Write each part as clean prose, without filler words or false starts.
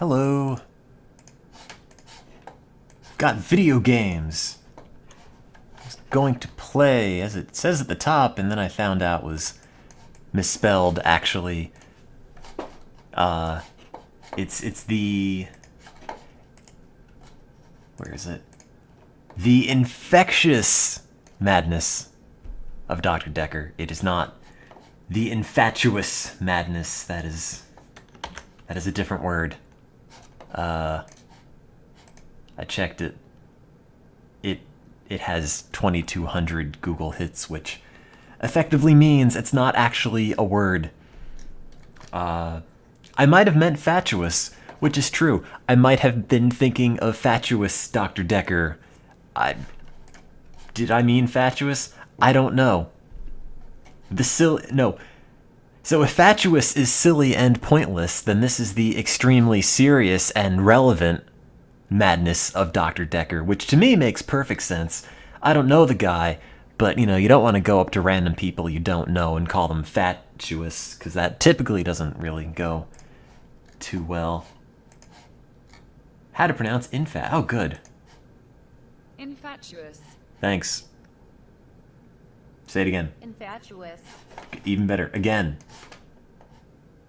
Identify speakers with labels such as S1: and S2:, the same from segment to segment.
S1: Hello. Got video games. I was going to play, as it says at the top, and then I found out was misspelled, actually. It's the... Where is it? The Infectious Madness of Dr. Decker. It is not the Infatuous Madness. That is a different word. I checked it. It has 2,200 Google hits, which effectively means it's not actually a word. I might have meant fatuous, which is true. I might have been thinking of fatuous Dr. Decker. Did I mean fatuous? I don't know. No. So if fatuous is silly and pointless, then this is the extremely serious and relevant madness of Dr. Decker, which to me makes perfect sense. I don't know the guy, but you don't want to go up to random people you don't know and call them fatuous, because that typically doesn't really go too well. How to pronounce oh, good.
S2: Infatuous.
S1: Thanks. Say it again.
S2: Infatuous.
S1: Even better. Again.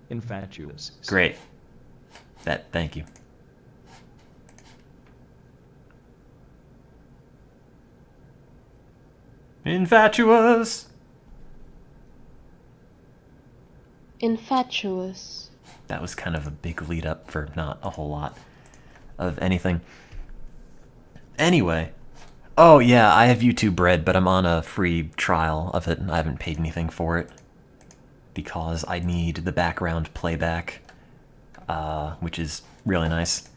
S3: Infatuous.
S1: Great. Thank you. Infatuous.
S4: Infatuous.
S1: That was kind of a big lead up for not a whole lot of anything. Anyway. Oh yeah, I have YouTube Red, but I'm on a free trial of it and I haven't paid anything for it. Because I need the background playback, which is really nice.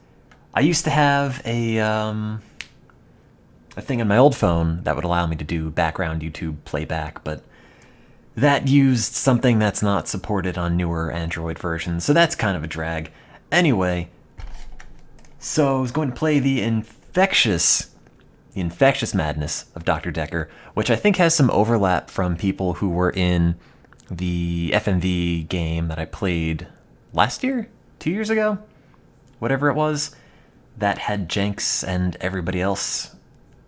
S1: I used to have a thing on my old phone that would allow me to do background YouTube playback, but that used something that's not supported on newer Android versions, so that's kind of a drag. Anyway, so I was going to play the Infectious Madness of Dr. Decker, which I think has some overlap from people who were in the FMV game that I played last year? 2 years ago? Whatever it was, that had Jenks and everybody else,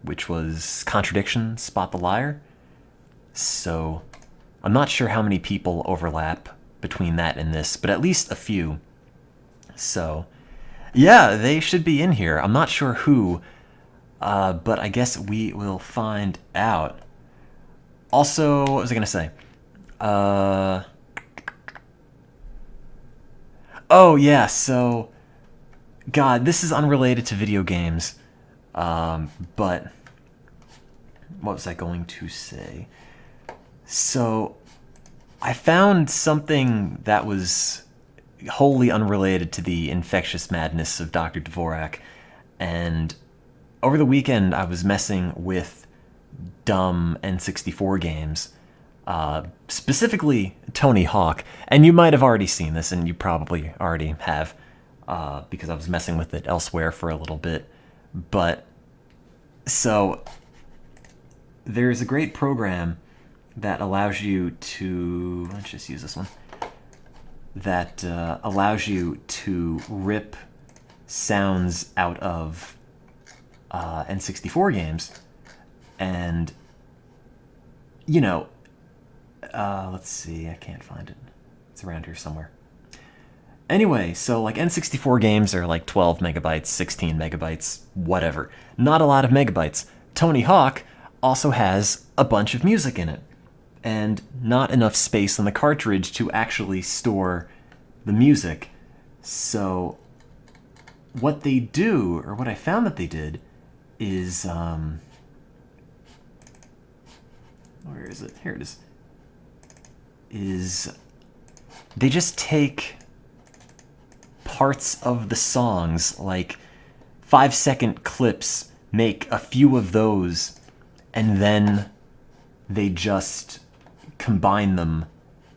S1: which was Contradiction, Spot the Liar. So, I'm not sure how many people overlap between that and this, but at least a few. So, yeah, they should be in here. I'm not sure who, but I guess we will find out. Also, what was I going to say? Oh, yeah, so... God, this is unrelated to video games. But... What was I going to say? So... I found something that was wholly unrelated to the Infectious Madness of Dr. Dvorak, and over the weekend I was messing with dumb N64 games, specifically Tony Hawk, and you might have already seen this, and you probably already have, because I was messing with it elsewhere for a little bit, but, so, there's a great program that allows you to, let's just use this one, that allows you to rip sounds out of N64 games, and, let's see, I can't find it. It's around here somewhere. Anyway, so like N64 games are like 12 megabytes, 16 megabytes, whatever. Not a lot of megabytes. Tony Hawk also has a bunch of music in it, and not enough space on the cartridge to actually store the music. So what they do, or what I found that they did, is, where is it? Here it is. Is they just take parts of the songs, like 5-second clips, make a few of those, and then they just combine them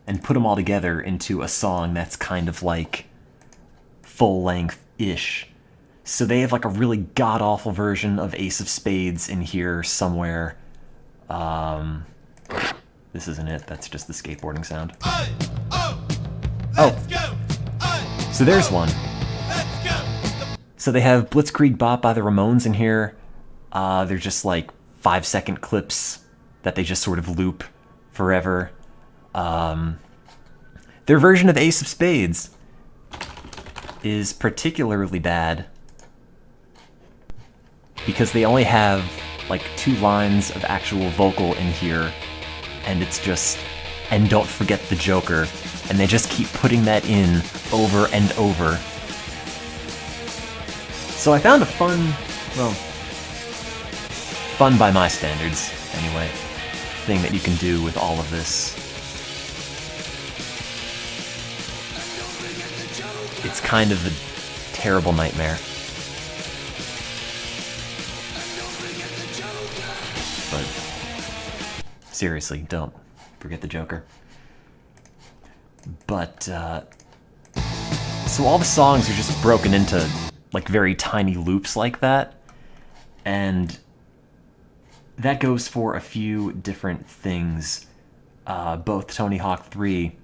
S1: and put them all together into a song that's kind of like full-length-ish. So they have like a really god-awful version of Ace of Spades in here somewhere. This isn't it, that's just the skateboarding sound. Oh! So there's one. So they have Blitzkrieg Bop by the Ramones in here. They're just like 5-second clips that they just sort of loop forever. Their version of Ace of Spades is particularly bad because they only have like 2 lines of actual vocal in here, and it's just, and don't forget the Joker, and they just keep putting that in over and over. So I found a fun, well, fun by my standards, anyway, thing that you can do with all of this. It's kind of a terrible nightmare. But seriously, don't forget the Joker. But, so all the songs are just broken into like very tiny loops like that, and that goes for a few different things. Both Tony Hawk 3,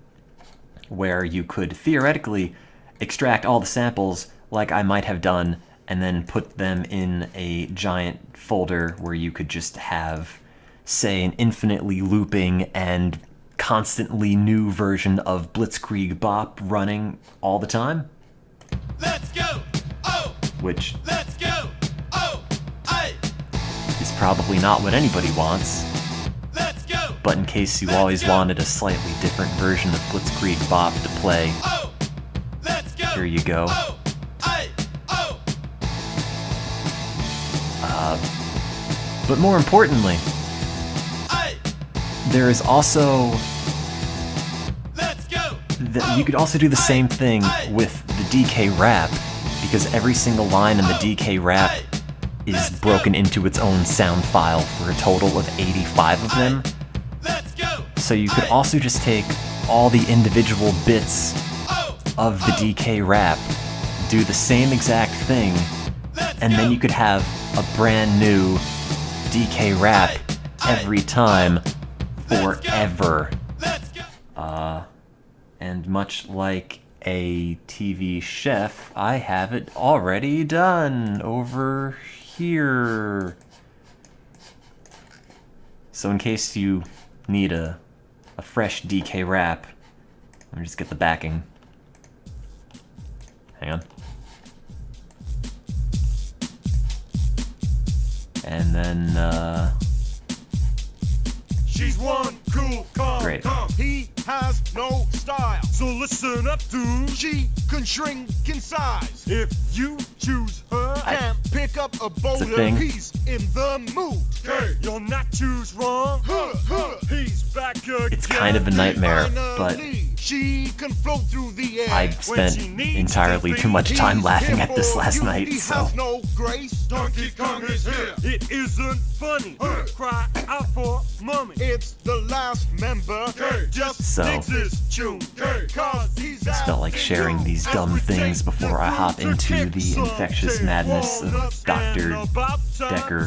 S1: where you could theoretically extract all the samples like I might have done and then put them in a giant folder where you could just have, say, an infinitely looping and constantly new version of Blitzkrieg Bop running all the time.
S2: Let's go! Oh!
S1: Which
S2: Let's go! Oh! Aye!
S1: is probably not what anybody wants,
S2: Let's go!
S1: but in case you always wanted a slightly different version of Blitzkrieg Bop to play,
S2: Oh! Let's go!
S1: here you go.
S2: Oh! Aye! Oh!
S1: But more importantly,
S2: Aye!
S1: there is also
S2: Let's go!
S1: you could also do the same thing with the DK rap, because every single line in the DK rap is broken into its own sound file for a total of 85 of them.
S2: Let's go!
S1: So you could also just take all the individual bits
S2: Oh!
S1: of the DK rap, do the same exact thing, and then you could have a brand new DK rap every time forever.
S2: Let's go!
S1: And much like a TV chef, I have it already done over here. So in case you need a fresh DK wrap, let me just get the backing. Hang on. And then,
S2: She's one cool calm.
S1: Great.
S2: He has no style. So listen up, dude. She can shrink in size. If you choose her, can't pick up a boulder.
S1: thing.
S2: He's in the mood. Hey, you'll not choose wrong. He's back again.
S1: it's kind of a nightmare, but
S2: Finally, she can float through the air.
S1: I
S2: When
S1: spent
S2: she needs
S1: entirely
S2: to
S1: too much time
S2: he's
S1: laughing
S2: here
S1: at this
S2: for
S1: last
S2: you.
S1: night,
S2: He
S1: so-
S2: has no grace. Donkey Kong is here. It isn't funny. Cry out for mommy. It's the last member. Just
S1: So,
S2: digs his tune. Cause he's
S1: just felt like sharing these dumb things before I hop into the infectious madness of Dr. Decker.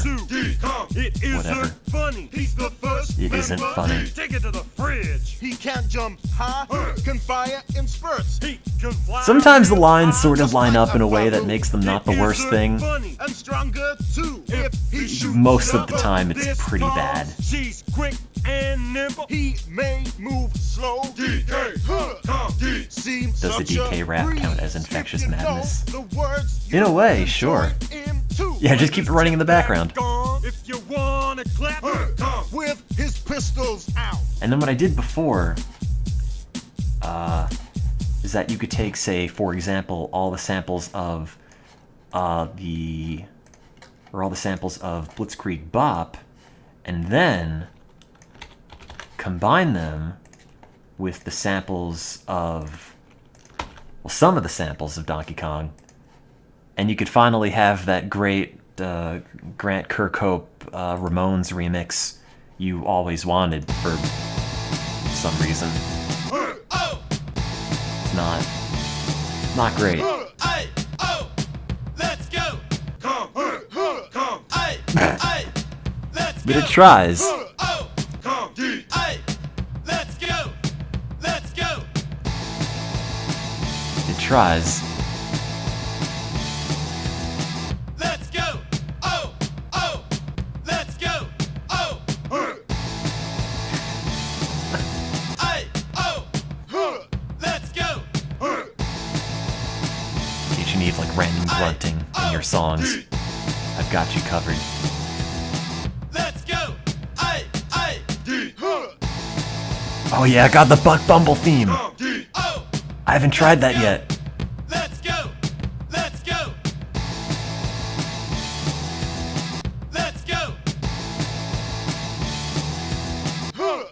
S1: Whatever.
S2: Funny. He's the first
S1: It isn't
S2: member.
S1: funny.
S2: Take it to the fridge. He can't jump high, can fire in spurts. He can fly
S1: Sometimes the lines
S2: high,
S1: sort of
S2: just
S1: line
S2: like
S1: up in a way that
S2: balloon.
S1: makes them not the
S2: It
S1: worst
S2: isn't
S1: thing.
S2: funny, and stronger too. If he shoots
S1: Most of the
S2: rubber,
S1: time, it's
S2: this
S1: pretty
S2: cause
S1: bad.
S2: She's quick and nimble. He may move slow. DK, seems
S1: Does the
S2: such a
S1: DK rap count as
S2: breeze.
S1: infectious
S2: If you know
S1: madness?
S2: the words,
S1: In a
S2: you
S1: way,
S2: can
S1: sure.
S2: join in too.
S1: Yeah, just keep it running in the background.
S2: If you wanna clap, with his pistols out.
S1: And then what I did before, is that you could take, say, for example, all the samples of all the samples of Blitzkrieg Bop, and then combine them with the samples of, well, some of the samples of Donkey Kong, and you could finally have that great Grant Kirkhope Ramones remix you always wanted for some reason. It's not great.
S2: Let's go.
S1: But it tries.
S2: Let's go. Let's go.
S1: It tries. need like random grunting in your songs, I've got you covered.
S2: Let's go. I D
S1: Oh yeah, I got the Buck Bumble theme.
S2: D O.
S1: I haven't tried that yet.
S2: Let's go. Let's go. Let's go.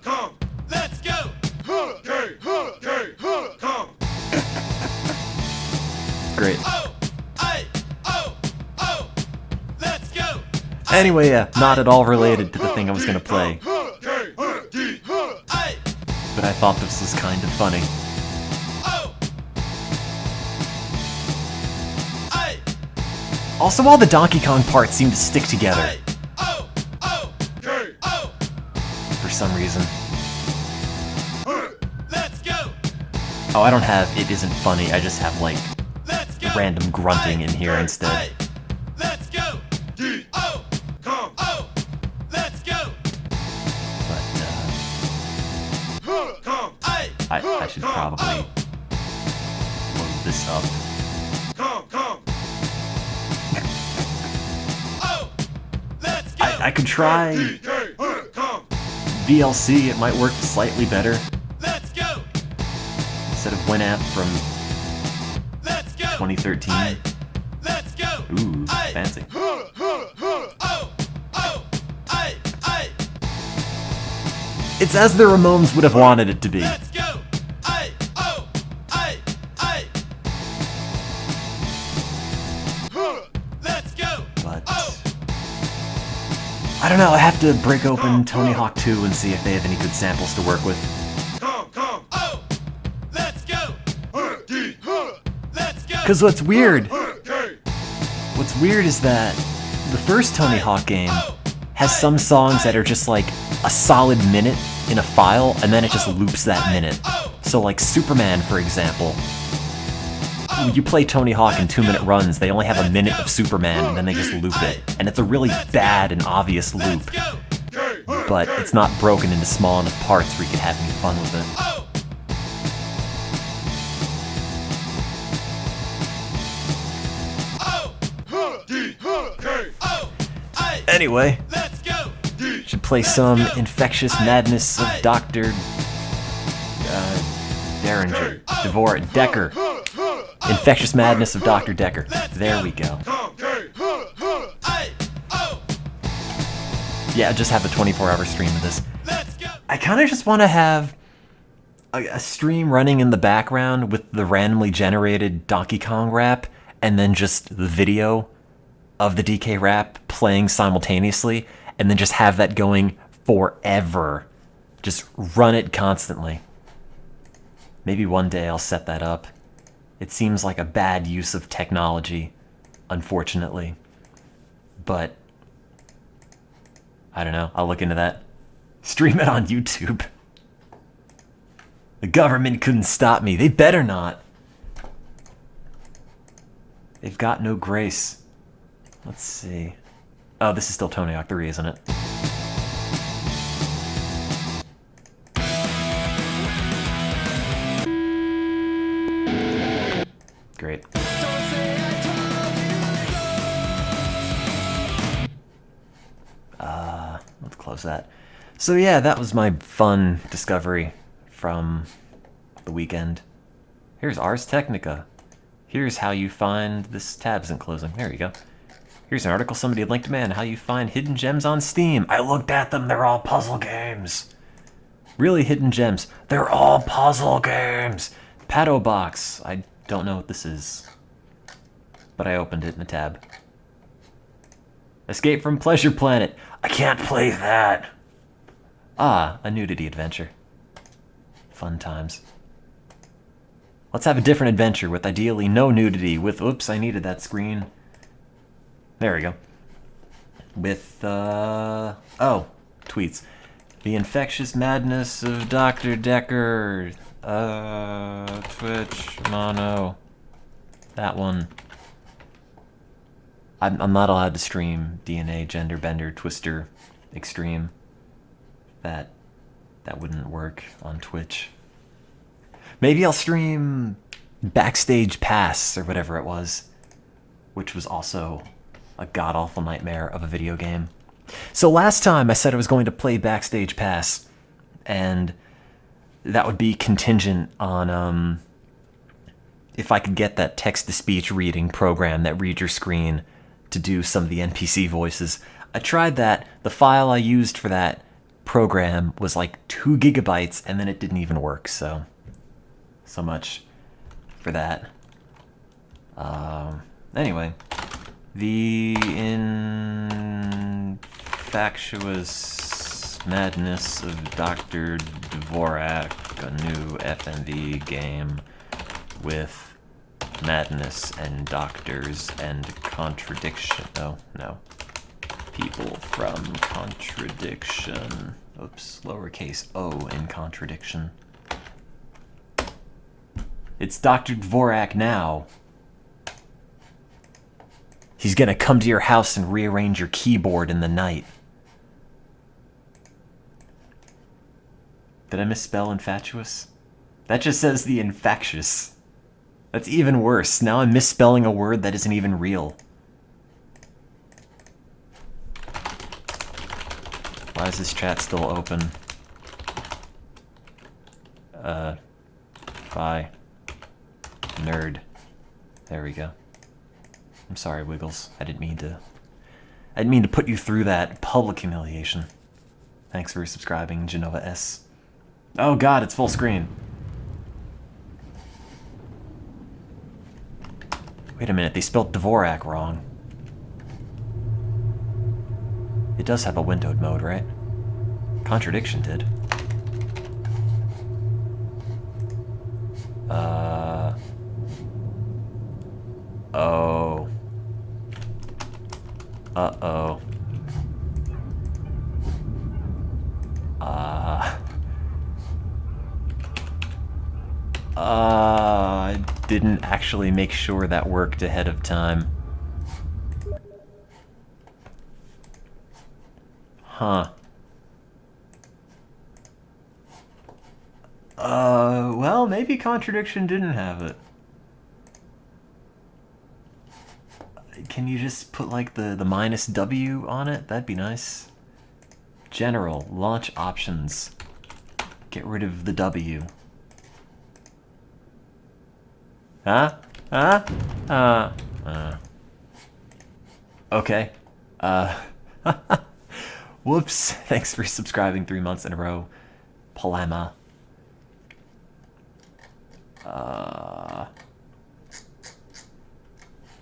S2: Come. Let's go. Come.
S1: Great.
S2: Oh. Let's go.
S1: Anyway, yeah, not at all related to the thing I was gonna play, but I thought this was kind of funny. Also, all the Donkey Kong parts seem to stick together for some reason. Oh, I don't have It Isn't Funny, I just have like random grunting in here instead.
S2: Let's go. Come. Let's go.
S1: But
S2: Come.
S1: I should probably load this up.
S2: Come. Let's go.
S1: I could try
S2: Come.
S1: VLC, it might work slightly better.
S2: Let's go.
S1: Instead of Winamp from
S2: Let's go.
S1: 2013.
S2: Let's go.
S1: Ooh, fancy. It's as the Ramones would have wanted it to be.
S2: Let's go. Let's go.
S1: But I don't know, I have to break open Tony Hawk 2 and see if they have any good samples to work with.
S2: Come. Let's go. Let's go.
S1: Because what's weird is that the first Tony Hawk game has some songs that are just like a solid minute in a file, and then it just loops that minute. So like Superman, for example, when you play Tony Hawk in 2-minute runs, they only have a minute of Superman, and then they just loop it. And it's a really bad and obvious loop, but it's not broken into small enough parts where you can have any fun with it. Anyway, should play some Infectious Madness of Dr. Decker. Infectious Madness of Dr. Decker. There we go. Yeah, just have a 24-hour stream of this. I kind of just want to have a stream running in the background with the randomly generated Donkey Kong rap, and then just the video of the DK rap playing simultaneously, and then just have that going forever. Just run it constantly. Maybe one day I'll set that up. It seems like a bad use of technology, unfortunately. But I don't know, I'll look into that. Stream it on YouTube. The government couldn't stop me. They better not. They've got no grace. Let's see. Oh, this is still Tony Hawk 3, isn't it? Great. Let's close that. So yeah, that was my fun discovery from the weekend. Here's Ars Technica. Here's how you find... This tab isn't closing. There you go. Here's an article somebody linked to me on how you find hidden gems on Steam. I looked at them, they're all puzzle games. Really hidden gems. They're all puzzle games. Pato Box. I don't know what this is, but I opened it in the tab. Escape from Pleasure Planet. I can't play that. Ah, a nudity adventure. Fun times. Let's have a different adventure with ideally no nudity with... Oops, I needed that screen. There we go. With, oh, tweets. The Infectious Madness of Dr. Decker. Twitch, mono. That one. I'm not allowed to stream DNA, Gender Bender, Twister, Extreme. That wouldn't work on Twitch. Maybe I'll stream Backstage Pass or whatever it was. which was also a god-awful nightmare of a video game. So last time I said I was going to play Backstage Pass, and that would be contingent on if I could get that text-to-speech reading program that reads your screen to do some of the NPC voices. I tried that. The file I used for that program was like 2 gigabytes, and then it didn't even work, so much for that. Anyway, the infectious madness of Dr. Dvorak, a new FMV game with madness and doctors and contradiction. Oh, no. People from contradiction. Oops, lowercase o in contradiction. It's Dr. Dvorak now. He's gonna come to your house and rearrange your keyboard in the night. Did I misspell infatuous? That just says the infectious. That's even worse. Now I'm misspelling a word that isn't even real. Why is this chat still open? Bye. Nerd. There we go. I'm sorry, Wiggles. I didn't mean to put you through that public humiliation. Thanks for subscribing, Genova S. Oh god, it's full screen. Wait a minute, they spelled Dvorak wrong. It does have a windowed mode, right? Contradiction did. Oh. Uh-oh. I didn't actually make sure that worked ahead of time. Huh. Well, maybe contradiction didn't have it. Can you just put like the minus W on it? That'd be nice. General, launch options. Get rid of the W. Huh? Huh? Okay. Whoops. Thanks for subscribing 3 months in a row. Palama.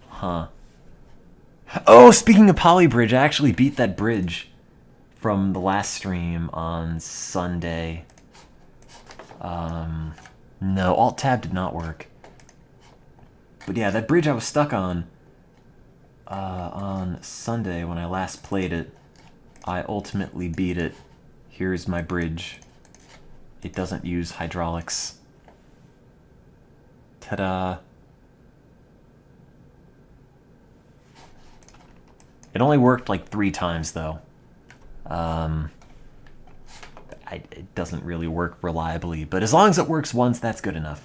S1: Huh. Oh, speaking of Polybridge, I actually beat that bridge from the last stream on Sunday. No, Alt-Tab did not work. But yeah, that bridge I was stuck on Sunday when I last played it, I ultimately beat it. Here's my bridge. It doesn't use hydraulics. Ta-da. It only worked like 3 times, though. It doesn't really work reliably, but as long as it works once, that's good enough.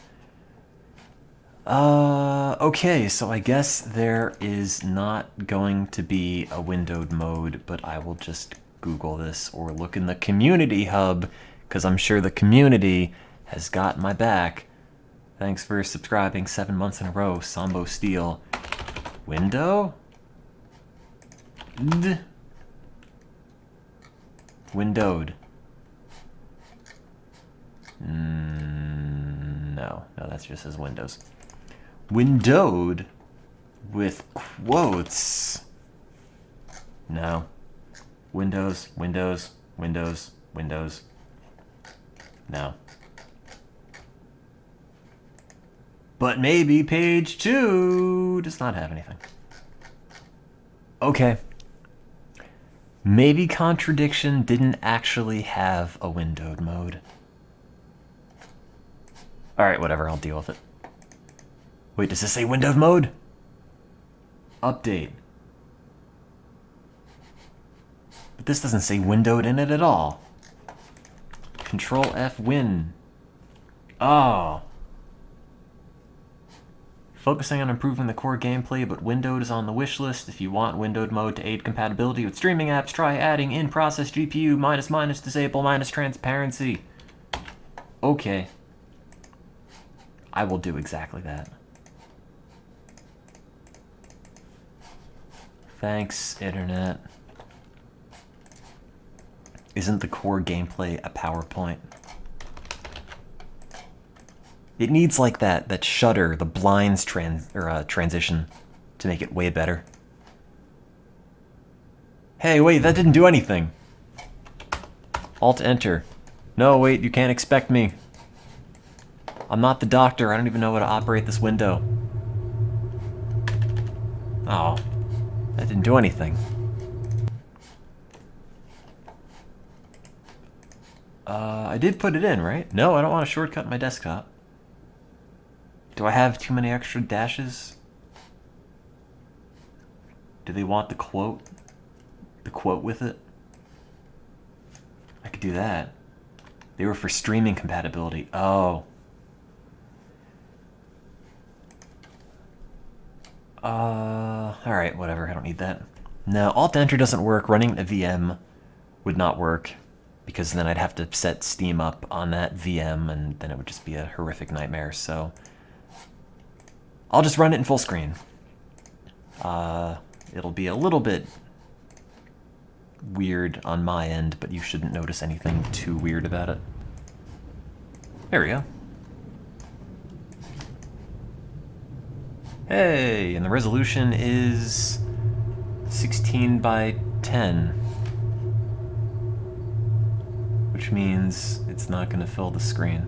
S1: Okay, so I guess there is not going to be a windowed mode, but I will just Google this or look in the community hub, because I'm sure the community has got my back. Thanks for subscribing 7 months in a row, Sambo Steel. Window? Windowed. No, that just says Windows. Windowed with quotes. No. Windows, Windows, Windows, Windows. No. But maybe page 2 does not have anything. Okay. Maybe contradiction didn't actually have a windowed mode. Alright, whatever, I'll deal with it. Wait, does this say windowed mode? Update. But this doesn't say windowed in it at all. Control F win. Oh. Focusing on improving the core gameplay, but windowed is on the wish list. If you want windowed mode to aid compatibility with streaming apps, try adding in-process GPU --, disable -transparency. Okay. I will do exactly that. Thanks, Internet. Isn't the core gameplay a PowerPoint? It needs like that shutter, the blinds transition to make it way better. Hey, wait, that didn't do anything. Alt-Enter. No, wait, you can't expect me. I'm not the doctor. I don't even know how to operate this window. Oh, that didn't do anything. I did put it in, right? No, I don't want to shortcut my desktop. Do I have too many extra dashes? Do they want the quote? The quote with it? I could do that. They were for streaming compatibility. Oh. Alright, whatever. I don't need that. No, Alt-Enter doesn't work. Running a VM would not work, because then I'd have to set Steam up on that VM, and then it would just be a horrific nightmare, so I'll just run it in full screen. It'll be a little bit weird on my end, but you shouldn't notice anything too weird about it. There we go. Hey, and the resolution is 16 by 10. Which means it's not going to fill the screen.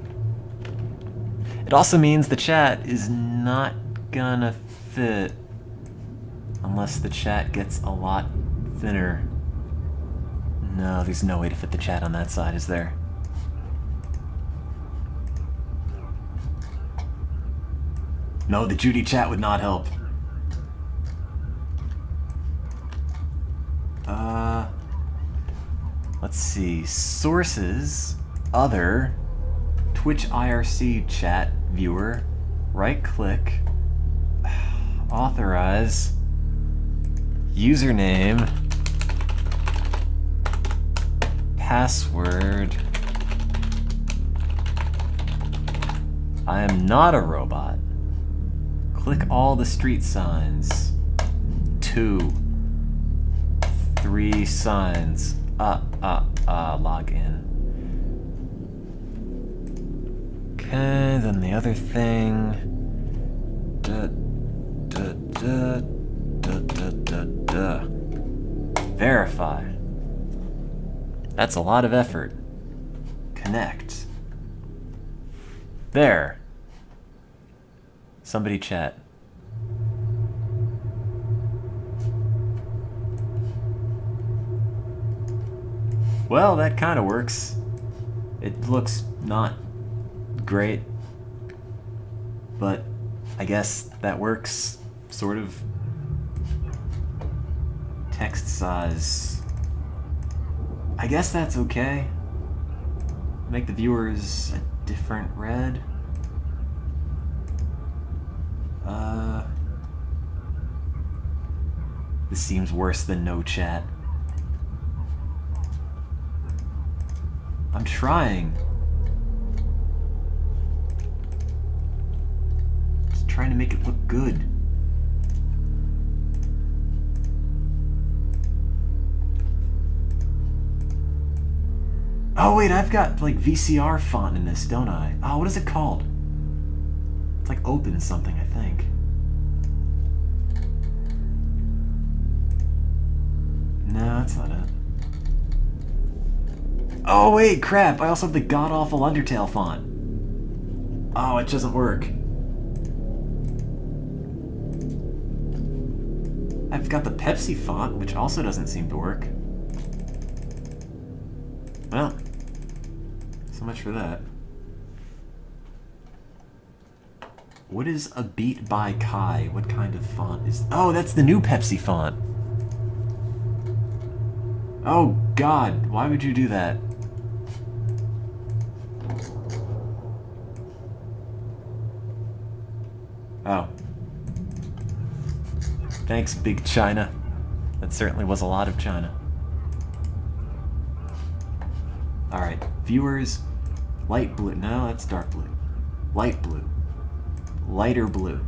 S1: It also means the chat is not gonna fit unless the chat gets a lot thinner. No, there's no way to fit the chat on that side, is there? No, the Judy chat would not help. Let's see. Sources, other, Twitch IRC chat viewer, right click, authorize, username, password. I am not a robot. Click all the street signs. 2, 3 signs. Log in. Okay, then the other thing. Verify. That's a lot of effort. Connect. There. Somebody chat. Well, that kind of works. It looks not great, but I guess that works, sort of. Text size. I guess that's okay. Make the viewers a different red. This seems worse than no chat. I'm trying. Just trying to make it look good. Oh wait, I've got like VCR font in this, don't I? Oh, what is it called? It's like open something, I think. No, that's not it. Oh wait, crap! I also have the god-awful Undertale font. Oh, it doesn't work. I've got the Pepsi font, which also doesn't seem to work. Well, so much for that. What is a Beat by Kai? What kind of font is... Oh, that's the new Pepsi font! Oh god, why would you do that? Oh, Thanks, Big China. That certainly was a lot of China. Alright, viewers, light blue. No, that's dark blue. Light blue. Lighter blue.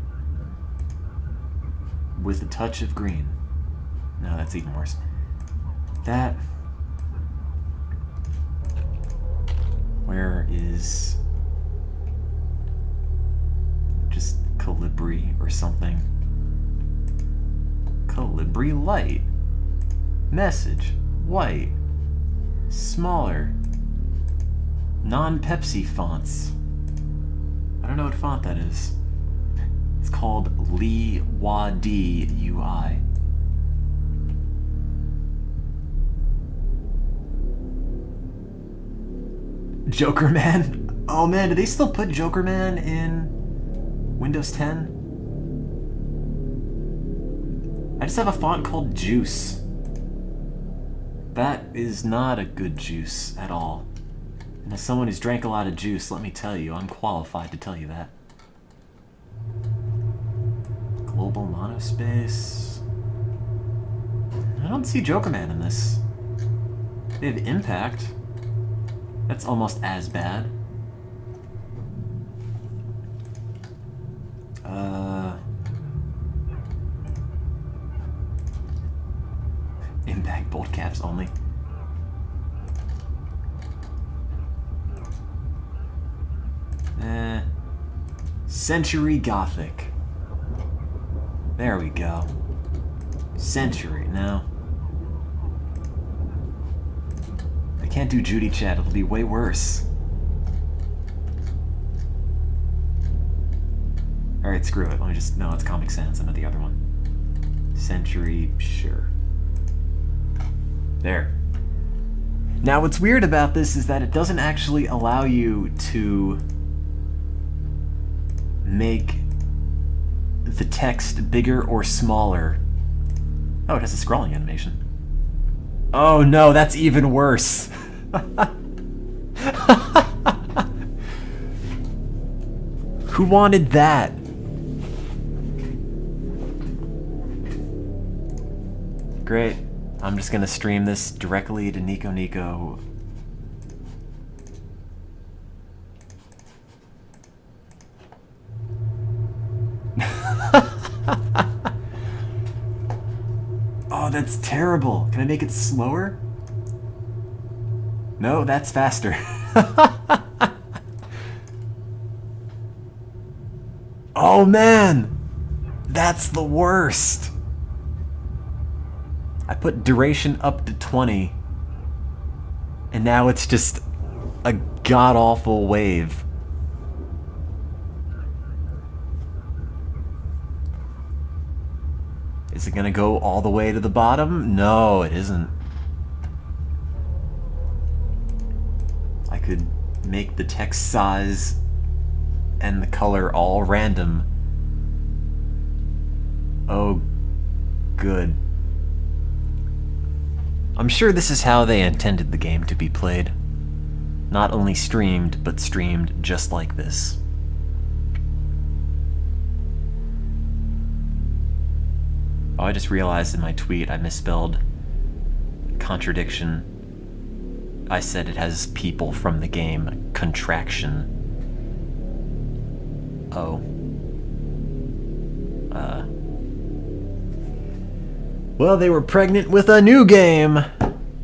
S1: With a touch of green. No, that's even worse. That... Where is... just Calibri or something? Calibri light. Message. White. Smaller. Non-Pepsi fonts. I don't know what font that is. It's called Lee Wadi UI. Joker Man? Oh man, do they still put Joker Man in Windows 10? I just have a font called Juice. That is not a good juice at all. And as someone who's drank a lot of juice, let me tell you, I'm qualified to tell you that. Global monospace. I don't see Joker Man in this. They have Impact. That's almost as bad. Impact bolt caps only. Century Gothic. There we go. Century, no. I can't do Judy chat, it'll be way worse. Alright, screw it. Let me just... No, it's Comic Sans. I'm at the other one. Century, sure. There. Now, what's weird about this is that it doesn't actually allow you to make the text bigger or smaller. Oh, it has a scrolling animation. Oh no, that's even worse. Who wanted that? Great. I'm just gonna stream this directly to Nico Nico. Oh, that's terrible. Can I make it slower? No, that's faster. Oh man! That's the worst. I put duration up to 20, and now it's just a god-awful wave. Is it gonna go all the way to the bottom? No, it isn't. I could make the text size and the color all random. Oh, good. I'm sure this is how they intended the game to be played. Not only streamed, but streamed just like this. Oh, I just realized in my tweet I misspelled contradiction. I said it has people from the game. Contraction. Oh. Well, they were pregnant with a new game!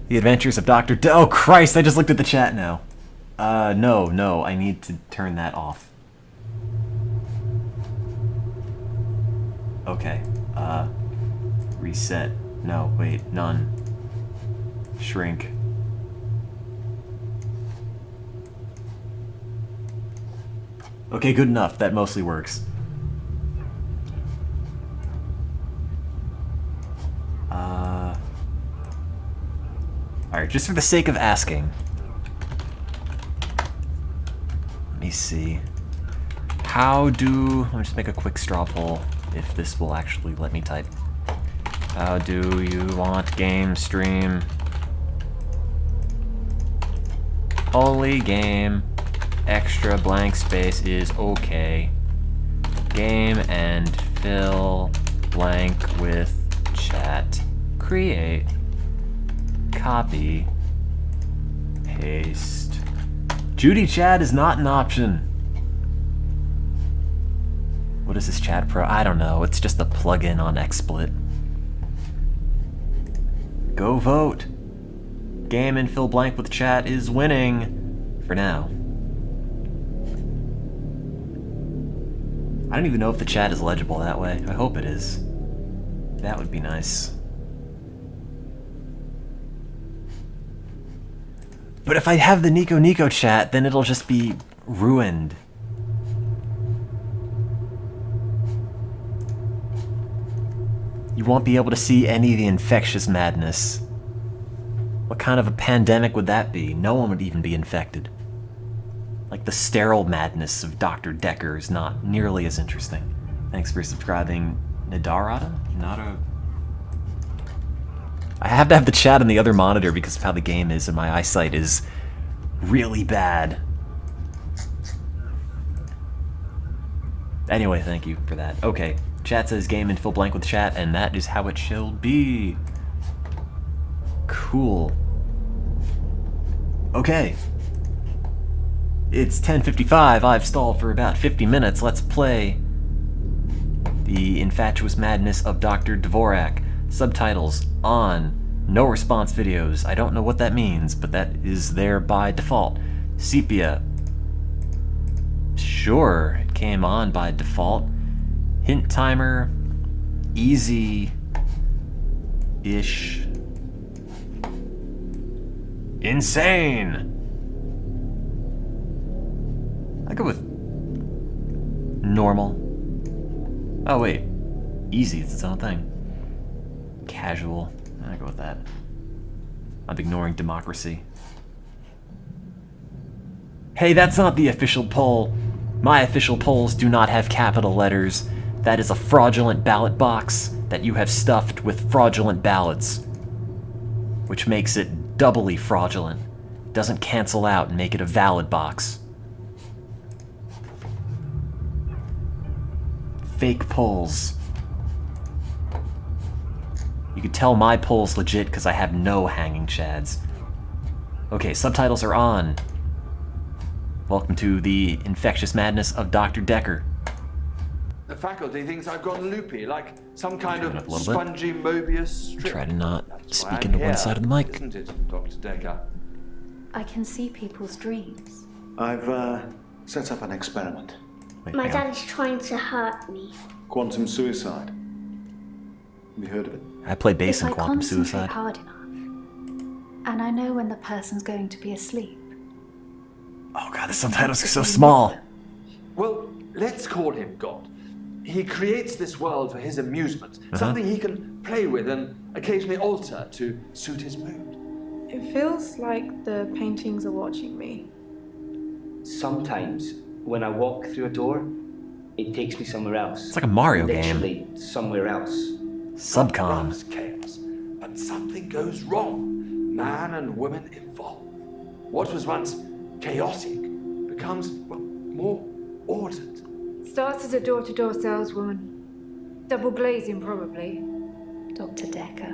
S1: The Adventures of Dr. Oh, Christ, I just looked at the chat now. No, I need to turn that off. Okay, reset. No, wait, none. Shrink. Okay, good enough. That mostly works. Alright, just for the sake of asking. Let me see. Let me just make a quick straw poll, if this will actually let me type. How do you want game stream? Only game. Extra blank space is okay. Game and fill blank with chat. Create. Copy. Paste. Judy chat is not an option. What is this chat pro? I don't know. It's just a plugin on XSplit. Go vote. Game and fill blank with chat is winning. For now. I don't even know if the chat is legible that way. I hope it is. That would be nice. But if I have the Nico Nico chat, then it'll just be ruined. You won't be able to see any of the infectious madness. What kind of a pandemic would that be? No one would even be infected. Like the sterile madness of Dr. Decker is not nearly as interesting. Thanks for subscribing, Nadarada? I have to have the chat on the other monitor because of how the game is and my eyesight is really bad. Anyway, thank you for that. Okay, chat says game and fill blank with chat, and that is how it shall be. Cool. Okay. It's 10:55. I've stalled for about 50 minutes. Let's play The Infatuous Madness of Dr. Dvorak. Subtitles on. No response videos. I don't know what that means, but that is there by default. Sepia. Sure, it came on by default. Hint timer. Easy-ish. Insane! I go with normal. Oh wait, easy, it's its own thing. Casual, I go with that. I'm ignoring democracy. Hey, that's not the official poll. My official polls do not have capital letters. That is a fraudulent ballot box that you have stuffed with fraudulent ballots. Which makes it doubly fraudulent. It doesn't cancel out and make it a valid box. Fake polls. You can tell my poll's legit because I have no hanging chads. Okay, subtitles are on. Welcome to the infectious madness of Dr. Decker.
S3: The faculty thinks I've gone loopy, like some kind
S1: Turn up a
S3: of
S1: little bit.
S3: spongy Mobius strip.
S1: Try to not
S3: That's why
S1: speak
S3: I'm
S1: into one
S3: here,
S1: side of the mic.
S3: Isn't it, Dr. Decker?
S4: I can see people's dreams.
S5: I've set up an experiment.
S1: Wait,
S6: My
S1: hang on.
S6: dad is trying to hurt me.
S5: Quantum suicide. Have you heard of it?
S1: I play bass
S4: If
S1: in
S4: I
S1: Quantum
S4: concentrate
S1: Suicide.
S4: hard enough, and I know when the person's going to be asleep.
S1: Oh god, the subtitles are so small.
S3: Well, let's call him God. He creates this world for his amusement, something he can play with and occasionally alter to suit his mood.
S7: It feels like the paintings are watching me.
S8: Sometimes, when I walk through a door, it takes me somewhere else.
S1: It's like a Mario game.
S8: Literally somewhere else.
S1: Subcom.
S3: Loves chaos, but something goes wrong. Man and woman evolve. What was once chaotic becomes, well, more ordered.
S9: Starts as a door-to-door saleswoman. Double glazing, probably.
S4: Dr. Decker,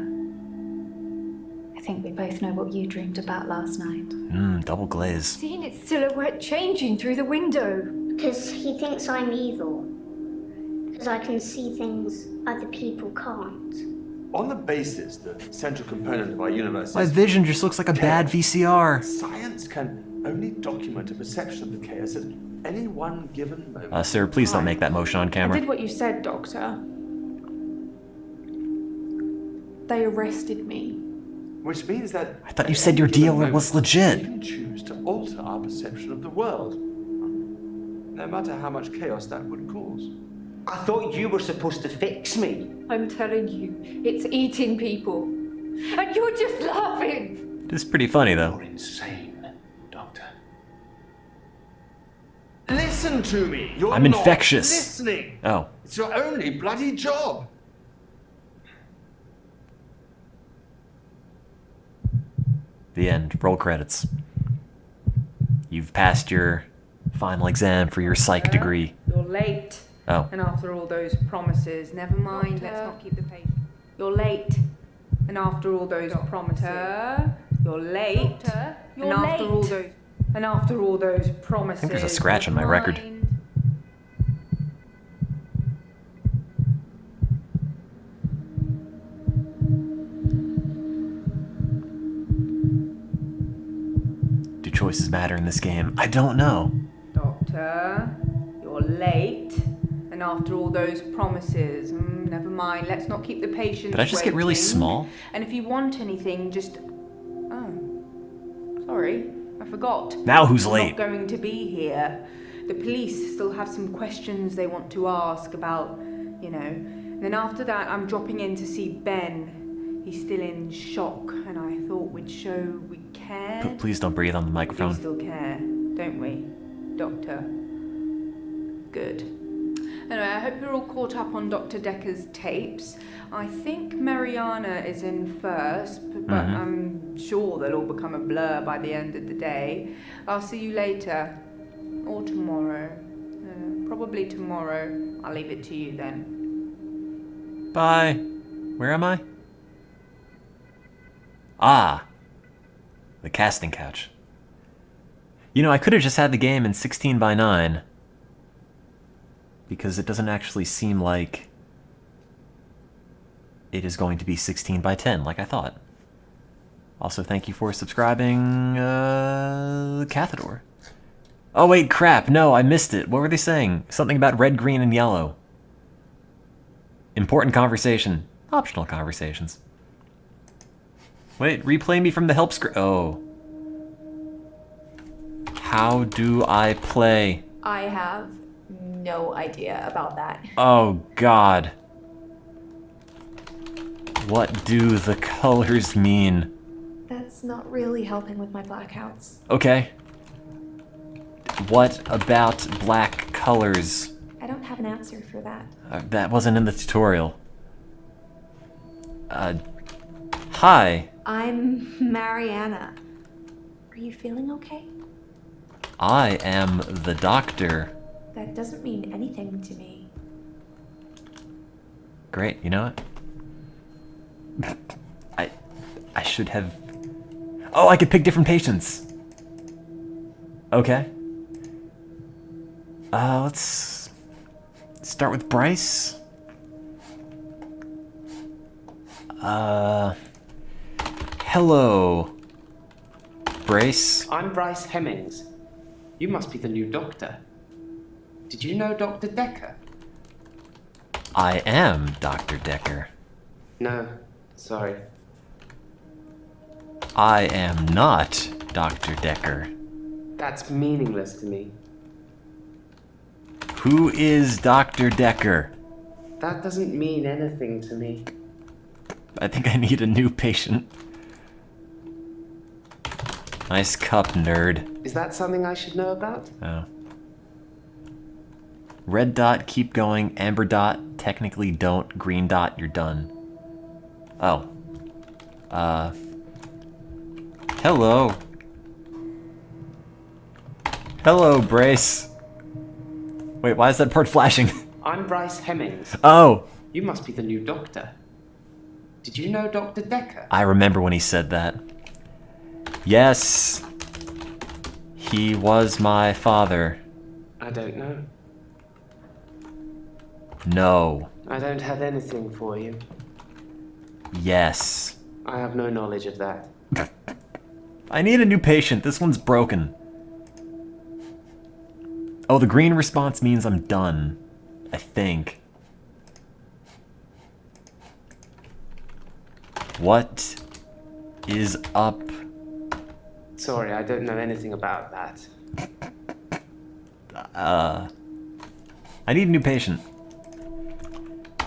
S4: I think we both know what you dreamed about last night.
S1: Double glaze.
S9: Seeing its silhouette changing through the window.
S6: Because he thinks I'm evil. Because I can see things other people can't.
S3: On the basis, the central component of our universe
S1: My
S3: is
S1: vision just looks like a bad VCR.
S3: science can only document a perception of the chaos at any one given moment.
S1: Sir, please don't make that motion on
S7: I
S1: camera.
S7: did what you said, Doctor. They arrested me.
S3: Which means that
S1: I thought you said your deal was legit.
S3: We can choose to alter our perception of the world, no matter how much chaos that would cause.
S8: I thought you were supposed to fix me.
S9: I'm telling you, it's eating people. And you're just laughing.
S1: It is pretty funny though.
S5: You're insane, Doctor.
S3: Listen to me. You're
S1: I'm
S3: not
S1: infectious.
S3: listening.
S1: Oh.
S3: It's your only bloody job.
S1: The end. Roll credits. You've passed your final exam for your psych degree.
S9: You're late.
S1: Oh.
S9: And after all those promises, never mind, let's
S7: Doctor.
S9: not keep the patient. You're late. And after all those promises, you're late.
S4: You're
S9: And after all those promises,
S1: I think there's a scratch on my record. Do choices matter in this game? I don't know.
S9: Doctor, you're late. And after all those promises, never mind. Let's not keep the patients
S1: Did I just get really
S9: waiting.
S1: small?
S9: And if you want anything, just... Oh, sorry, I forgot.
S1: Now who's
S9: You're
S1: late?
S9: not going to be here. The police still have some questions they want to ask about, you know. And then after that, I'm dropping in to see Ben. He's still in shock, and I thought we'd show we care.
S1: Please don't breathe on the
S9: We
S1: microphone.
S9: still care, don't we, Doctor? Good. Anyway, I hope you're all caught up on Dr. Decker's tapes. I think Mariana is in first, but I'm sure they'll all become a blur by the end of the day. I'll see you later. Or tomorrow. Probably tomorrow. I'll leave it to you then.
S1: Bye. Where am I? Ah. The casting couch. You know, I could have just had the game in 16:9. Because it doesn't actually seem like it is going to be 16:10 like I thought. Also, thank you for subscribing, Cathador. Oh wait, crap, no, I missed it. What were they saying? Something about red, green, and yellow. Important conversation. Optional conversations. Wait, replay me from the help screen. Oh. How do I play?
S4: I have no idea about that.
S1: Oh god. What do the colors mean?
S4: That's not really helping with my blackouts.
S1: Okay. What about black colors?
S4: I don't have an answer for that.
S1: That wasn't in the tutorial. Hi.
S4: I'm Mariana. Are you feeling okay?
S1: I am the doctor.
S4: That doesn't mean anything to me.
S1: Great, you know what? I should have... Oh, I could pick different patients! Okay. Let's start with Bryce. Hello, Bryce.
S8: I'm Bryce Hemmings. You must be the new doctor. Did you know Dr. Decker?
S1: I am Dr. Decker.
S8: No, sorry.
S1: I am not Dr. Decker.
S8: That's meaningless to me.
S1: Who is Dr. Decker?
S8: That doesn't mean anything to me.
S1: I think I need a new patient. Nice cup, nerd.
S8: Is that something I should know about?
S1: Oh. Red dot, keep going. Amber dot, technically don't. Green dot, you're done. Oh. Hello. Hello, Brace. Wait, why is that part flashing?
S8: I'm Bryce Hemmings.
S1: Oh.
S8: You must be the new doctor. Did you know Dr. Decker?
S1: I remember when he said that. Yes. He was my father.
S8: I don't know.
S1: No.
S8: I don't have anything for you.
S1: Yes.
S8: I have no knowledge of that.
S1: I need a new patient. This one's broken. Oh, the green response means I'm done. I think. What is up?
S8: Sorry, I don't know anything about that.
S1: I need a new patient.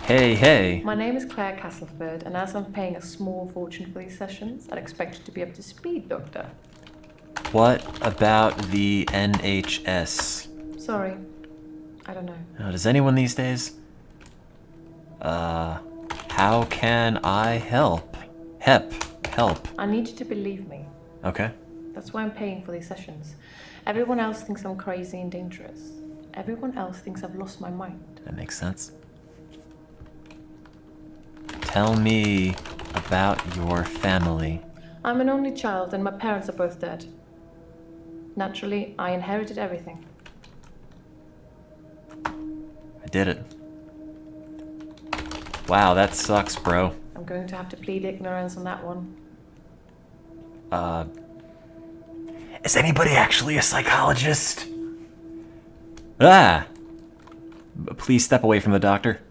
S1: Hey, hey.
S10: My name is Claire Castleford, and as I'm paying a small fortune for these sessions, I'd expect you to be up to speed, Doctor.
S1: What about the NHS?
S10: Sorry, I don't know.
S1: Does anyone these days? How can I help? Help.
S10: I need you to believe me.
S1: Okay.
S10: That's why I'm paying for these sessions. Everyone else thinks I'm crazy and dangerous. Everyone else thinks I've lost my mind.
S1: That makes sense. Tell me about your family.
S10: I'm an only child and my parents are both dead. Naturally, I inherited everything.
S1: I did it. Wow, that sucks, bro.
S10: I'm going to have to plead ignorance on that one.
S1: Is anybody actually a psychologist? Ah! Please step away from the doctor.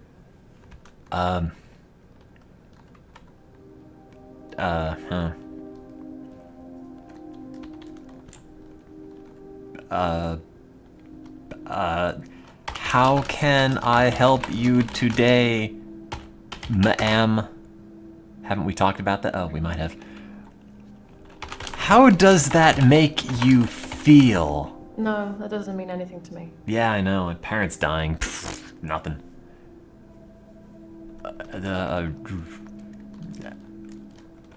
S1: How can I help you today, ma'am? Haven't we talked about that? Oh, we might have. How does that make you feel?
S10: No, that doesn't mean anything to me.
S1: Yeah, I know. My parents dying. Pfft, nothing.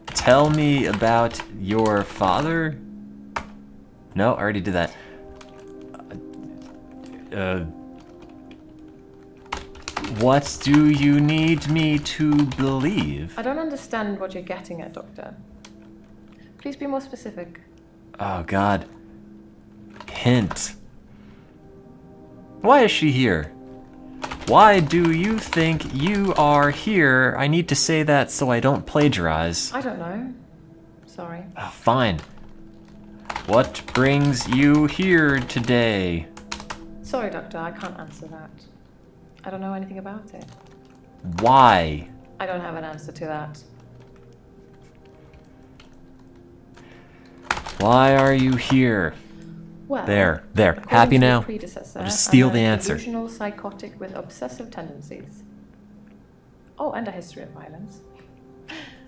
S1: Tell me about your father? No, I already did that. What do you need me to believe?
S10: I don't understand what you're getting at, Doctor. Please be more specific.
S1: Oh, God. Hint. Why is she here? Why do you think you are here? I need to say that so I don't plagiarize.
S10: I don't know. Sorry.
S1: Oh, fine. What brings you here today?
S10: Sorry, Doctor, I can't answer that. I don't know anything about it.
S1: Why?
S10: I don't have an answer to that.
S1: Why are you here?
S10: Well,
S1: There.
S10: according
S1: Happy
S10: to
S1: now?
S10: your predecessor,
S1: I'll just steal
S10: I'm
S1: the
S10: a
S1: answer.
S10: delusional psychotic with obsessive tendencies. Oh, and a history of violence.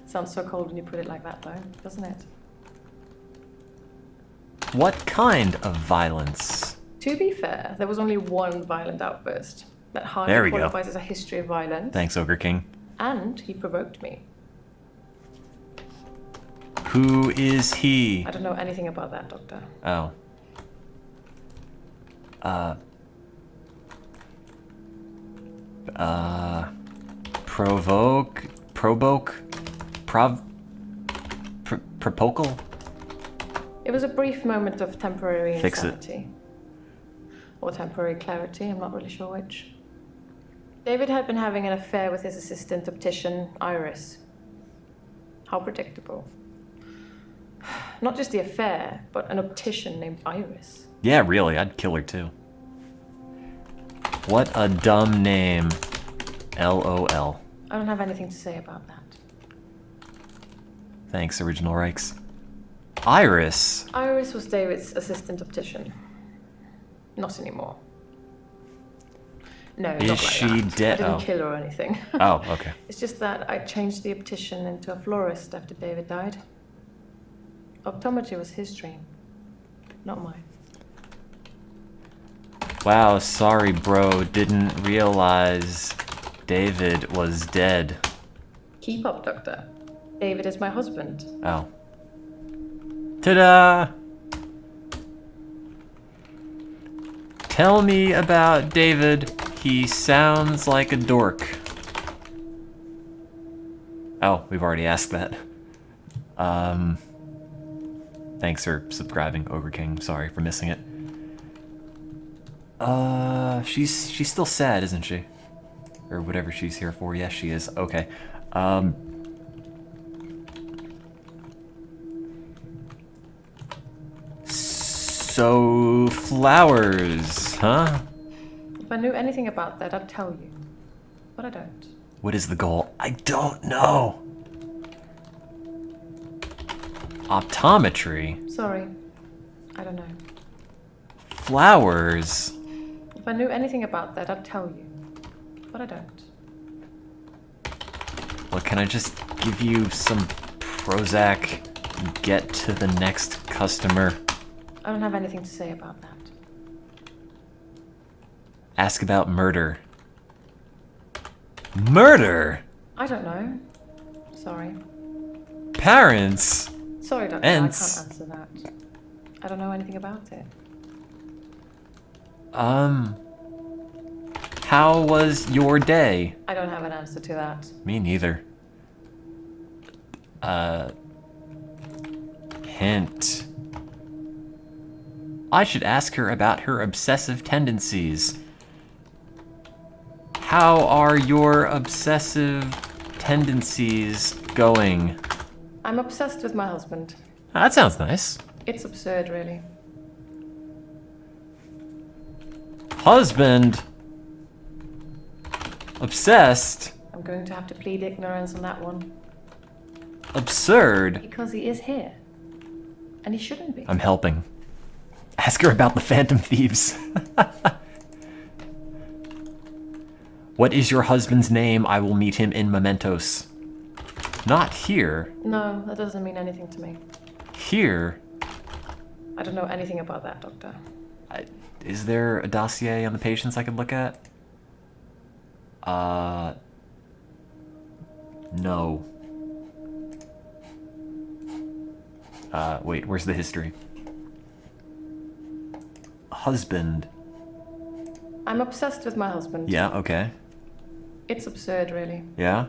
S10: Sounds so cold when you put it like that, though, doesn't it?
S1: What kind of violence?
S10: To be fair, there was only one violent outburst that
S1: There
S10: hardly
S1: we go.
S10: qualifies as a history of violence.
S1: Thanks, Ogre King.
S10: And he provoked me.
S1: Who is he?
S10: I don't know anything about that, Doctor.
S1: Oh. Propokal?
S10: It was a brief moment of temporary
S1: Fix it.
S10: insanity. Or temporary clarity, I'm not really sure which. David had been having an affair with his assistant optician, Iris. How predictable. Not just the affair, but an optician named Iris.
S1: Yeah, really, I'd kill her too. What a dumb name. LOL.
S10: I don't have anything to say about that.
S1: Thanks, Original Rikes. Iris?
S10: Iris was David's assistant optician. Not anymore. No,
S1: Is
S10: not like
S1: she
S10: that.
S1: dead?
S10: I didn't
S1: Oh.
S10: kill her or anything.
S1: Oh, okay.
S10: It's just that I changed the optician into a florist after David died. Optometry was his dream, not mine.
S1: Wow, sorry, bro. Didn't realize David was dead.
S10: Keep up, Doctor. David is my husband.
S1: Oh. Ta-da! Tell me about David. He sounds like a dork. Oh, we've already asked that. Thanks for subscribing, Ogre King. Sorry for missing it. She's still sad, isn't she? Or whatever she's here for. Yes, she is. Okay. So, flowers, huh?
S10: If I knew anything about that, I'd tell you. But I don't.
S1: What is the goal? I don't know. Optometry?
S10: Sorry. I don't know.
S1: Flowers?
S10: If I knew anything about that, I'd tell you. But I don't.
S1: Well, can I just give you some Prozac and get to the next customer?
S10: I don't have anything to say about that.
S1: Ask about murder. Murder?
S10: I don't know. Sorry.
S1: Parents?
S10: Sorry, Doctor,
S1: Ents.
S10: I can't answer that. I don't know anything about it.
S1: How was your day?
S10: I don't have an answer to that.
S1: Me neither. Hint. I should ask her about her obsessive tendencies. How are your obsessive tendencies going?
S10: I'm obsessed with my husband.
S1: That sounds nice.
S10: It's absurd, really.
S1: Husband? Obsessed?
S10: I'm going to have to plead ignorance on that one.
S1: Absurd?
S10: Because he is here. And he shouldn't be.
S1: I'm helping. Ask her about the Phantom Thieves. What is your husband's name? I will meet him in Mementos. Not here.
S10: No, that doesn't mean anything to me.
S1: Here?
S10: I don't know anything about that, Doctor.
S1: Is there a dossier on the patients I could look at? No. Wait, where's the history? Husband.
S10: I'm obsessed with my husband.
S1: Yeah, okay.
S10: It's absurd, really.
S1: Yeah?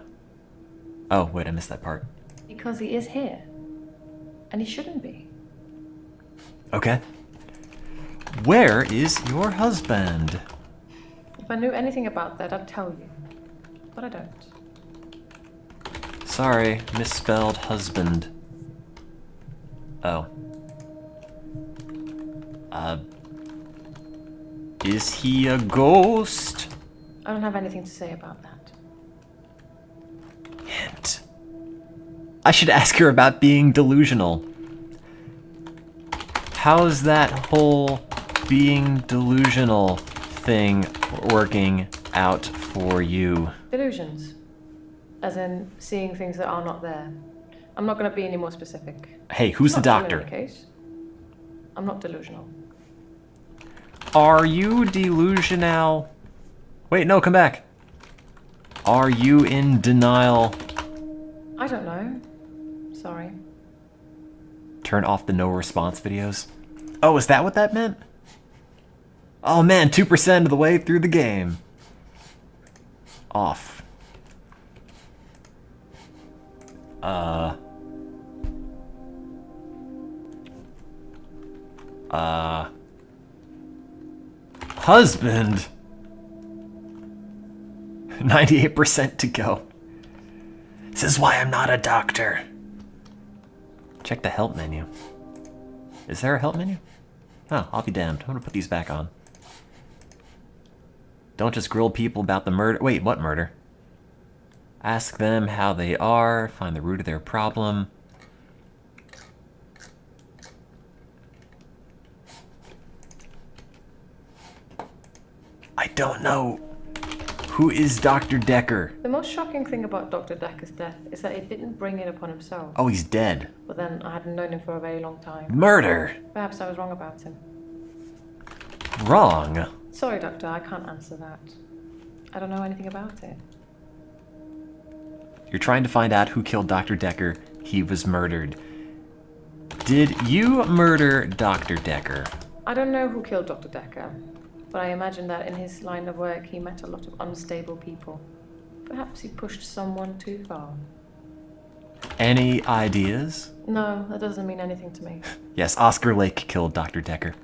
S1: Oh, wait, I missed that part.
S10: Because he is here. And he shouldn't be.
S1: Okay. Where is your husband?
S10: If I knew anything about that, I'd tell you. But I don't.
S1: Sorry, misspelled husband. Oh. Is he a ghost?
S10: I don't have anything to say about that.
S1: Hint. I should ask her about being delusional. How's that whole being delusional thing working out for you?
S10: Delusions. As in seeing things that are not there. I'm not going to be any more specific.
S1: Hey, who's the
S10: Not
S1: doctor?
S10: in any case. I'm not delusional.
S1: Are you delusional? Wait, no, come back. Are you in denial?
S10: I don't know. Sorry.
S1: Turn off the no response videos. Oh, is that what that meant? Oh man, 2% of the way through the game. Off. Husband. 98% to go. This is why I'm not a doctor. Check the help menu. Is there a help menu? Oh, I'll be damned. I'm gonna put these back on. Don't just grill people about the murder. Wait, what murder? Ask them how they are, find the root of their problem. I don't know. Who is Dr. Decker?
S10: The most shocking thing about Dr. Decker's death is that he didn't bring it upon himself.
S1: Oh, he's dead.
S10: But then I hadn't known him for a very long time.
S1: Murder!
S10: Perhaps I was wrong about him.
S1: Wrong?
S10: Sorry, Doctor, I can't answer that. I don't know anything about it.
S1: You're trying to find out who killed Dr. Decker. He was murdered. Did you murder Dr. Decker?
S10: I don't know who killed Dr. Decker, but I imagine that in his line of work he met a lot of unstable people. Perhaps he pushed someone too far.
S1: Any ideas?
S10: No, that doesn't mean anything to me.
S1: Yes, Oscar Lake killed Dr. Decker.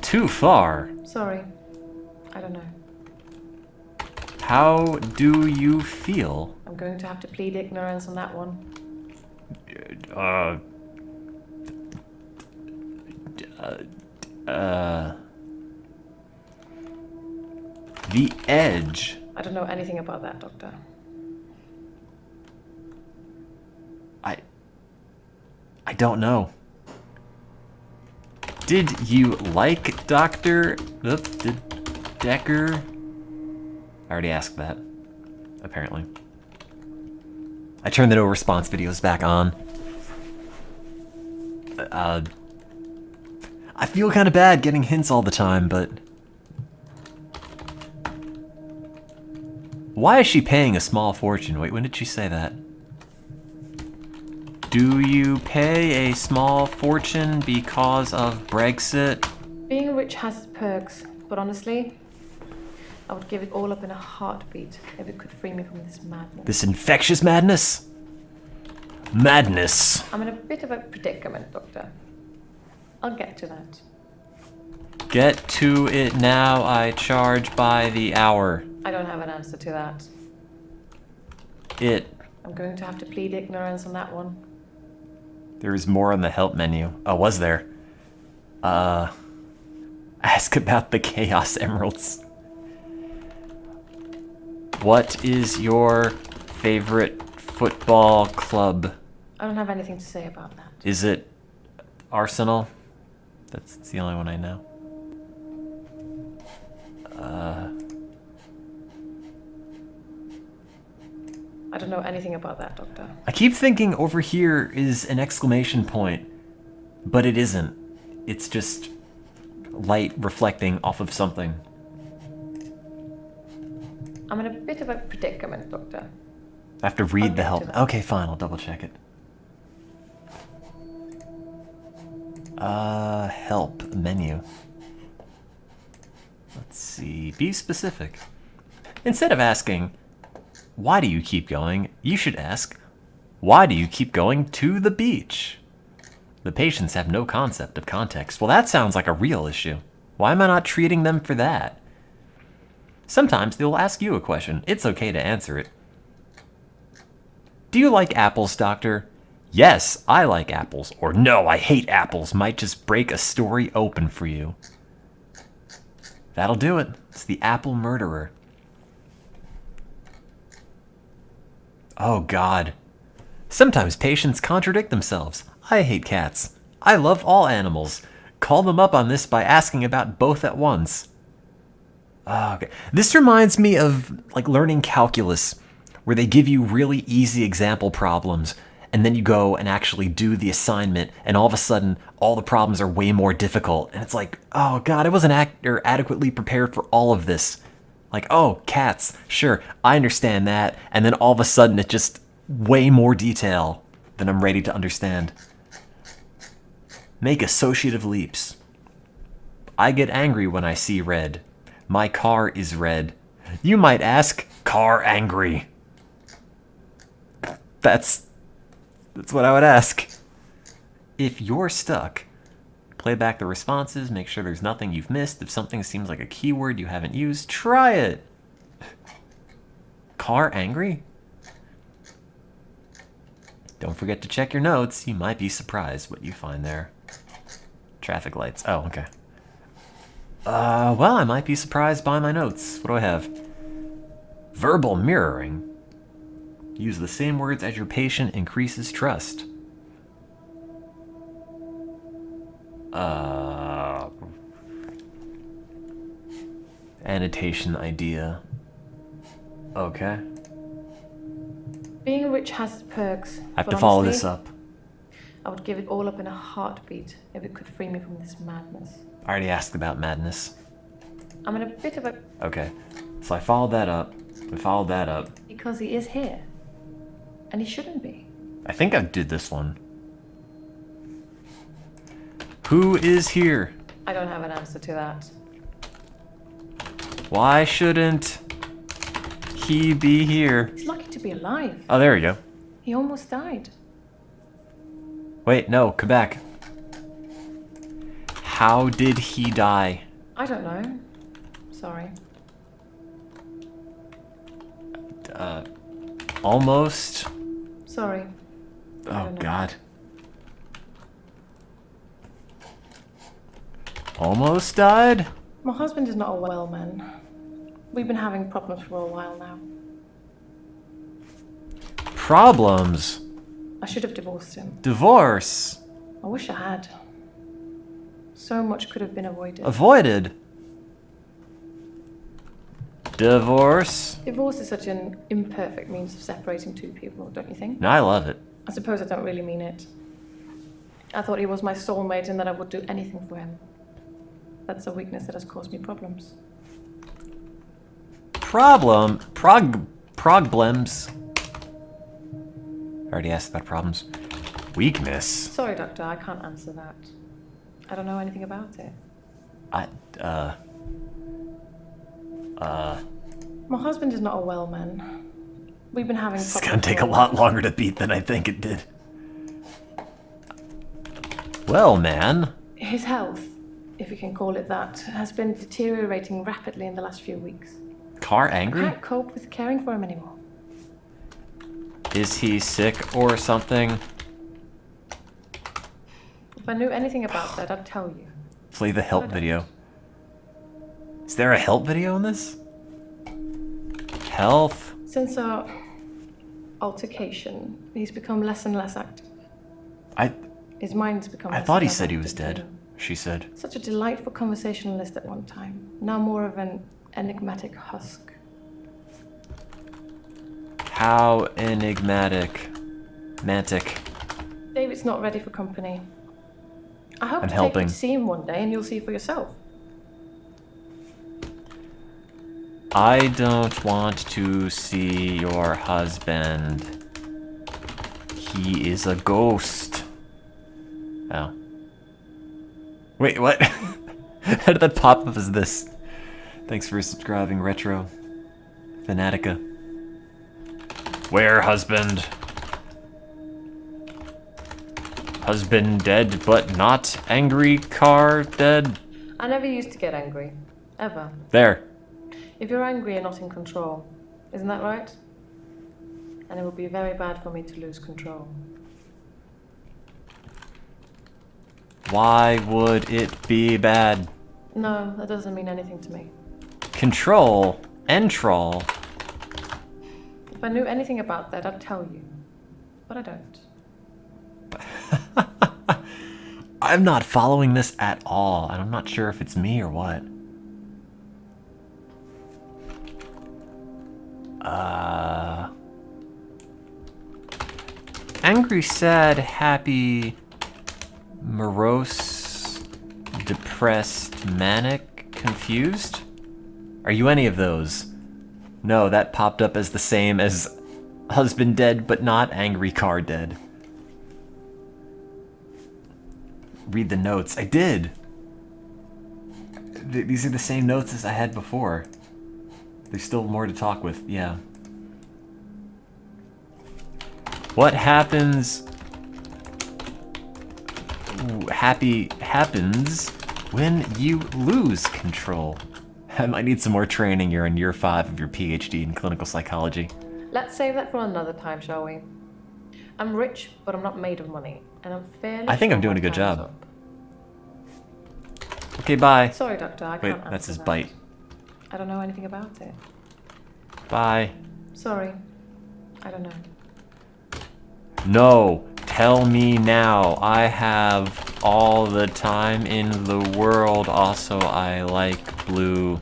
S1: Too far.
S10: Sorry. I don't know.
S1: How do you feel?
S10: I'm going to have to plead ignorance on that one.
S1: The Edge.
S10: I don't know anything about that, Doctor.
S1: I don't know. Did you like Dr. Decker? I already asked that, apparently. I turned the no response videos back on. I feel kind of bad getting hints all the time, but... Why is she paying a small fortune? Wait, when did she say that? Do you pay a small fortune because of Brexit?
S10: Being rich has its perks, but honestly, I would give it all up in a heartbeat if it could free me from this madness.
S1: This infectious madness? Madness.
S10: I'm in a bit of a predicament, Doctor. I'll get to that.
S1: Get to it now, I charge by the hour.
S10: I don't have an answer to that.
S1: It.
S10: I'm going to have to plead ignorance on that one.
S1: There is more on the help menu. Oh, was there? Ask about the Chaos Emeralds. What is your favorite football club?
S10: I don't have anything to say about that.
S1: Is it Arsenal? That's the only one I know.
S10: I don't know anything about that, Doctor.
S1: I keep thinking over here is an exclamation point, but it isn't. It's just light reflecting off of something.
S10: I'm in a bit of a predicament, Doctor.
S1: I have to
S10: I'll
S1: read the
S10: get
S1: help.
S10: to that.
S1: Okay, fine, I'll double check it. Help menu. Let's see. Be specific. Instead of asking, why do you keep going? You should ask, why do you keep going to the beach? The patients have no concept of context. Well, that sounds like a real issue. Why am I not treating them for that? Sometimes they'll ask you a question. It's okay to answer it. Do you like apples, doctor? Yes, I like apples. Or no, I hate apples. Might just break a story open for you. That'll do it. It's the apple murderer. Oh, God. Sometimes patients contradict themselves. I hate cats. I love all animals. Call them up on this by asking about both at once. Oh, okay. This reminds me of like learning calculus, where they give you really easy example problems, and then you go and actually do the assignment, and all of a sudden, all the problems are way more difficult. And it's like, oh God, I wasn't adequately prepared for all of this. Like, oh, cats, sure, I understand that. And then all of a sudden, it's just way more detail than I'm ready to understand. Make associative leaps. I get angry when I see red. My car is red. You might ask, car angry. That's what I would ask. If you're stuck, play back the responses, make sure there's nothing you've missed. If something seems like a keyword you haven't used, try it. Car angry? Don't forget to check your notes. You might be surprised what you find there. Traffic lights. Oh, okay. Well, I might be surprised by my notes. What do I have? Verbal mirroring. Use the same words as your patient increases trust. Annotation idea. Okay.
S10: Being rich has its perks.
S1: I have
S10: but
S1: to follow
S10: honestly,
S1: this up.
S10: I would give it all up in a heartbeat if it could free me from this madness.
S1: I already asked about madness.
S10: I'm in a bit of a...
S1: Okay. So I followed that up. I followed that up.
S10: Because he is here. And he shouldn't be.
S1: I think I did this one. Who is here?
S10: I don't have an answer to that.
S1: Why shouldn't he be here?
S10: He's lucky to be alive.
S1: Oh, there we go.
S10: He almost died.
S1: Wait, no, come back. How did he die?
S10: I don't know. Sorry.
S1: Almost.
S10: Sorry. I
S1: Oh,
S10: don't know.
S1: God. Almost died?
S10: My husband is not a well man. We've been having problems for a while now.
S1: Problems.
S10: I should have divorced him.
S1: Divorce.
S10: I wish I had. So much could have been avoided.
S1: Avoided. Divorce.
S10: Divorce is such an imperfect means of separating two people, don't you think?
S1: No, I love it.
S10: I suppose I don't really mean it. I thought he was my soulmate and that I would do anything for him. That's a weakness that has caused me problems.
S1: Problems. I already asked about problems. Weakness.
S10: Sorry, Doctor, I can't answer that. I don't know anything about it. My husband is not a well man. We've been having
S1: It's
S10: problems
S1: gonna take
S10: for
S1: a
S10: while.
S1: lot longer to beat than I think it did. Well, man.
S10: His health, if you can call it that, has been deteriorating rapidly in the last few weeks.
S1: Car
S10: I
S1: angry?
S10: can't cope with caring for him anymore.
S1: Is he sick or something?
S10: If I knew anything about that, I'd tell you.
S1: Play the help video. Is there a help video in this? Health?
S10: Since our altercation, he's become less and less active. His mind's become
S1: I
S10: less
S1: thought
S10: and
S1: he
S10: less
S1: said he was
S10: active,
S1: dead,
S10: too.
S1: she said.
S10: Such a delightful conversationalist at one time. Now more of an enigmatic husk.
S1: How enigmatic. Mantic.
S10: David's not ready for company. I hope
S1: I'm
S10: to take
S1: helping.
S10: you to see him one day and you'll see for yourself.
S1: I don't want to see your husband. He is a ghost. Oh. Wait, what? How did that pop up as this? Thanks for subscribing, Retro Fanatica. Where, husband? Husband dead, but not angry. Car dead.
S10: I never used to get angry. Ever.
S1: There.
S10: If you're angry, you're not in control. Isn't that right? And it would be very bad for me to lose control.
S1: Why would it be bad?
S10: No, that doesn't mean anything to me.
S1: Control. Entrol.
S10: If I knew anything about that, I'd tell you. But I don't.
S1: I'm not following this at all, and I'm not sure if it's me or what. Angry, sad, happy, morose, depressed, manic, confused? Are you any of those? No, that popped up as the same as husband dead, but not angry car dead. Read the notes. I did! These are the same notes as I had before. There's still more to talk with, yeah. What happens... happens when you lose control? I might need some more training. You're in year 5 of your PhD in clinical psychology.
S10: Let's save that for another time, shall we? I'm rich, but I'm not made of money. And I'm fairly
S1: I think I'm
S10: sure
S1: doing
S10: my
S1: a good
S10: time's
S1: job.
S10: up.
S1: Okay, bye.
S10: Sorry, Doctor, I
S1: Wait,
S10: can't
S1: that's
S10: answer
S1: his
S10: that.
S1: bite.
S10: I don't know anything about it.
S1: Bye.
S10: Sorry. I don't know.
S1: No, tell me now. I have all the time in the world. Also, I like blue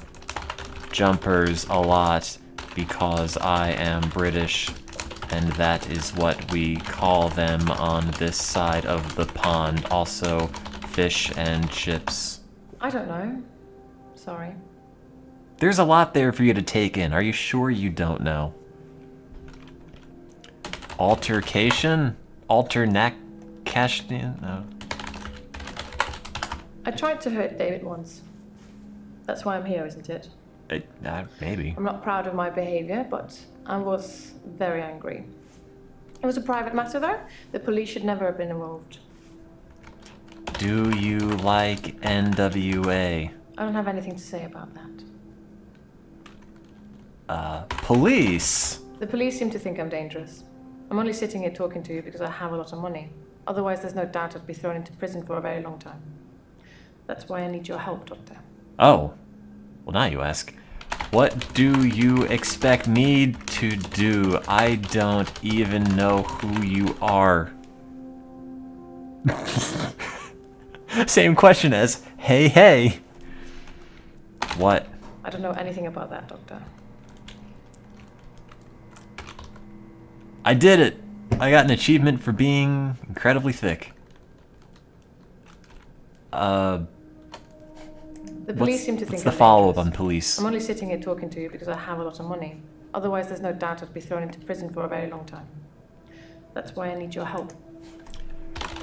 S1: jumpers a lot because I am British, and that is what we call them on this side of the pond. Also, fish and chips.
S10: I don't know. Sorry.
S1: There's a lot there for you to take in. Are you sure you don't know? Altercation? Alternation? No.
S10: I tried to hurt David once. That's why I'm here, isn't it?
S1: Maybe.
S10: I'm not proud of my behavior, but I was very angry. It was a private matter, though. The police should never have been involved.
S1: Do you like NWA?
S10: I don't have anything to say about that.
S1: Police?
S10: The police seem to think I'm dangerous. I'm only sitting here talking to you because I have a lot of money. Otherwise, there's no doubt I'd be thrown into prison for a very long time. That's why I need your help, Doctor.
S1: Oh. Well, now you ask. What do you expect me to do? I don't even know who you are. Same question as, hey, hey. What?
S10: I don't know anything about that, Doctor.
S1: I did it! I got an achievement for being incredibly thick.
S10: The police seem to think
S1: What's the
S10: I'm
S1: follow-up
S10: dangerous.
S1: on police?
S10: I'm only sitting here talking to you because I have a lot of money. Otherwise, there's no doubt I'd be thrown into prison for a very long time. That's why I need your help.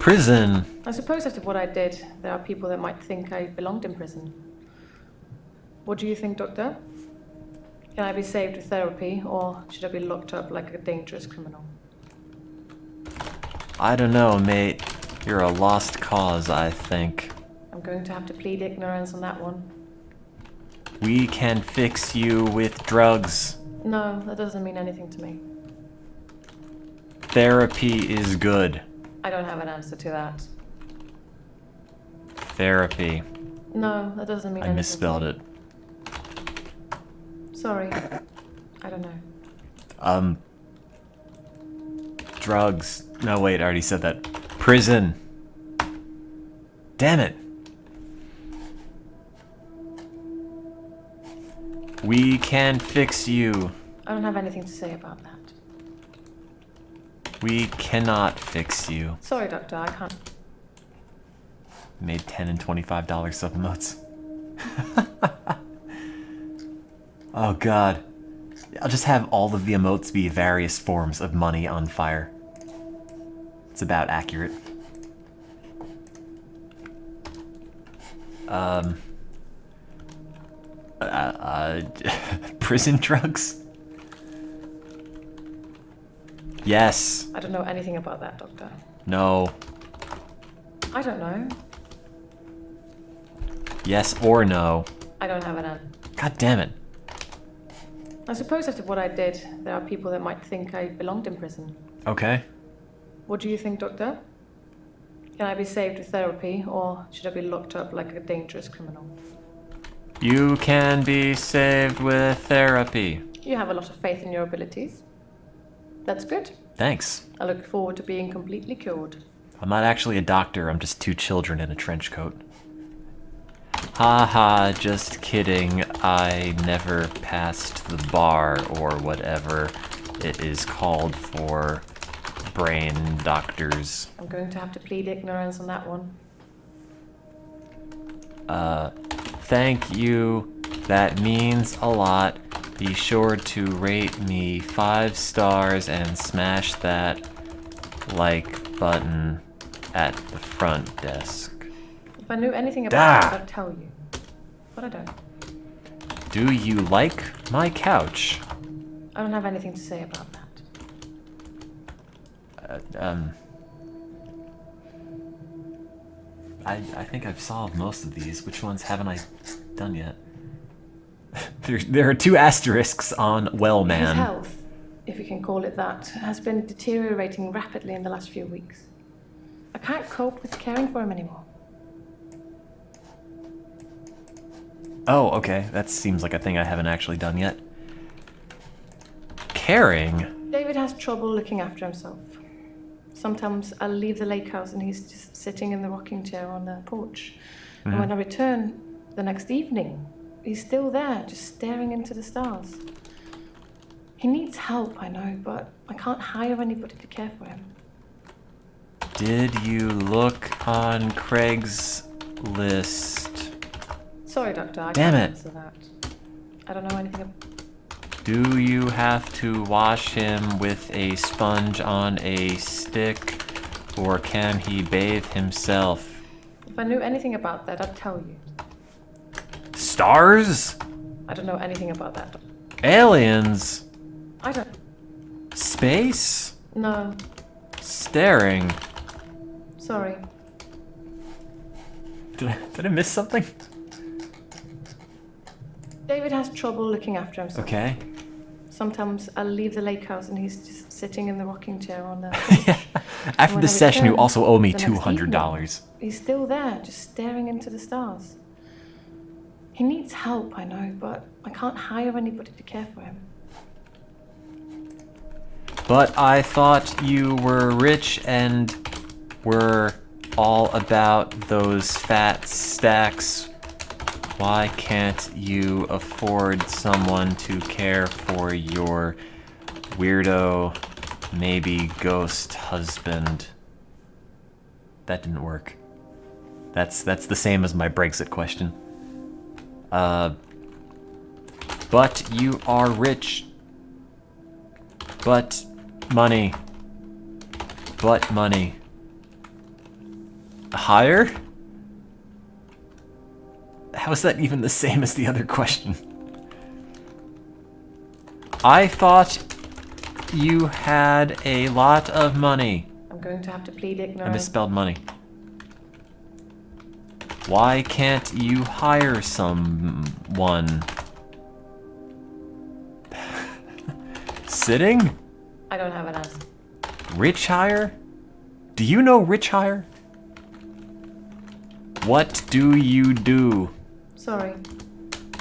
S1: Prison?
S10: I suppose after what I did, there are people that might think I belonged in prison. What do you think, Doctor? Can I be saved with therapy, or should I be locked up like a dangerous criminal?
S1: I don't know, mate. You're a lost cause, I think.
S10: I'm going to have to plead ignorance on that one.
S1: We can fix you with drugs.
S10: No, that doesn't mean anything to me.
S1: Therapy is good.
S10: I don't have an answer to that.
S1: Therapy.
S10: No, that doesn't mean
S1: I
S10: anything.
S1: misspelled it.
S10: Sorry. I don't know.
S1: Drugs. No, wait, I already said that. Prison. Damn it. We can fix you.
S10: I don't have anything to say about that.
S1: We cannot fix you.
S10: Sorry, Doctor, I can't.
S1: Made $10 and $25 supplements. Oh god. I'll just have all of the emotes be various forms of money on fire. It's about accurate. Prison drugs? Yes.
S10: I don't know anything about that, Doctor.
S1: No.
S10: I don't know.
S1: Yes or no.
S10: I don't have an answer.
S1: God damn it.
S10: I suppose after what I did, there are people that might think I belonged in prison.
S1: Okay.
S10: What do you think, Doctor? Can I be saved with therapy, or should I be locked up like a dangerous criminal?
S1: You can be saved with therapy.
S10: You have a lot of faith in your abilities. That's good.
S1: Thanks.
S10: I look forward to being completely cured.
S1: I'm not actually a doctor, I'm just two children in a trench coat. Haha, just kidding. I never passed the bar or whatever it is called for brain doctors.
S10: I'm going to have to plead ignorance on that one.
S1: Thank you. That means a lot. Be sure to rate me 5 stars and smash that like button at the front desk.
S10: If I knew anything about it, I'd tell you. But I don't.
S1: Do you like my couch?
S10: I don't have anything to say about that.
S1: I think I've solved most of these. Which ones haven't I done yet? There are 2 asterisks on well, man.
S10: His health, if you can call it that, has been deteriorating rapidly in the last few weeks. I can't cope with caring for him anymore.
S1: Oh, okay. That seems like a thing I haven't actually done yet. Caring?
S10: David has trouble looking after himself. Sometimes I'll leave the lake house and he's just sitting in the rocking chair on the porch. And when I return the next evening, he's still there, just staring into the stars. He needs help, I know, but I can't hire anybody to care for him.
S1: Did you look on Craigslist?
S10: Sorry, Doctor, I
S1: Damn
S10: can't
S1: it.
S10: answer that. I don't know anything about...
S1: Do you have to wash him with a sponge on a stick, or can he bathe himself?
S10: If I knew anything about that, I'd tell you.
S1: Stars?
S10: I don't know anything about that.
S1: Aliens?
S10: I don't...
S1: Space?
S10: No,
S1: Staring?
S10: sorry.
S1: Did I miss something?
S10: David has trouble looking after himself.
S1: Okay.
S10: Sometimes I'll leave the lake house and he's just sitting in the rocking chair on the porch.
S1: After
S10: When
S1: this
S10: I
S1: session, you
S10: return
S1: also owe me
S10: the next
S1: $200.
S10: He's still there, just staring into the stars. He needs help, I know, but I can't hire anybody to care for him.
S1: But I thought you were rich and were all about those fat stacks. Why can't you afford someone to care for your weirdo, maybe ghost husband? That didn't work. That's the same as my Brexit question. But you are rich. But money. But money. Higher? How is that even the same as the other question? I thought you had a lot of money.
S10: I'm going to have to plead
S1: I
S10: ignorance.
S1: misspelled money. Why can't you hire someone? Sitting?
S10: I don't have an answer.
S1: Rich hire? Do you know Rich hire? What do you do?
S10: Sorry,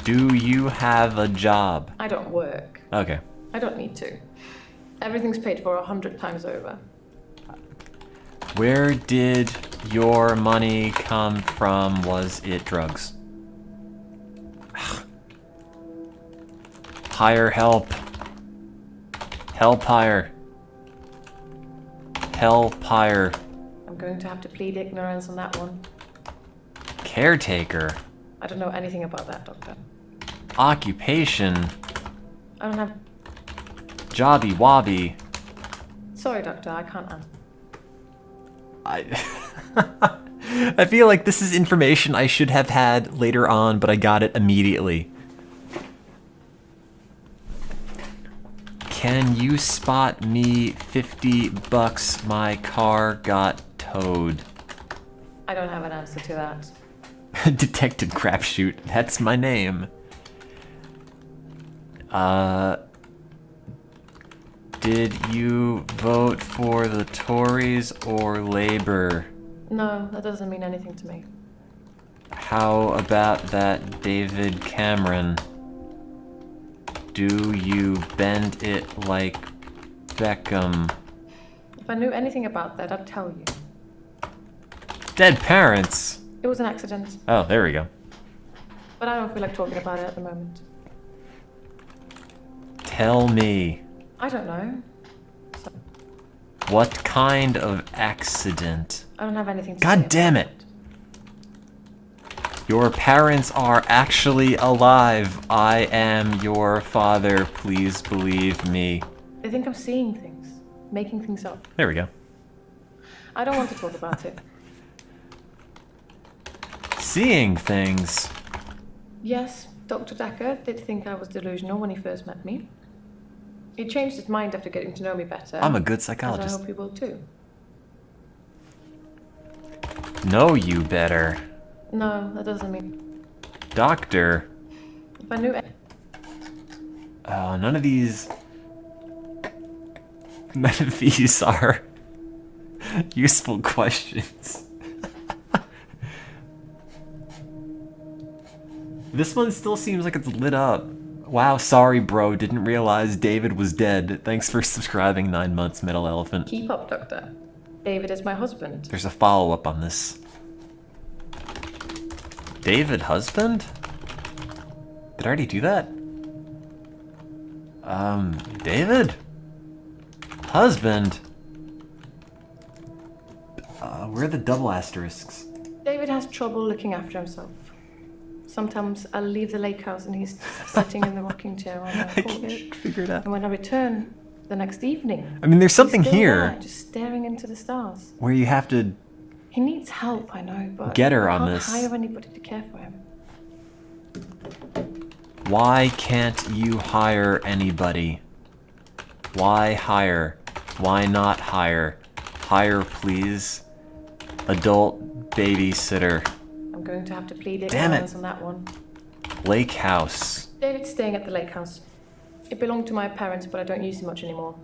S1: Do you have a job?
S10: I don't work.
S1: Okay.
S10: I don't need to. Everything's paid for 100 times over.
S1: Where did your money come from? Was it drugs? Hire help. Help hire. Help hire.
S10: I'm going to have to plead ignorance on that one.
S1: Caretaker.
S10: I don't know anything about that, Doctor.
S1: Occupation.
S10: I don't have...
S1: Jobby wobby.
S10: Sorry, Doctor, I can't answer.
S1: I feel like this is information I should have had later on, but I got it immediately. Can you spot me $50? My car got towed.
S10: I don't have an answer to that.
S1: Detective Crapshoot, that's my name. Did you vote for the Tories or Labour?
S10: No, that doesn't mean anything to me.
S1: How about that David Cameron? Do you bend it like Beckham?
S10: If I knew anything about that, I'd tell you.
S1: Dead parents?
S10: It was an accident,
S1: Oh, there we go.
S10: but I don't feel like talking about it at the moment.
S1: Tell me,
S10: I don't know. So,
S1: what kind of accident?
S10: I don't have anything to say.
S1: God damn it! Your parents are actually alive. I am your father. Please believe me.
S10: They think I'm seeing things, making things up.
S1: There we go.
S10: I don't want to talk about it.
S1: Seeing things.
S10: Yes, Dr. Decker did think I was delusional when he first met me. He changed his mind after getting to know me better.
S1: I'm a good
S10: As I
S1: psychologist.
S10: hope you will too.
S1: Know you better.
S10: No, that doesn't mean...
S1: Doctor.
S10: If I knew...
S1: None of these... None of these are useful questions. This one still seems like it's lit up. Wow, sorry bro, didn't realize David was dead. Thanks for subscribing 9 months, Metal Elephant.
S10: Keep up, Doctor. David is my husband.
S1: There's a follow-up on this. David husband? Did I already do that? David? Husband? Where are the double asterisks?
S10: David has trouble looking after himself. Sometimes I'll leave the lake house and he's sitting in the rocking chair on the
S1: I
S10: porch.
S1: can't figure it out.
S10: And when I return the next evening,
S1: I mean, there's something
S10: he's still
S1: here
S10: there, just staring into the stars.
S1: where you have to
S10: He needs help, I know, but
S1: Get her
S10: I
S1: on
S10: can't
S1: this.
S10: hire anybody to care for him.
S1: Why can't you hire anybody? Why hire? Why not hire? Hire, please. Adult babysitter.
S10: I'm going to have to plead
S1: Damn it.
S10: ignorance on that one.
S1: Lake house.
S10: David's staying at the lake house. It belonged to my parents, but I don't use it much anymore.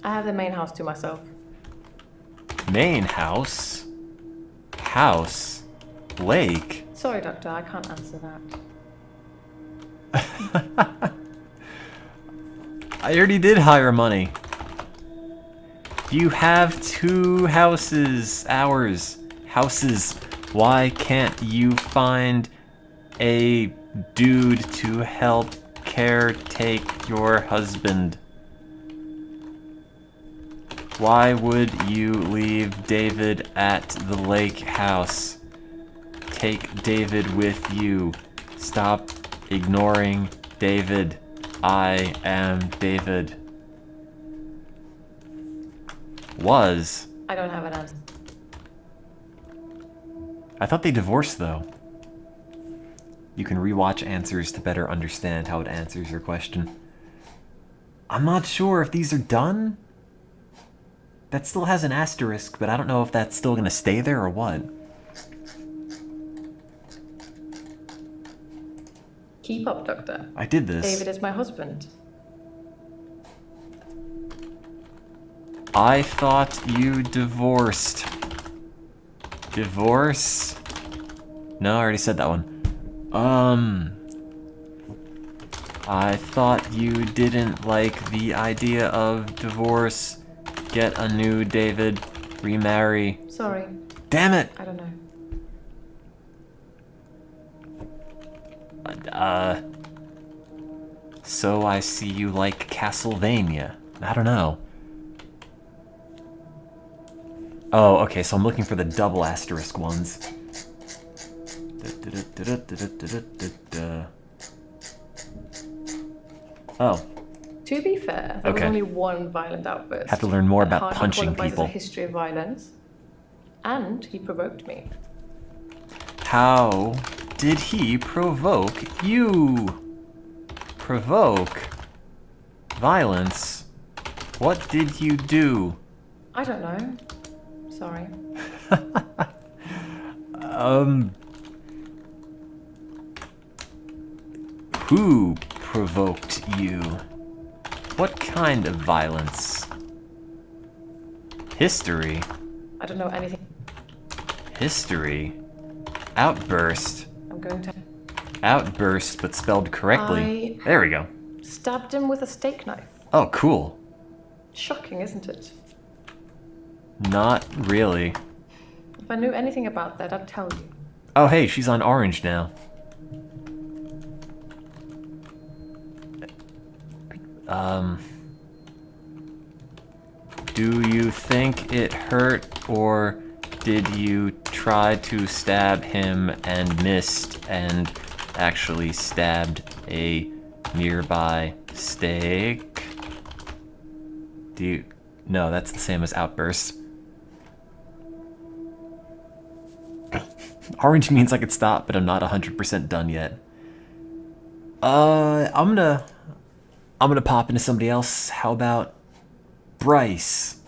S10: I have the main house to myself.
S1: Main house? House? Lake?
S10: Sorry, Doctor, I can't answer that.
S1: I already did hire money. You have 2 houses. Ours. Houses. Why can't you find a dude to help caretake your husband? Why would you leave David at the lake house? Take David with you. Stop ignoring David. I am David. Was.
S10: I don't have an answer.
S1: I thought they divorced though. You can rewatch answers to better understand how it answers your question. I'm not sure if these are done. That still has an asterisk, but I don't know if that's still gonna stay there or what.
S10: Keep up, Doctor.
S1: I did this.
S10: David is my husband.
S1: I thought you divorced. Divorce? No, I already said that one. I thought you didn't like the idea of divorce. Get a new David. Remarry.
S10: Sorry.
S1: Damn it!
S10: I don't know.
S1: So I see you like Castlevania. I don't know. Oh, okay, so I'm looking for the double asterisk ones. Oh.
S10: To be fair, there was only one violent outburst.
S1: Have to learn more
S10: that
S1: about
S10: hardly
S1: punching
S10: qualifies
S1: people.
S10: as a history of violence. And he provoked me.
S1: How did he provoke you? Provoke? Violence? What did you do?
S10: I don't know. Sorry.
S1: Who provoked you? What kind of violence? History?
S10: I don't know anything.
S1: History? Outburst?
S10: I'm going to...
S1: Outburst, but spelled correctly. There we go.
S10: Stabbed him with a steak knife.
S1: Oh, cool.
S10: Shocking, isn't it?
S1: Not really.
S10: If I knew anything about that, I'd tell you.
S1: Oh, hey, she's on orange now. Do you think it hurt, or did you try to stab him and missed and actually stabbed a nearby steak? Do you... No, that's the same as outburst. Orange means I could stop, but I'm not 100% done yet. I'm gonna pop into somebody else. How about Bryce?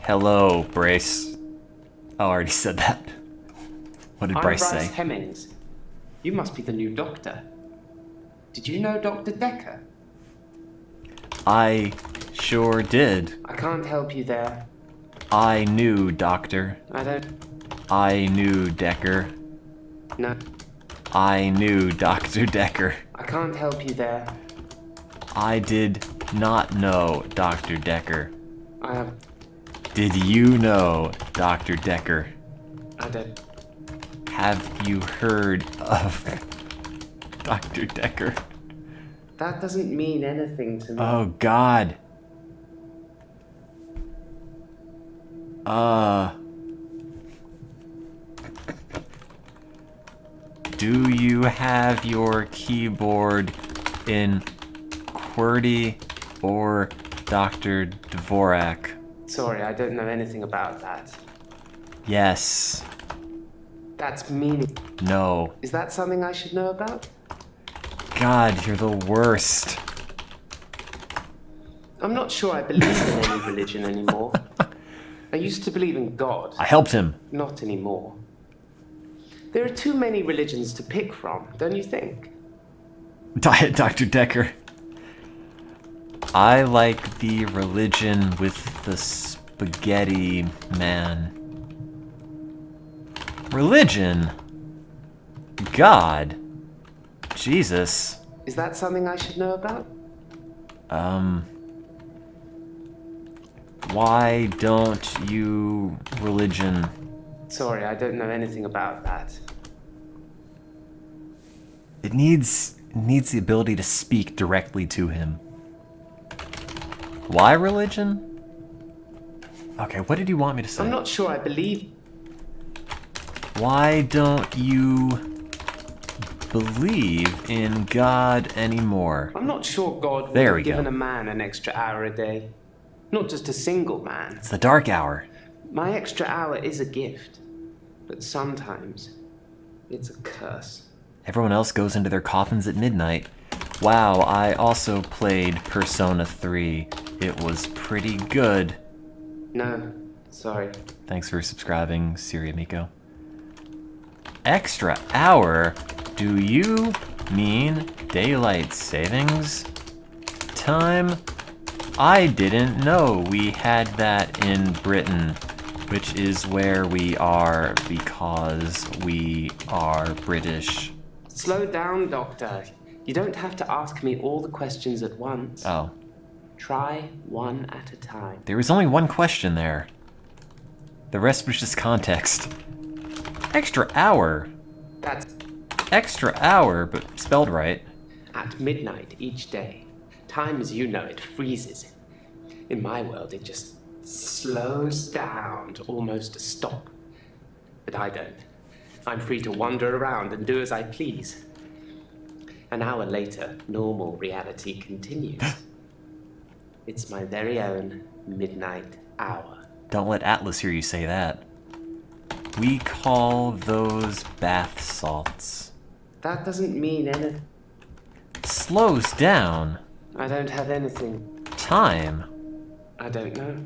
S1: Hello, Bryce. Oh, I already said that. What did Bryce say?
S8: I'm Bryce Hemmings. You must be the new doctor. Did you know Dr. Decker?
S1: I sure did.
S8: I can't help you there.
S1: I knew Doctor. I knew Decker.
S8: No.
S1: I knew Dr. Decker.
S8: I can't help you there.
S1: I did not know Dr. Decker.
S8: I have...
S1: Did you know Dr. Decker?
S8: I don't...
S1: Have you heard of Dr. Decker?
S8: That doesn't mean anything to me.
S1: Oh, God. Do you have your keyboard in QWERTY or Dr. Dvorak?
S8: Sorry, I don't know anything about that.
S1: Yes.
S8: That's meaning.
S1: No.
S8: Is that something I should know about?
S1: God, you're the worst.
S8: I'm not sure I believe in any religion anymore. I used to believe in God.
S1: I helped him.
S8: Not anymore. There are too many religions to pick from, don't you think?
S1: Dr. Decker. I like the religion with the spaghetti man. Religion? God. Jesus.
S8: Is that something I should know about?
S1: Why don't you religion?
S8: Sorry, I don't know anything about that.
S1: It needs the ability to speak directly to him. Why religion? Okay, what did you want me to say?
S8: I'm not sure I believe.
S1: Why don't you believe in God anymore?
S8: I'm not sure God would have given a man an extra hour a day. Not just a single man.
S1: It's the dark hour.
S8: My extra hour is a gift. But sometimes, it's a curse.
S1: Everyone else goes into their coffins at midnight. Wow, I also played Persona 3. It was pretty good.
S8: No, sorry.
S1: Thanks for subscribing, Siri Miko. Extra hour? Do you mean daylight savings time? I didn't know we had that in Britain, which is where we are because we are British.
S8: Slow down, Doctor. You don't have to ask me all the questions at once.
S1: Oh,
S8: Try one at a time.
S1: there was only one question there. The rest was just context. Extra hour.
S8: That's
S1: Extra hour, but spelled right.
S8: at midnight each day. Time as you know it freezes. In my world, it just slows down to almost a stop. But I don't. I'm free to wander around and do as I please. An hour later, normal reality continues. It's my very own midnight hour.
S1: Don't let Atlas hear you say that. We call those bath salts.
S8: That doesn't mean anything.
S1: Slows down.
S8: I don't have anything.
S1: Time.
S8: I don't know.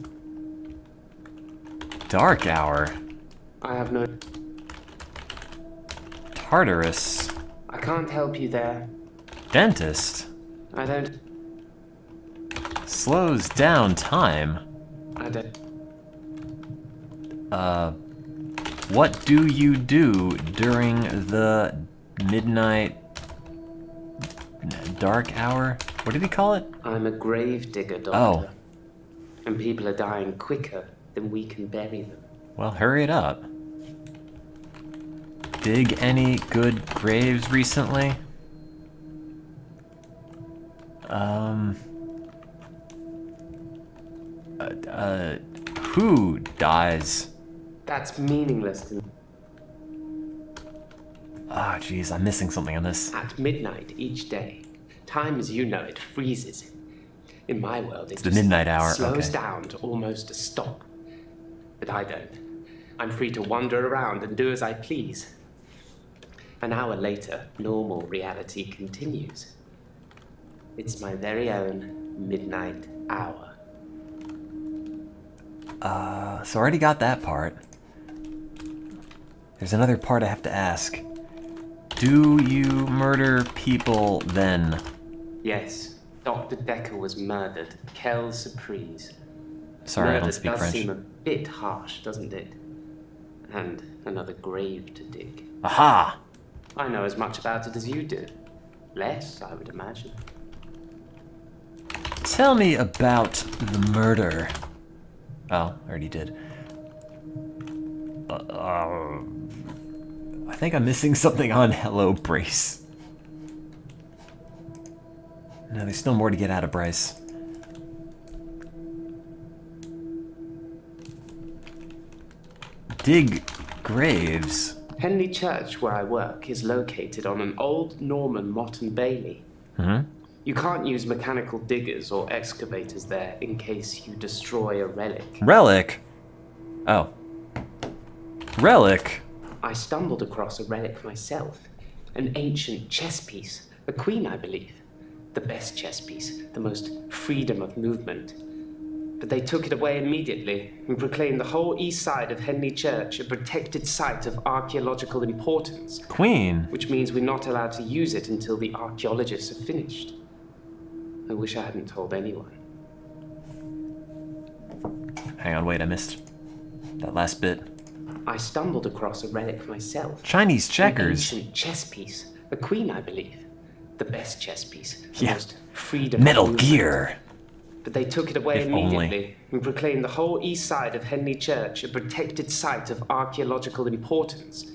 S1: Dark hour.
S8: I have no.
S1: Tartarus.
S8: I can't help you there.
S1: Dentist.
S8: I don't.
S1: Slows down time.
S8: I don't.
S1: What do you do during the midnight dark hour? What did he call it?
S8: I'm a grave digger, Doctor.
S1: Oh.
S8: And people are dying quicker than we can bury them.
S1: Well, hurry it up. Dig any good graves recently? Who dies?
S8: That's meaningless.
S1: Ah, jeez, I'm missing something on this.
S8: At midnight each day, time as you know it freezes. In my world,
S1: It's
S8: it
S1: the
S8: just
S1: midnight hour,
S8: slows
S1: okay.
S8: down to almost a stop. But I don't. I'm free to wander around and do as I please. An hour later, normal reality continues. It's my very own midnight hour.
S1: So I already got that part. There's another part I have to ask. Do you murder people then?
S8: Yes, Dr. Decker was murdered. Quelle surprise.
S1: Sorry, I
S8: Murder
S1: don't speak
S8: does
S1: French.
S8: seem a bit harsh, doesn't it? And another grave to dig.
S1: Aha!
S8: I know as much about it as you do. Less, I would imagine.
S1: Tell me about the murder. Oh, I already did. I think I'm missing something on Hello, Brace. No, there's still more to get out of Bryce. Dig graves.
S8: Henley Church, where I work, is located on an old Norman motte and bailey.
S1: Mm-hmm.
S8: You can't use mechanical diggers or excavators there in case you destroy a relic.
S1: Relic? Oh. Relic?
S8: I stumbled across a relic myself. An ancient chess piece. A queen, I believe. The best chess piece. The most freedom of movement. But they took it away immediately and proclaimed the whole east side of Henley Church a protected site of archaeological importance.
S1: Queen?
S8: Which means we're not allowed to use it until the archaeologists have finished. I wish I hadn't told anyone.
S1: Hang on, wait, I missed that last bit.
S8: I stumbled across a relic myself.
S1: Chinese checkers.
S8: An ancient chess piece. A queen, I believe. The best chess piece. The
S1: Yeah.
S8: most freedom.
S1: Metal
S8: of movement.
S1: Gear.
S8: But they took it away
S1: If
S8: immediately
S1: only.
S8: and proclaimed the whole east side of Henley Church a protected site of archaeological importance.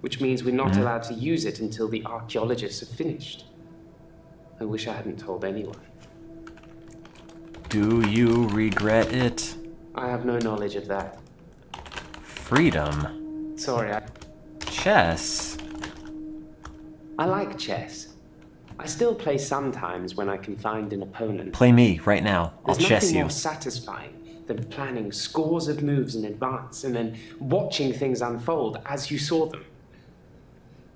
S8: Which means we're not allowed to use it until the archaeologists have finished. I wish I hadn't told anyone.
S1: Do you regret it?
S8: I have no knowledge of that.
S1: Freedom.
S8: Sorry,
S1: Chess.
S8: I like chess. I still play sometimes when I can find an opponent.
S1: Play me right now. I'll
S8: There's
S1: chess
S8: nothing
S1: you.
S8: more satisfying than planning scores of moves in advance and then watching things unfold as you saw them.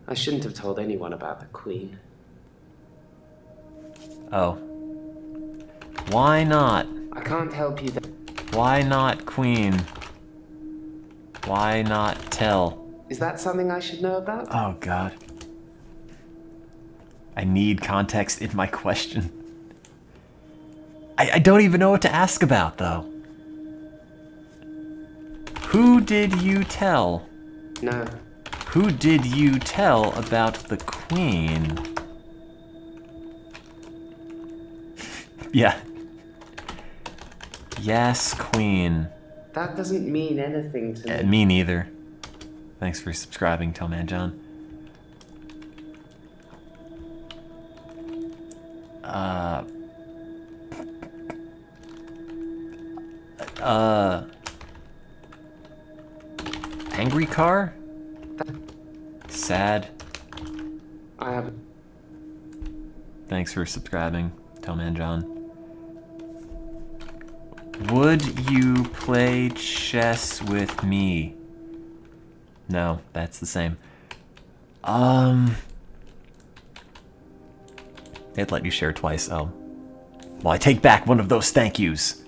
S8: I shouldn't have told anyone about the Queen.
S1: Oh. Why not?
S8: I can't help you there.
S1: Why not Queen? Why not tell?
S8: Is that something I should know about?
S1: Oh, God. I need context in my question. I don't even know what to ask about, though. Who did you tell?
S8: No.
S1: Who did you tell about the Queen? Yeah. Yes, Queen.
S8: That doesn't mean anything to me.
S1: Me neither. Thanks for subscribing, Toman John. Angry car? Sad.
S8: I have.
S1: Thanks for subscribing, Toman John. Would you play chess with me? No, that's the same. They'd let you share twice. Oh. Well, I take back one of those thank yous.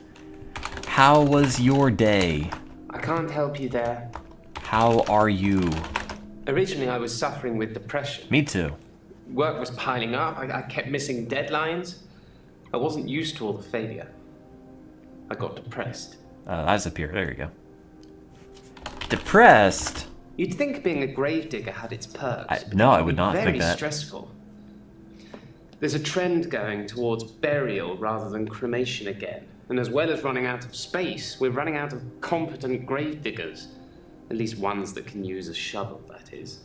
S1: How was your day?
S8: I can't help you there.
S1: How are you?
S8: Originally, I was suffering with depression.
S1: Me too.
S8: Work was piling up. I kept missing deadlines. I wasn't used to all the failure. I got depressed.
S1: Eyes up here. There you go. Depressed?
S8: You'd think being a gravedigger had its perks.
S1: No, I would not think
S8: very
S1: that.
S8: Stressful. There's a trend going towards burial rather than cremation again. And as well as running out of space, we're running out of competent gravediggers. At least ones that can use a shovel, that is.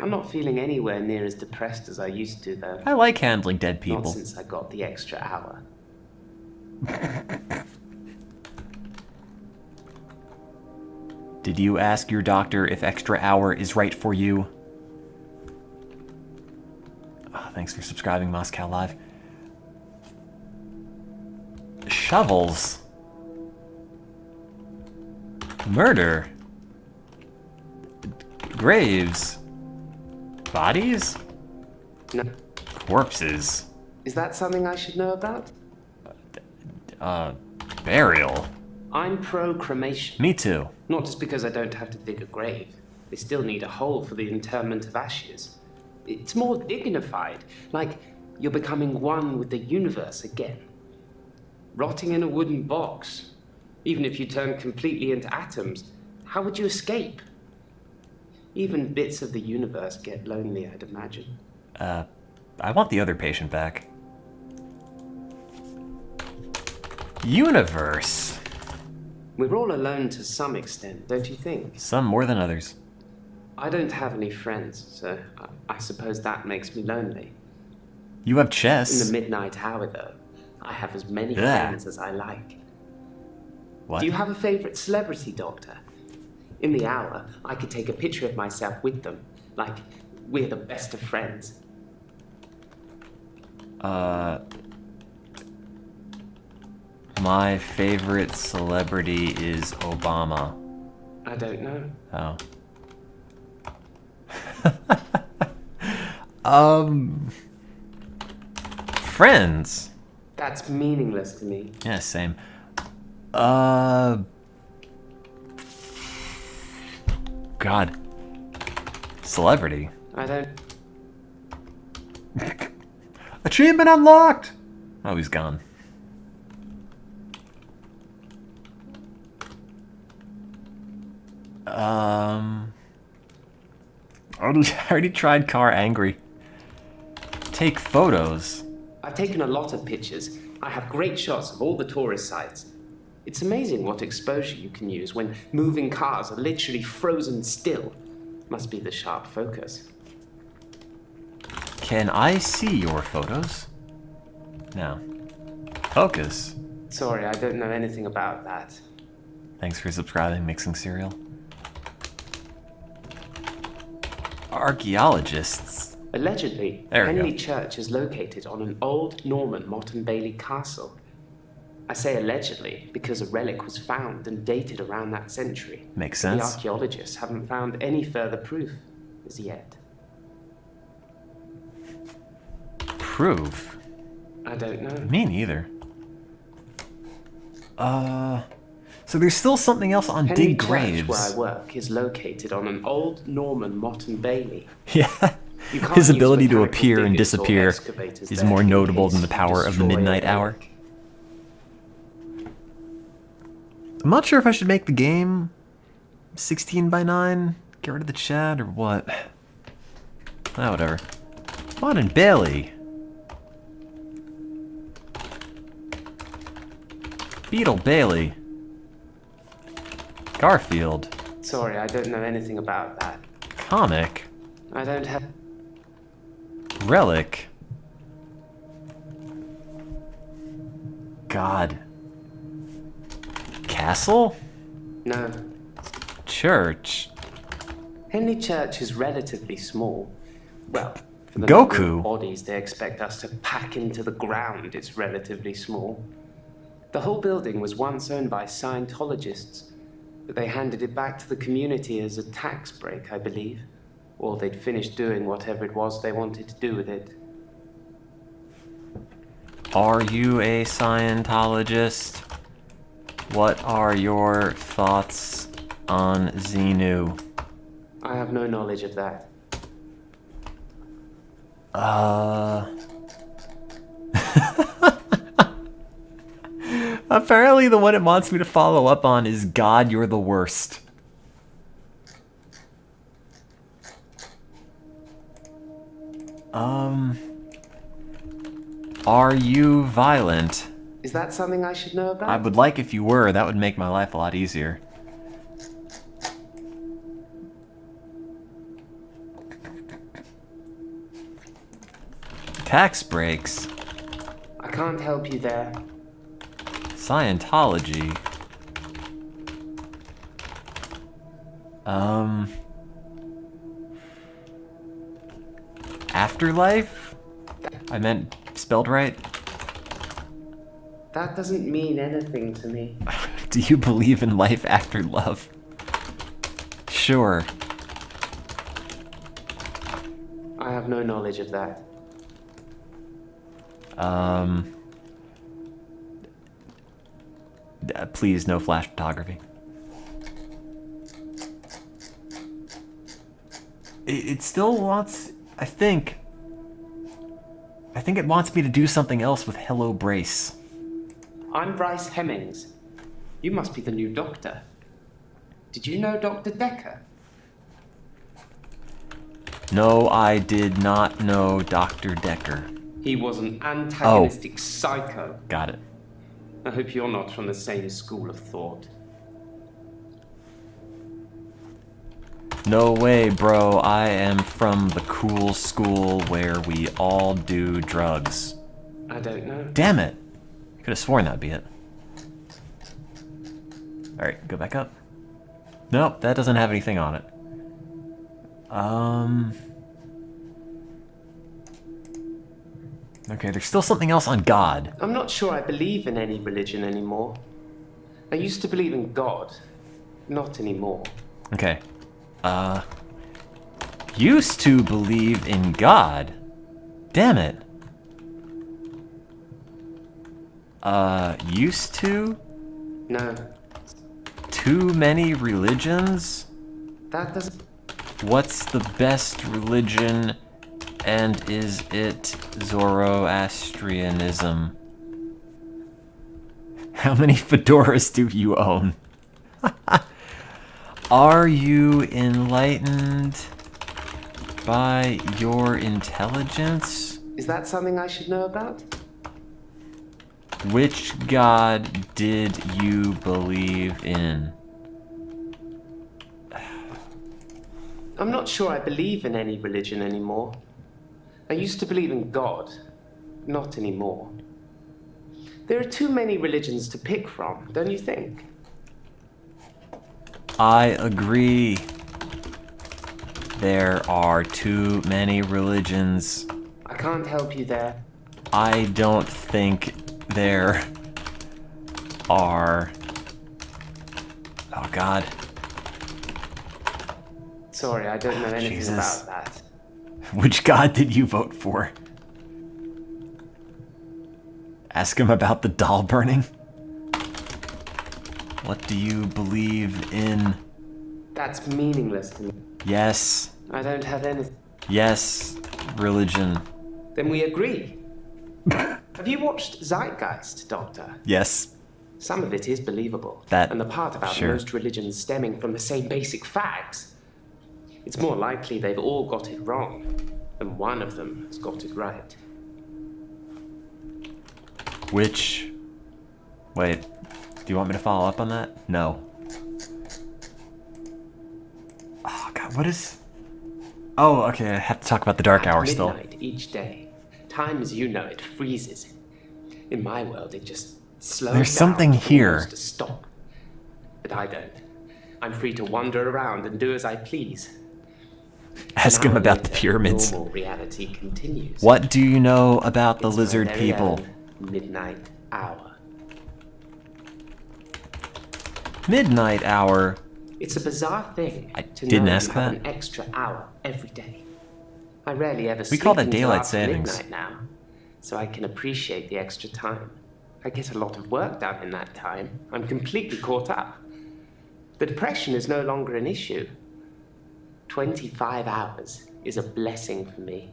S8: I'm not feeling anywhere near as depressed as I used to, though.
S1: I like handling dead people.
S8: Not since I got the extra hour.
S1: Did you ask your doctor if extra hour is right for you? Oh, thanks for subscribing, Moscow Live. Shovels. Murder. Graves. Bodies?
S8: No.
S1: Corpses.
S8: Is that something I should know about?
S1: Burial.
S8: I'm pro-cremation.
S1: Me too.
S8: Not just because I don't have to dig a grave. They still need a hole for the interment of ashes. It's more dignified, like you're becoming one with the universe again. Rotting in a wooden box. Even if you turn completely into atoms, how would you escape? Even bits of the universe get lonely, I'd imagine.
S1: I want the other patient back. Universe.
S8: We're all alone to some extent, don't you think?
S1: Some more than others.
S8: I don't have any friends, so I suppose that makes me lonely.
S1: You have chess.
S8: In the midnight hour, though, I have as many friends as I like.
S1: What?
S8: Do you have a favorite celebrity, Doctor? In the hour, I could take a picture of myself with them, like we're the best of friends.
S1: My favorite celebrity is Obama.
S8: I don't know.
S1: Oh. Friends.
S8: That's meaningless to me.
S1: Yeah, same. God. Celebrity.
S8: I don't...
S1: Achievement unlocked! Oh, he's gone. I already tried car angry. Take photos.
S8: I've taken a lot of pictures. I have great shots of all the tourist sites. It's amazing what exposure you can use when moving cars are literally frozen still. Must be the sharp focus.
S1: Can I see your photos? No. Focus.
S8: Sorry, I don't know anything about that.
S1: Thanks for subscribing, Mixing Cereal. Archaeologists.
S8: Allegedly,
S1: There we
S8: Henley
S1: go.
S8: Church is located on an old Norman Motte and Bailey castle. I say allegedly because a relic was found and dated around that century.
S1: Makes
S8: The
S1: sense.
S8: archaeologists haven't found any further proof as yet.
S1: Proof.
S8: I don't know.
S1: Me neither. So there's still something else on
S8: Henry
S1: Dig
S8: Church,
S1: Graves.
S8: where I work, is located on an old Norman Motte and Bailey.
S1: Yeah.
S8: You can't
S1: His
S8: use
S1: ability to
S8: mechanical
S1: appear and
S8: diggers or
S1: disappear
S8: excavators
S1: is
S8: there
S1: more
S8: in
S1: notable than
S8: case
S1: the
S8: you
S1: power of the
S8: destroy
S1: Midnight
S8: a
S1: Hour.
S8: lake.
S1: I'm not sure if I should make the game 16 by 9, get rid of the chat, or what. Ah, whatever. Motte and Bailey. Beetle Bailey. Garfield.
S8: Sorry, I don't know anything about that.
S1: Comic.
S8: I don't have...
S1: Relic. God. Castle?
S8: No.
S1: Church.
S8: Henley Church is relatively small. Well, for the number
S1: Goku.
S8: of bodies they expect us to pack into the ground, it's relatively small. The whole building was once owned by Scientologists, but they handed it back to the community as a tax break, I believe. Or they'd finished doing whatever it was they wanted to do with it.
S1: Are you a Scientologist? What are your thoughts on Xenu?
S8: I have no knowledge of that.
S1: Apparently the one it wants me to follow up on is God, You're the Worst. Are you violent?
S8: Is that something I should know about?
S1: I would like if you were, that would make my life a lot easier. Tax breaks.
S8: I can't help you there.
S1: Scientology. Afterlife? I meant spelled right.
S8: That doesn't mean anything to me.
S1: Do you believe in life after love? Sure.
S8: I have no knowledge of that.
S1: Please, no flash photography. It still wants, I think it wants me to do something else with Hello Brace.
S8: I'm Bryce Hemmings. You must be the new doctor. Did you know Dr. Decker?
S1: No, I did not know Dr. Decker.
S8: He was an antagonistic psycho.
S1: Got it.
S8: I hope you're not from the same school of thought.
S1: No way, bro. I am from the cool school where we all do drugs.
S8: I don't know.
S1: Damn it. Could have sworn that'd be it. Alright, go back up. Nope, that doesn't have anything on it. Okay, there's still something else on God.
S8: I'm not sure I believe in any religion anymore. I used to believe in God. Not anymore.
S1: Okay. Used to believe in God. Damn it. Used to?
S8: No.
S1: Too many religions?
S8: That doesn't...
S1: What's the best religion, and is it Zoroastrianism? How many fedoras do you own? Are you enlightened by your intelligence?
S8: Is that something I should know about?
S1: Which god did you believe in?
S8: I'm not sure I believe in any religion anymore. I used to believe in God. Not anymore. There are too many religions to pick from, don't you think?
S1: I agree. There are too many religions.
S8: I can't help you there.
S1: I don't think there are... Oh, God.
S8: Sorry, I don't know anything
S1: Jesus.
S8: about that.
S1: Which god did you vote for? Ask him about the doll burning. What do you believe in?
S8: That's meaningless to me.
S1: Yes.
S8: I don't have any.
S1: Yes. Religion.
S8: Then we agree. Have you watched Zeitgeist, Doctor?
S1: Yes.
S8: Some of it is believable.
S1: That,
S8: and the part about
S1: sure.
S8: most religions stemming from the same basic facts. It's more likely they've all got it wrong than one of them has got it right.
S1: Which... Wait. Do you want me to follow up on that? No. Oh, God, what is... Oh, okay, I have to talk about the dark hour still.
S8: At midnight each day, time as you know it freezes. In my world, it just slows
S1: There's
S8: down
S1: something
S8: to
S1: here.
S8: almost a stop. But I don't. I'm free to wander around and do as I please.
S1: Ask him about the pyramids.
S8: Normal reality continues.
S1: What do you know about the
S8: It's my
S1: lizard
S8: very
S1: people?
S8: own midnight hour.
S1: Midnight hour?
S8: It's a bizarre thing
S1: I
S8: to
S1: didn't
S8: know
S1: ask
S8: you have
S1: that.
S8: an extra hour every day. I rarely ever
S1: We
S8: sleep
S1: call that
S8: until
S1: daylight
S8: after
S1: savings.
S8: midnight now, so I can appreciate the extra time. I get a lot of work done in that time. I'm completely caught up. The depression is no longer an issue. 25 hours is a blessing for me.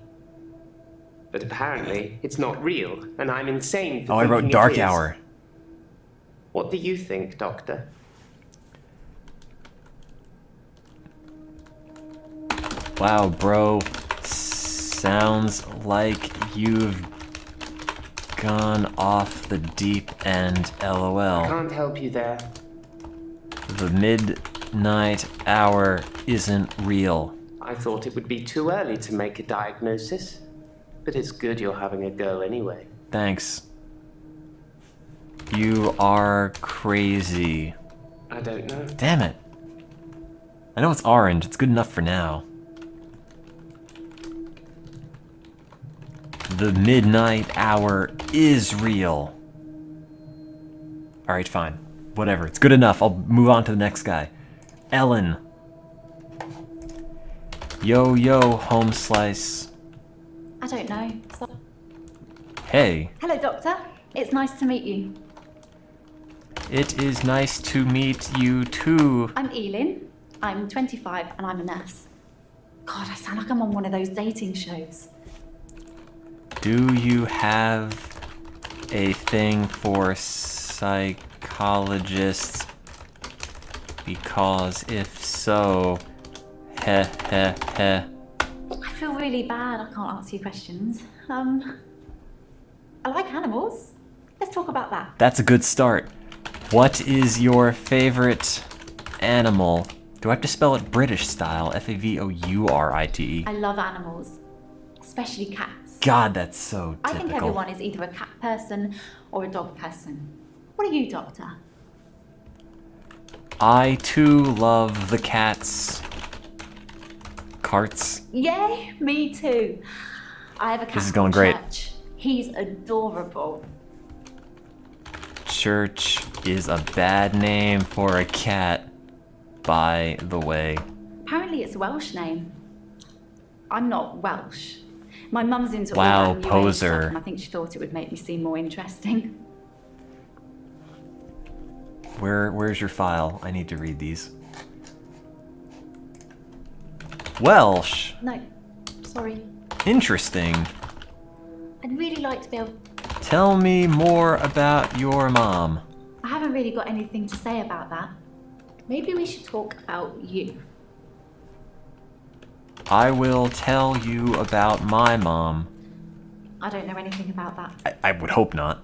S8: But apparently, it's not real, and I'm insane for
S1: Oh, I wrote
S8: thinking it
S1: dark
S8: is.
S1: hour.
S8: What do you think, Doctor?
S1: Wow, bro. Sounds like you've gone off the deep end, LOL.
S8: Can't help you there.
S1: The midnight hour isn't real.
S8: I thought it would be too early to make a diagnosis, but it's good you're having a go anyway.
S1: Thanks. You are crazy.
S8: I don't know.
S1: Damn it. I know it's orange, it's good enough for now. The midnight hour is real. Alright, fine. Whatever, it's good enough. I'll move on to the next guy. Ellen. Yo, yo, home slice.
S4: I don't know.
S1: Hey,
S4: Hello, Doctor. It's nice to meet you.
S1: it is nice to meet you too.
S4: I'm Elin. I'm 25 and I'm a nurse. God, I sound like I'm on one of those dating shows.
S1: Do you have a thing for psychologists? Because if so, heh heh heh.
S4: I feel really bad I can't answer your questions. I like animals. Let's talk about that.
S1: That's a good start. What is your favorite animal? Do I have to spell it British style? F-A-V-O-U-R-I-T-E.
S4: I love animals, especially cats.
S1: God, that's so
S4: I think
S1: typical.
S4: everyone is either a cat person or a dog person. What are you, Doctor?
S1: I too love the cats. Carts.
S4: Yay, me too. I have a cat.
S1: This is going
S4: called
S1: great.
S4: Church. He's adorable.
S1: Church is a bad name for a cat, by the way.
S4: Apparently it's a Welsh name. I'm not Welsh. My mum's into
S1: Wow,
S4: all that new age
S1: poser.
S4: stuff, and I think she thought it would make me seem more interesting.
S1: Where's your file? I need to read these. Welsh.
S4: No, sorry.
S1: Interesting.
S4: I'd really like to be able...
S1: Tell me more about your mom.
S4: I haven't really got anything to say about that. Maybe we should talk about you.
S1: I will tell you about my mom.
S4: I don't know anything about that.
S1: I would hope not.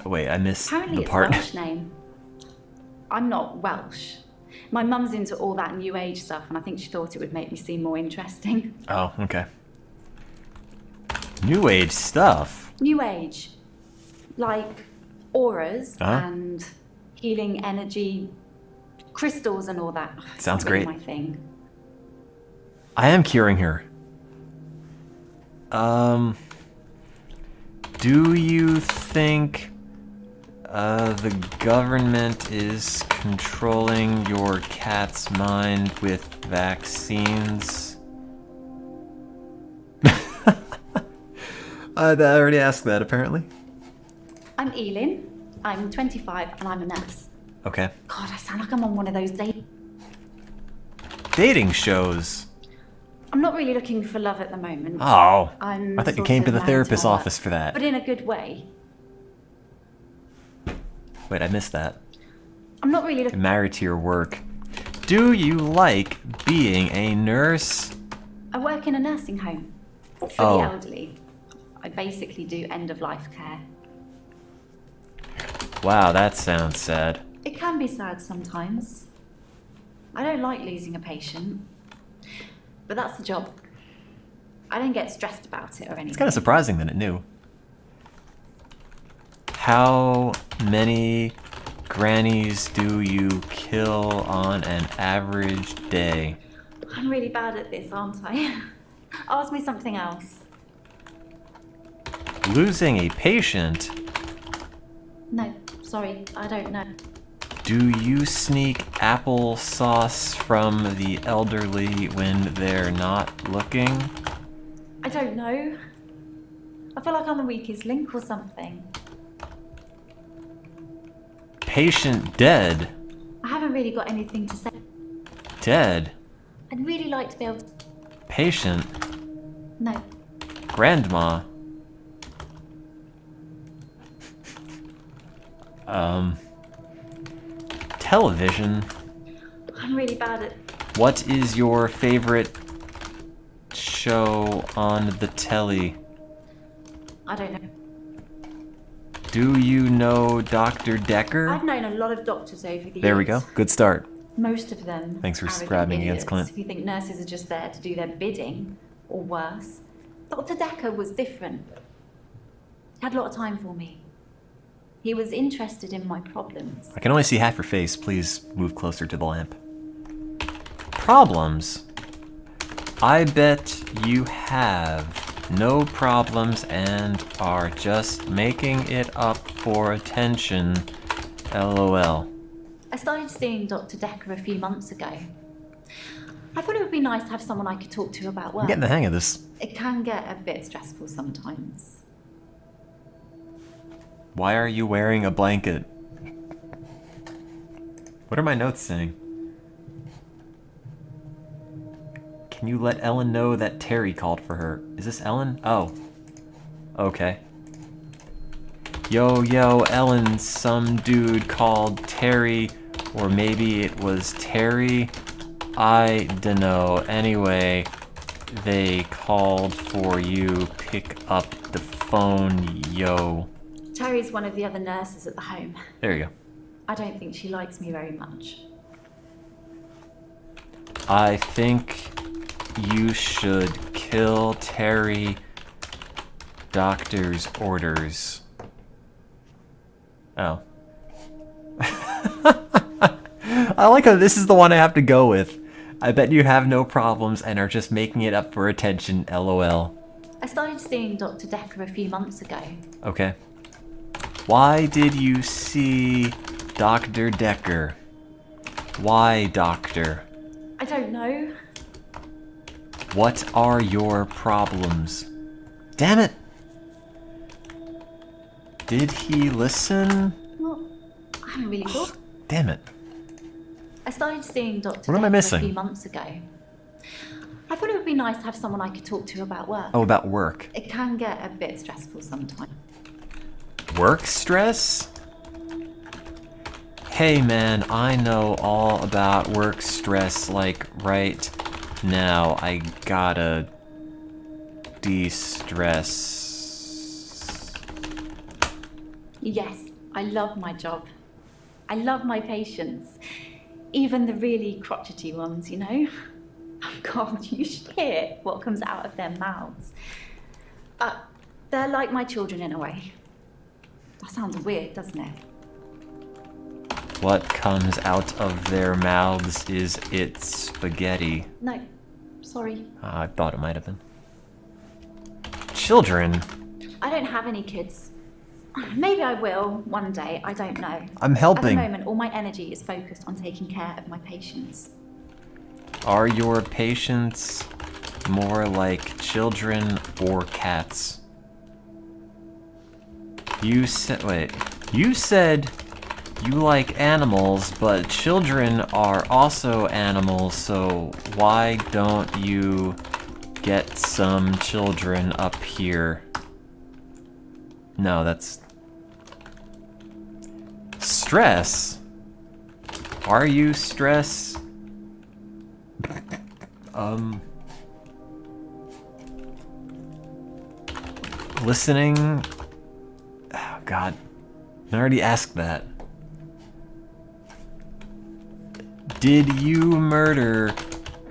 S1: Wait, I missed
S4: Apparently
S1: the
S4: it's
S1: part.
S4: a Welsh name. I'm not Welsh. My mum's into all that new age stuff, and I think she thought it would make me seem more interesting.
S1: Oh, okay. New age stuff.
S4: New age. Like auras
S1: Huh?
S4: and healing energy, crystals and all that. It's
S1: Sounds
S4: not really
S1: great.
S4: my thing.
S1: I am curing her. Do you think the government is controlling your cat's mind with vaccines? I already asked that, apparently.
S4: I'm Elin. I'm 25 and I'm a nurse.
S1: Okay.
S4: God, I sound like I'm on one of those
S1: Dating shows.
S4: I'm not really looking for love at the moment.
S1: Oh.
S4: I'm
S1: I thought you
S4: sort
S1: came
S4: of
S1: to the
S4: married
S1: therapist's
S4: my work,
S1: office for that.
S4: But in a good way.
S1: Wait, I missed that.
S4: I'm not really looking.
S1: Married to your work. Do you like being a nurse?
S4: I work in a nursing home for the elderly. I basically do end-of-life care.
S1: Wow, that sounds sad.
S4: It can be sad sometimes. I don't like losing a patient. But that's the job. I don't get stressed about it or anything.
S1: It's kind of surprising that it knew. How many grannies do you kill on an average day?
S4: I'm really bad at this, aren't I? Ask me something else.
S1: Losing a patient?
S4: No, sorry, I don't know.
S1: Do you sneak applesauce from the elderly when they're not looking?
S4: I don't know. I feel like I'm the weakest link or something.
S1: Patient dead.
S4: I haven't really got anything to say.
S1: Dead.
S4: I'd really like to be able to...
S1: Patient.
S4: No.
S1: Grandma. Television.
S4: I'm really bad at...
S1: What is your favorite show on the telly?
S4: I don't know.
S1: Do you know Dr. Decker?
S4: I've known a lot of doctors over the years.
S1: There we go. Good start.
S4: Most of them.
S1: Thanks for
S4: arrogant
S1: grabbing
S4: idiots.
S1: against Clint.
S4: If you think nurses are just there to do their bidding, or worse. Dr. Decker was different. He had a lot of time for me. He was interested in my problems.
S1: I can only see half your face. Please move closer to the lamp. Problems? I bet you have no problems and are just making it up for attention. LOL.
S4: I started seeing Dr. Decker a few months ago. I thought it would be nice to have someone I could talk to about work.
S1: I'm getting the hang of this.
S4: It can get a bit stressful sometimes.
S1: Why are you wearing a blanket? What are my notes saying? Can you let Ellen know that Terry called for her? Is this Ellen? Oh. Okay. Yo, Ellen, some dude called Terry, or maybe it was Terry. I dunno. Anyway, they called for you. Pick up the phone, yo.
S4: Terry's one of the other nurses at the home.
S1: There you go.
S4: I don't think she likes me very much.
S1: I think you should kill Terry. Doctor's orders. Oh. I like how this is the one I have to go with. I bet you have no problems and are just making it up for attention, LOL.
S4: I started seeing Dr. Decker a few months ago.
S1: Okay. Why did you see Dr. Decker? Why, doctor?
S4: I don't know.
S1: What are your problems? Damn it! Did he listen?
S4: Well, I haven't really thought.
S1: Damn it.
S4: I started seeing Dr.
S1: What am I
S4: Decker
S1: missing?
S4: a few months ago. I thought it would be nice to have someone I could talk to about work.
S1: Oh, about work.
S4: It can get a bit stressful sometimes.
S1: Work stress? Hey man, I know all about work stress, like right now. I gotta de-stress.
S4: Yes, I love my job. I love my patients. Even the really crotchety ones, you know? Oh God, you should hear what comes out of their mouths. They're like my children in a way. That sounds weird, doesn't it?
S1: What comes out of their mouths, is it spaghetti?
S4: No, sorry.
S1: I thought it might have been. Children?
S4: I don't have any kids. Maybe I will one day, I don't know.
S1: I'm helping.
S4: At the moment, all my energy is focused on taking care of my patients.
S1: Are your patients more like children or cats? You said, wait, you said you like animals, but children are also animals, so why don't you get some children up here? No, that's... Stress? Are you stress? Listening? Oh, God. I already asked that. Did you murder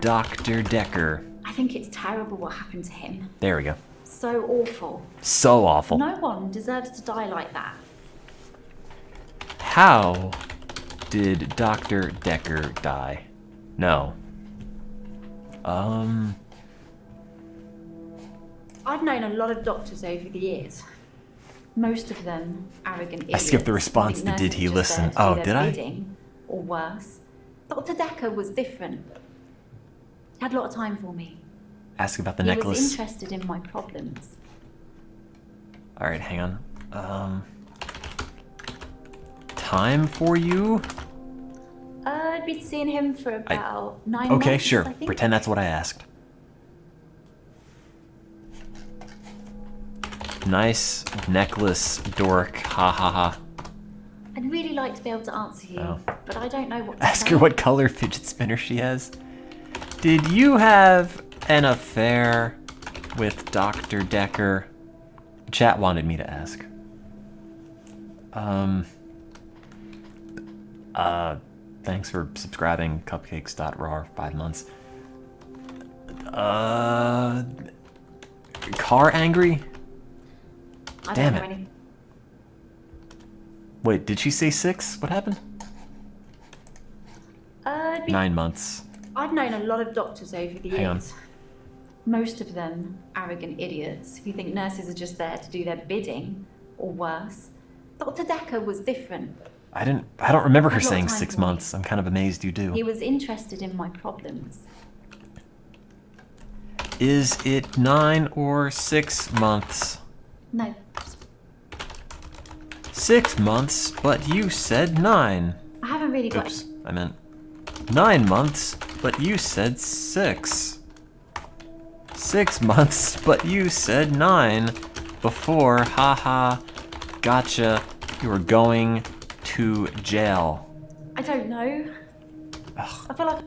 S1: Dr. Decker?
S4: I think it's terrible what happened to him.
S1: There we go.
S4: So awful.
S1: So awful.
S4: No one deserves to die like that.
S1: How did Dr. Decker die? No.
S4: I've known a lot of doctors over the years. Most of them arrogant idiots.
S1: I skipped the response to did he listen. Oh, did I?
S4: Bidding, or worse. Dr. Decker was different. He had a lot of time for me.
S1: Ask about the
S4: He
S1: necklace.
S4: was interested in my problems.
S1: Alright, hang on.
S4: Time
S1: for you?
S4: I'd been seeing him for about 9 months.
S1: Okay, sure.
S4: I think.
S1: Pretend that's what I asked. Nice necklace, dork. Ha ha ha.
S4: I'd really like to be able to answer you,
S1: Oh.
S4: but I don't know what to
S1: Ask
S4: say.
S1: her what color fidget spinner she has. Did you have an affair with Dr. Decker? Chat wanted me to ask. Thanks for subscribing, cupcakes.rar, 5 months. Car angry?
S4: I
S1: Damn
S4: don't know
S1: it.
S4: any.
S1: Wait, did she say 6? What happened? 9 months.
S4: I've known a lot of doctors over the
S1: Hang on.
S4: years. Most of them arrogant idiots who think nurses are just there to do their bidding, or worse. Dr. Decker was different.
S1: I don't remember her
S4: Had a lot of
S1: saying
S4: time
S1: 6
S4: for me.
S1: months. I'm kind of amazed you do.
S4: He was interested in my problems.
S1: Is it 9 or 6 months?
S4: No,
S1: 6 months, but you said 9.
S4: I haven't really got.
S1: Oops, I meant 9 months, but you said 6. 6 months, but you said 9. Before, haha, gotcha, you were going to jail.
S4: I don't know. I feel like.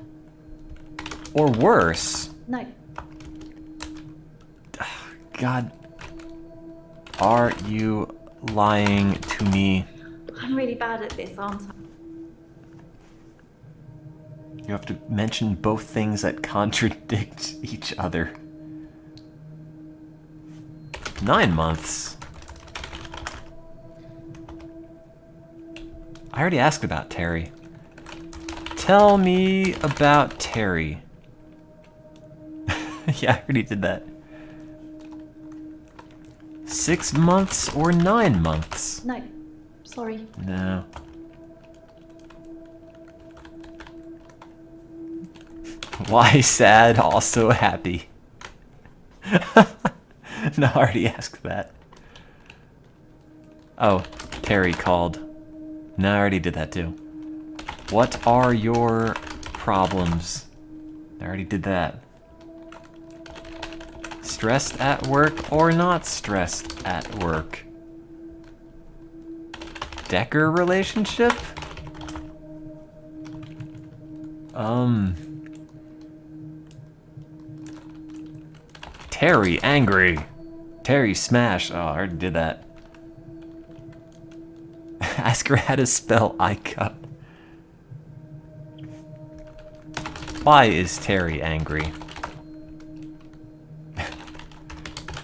S1: Or worse.
S4: No.
S1: God. Are you lying to me?
S4: I'm really bad at this, aren't I?
S1: You have to mention both things that contradict each other. 9 months. I already asked about Terry. Tell me about Terry. Yeah, I already did that. 6 months or 9 months?
S4: No. Sorry.
S1: No. Why sad, also happy? No, I already asked that. Oh, Terry called. No, I already did that too. What are your problems? I already did that. Stressed at work or not stressed at work? Decker relationship? Terry angry. Terry smash. Oh, I already did that. Ask her how to spell iCup. Why is Terry angry?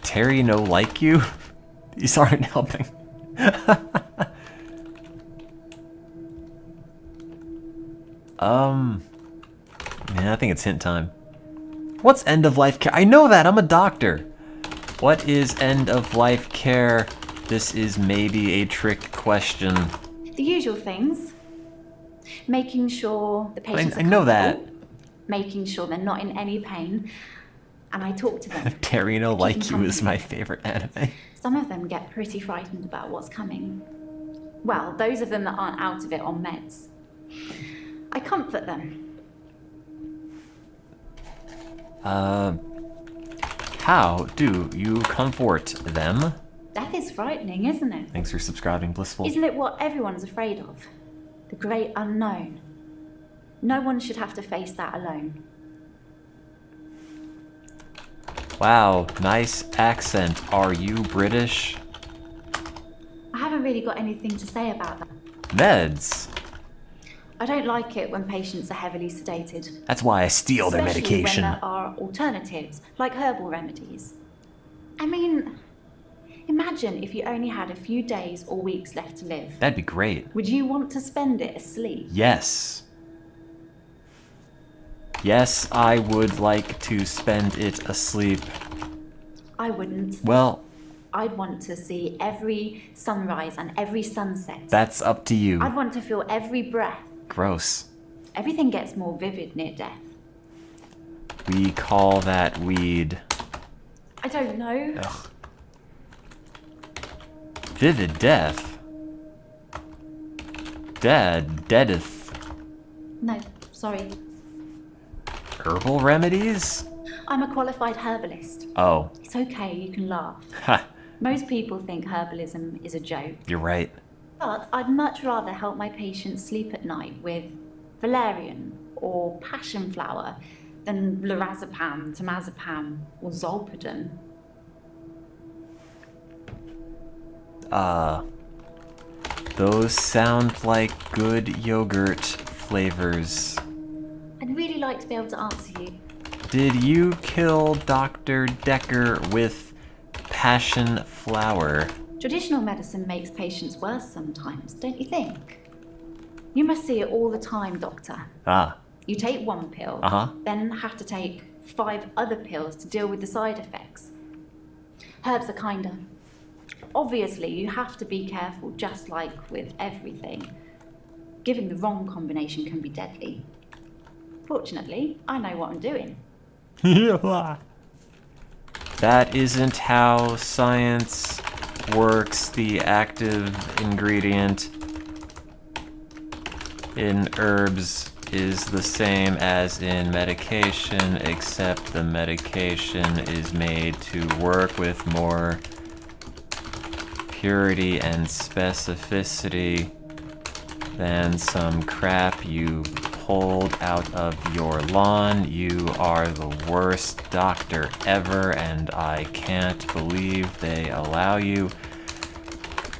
S1: Terry no like you? These aren't helping. Man, I think it's hint time. What's end of life care? I know that, I'm a doctor. What is end of life care? This is maybe a trick question.
S4: The usual things. Making sure the patients
S1: I
S4: are
S1: know that.
S4: comfortable, making sure they're not in any pain, and I talk to them.
S1: Terino Like You is
S4: company.
S1: my favorite anime.
S4: Some of them get pretty frightened about what's coming. Well, those of them that aren't out of it on meds. I comfort them.
S1: How do you comfort them?
S4: Death is frightening, isn't it?
S1: Thanks for subscribing, Blissful.
S4: Isn't it what everyone's afraid of? The great unknown. No one should have to face that alone.
S1: Wow, nice accent. Are you British?
S4: I haven't really got anything to say about that.
S1: Meds.
S4: I don't like it when patients are heavily sedated.
S1: That's why I steal their
S4: Especially
S1: medication.
S4: when there are alternatives, like herbal remedies. I mean, imagine if you only had a few days or weeks left to live.
S1: That'd be great.
S4: Would you want to spend it asleep?
S1: Yes. Yes, I would like to spend it asleep.
S4: I wouldn't.
S1: Well,
S4: I'd want to see every sunrise and every sunset.
S1: that's up to you.
S4: I'd want to feel every breath.
S1: Gross.
S4: Everything gets more vivid near death.
S1: We call that weed.
S4: I don't know.
S1: Ugh. Vivid death. Deadeth.
S4: No, sorry.
S1: Herbal remedies?
S4: I'm a qualified herbalist.
S1: Oh,
S4: It's okay, you can laugh.
S1: ha,
S4: Most people think herbalism is a joke.
S1: you're right.
S4: But I'd much rather help my patients sleep at night with valerian or passion flower than lorazepam, temazepam, or zolpidem.
S1: Those sound like good yogurt flavors.
S4: I'd really like to be able to answer you.
S1: Did you kill Dr. Decker with passion flower?
S4: Traditional medicine makes patients worse sometimes, don't you think? You must see it all the time, doctor.
S1: Ah,
S4: You take one pill,
S1: Uh-huh.
S4: then have to take 5 other pills to deal with the side effects. Herbs are kinder. Obviously, you have to be careful, just like with everything. Giving the wrong combination can be deadly. Fortunately, I know what I'm doing.
S1: that isn't how science works. The active ingredient in herbs is the same as in medication, except the medication is made to work with more purity and specificity than some crap you pulled out of your lawn. You are the worst doctor ever, and I can't believe they allow you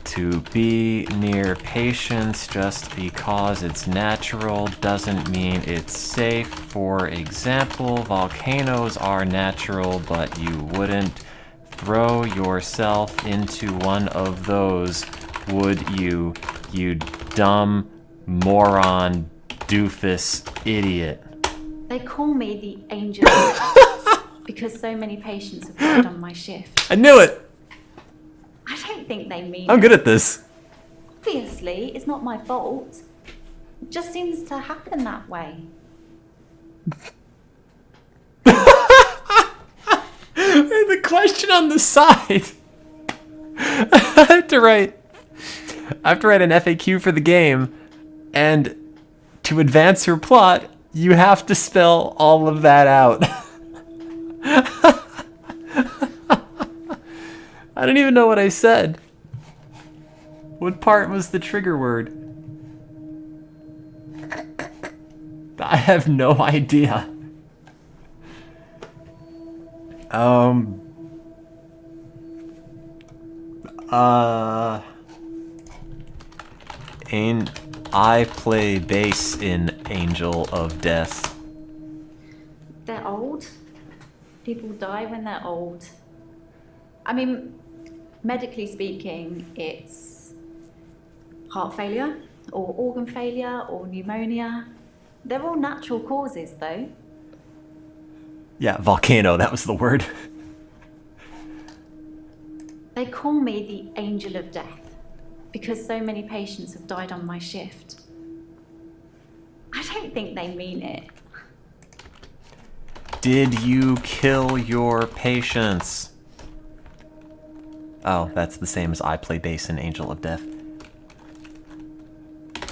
S1: to be near patients just because it's natural doesn't mean it's safe. For example, volcanoes are natural, but you wouldn't throw yourself into one of those, would you? You dumb moron, doofus, idiot.
S4: They call me the angel of death because so many patients have died on my shift.
S1: I knew it!
S4: I don't think they mean
S1: I'm
S4: it.
S1: good at this.
S4: Obviously, it's not my fault. It just seems to happen that way.
S1: The question on the side. I have to write an FAQ for the game, and to advance your plot, you have to spell all of that out. I don't even know what I said. What part was the trigger word? I have no idea. I play bass in Angel of Death.
S4: They're old. People die when they're old. I mean, medically speaking, it's heart failure, or organ failure, or pneumonia. They're all natural causes, though.
S1: Yeah, volcano, that was the word.
S4: They call me the angel of death because so many patients have died on my shift. I don't think they mean it.
S1: Did you kill your patients? Oh, that's the same as I play bass in Angel of Death.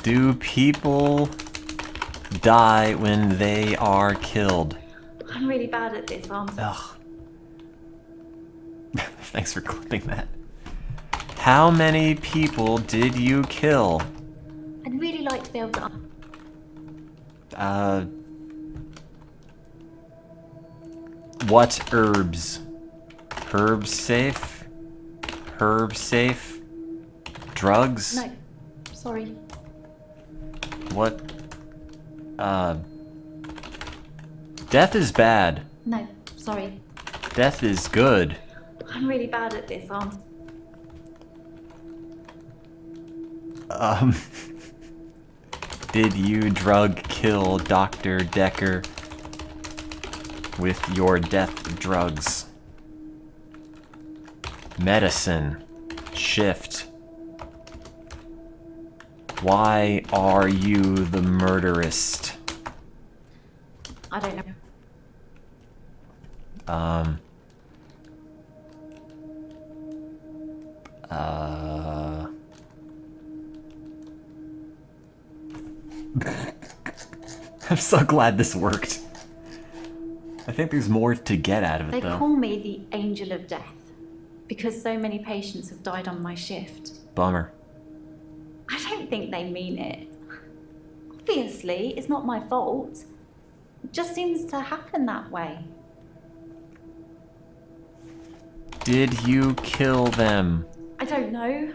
S1: Do people die when they are killed?
S4: I'm really bad at this, aren't I?
S1: Ugh. Thanks for clipping that. How many people did you kill?
S4: I'd really like to be able to...
S1: What herbs? Herb safe? Herb safe? Drugs?
S4: No, sorry.
S1: What? Death is bad.
S4: No, sorry.
S1: Death is good.
S4: I'm really bad at this, aren't
S1: I? Did you drug kill Dr. Decker with your death drugs? Medicine. Shift. Why are you the murderist?
S4: I don't know.
S1: I'm so glad this worked. I think there's more to get out of it,
S4: They
S1: though.
S4: call me the Angel of Death because so many patients have died on my shift.
S1: Bummer.
S4: I don't think they mean it. Obviously, it's not my fault. It just seems to happen that way.
S1: Did you kill them?
S4: I don't know.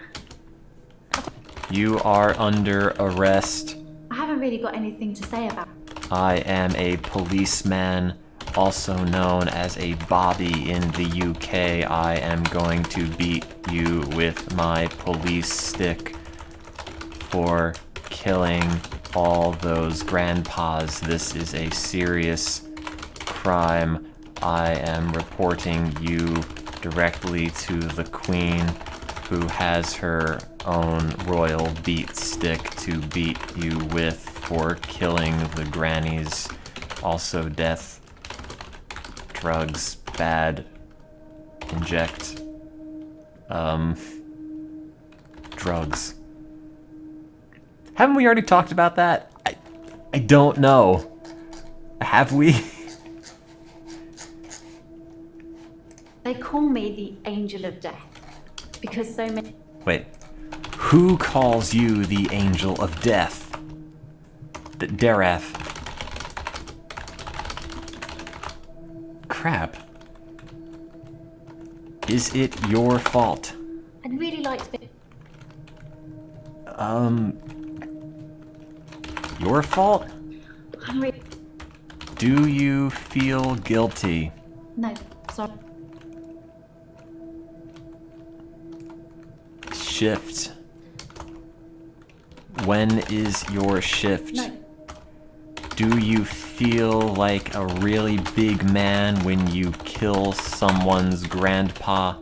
S1: You are under arrest.
S4: I haven't really got anything to say about it.
S1: I am a policeman, also known as a Bobby in the UK. I am going to beat you with my police stick for killing all those grandpas. This is a serious crime. I am reporting you directly to the Queen, who has her own royal beat stick to beat you with for killing the grannies. Also death, drugs, bad, inject, drugs. Haven't we already talked about that? I don't know. Have we?
S4: They call me the Angel of Death because so many...
S1: Wait. Who calls you the Angel of Death? Darath. Crap. Is it your fault?
S4: I'd really like to be...
S1: Your fault?
S4: I'm really...
S1: Do you feel guilty?
S4: No, sorry.
S1: Shift. When is your shift?
S4: No.
S1: Do you feel like a really big man when you kill someone's grandpa?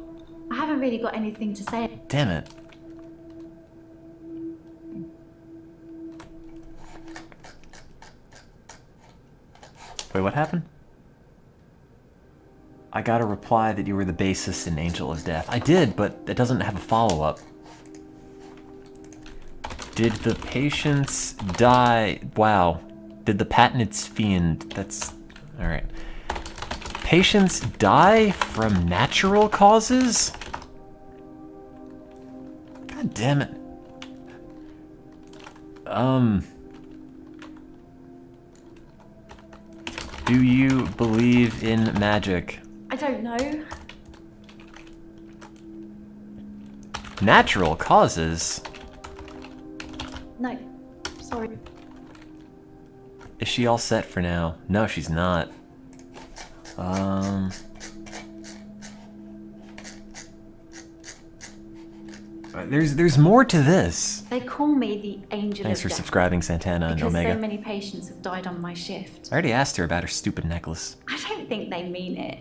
S4: I haven't really got anything to say.
S1: Damn it. Wait, what happened? I got a reply that you were the bassist in Angel of Death. I did, but it doesn't have a follow-up. Did the patients die? Wow. Did the patented fiend? That's... Alright. Patients die from natural causes? God damn it. Do you believe in magic?
S4: I don't know.
S1: Natural causes?
S4: No, sorry.
S1: Is she all set for now? No, she's not. There's more to this.
S4: They call me the Angel
S1: Thanks
S4: of
S1: for
S4: Death
S1: subscribing, Santana and
S4: because
S1: Omega.
S4: so many patients have died on my shift.
S1: I already asked her about her stupid necklace.
S4: I don't think they mean it.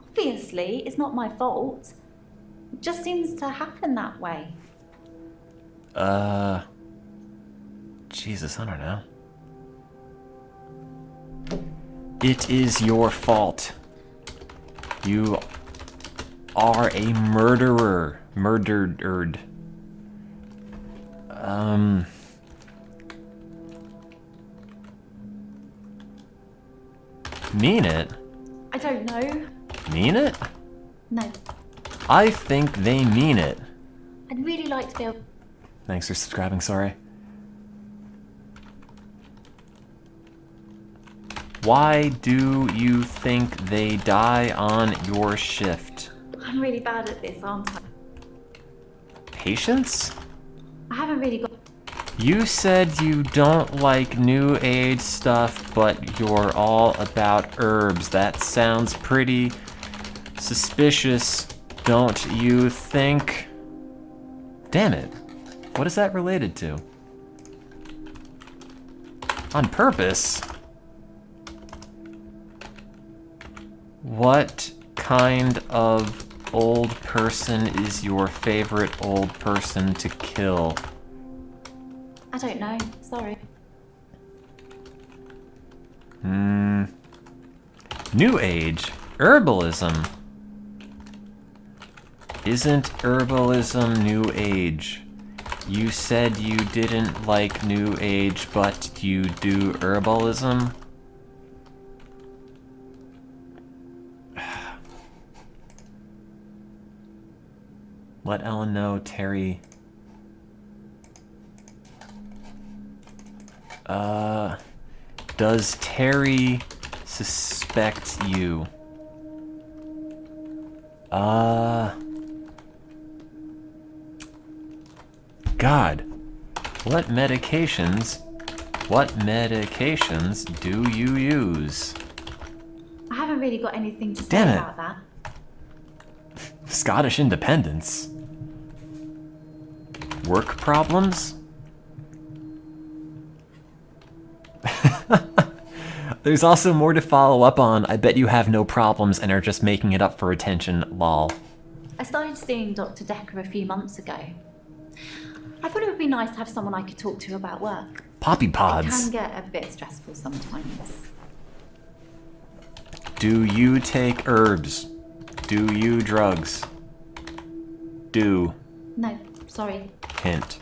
S4: Obviously, it's not my fault. It just seems to happen that way.
S1: Jesus, I don't know. It is your fault. You are a murderer. Murdered. Mean it?
S4: I don't know.
S1: Mean it?
S4: No.
S1: I think they mean it.
S4: I'd really like to be able...
S1: Thanks for subscribing, sorry. Why do you think they die on your shift?
S4: I'm really bad at this, aren't I?
S1: Patience?
S4: I haven't really got...
S1: You said you don't like new age stuff, but you're all about herbs. That sounds pretty suspicious, don't you think? Damn it. What is that related to? On purpose? What kind of old person is your favorite old person to kill?
S4: I don't know. Sorry.
S1: New Age. Herbalism. Isn't herbalism New Age? You said you didn't like New Age, but you do herbalism? Let Ellen know, Terry. Does Terry suspect you? God. What medications do you use?
S4: I haven't really got anything to say
S1: Damn it.
S4: about that.
S1: Scottish independence. Work problems? There's also more to follow up on. I bet you have no problems and are just making it up for attention, lol.
S4: I started seeing Dr. Decker a few months ago. I thought it would be nice to have someone I could talk to about work.
S1: Poppy
S4: It
S1: pods.
S4: can get a bit stressful sometimes.
S1: Do you take herbs? Do you drugs? Do.
S4: No, sorry.
S1: Hint.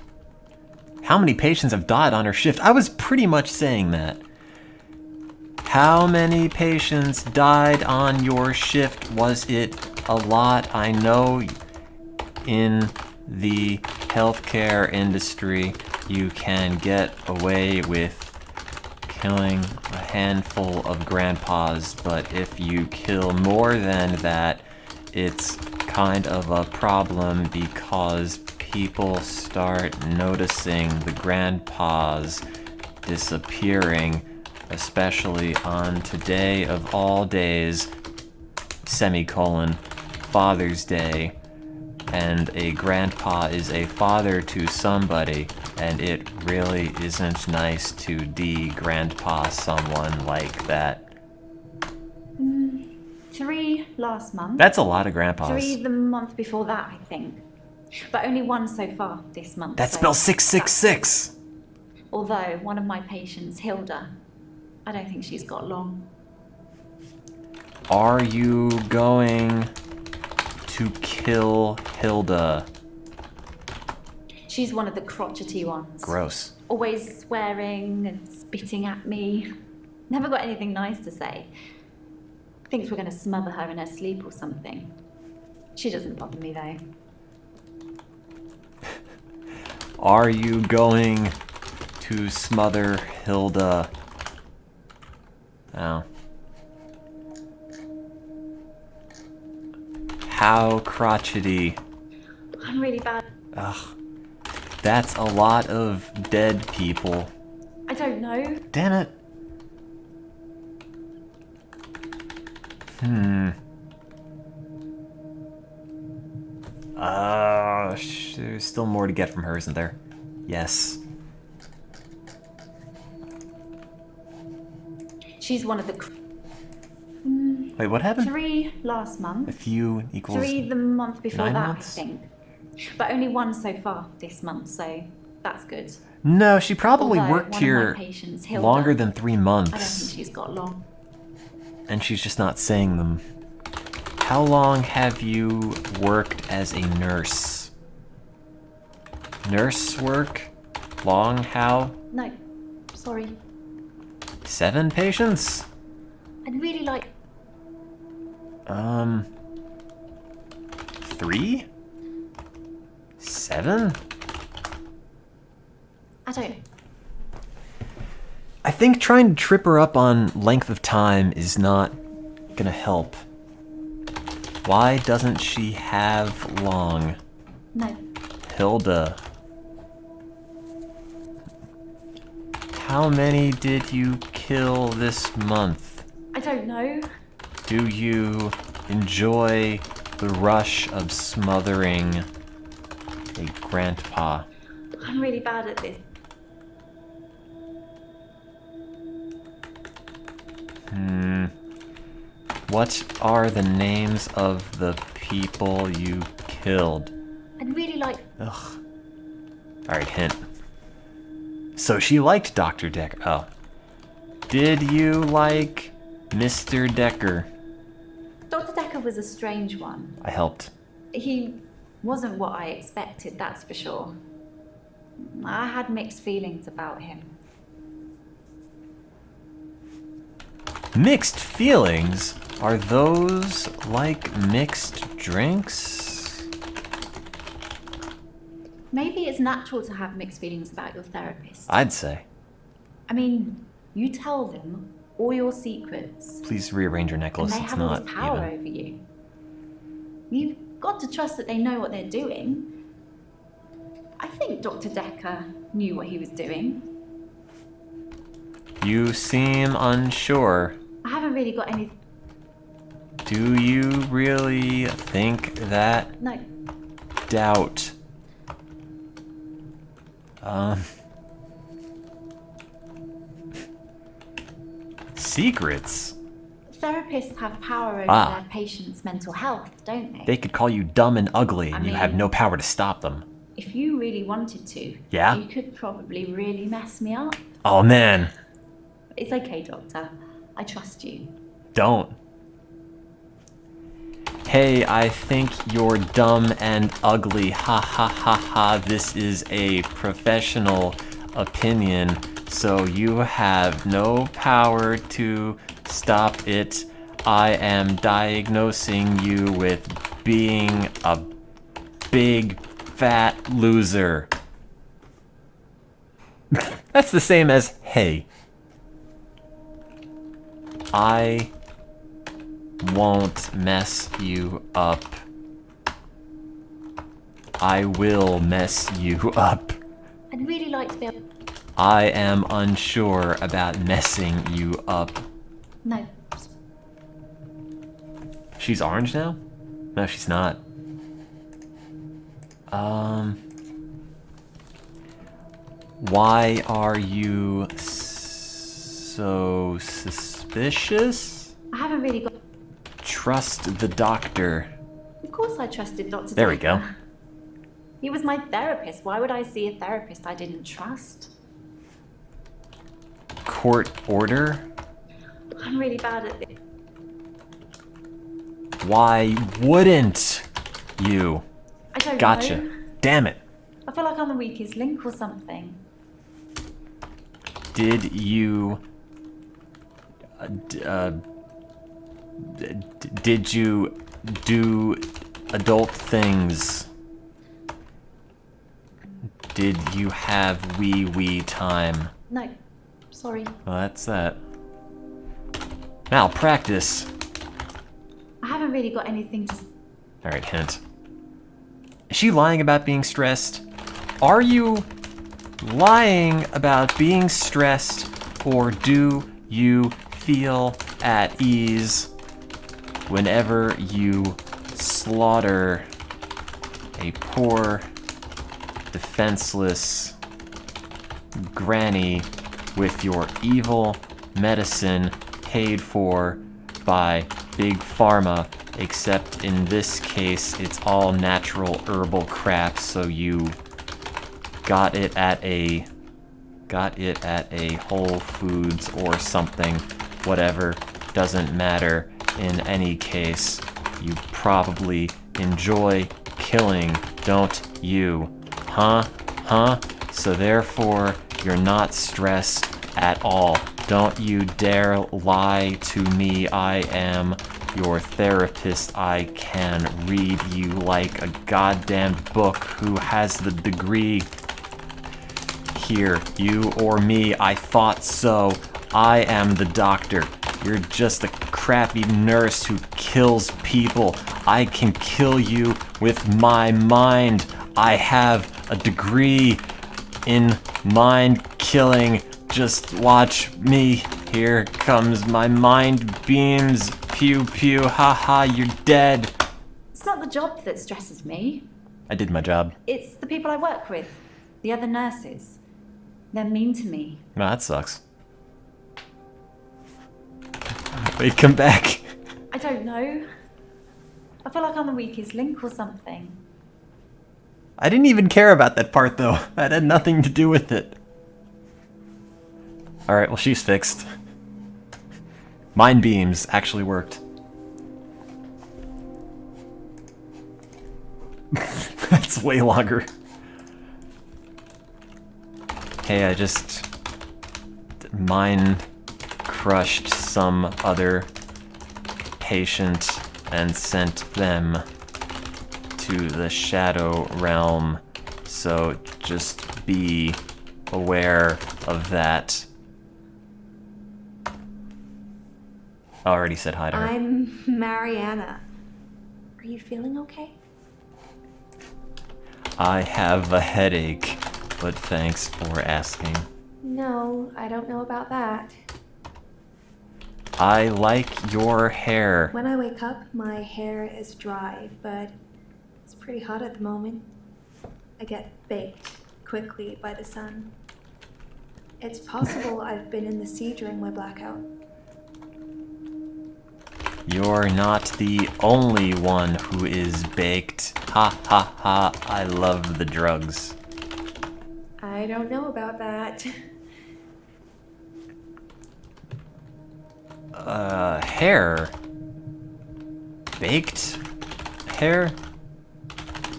S1: How many patients have died on her shift? I was pretty much saying that. How many patients died on your shift? Was it a lot? I know in the healthcare industry you can get away with killing a handful of grandpas, but if you kill more than that, it's kind of a problem because people start noticing the grandpas disappearing, especially on today of all days, semicolon, Father's Day, and a grandpa is a father to somebody, and it really isn't nice to de-grandpa someone like that.
S4: 3 last month.
S1: That's a lot of grandpas.
S4: 3 the month before that, I think. But only 1 so far this month.
S1: That
S4: so
S1: spells 666!
S4: Although one of my patients, Hilda, I don't think she's got long.
S1: Are you going to kill Hilda?
S4: She's one of the crotchety ones.
S1: Gross.
S4: Always swearing and spitting at me. Never got anything nice to say. Thinks we're going to smother her in her sleep or something. She doesn't bother me though.
S1: Are you going to smother Hilda? Oh. How crotchety.
S4: I'm really bad.
S1: Ugh. That's a lot of dead people.
S4: I don't know.
S1: Damn it. There's still more to get from her, isn't there? Yes.
S4: She's one of the...
S1: Wait, what happened?
S4: 3 last month.
S1: A few equals
S4: 3 the month before
S1: 9
S4: that,
S1: months?
S4: I think. But only 1 so far this month, so that's good.
S1: No, she probably
S4: Although
S1: worked
S4: one of my
S1: here
S4: patients, Hilda,
S1: longer than 3
S4: I don't think
S1: months.
S4: she's got long.
S1: and she's just not saying them. How long have you worked as a nurse? Nurse work? Long? How?
S4: No, sorry.
S1: 7 patients?
S4: I'd really like...
S1: 3? 7?
S4: I don't...
S1: I think trying to trip her up on length of time is not gonna help. Why doesn't she have long?
S4: No.
S1: Hilda. How many did you kill this month?
S4: I don't know.
S1: Do you enjoy the rush of smothering a grandpa?
S4: I'm really bad at this.
S1: What are the names of the people you killed?
S4: I'd really like...
S1: Ugh. Alright, hint. So she liked Dr. Decker. Oh. Did you like Mr. Decker?
S4: Dr. Decker was a strange one.
S1: I helped.
S4: He wasn't what I expected, that's for sure. I had mixed feelings about him.
S1: Mixed feelings? Are those like mixed drinks?
S4: Maybe it's natural to have mixed feelings about your therapist.
S1: I'd say.
S4: I mean, you tell them all your secrets.
S1: Please rearrange your
S4: And
S1: necklace.
S4: they
S1: It's
S4: have all
S1: not
S4: this power
S1: even.
S4: over you. You've got to trust that they know what they're doing. I think Dr. Decker knew what he was doing.
S1: You seem unsure.
S4: I haven't really got any...
S1: Do you really think that?
S4: No.
S1: Doubt. Secrets?
S4: Therapists have power over their patients' mental health, don't they?
S1: They could call you dumb and ugly, and
S4: I
S1: you have
S4: mean-
S1: no power to stop them.
S4: If you really wanted to,
S1: Yeah?
S4: you could probably really mess me up.
S1: Oh man,
S4: It's okay, Doctor. I trust you.
S1: don't. Hey, I think you're dumb and ugly. Ha ha ha ha. This is a professional opinion, so you have no power to stop it. I am diagnosing you with being a big fat loser. That's the same as hey. I won't mess you up. I will mess you up.
S4: I'd really like to be able...
S1: I am unsure about messing you up.
S4: No.
S1: She's orange now? No, she's not. Why are you so suspicious?
S4: I haven't really got...
S1: Trust the doctor.
S4: Of course I trusted Dr.
S1: There we go.
S4: Decker. He was my therapist. Why would I see a therapist I didn't trust?
S1: Court order?
S4: I'm really bad at this.
S1: Why wouldn't you?
S4: I don't
S1: Gotcha.
S4: know.
S1: Damn it.
S4: I feel like I'm the weakest link or something.
S1: Did you... did you do adult things? Did you have wee time?
S4: No. Sorry.
S1: Well, that's that. Malpractice.
S4: I haven't really got anything to...
S1: Alright, hint. Is she lying about being stressed? Are you lying about being stressed, or do you feel at ease whenever you slaughter a poor, defenseless granny with your evil medicine paid for by Big Pharma, except in this case it's all natural herbal crap, so you got it at a Whole Foods or something, whatever. doesn't matter in any case. You probably enjoy killing, don't you? Huh? Huh? So therefore, you're not stressed at all. Don't you dare lie to me. I am your therapist. I can read you like a goddamn book. Who has the degree? Here, you or me? I thought so. I am the doctor. You're just a crappy nurse who kills people. I can kill you with my mind. I have a degree in mind killing. Just watch me. Here comes my mind beams. Pew pew, haha, you're dead.
S4: It's not the job that stresses me.
S1: I did my job.
S4: It's the people I work with, the other nurses. They're mean to me.
S1: No, that sucks. Wait, come back.
S4: I don't know. I feel like I'm the weakest link or something.
S1: I didn't even care about that part, though. That had nothing to do with it. Alright, well, she's fixed. Mind beams actually worked. That's way longer. Hey, I just mind crushed some other patient and sent them to the Shadow Realm. So just be aware of that. I already said hi to her.
S7: I'm Mariana. Are you feeling okay?
S1: I have a headache, but thanks for asking.
S7: No, I don't know about that.
S1: I like your hair.
S7: When I wake up, my hair is dry, but it's pretty hot at the moment. I get baked quickly by the sun. It's possible I've been in the sea during my blackout.
S1: You're not the only one who is baked. Ha ha ha, I love the drugs.
S7: I don't know about that.
S1: Hair? Baked hair?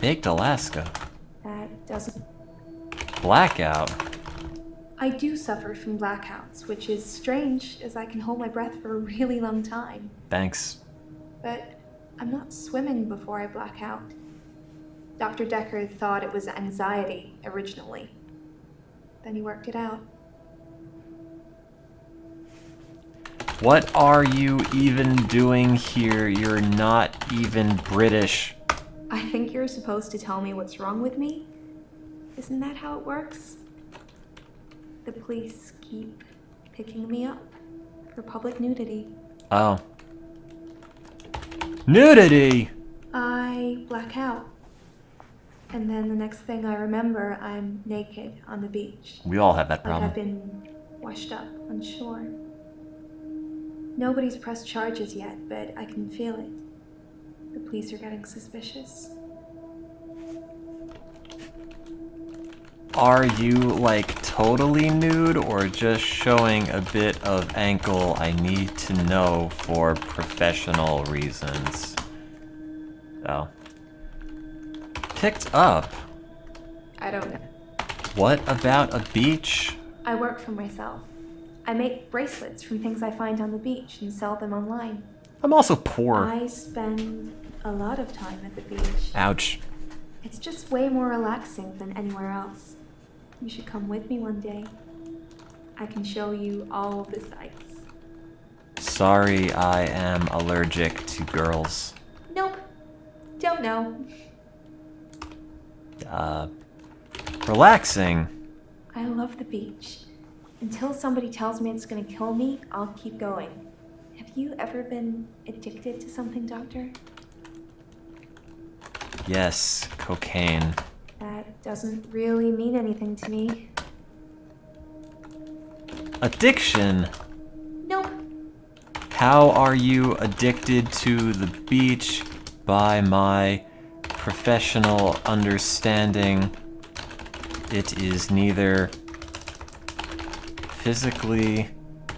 S1: Baked Alaska.
S7: That doesn't...
S1: Blackout?
S7: I do suffer from blackouts, which is strange, as I can hold my breath for a really long time.
S1: Thanks.
S7: But I'm not swimming before I black out. Dr. Decker thought it was anxiety originally. Then he worked it out.
S1: What are you even doing here? You're not even British.
S7: I think you're supposed to tell me what's wrong with me? Isn't that how it works? The police keep picking me up for public nudity.
S1: Oh. Nudity!
S7: I black out. And then the next thing I remember, I'm naked on the beach.
S1: We all have that
S7: Like
S1: problem.
S7: I've been washed up on shore. Nobody's pressed charges yet, but I can feel it. The police are getting suspicious.
S1: Are you, like, totally nude or just showing a bit of ankle? I need to know for professional reasons. Oh. Picked up?
S7: I don't know.
S1: What about a beach?
S7: I work for myself. I make bracelets from things I find on the beach and sell them online.
S1: I'm also poor.
S7: I spend a lot of time at the beach.
S1: Ouch.
S7: It's just way more relaxing than anywhere else. You should come with me one day. I can show you all of the sights.
S1: Sorry, I am allergic to girls.
S7: Nope. Don't know.
S1: Relaxing.
S7: I love the beach. Until somebody tells me it's gonna kill me, I'll keep going. Have you ever been addicted to something, Doctor?
S1: Yes, cocaine.
S7: That doesn't really mean anything to me.
S1: Addiction?
S7: Nope.
S1: How are you addicted to the beach? By my professional understanding, it is neither physically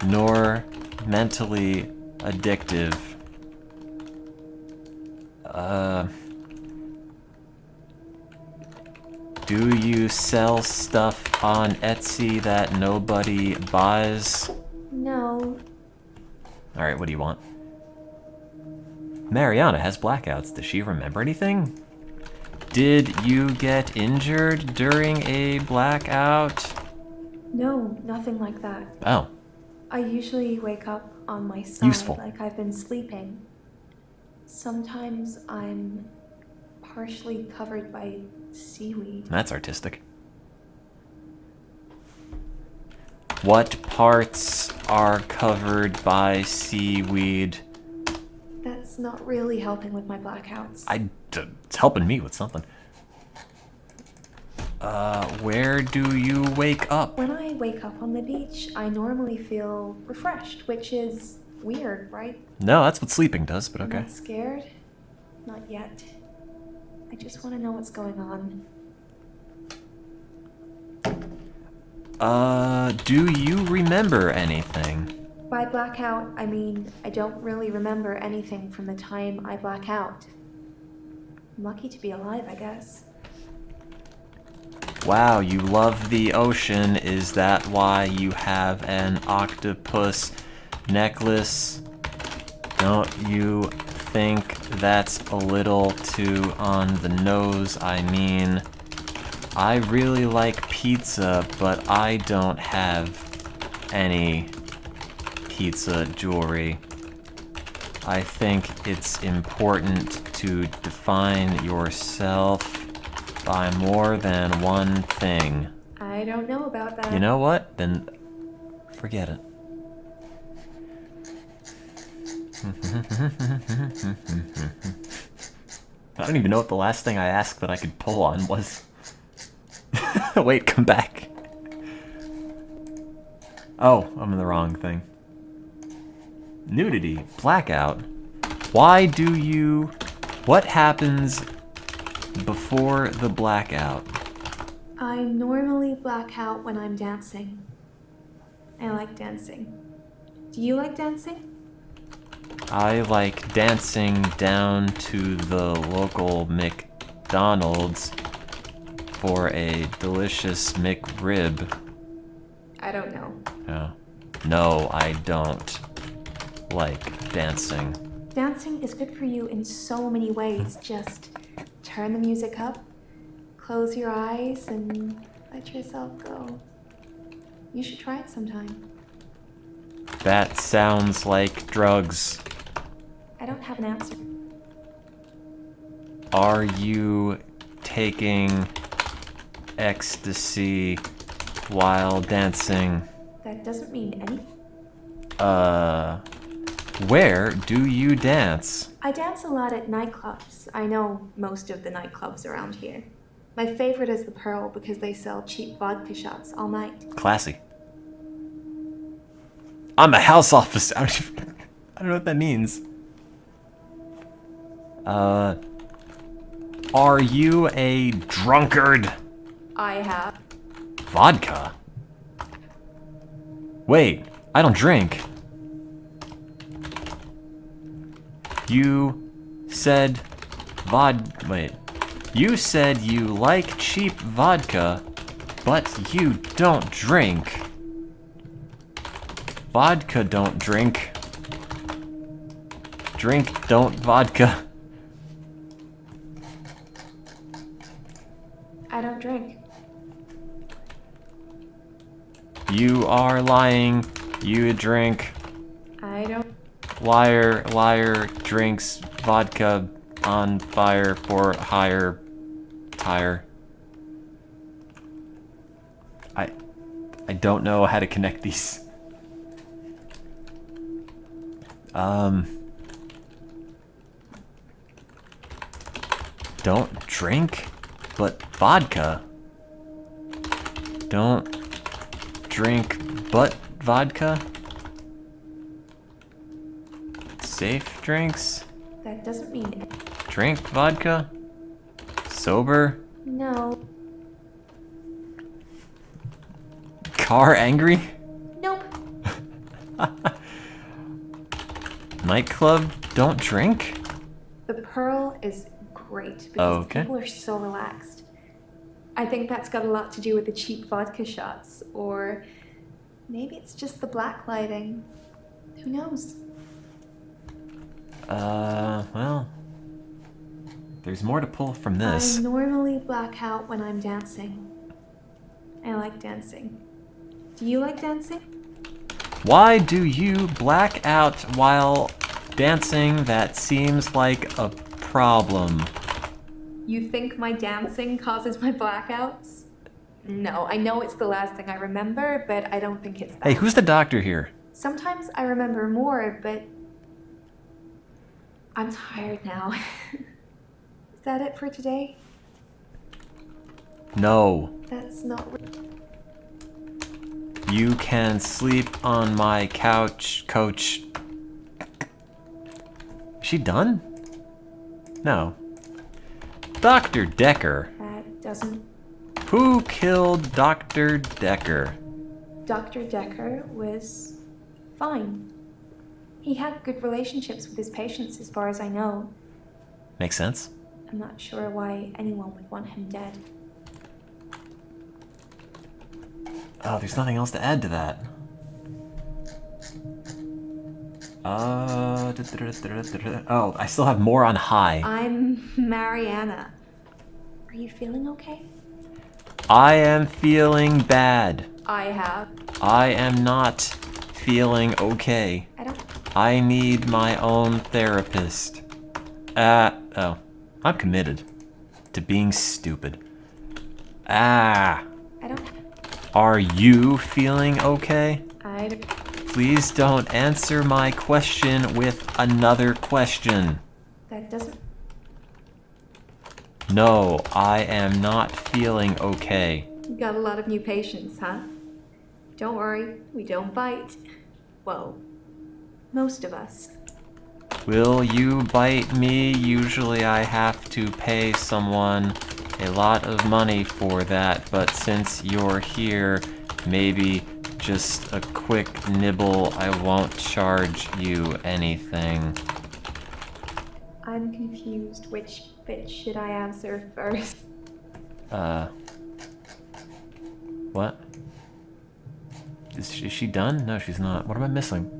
S1: nor mentally addictive. Do you sell stuff on Etsy that nobody buys?
S7: No.
S1: Alright, what do you want? Mariana has blackouts. Does she remember anything? Did you get injured during a blackout?
S7: No, nothing like that.
S1: Oh,
S7: I usually wake up on my side
S1: Useful.
S7: like I've been sleeping. Sometimes I'm partially covered by seaweed.
S1: that's artistic. What parts are covered by seaweed?
S7: That's not really helping with my blackouts.
S1: It's helping me with something. Where do you wake up?
S7: When I wake up on the beach, I normally feel refreshed, which is weird, right?
S1: No, that's what sleeping does, but
S7: I'm
S1: okay.
S7: not scared. Not yet. I just want to know what's going on.
S1: Do you remember anything?
S7: By blackout, I mean I don't really remember anything from the time I black out. I'm lucky to be alive, I guess.
S1: Wow, you love the ocean. Is that why you have an octopus necklace? Don't you think that's a little too on the nose? I mean, I really like pizza, but I don't have any pizza jewelry. I think it's important to define yourself by more than one thing.
S7: I don't know about that.
S1: You know what? Then forget it. I don't even know what the last thing I asked that I could pull on was. Wait, come back. Oh, I'm in the wrong thing. Nudity. Blackout. Why do you... What happens before the blackout?
S7: I normally black out when I'm dancing. I like dancing. Do you like dancing?
S1: I like dancing down to the local McDonald's for a delicious McRib.
S7: I don't know.
S1: Oh. No, I don't like dancing.
S7: Dancing is good for you in so many ways. Just turn the music up, close your eyes, and let yourself go. You should try it sometime.
S1: That sounds like drugs.
S7: I don't have an answer.
S1: Are you taking ecstasy while dancing?
S7: That doesn't mean anything.
S1: Where do you dance?
S7: I dance a lot at nightclubs. I know most of the nightclubs around here. My favorite is the Pearl because they sell cheap vodka shots all night.
S1: Classy. I'm a house officer. I don't know what that means. Are you a drunkard?
S7: I have.
S1: Vodka? Wait, I don't drink. You said Wait. You said you like cheap vodka, but you don't drink. Vodka don't drink. Drink don't vodka.
S7: I don't drink.
S1: You are lying. You drink.
S7: I don't.
S1: Liar, liar, drinks vodka on fire for hire tire. I don't know how to connect these. Don't drink, but vodka. Don't drink, but vodka. Safe drinks?
S7: That doesn't mean.
S1: Drink vodka? Sober?
S7: No.
S1: Car angry?
S7: Nope.
S1: Nightclub, don't drink?
S7: The Pearl is great because
S1: Okay.
S7: people are so relaxed. I think that's got a lot to do with the cheap vodka shots, or maybe it's just the black lighting. Who knows?
S1: Well, there's more to pull from this.
S7: I normally black out when I'm dancing. I like dancing. Do you like dancing?
S1: Why do you black out while dancing? That seems like a problem.
S7: You think my dancing causes my blackouts? No, I know it's the last thing I remember, but I don't think it's that.
S1: Hey, who's the doctor here?
S7: Sometimes I remember more, but I'm tired now. Is that it for today?
S1: No.
S7: That's not.
S1: You can sleep on my couch, coach. Is she done? No. Dr. Decker.
S7: That doesn't.
S1: Who killed Dr. Decker?
S7: Dr. Decker was fine. He had good relationships with his patients, as far as I know.
S1: Makes sense.
S7: I'm not sure why anyone would want him dead.
S1: Oh, there's nothing else to add to that. Oh, I still have more on high.
S7: I'm Mariana. Are you feeling okay?
S1: I am feeling bad.
S7: I have.
S1: I am not feeling okay.
S7: I don't.
S1: I need my own therapist. Oh. I'm committed to being stupid.
S7: I don't.
S1: Are you feeling okay?
S7: I.
S1: Please don't answer my question with another question.
S7: That doesn't.
S1: No, I am not feeling okay.
S7: You got a lot of new patients, huh? Don't worry, we don't bite. Well, most of us.
S1: Will you bite me? Usually I have to pay someone a lot of money for that, but since you're here, maybe just a quick nibble. I won't charge you anything.
S7: I'm confused. Which bit should I answer first?
S1: What? Is she done? No, she's not. What am I missing?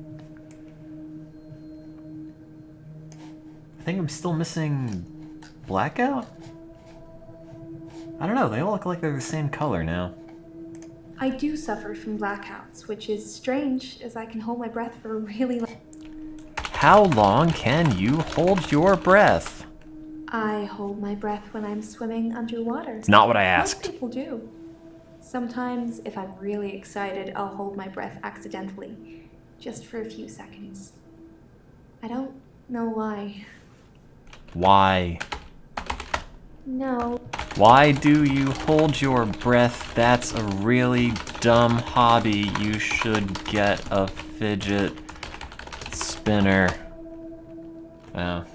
S1: I think I'm still missing Blackout? I don't know, they all look like they're the same color now.
S7: I do suffer from blackouts, which is strange, as I can hold my breath for a really long.
S1: How long can you hold your breath?
S7: I hold my breath when I'm swimming underwater.
S1: It's not what I asked.
S7: Most people do. Sometimes, if I'm really excited, I'll hold my breath accidentally, just for a few seconds. I don't know why.
S1: Why?
S7: No.
S1: Why do you hold your breath? That's a really dumb hobby. You should get a fidget spinner. Wow.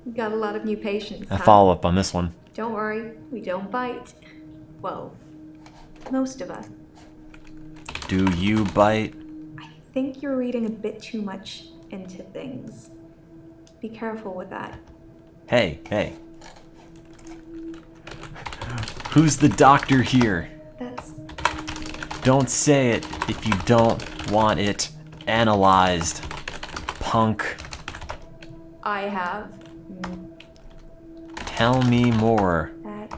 S7: We got a lot of new patients.
S1: A follow-up on this one.
S7: Don't worry, we don't bite. Well, most of us.
S1: Do you bite?
S7: I think you're reading a bit too much into things. Be careful with that.
S1: Hey, hey. Who's the doctor here?
S7: That's...
S1: Don't say it if you don't want it analyzed, punk.
S7: I have...
S1: Tell me more.
S7: That...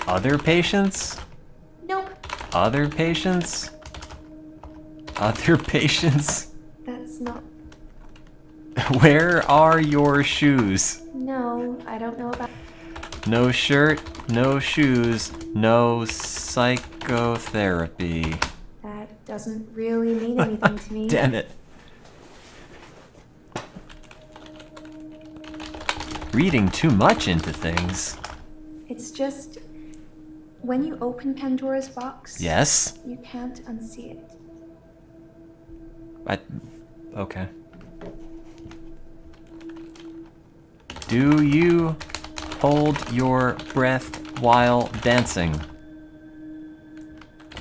S1: Other patients?
S7: Nope.
S1: Other patients? Other patients?
S7: That's not...
S1: Where are your shoes?
S7: No, I don't know about...
S1: No shirt, no shoes, no psychotherapy.
S7: That doesn't really mean anything to me.
S1: Damn it. Reading too much into things.
S7: It's just... When you open Pandora's box...
S1: Yes?
S7: You can't unsee it.
S1: Okay. Do you hold your breath while dancing?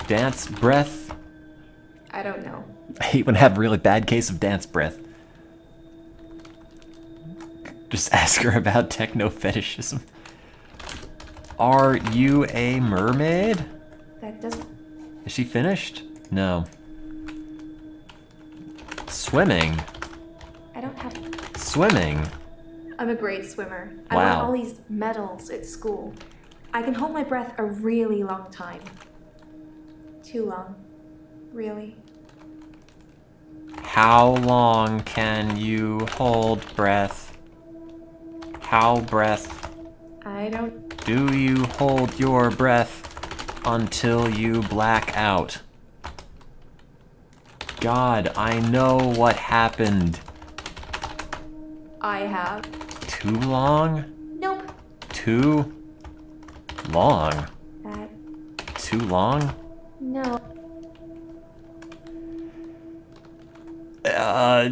S1: Dance breath?
S7: I don't know.
S1: I hate when I have a really bad case of dance breath. Just ask her about techno fetishism. Are you a mermaid?
S7: That doesn't...
S1: Is she finished? No. Swimming?
S7: I don't have...
S1: Swimming?
S7: I'm a great swimmer. I
S1: Wow.
S7: won all these medals at school. I can hold my breath a really long time. Too long. Really.
S1: How long can you hold breath? How breath?
S7: I don't...
S1: Do you hold your breath until you black out? God, I know what happened.
S7: I have...
S1: Too long?
S7: Nope.
S1: Too long?
S7: That...
S1: Too long?
S7: No.
S1: I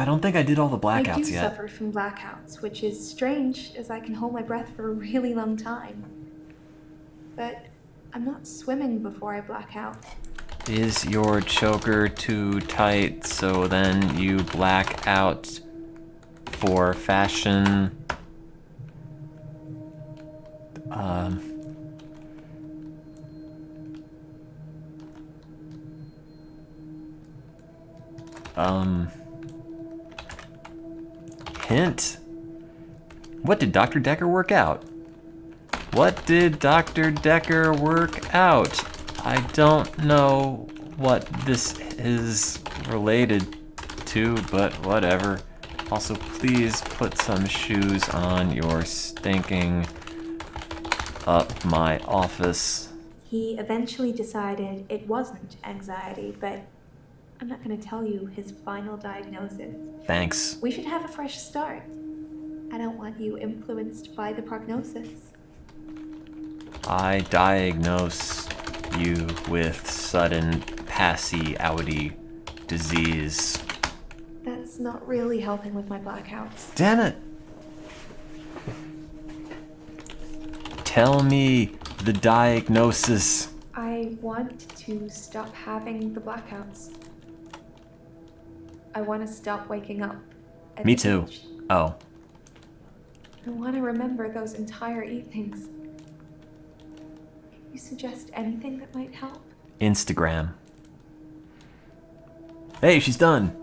S1: don't think I did all the
S7: I
S1: blackouts
S7: do
S1: yet.
S7: suffer from blackouts, which is strange, as I can hold my breath for a really long time. But I'm not swimming before I black out.
S1: Is your choker too tight so then you black out for fashion? Hint? What did Dr. Decker work out? What did Dr. Decker work out? I don't know what this is related to, but whatever. Also, please put some shoes on. You're stinking up my office.
S7: He eventually decided it wasn't anxiety, but I'm not going to tell you his final diagnosis.
S1: Thanks.
S7: We should have a fresh start. I don't want you influenced by the prognosis.
S1: I diagnose you with sudden passy-outy disease.
S7: That's not really helping with my blackouts.
S1: Damn it! Tell me the diagnosis.
S7: I want to stop having the blackouts. I want to stop waking up. at
S1: Me
S7: the
S1: too.
S7: beach.
S1: Oh.
S7: I want to remember those entire evenings. Can you suggest anything that might help?
S1: Instagram. Hey, she's done.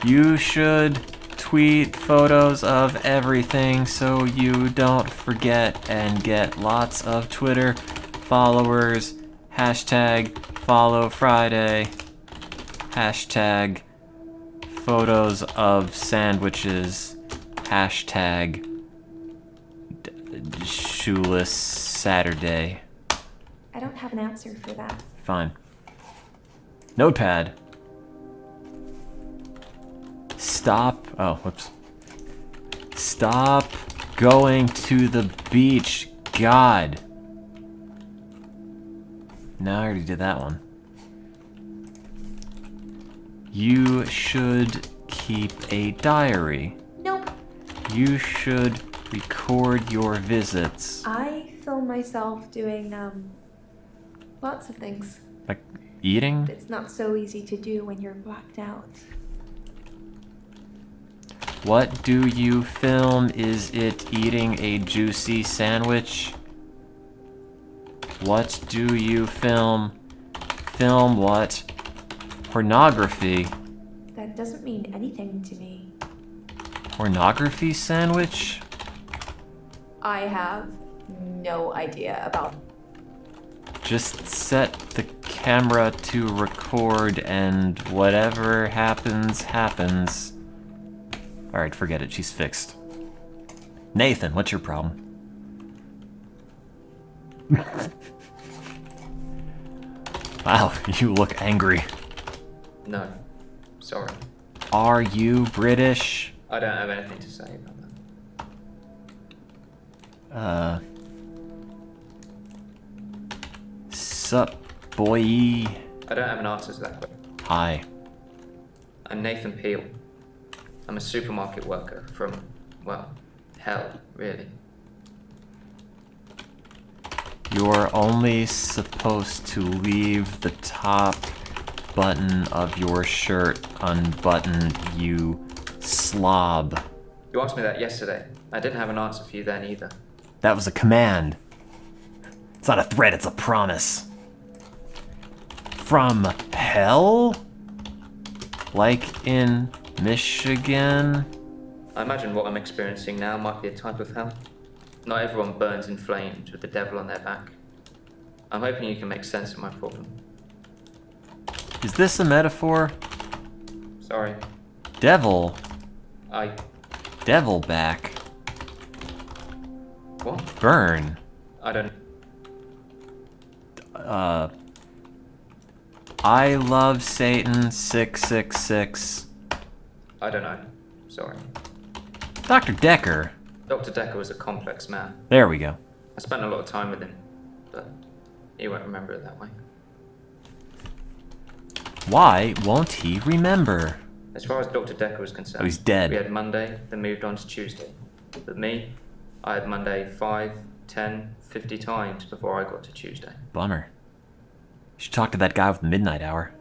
S1: You should tweet photos of everything so you don't forget and get lots of Twitter followers. Hashtag follow Friday. Hashtag photos of sandwiches. Hashtag shoeless Saturday.
S7: I don't have an answer for that.
S1: Fine. Notepad. Stop. Oh, whoops. Stop going to the beach. God. No, I already did that one. You should keep a diary.
S7: Nope.
S1: You should record your visits.
S7: I film myself doing, lots of things.
S1: Like eating?
S7: It's not so easy to do when you're blacked out.
S1: What do you film? Is it eating a juicy sandwich? What do you film? Film what? Pornography.
S7: That doesn't mean anything to me.
S1: Pornography sandwich?
S7: I have no idea about...
S1: Just set the camera to record and whatever happens, happens. Alright, forget it. She's fixed. Nathan, what's your problem? Wow, you look angry.
S11: No. Sorry.
S1: Are you British?
S11: I don't have anything to say about that.
S1: Sup, boy?
S11: I don't have an answer to that question.
S1: Hi.
S11: I'm Nathan Peel. I'm a supermarket worker from, well, hell, really.
S1: You're only supposed to leave the top button of your shirt unbuttoned, you slob.
S11: You asked me that yesterday. I didn't have an answer for you then either.
S1: That was a command. It's not a threat, it's a promise. From hell? Like in Michigan?
S11: I imagine what I'm experiencing now might be a type of hell. Not everyone burns in flames with the devil on their back. I'm hoping you can make sense of my problem.
S1: Is this a metaphor?
S11: Sorry.
S1: Devil?
S11: I...
S1: Devil back.
S11: What?
S1: Burn.
S11: I don't...
S1: I love Satan 666.
S11: I don't know. Sorry.
S1: Dr. Decker.
S11: Dr. Decker was a complex man.
S1: There we go.
S11: I spent a lot of time with him, but he won't remember it that way.
S1: Why won't he remember?
S11: As far as Dr. Decker was concerned,
S1: Oh, he's dead.
S11: We had Monday, then moved on to Tuesday. But me, I had Monday 5, 10, 50 times before I got to Tuesday.
S1: Bummer. You should talk to that guy with the midnight hour.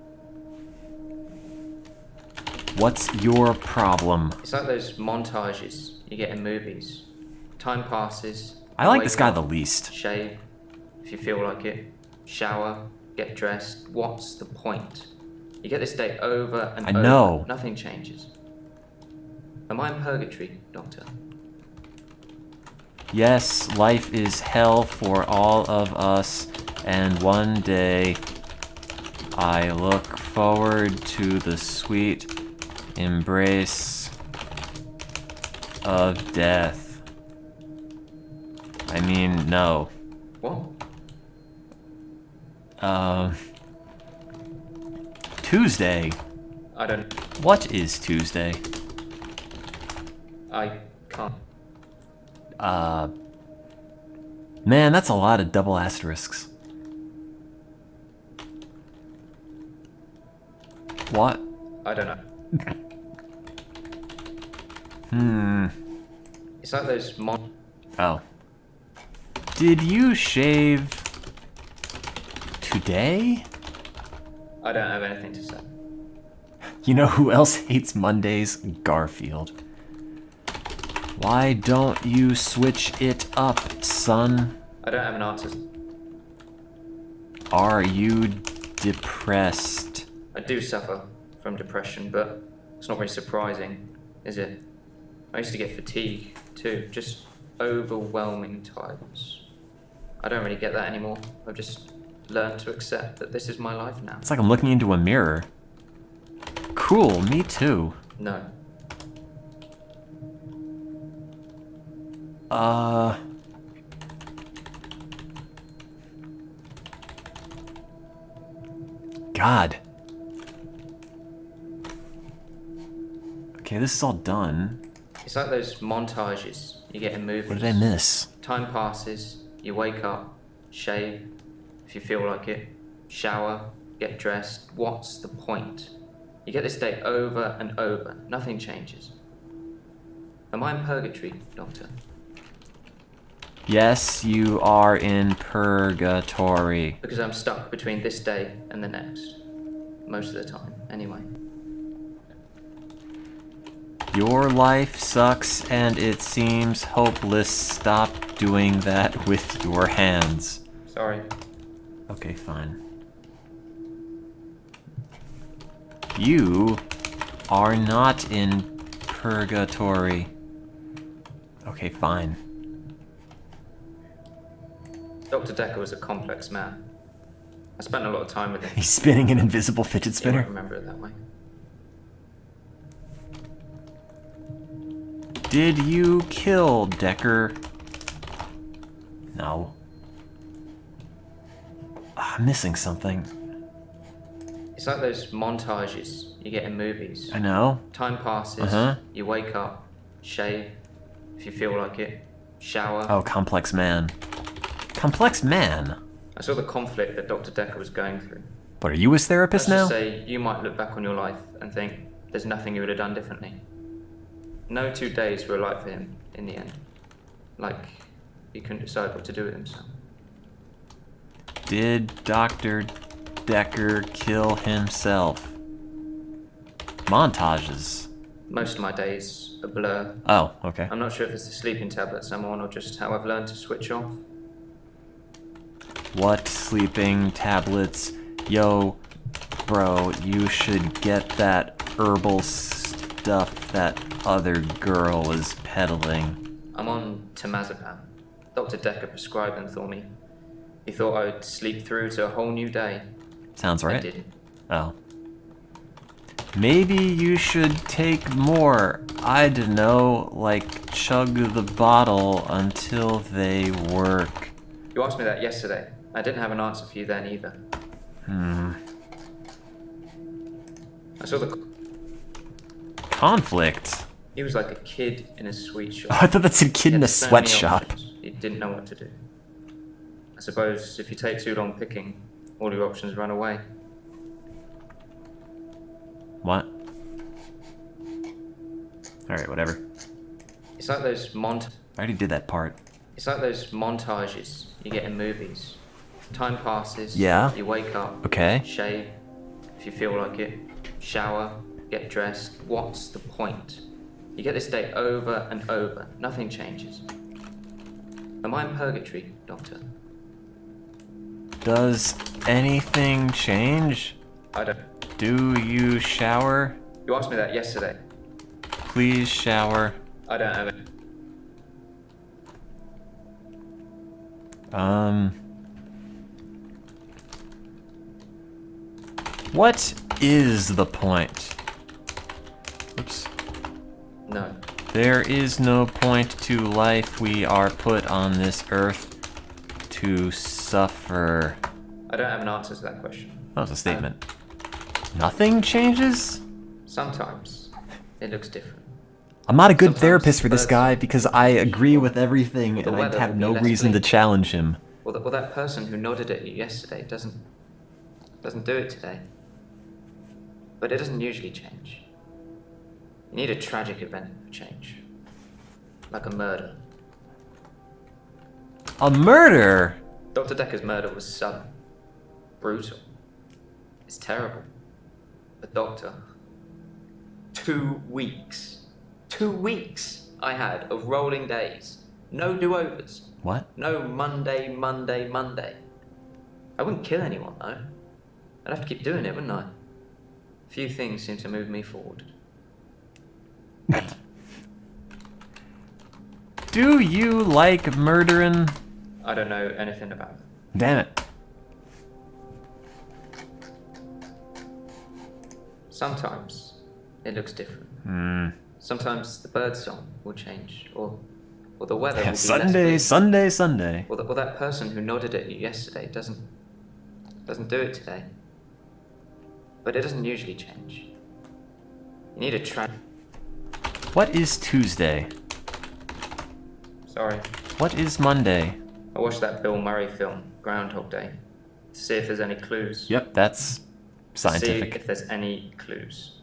S1: What's your problem?
S11: It's like those montages you get in movies. Time passes.
S1: I like
S11: wake
S1: this guy
S11: up,
S1: the least.
S11: Shave, if you feel like it. Shower, get dressed. What's the point? You get this day over and
S1: I
S11: over.
S1: know.
S11: Nothing changes. Am I in purgatory, Doctor?
S1: Yes, life is hell for all of us, and one day I look forward to the sweet embrace of death. I mean, no.
S11: What?
S1: Tuesday.
S11: I don't...
S1: What is Tuesday?
S11: I can't.
S1: Man, that's a lot of double asterisks. What?
S11: I don't know. It's like those
S1: Oh. Did you shave today?
S11: I don't have anything to say.
S1: You know who else hates Mondays? Garfield. Why don't you switch it up, son?
S11: I don't have an answer.
S1: Are you depressed?
S11: I do suffer from depression, but it's not very surprising, is it? I used to get fatigue, too. Just overwhelming tiredness. I don't really get that anymore. I've just learned to accept that this is my life now.
S1: It's like I'm looking into a mirror. Cool, me too.
S11: No.
S1: God. Okay, this is all done.
S11: It's like those montages you get in movies.
S1: What did I miss?
S11: Time passes, you wake up, shave, if you feel like it, shower, get dressed. What's the point? You get this day over and over. Nothing changes. Am I in purgatory, Doctor?
S1: Yes, you are in purgatory.
S11: Because I'm stuck between this day and the next. Most of the time, anyway.
S1: Your life sucks and it seems hopeless. Stop doing that with your hands.
S11: Sorry.
S1: Okay, fine. You are not in purgatory. Okay, fine.
S11: Dr. Decker was a complex man. I spent a lot of time with him.
S1: He's spinning an invisible fidget
S11: You
S1: spinner.
S11: won't remember it that way.
S1: Did you kill Decker? No. I'm missing something.
S11: It's like those montages you get in movies.
S1: I know.
S11: Time passes, you wake up, shave, if you feel like it, shower.
S1: Oh, complex man. Complex man?
S11: I saw the conflict that Dr. Decker was going through.
S1: What, are you his therapist
S11: Let's
S1: now?
S11: just say you might look back on your life and think there's nothing you would have done differently. No 2 days were alike for him in the end. Like he couldn't decide what to do with himself.
S1: Did Dr. Decker kill himself? Montages.
S11: Most of my days a blur.
S1: Oh, okay.
S11: I'm not sure if it's the sleeping tablets I'm on or just how I've learned to switch off.
S1: What sleeping tablets? Yo, bro, you should get that herbal stuff that other girl was peddling.
S11: I'm on temazepam. Dr. Decker prescribed them for me. He thought I would sleep through to a whole new day.
S1: Sounds
S11: I
S1: right.
S11: didn't.
S1: Oh. Maybe you should take more. I don't know, like chug the bottle until they work.
S11: You asked me that yesterday. I didn't have an answer for you then either. I saw the
S1: Conflict.
S11: He was like a kid in a sweet shop.
S1: Oh, I thought that said kid
S11: He
S1: in
S11: had
S1: a
S11: so many
S1: sweatshop.
S11: options. He didn't know what to do. I suppose if you take too long picking, all your options run away.
S1: What? Alright, whatever.
S11: It's like those
S1: I already did that part.
S11: It's like those montages you get in movies. Time passes.
S1: Yeah.
S11: You wake up.
S1: Okay.
S11: Shave, if you feel like it. Shower. Get dressed. What's the point? You get this day over and over. Nothing changes. Am I in purgatory, Doctor?
S1: Does anything change?
S11: I don't.
S1: Do you shower?
S11: You asked me that yesterday.
S1: Please shower.
S11: I don't have it.
S1: What is the point? Oops.
S11: No.
S1: There is no point to life. We are put on this earth to suffer.
S11: I don't have an answer to that question.
S1: That was a statement. Nothing changes?
S11: Sometimes it looks different.
S1: I'm not a good
S11: Sometimes
S1: therapist for this
S11: birds-
S1: guy because I agree with everything and I
S11: weather
S1: have
S11: will be
S1: no
S11: less
S1: reason to
S11: bleak.
S1: challenge him.
S11: Well, that person who nodded at you yesterday doesn't do it today. But it doesn't usually change. You need a tragic event for change. Like a murder.
S1: A murder?
S11: Dr. Decker's murder was sudden. Brutal. It's terrible. But Doctor, 2 weeks. 2 weeks I had of rolling days. No do-overs.
S1: What?
S11: No Monday. I wouldn't kill anyone, though. I'd have to keep doing it, wouldn't I? Few things seem to move me forward.
S1: Do you like murdering?
S11: I don't know anything about it.
S1: Damn it.
S11: Sometimes it looks different. Sometimes the bird song will change, or the weather will be less
S1: Sunday,
S11: bleak.
S1: Sunday.
S11: Or that person who nodded at you yesterday doesn't do it today. But it doesn't usually change. You need a
S1: What is Tuesday?
S11: Sorry.
S1: What is Monday?
S11: I watched that Bill Murray film, Groundhog Day, to see if there's any clues.
S1: Yep, that's scientific.
S11: See if there's any clues.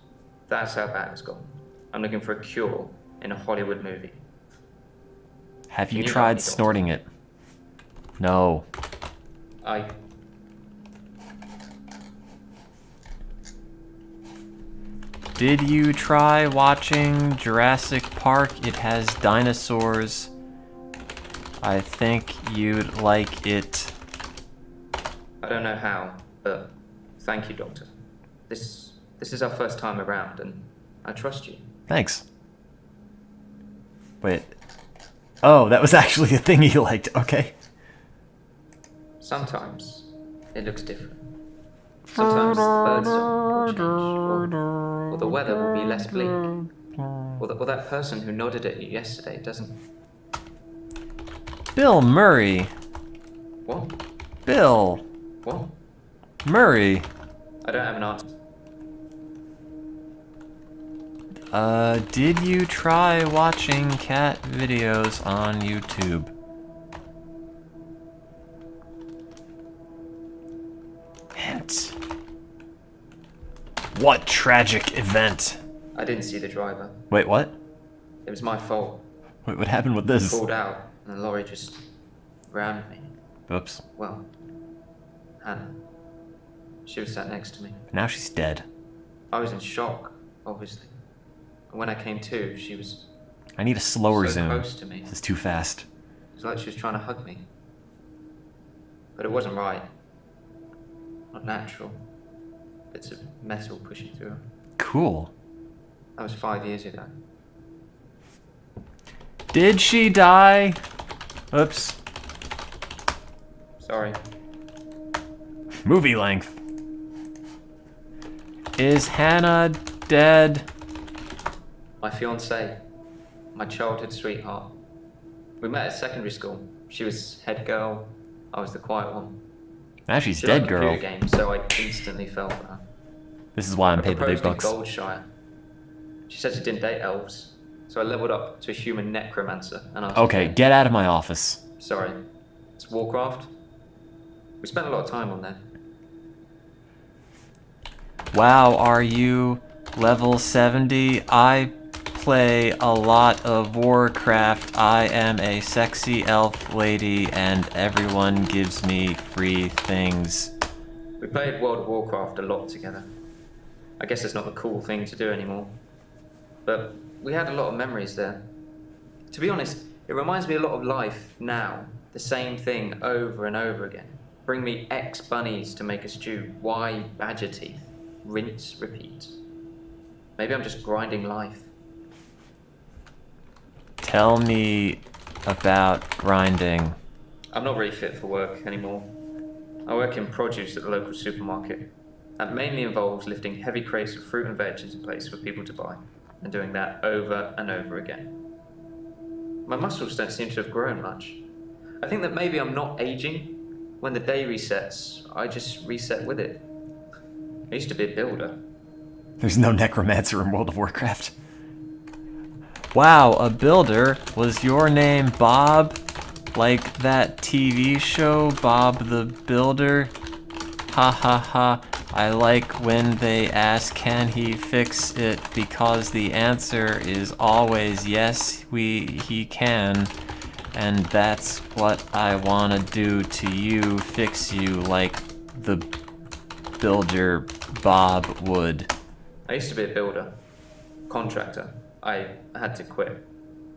S11: That's how bad it's gone. I'm looking for a cure in a Hollywood movie.
S1: Have you
S11: Can you
S1: tried
S11: help me, Doctor?
S1: snorting it? No. Did you try watching Jurassic Park? It has dinosaurs. I think you'd like it.
S11: I don't know how, but thank you, Doctor. This is our first time around, and I trust you.
S1: Thanks. Wait. Oh, that was actually a thing you liked. Okay.
S11: Sometimes it looks different. Sometimes the bird song will change, or the weather will be less bleak. Or that person who nodded at you yesterday doesn't.
S1: Bill Murray.
S11: What?
S1: Bill
S11: What?
S1: Murray.
S11: I don't have an answer.
S1: Did you try watching cat videos on YouTube? Hint. What tragic event?
S11: I didn't see the driver.
S1: Wait, what?
S11: It was my fault.
S1: Wait, what happened with this?
S11: Pulled out, and the lorry just rammed me.
S1: Oops.
S11: Well, Hannah. She was sat next to me.
S1: Now she's dead.
S11: I was in shock, obviously. And when I came to, she was
S1: I need a slower
S11: so
S1: zoom.
S11: close to me.
S1: This is too fast.
S11: It was like she was trying to hug me. But it wasn't right. Not natural. Bits of metal pushing through her.
S1: Cool.
S11: That was 5 years ago.
S1: Did she die? Oops.
S11: Sorry.
S1: Movie length. Is Hannah dead?
S11: My fiancée. My childhood sweetheart. We met at secondary school. She was head girl. I was the quiet one.
S1: Now she's
S11: She
S1: dead,
S11: liked
S1: girl.
S11: computer games, so I instantly fell for her.
S1: This is why I'm
S11: I
S1: paid the big
S11: proposed in
S1: bucks.
S11: Goldshire. She said she didn't date elves, so I leveled up to a human necromancer, and I was
S1: Okay,
S11: okay.
S1: get out of my office.
S11: Sorry. It's Warcraft. We spent a lot of time on there.
S1: Wow, are you level 70? I play a lot of Warcraft. I am a sexy elf lady and everyone gives me free things.
S11: We played World of Warcraft a lot together. I guess it's not the cool thing to do anymore. But we had a lot of memories there. To be honest, it reminds me a lot of life now. The same thing over and over again. Bring me X bunnies to make a stew. Y badger teeth. Rinse, repeat. Maybe I'm just grinding life.
S1: Tell me about grinding.
S11: I'm not really fit for work anymore. I work in produce at the local supermarket. That mainly involves lifting heavy crates of fruit and veg into place for people to buy, and doing that over and over again. My muscles don't seem to have grown much. I think that maybe I'm not aging. When the day resets, I just reset with it. I used to be a builder.
S1: There's no necromancer in World of Warcraft. Wow, a builder? Was your name Bob? Like that TV show, Bob the Builder? Ha ha ha. I like when they ask can he fix it because the answer is always yes, he can. And that's what I wanna do to you, fix you like the builder Bob would.
S11: I used to be a builder, contractor. I had to quit.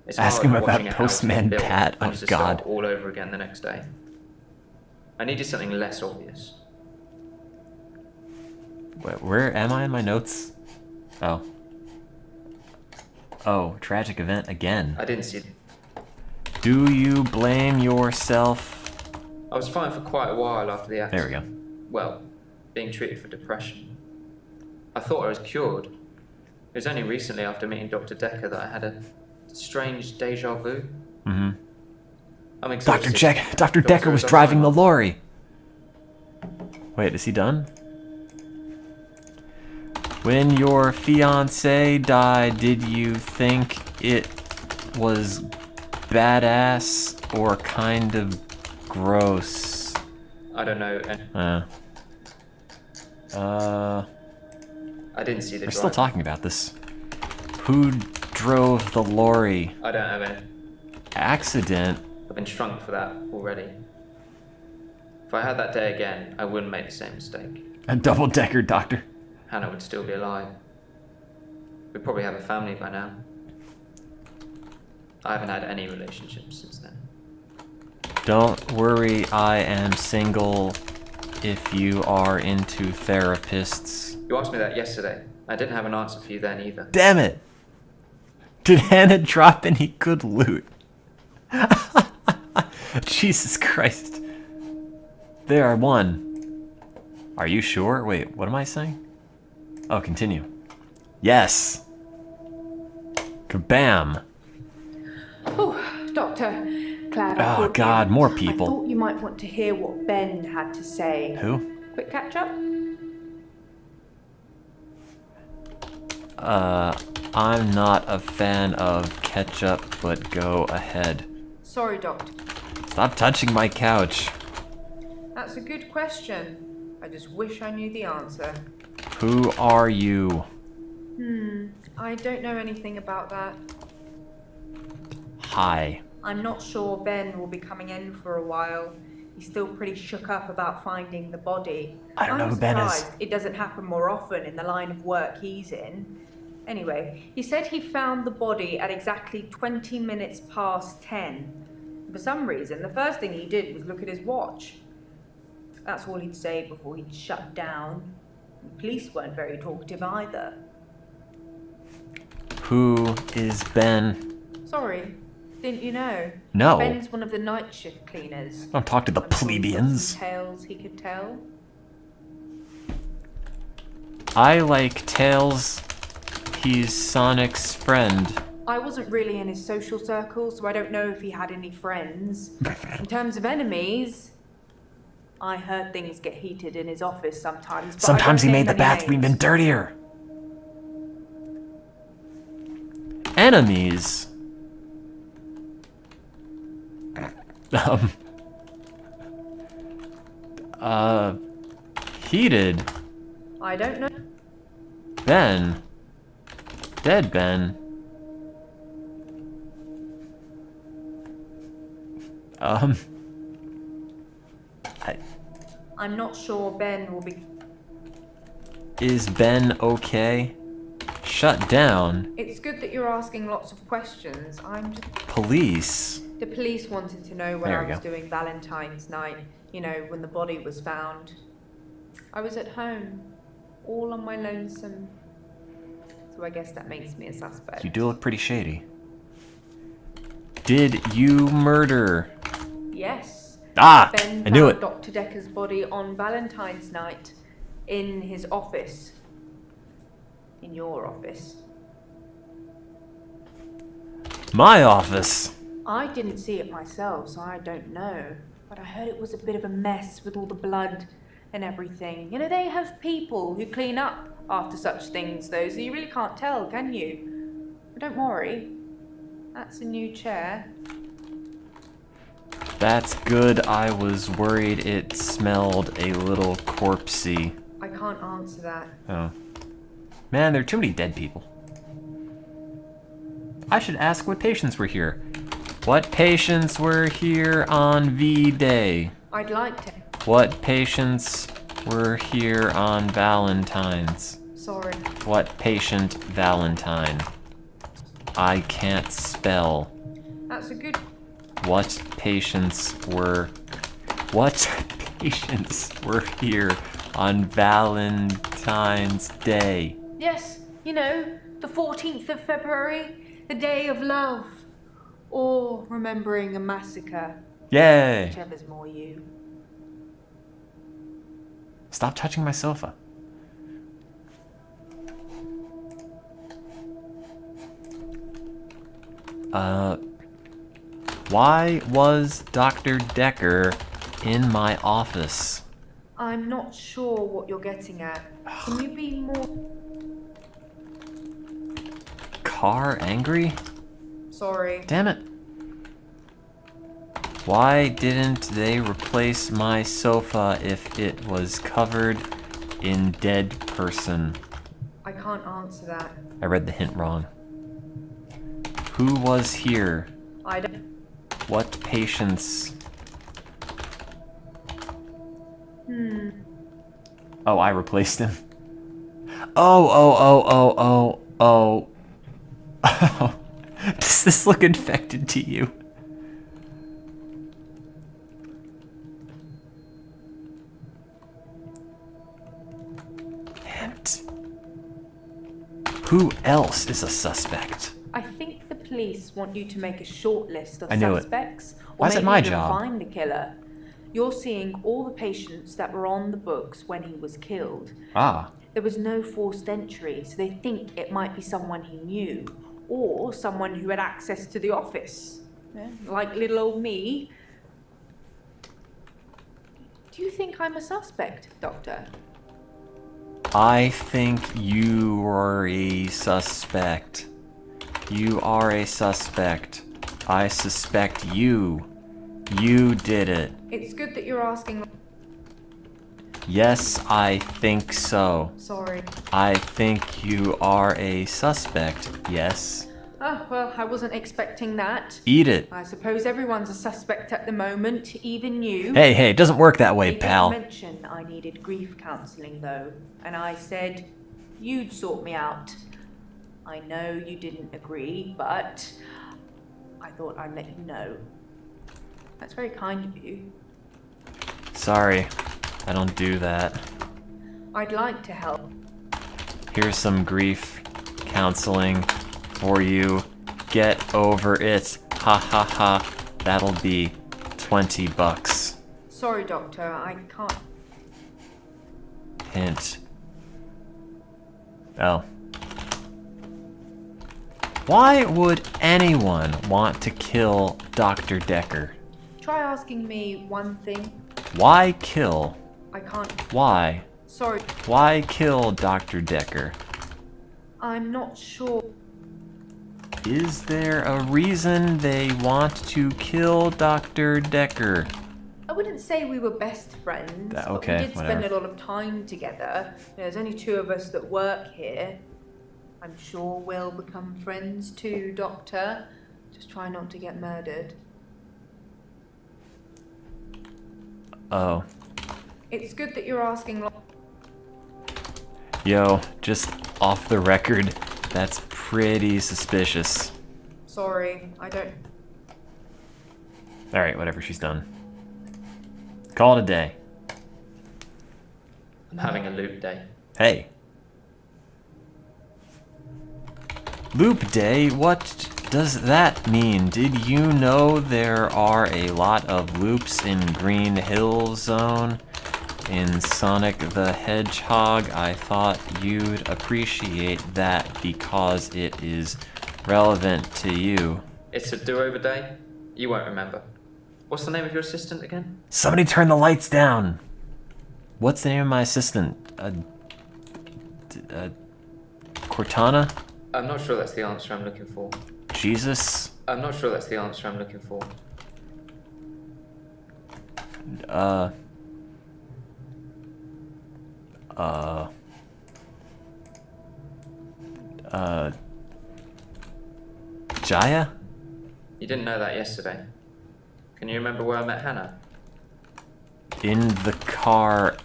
S11: It's
S1: Ask
S11: hard
S1: him
S11: watching
S1: about
S11: a house
S1: Postman
S11: get built
S1: Pat.
S11: and
S1: Oh
S11: to
S1: God.
S11: start all over again the next day. I needed something less obvious.
S1: Where am I in my notes? Oh. Oh, tragic event again.
S11: I didn't see.
S1: Do you blame yourself?
S11: I was fine for quite a while after the accident.
S1: There we go.
S11: Well, being treated for depression. I thought I was cured. It was only recently after meeting Dr. Decker that I had a strange deja vu.
S1: Mm-hmm.
S11: I'm exhausted.
S1: Dr. Decker was driving the lorry. Wait, is he done? When your fiance died, did you think it was badass or kind of gross?
S11: I don't know. I didn't see the
S1: We're
S11: driver.
S1: still talking about this. Who drove the lorry?
S11: I don't have any.
S1: Accident?
S11: I've been shrunk for that already. If I had that day again, I wouldn't make the same mistake.
S1: A double-decker, Doctor.
S11: Hannah would still be alive. We'd probably have a family by now. I haven't had any relationships since then.
S1: Don't worry, I am single if you are into therapists.
S11: You asked me that yesterday. I didn't have an answer for you then either.
S1: Damn it! Did Hannah drop any good loot? Jesus Christ. There are one. Are you sure? Wait, what am I saying? Oh, continue. Yes! Kabam!
S9: Oh, Doctor, glad I
S1: Oh
S9: called you.
S1: God, more
S9: I
S1: people.
S9: thought you might want to hear what Ben had to say.
S1: Who?
S9: Quick catch up?
S1: I'm not a fan of ketchup, but go ahead.
S9: Sorry, Doctor.
S1: Stop touching my couch.
S9: That's a good question. I just wish I knew the answer.
S1: Who are you?
S9: I don't know anything about that.
S1: Hi.
S9: I'm not sure Ben will be coming in for a while. He He's still pretty shook up about finding the body.
S1: I don't know
S9: I'm
S1: who Ben is.
S9: surprised it doesn't happen more often in the line of work he's in. Anyway, he said he found the body at exactly 20 minutes past 10. For some reason, the first thing he did was look at his watch. That's all he'd say before he'd shut down. The police weren't very talkative either.
S1: Who is Ben?
S9: Sorry, didn't you know?
S1: No.
S9: Ben's one of the night shift cleaners.
S1: Don't talk to the
S9: I'm sure he's got
S1: plebeians.
S9: some tales he could tell.
S1: I like Tails. He's Sonic's friend.
S9: I wasn't really in his social circle, so I don't know if he had any friends. In terms of enemies, I heard things get heated in his office sometimes. But
S1: Sometimes
S9: I
S1: he
S9: don't
S1: made the
S9: name any
S1: bathroom
S9: names.
S1: even dirtier. Enemies. Heated.
S9: I don't know.
S1: Ben. Dead Ben.
S9: I'm not sure Ben will be.
S1: Is Ben okay? Shut down.
S9: It's good that you're asking lots of questions. I'm just.
S1: Police.
S9: The police wanted to know when
S1: There
S9: I
S1: we
S9: was
S1: go.
S9: doing Valentine's night, you know, when the body was found. I was at home, all on my lonesome. So I guess that makes me a suspect.
S1: You do look pretty shady. Did you murder?
S9: Yes.
S1: Ah!
S9: Ben
S1: I knew
S9: found
S1: it.
S9: Dr. Decker's body on Valentine's night in his office. In your office.
S1: My office.
S9: I didn't see it myself, so I don't know. But I heard it was a bit of a mess with all the blood and everything. You know, they have people who clean up after such things, though, so you really can't tell, can you? But don't worry. That's a new chair.
S1: That's good. I was worried it smelled a little corpsey.
S9: I can't answer that.
S1: Oh. Man, there are too many dead people. I should ask what patients were here. What patients were here on V-Day?
S9: I'd like to.
S1: What patients were here on Valentine's?
S9: Sorry.
S1: What patient Valentine? I can't spell.
S9: That's a good.
S1: What patients were here on Valentine's Day?
S9: Yes, you know, the 14th of February, the day of love. Or remembering a massacre.
S1: Yay!
S9: Whichever's more you.
S1: Stop touching my sofa. Why was Dr. Decker in my office?
S9: I'm not sure what you're getting at. Can you be more.
S1: Car angry?
S9: Sorry.
S1: Damn it. Why didn't they replace my sofa if it was covered in dead person?
S9: I can't answer that.
S1: I read the hint wrong. Who was here?
S9: I don't.
S1: What patients? Oh, I replaced him. Oh. Does this look infected to you? Hint. Who else is a suspect?
S9: I think the police want you to make a short list of
S1: I knew it.
S9: suspects.
S1: Why
S9: Or
S1: is it
S9: maybe
S1: my
S9: even
S1: job?
S9: find the killer. You're seeing all the patients that were on the books when he was killed.
S1: Ah.
S9: There was no forced entry, so they think it might be someone he knew, or someone who had access to the office. Yeah, like little old me. Do you think I'm a suspect, Doctor?
S1: I think you are a suspect. You are a suspect. I suspect you. You did it.
S9: It's good that you're asking.
S1: Yes, I think so.
S9: Sorry.
S1: I think you are a suspect. Yes.
S9: Oh, well, I wasn't expecting that.
S1: Eat it.
S9: I suppose everyone's a suspect at the moment, even you.
S1: Hey, it doesn't work that way,
S9: They
S1: pal.
S9: did mention I needed grief counselling, though, and I said you'd sort me out. I know you didn't agree, but I thought I'd let you know. That's very kind of you.
S1: Sorry, I don't do that.
S9: I'd like to help.
S1: Here's some grief counseling for you. Get over it. Ha ha ha. That'll be $20.
S9: Sorry, Doctor, I can't.
S1: Hint. Oh. Why would anyone want to kill Dr. Decker?
S9: Try asking me one thing.
S1: Why kill?
S9: I can't.
S1: Why?
S9: Sorry,
S1: Why kill Dr. Decker?
S9: I'm not sure.
S1: Is there a reason they want to kill Dr. Decker?
S9: I wouldn't say we were best friends,
S1: Okay,
S9: but we did spend
S1: whatever.
S9: a lot of time together. There's only two of us that work here. I'm sure we'll become friends too, Doctor. Just try not to get murdered.
S1: Oh.
S9: It's good that you're asking.
S1: Yo, just off the record, that's pretty suspicious.
S9: Sorry, I don't.
S1: Alright, whatever, she's done. Call it a day.
S11: I'm having a loop day.
S1: Hey. Loop day? What does that mean? Did you know there are a lot of loops in Green Hill Zone? In Sonic the Hedgehog, I thought you'd appreciate that because it is relevant to you.
S11: It's a do-over day? You won't remember. What's the name of your assistant again?
S1: Somebody turn the lights down! What's the name of my assistant? Cortana?
S11: I'm not sure that's the answer I'm looking for.
S1: Jesus?
S11: I'm not sure that's the answer I'm looking for.
S1: Jaya?
S11: You didn't know that yesterday. Can you remember where I met Hannah?
S1: In the car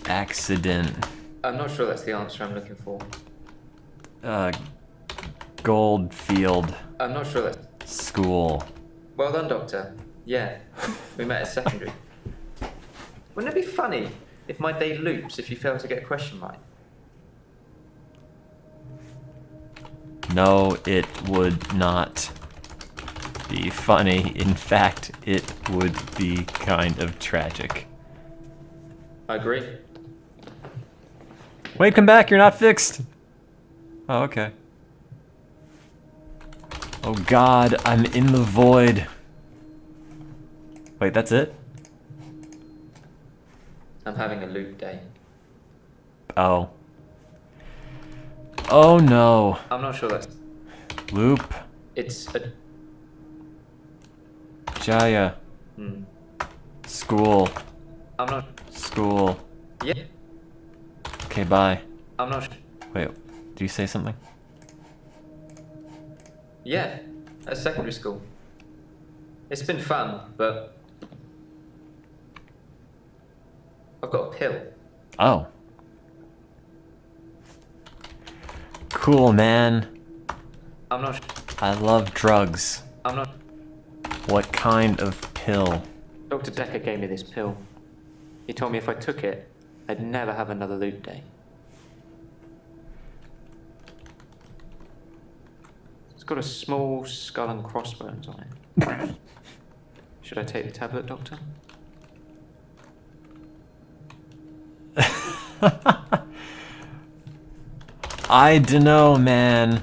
S1: accident.
S11: I'm not sure that's the answer I'm looking for.
S1: Goldfield
S11: I'm not sure that's...
S1: School.
S11: Well done, Doctor. Yeah, we met at secondary. Wouldn't it be funny if my day loops if you fail to get a question right?
S1: No, it would not be funny. In fact, it would be kind of tragic.
S11: I agree.
S1: Wait, come back, you're not fixed. Oh, okay. Oh god, I'm in the void. Wait, that's it?
S11: I'm having a loop day.
S1: Oh. Oh no.
S11: I'm not sure that's...
S1: Loop.
S11: It's a...
S1: Jaya. School.
S11: I'm not...
S1: School.
S11: Yeah.
S1: Okay, bye.
S11: I'm not sure.
S1: Wait, do you say something?
S11: Yeah, at secondary school. It's been fun, but... I've got a pill.
S1: Oh. Cool, man.
S11: I'm not...
S1: I love drugs.
S11: I'm not...
S1: What kind of pill?
S11: Dr. Decker gave me this pill. He told me if I took it, I'd never have another loop day. It's got a small skull and crossbones on it. Should I take the tablet, Doctor?
S1: I dunno, man.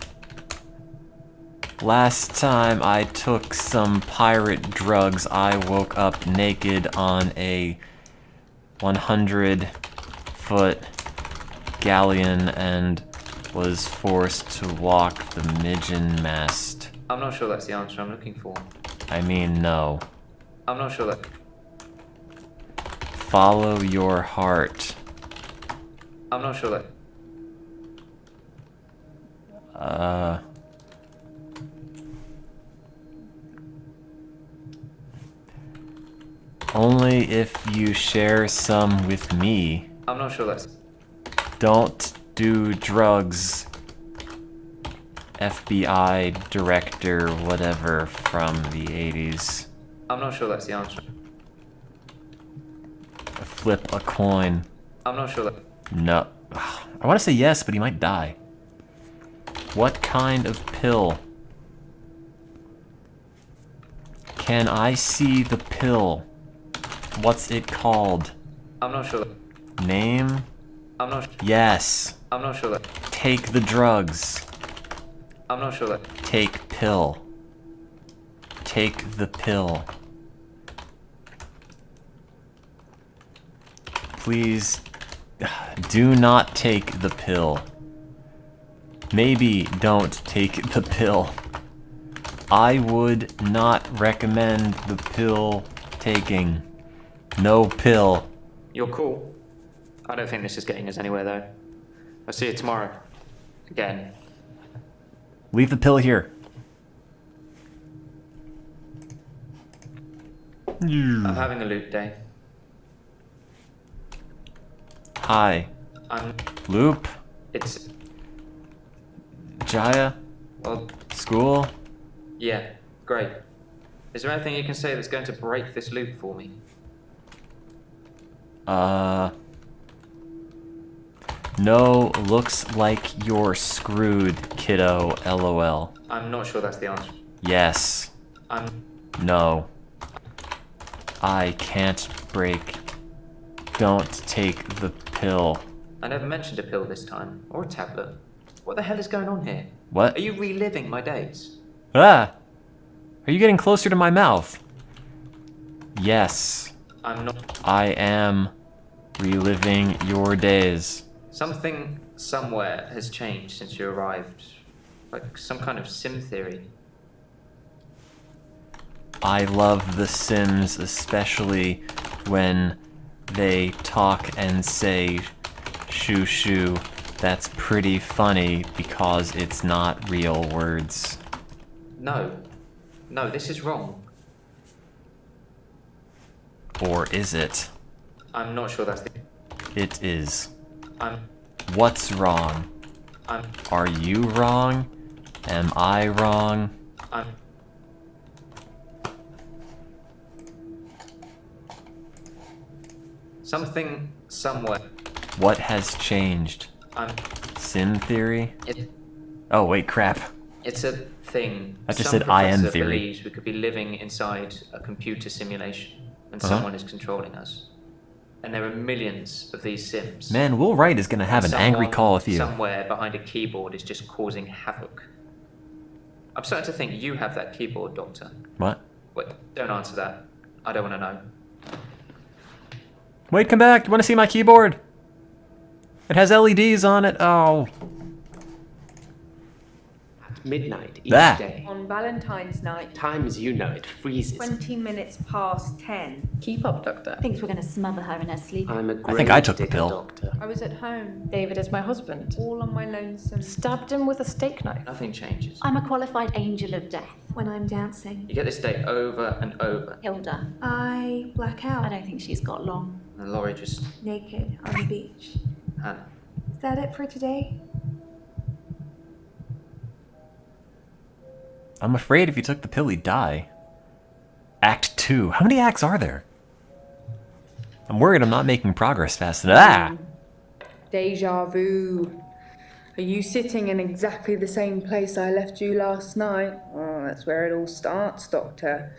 S1: Last time I took some pirate drugs, I woke up naked on a 100-foot galleon and was forced to walk the midgeon mast.
S11: I'm not sure that's the answer I'm looking for.
S1: I mean, no.
S11: I'm not sure that...
S1: Follow your heart.
S11: I'm not sure that...
S1: Only if you share some with me.
S11: I'm not sure that's...
S1: Don't do drugs. FBI director, whatever, from the 80s.
S11: I'm not sure that's the answer.
S1: Flip a coin.
S11: I'm not sure that...
S1: No. I want to say yes, but he might die. What kind of pill? Can I see the pill? What's it called?
S11: I'm not sure that...
S1: Name?
S11: I'm not...
S1: Yes.
S11: I'm not sure that...
S1: Take the drugs.
S11: I'm not sure that...
S1: Take pill. Take the pill. Please do not take the pill. Maybe don't take the pill. I would not recommend the pill taking. No pill.
S11: You're cool. I don't think this is getting us anywhere, though. I'll see you tomorrow. Again.
S1: Leave the pill here.
S11: I'm having a loop day.
S1: Hi.
S11: I'm...
S1: Loop?
S11: It's...
S1: Jaya?
S11: Well...
S1: School?
S11: Yeah, great. Is there anything you can say that's going to break this loop for me?
S1: No, looks like you're screwed, kiddo, LOL.
S11: I'm not sure that's the answer.
S1: Yes. No. I can't break. Don't take the pill.
S11: I never mentioned a pill this time, or a tablet. What the hell is going on here?
S1: What?
S11: Are you reliving my days?
S1: Ah! Are you getting closer to my mouth? Yes.
S11: I'm not...
S1: I am reliving your days.
S11: Something somewhere has changed since you arrived. Like some kind of sim theory.
S1: I love The Sims, especially when they talk and say shoo shoo. That's pretty funny because it's not real words.
S11: No. No, this is wrong.
S1: Or is it?
S11: I'm not sure that's the...
S1: It is.
S11: I'm...
S1: What's wrong? Are you wrong? Am I wrong?
S11: Something somewhere.
S1: What has changed? Sim theory? Oh, wait, crap.
S11: It's a thing.
S1: I just
S11: Some
S1: said I am
S11: professor
S1: theory.
S11: believes we could be living inside a computer simulation, and someone is controlling us. And there are millions of these Sims.
S1: Man, Will Wright is gonna have an angry
S11: Someone
S1: call with you.
S11: Somewhere behind a keyboard is just causing havoc. I'm starting to think you have that keyboard, Doctor.
S1: What?
S11: Wait, don't answer that. I don't want to know.
S1: Wait, come back. You want to see my keyboard? It has LEDs on it. Oh.
S8: At midnight each
S1: That.
S8: day.
S9: On Valentine's night,
S8: Time as you know it freezes.
S9: 20 minutes past 10.
S10: Keep up, Doctor.
S4: Thinks we're going to smother her in her sleep.
S8: I'm a
S1: I think I took the
S8: grave
S1: pill.
S8: digger, Doctor.
S9: I was at home,
S10: David is my husband.
S9: all on my lonesome.
S10: Stabbed him with a steak knife.
S11: Nothing changes.
S4: I'm a qualified angel of death.
S7: When I'm dancing,
S11: You get this day over and over.
S4: Hilda.
S7: I black
S4: I
S7: out
S4: don't think she's got long.
S11: And Laurie just...
S7: naked on the beach.
S11: Hannah.
S7: Is that it for today?
S1: I'm afraid if you took the pill, he'd die. Act 2. How many acts are there? I'm worried I'm not making progress fast enough. Ah!
S9: Deja vu. Are you sitting in exactly the same place I left you last night? Oh, that's where it all starts, Doctor.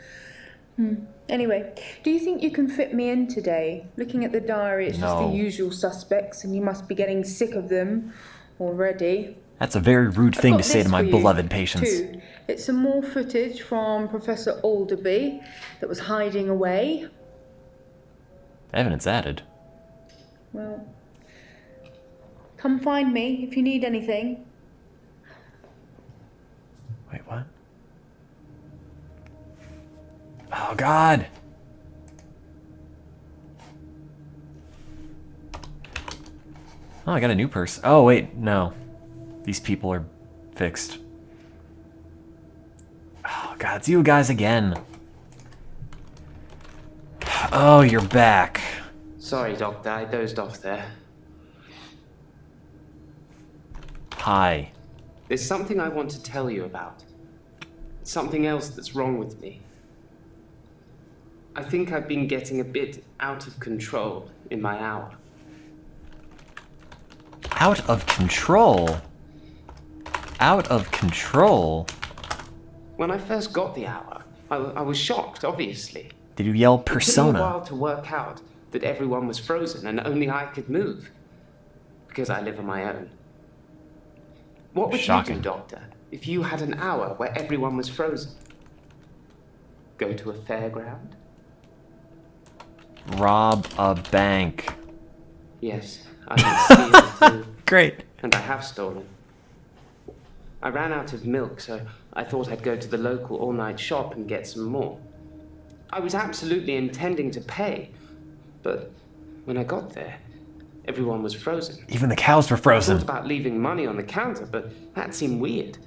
S9: Anyway, do you think you can fit me in today? Looking at the diary, it's just
S1: No.
S9: the usual suspects, and you must be getting sick of them already.
S1: That's a very rude thing to
S9: I've got
S1: say to
S9: this
S1: my
S9: for you,
S1: beloved patients.
S9: too. It's some more footage from Professor Alderby that was hiding away.
S1: Evidence added.
S9: Well, come find me if you need anything.
S1: Wait, what? Oh, God. Oh, I got a new purse. Oh, wait, no. These people are fixed. Oh, God, it's you guys again. Oh, you're back.
S8: Sorry, Doctor, I dozed off there.
S1: Hi.
S8: There's something I want to tell you about. Something else that's wrong with me. I think I've been getting a bit out of control in my hour.
S1: Out of control? Out of control?
S8: When I first got the hour, I was shocked, obviously.
S1: Did you yell
S8: It took me a
S1: persona?
S8: while to work out that everyone was frozen and only I could move. Because I live on my own. What would you
S1: Shocking.
S8: do, Doctor, if you had an hour where everyone was frozen? Go to a fairground?
S1: Rob a bank.
S8: Yes, I can steal too.
S1: Great.
S8: And I have stolen. I ran out of milk, so I thought I'd go to the local all-night shop and get some more. I was absolutely intending to pay, but when I got there, everyone was frozen.
S1: Even the cows were
S8: I
S1: frozen.
S8: thought about leaving money on the counter, but that seemed weird.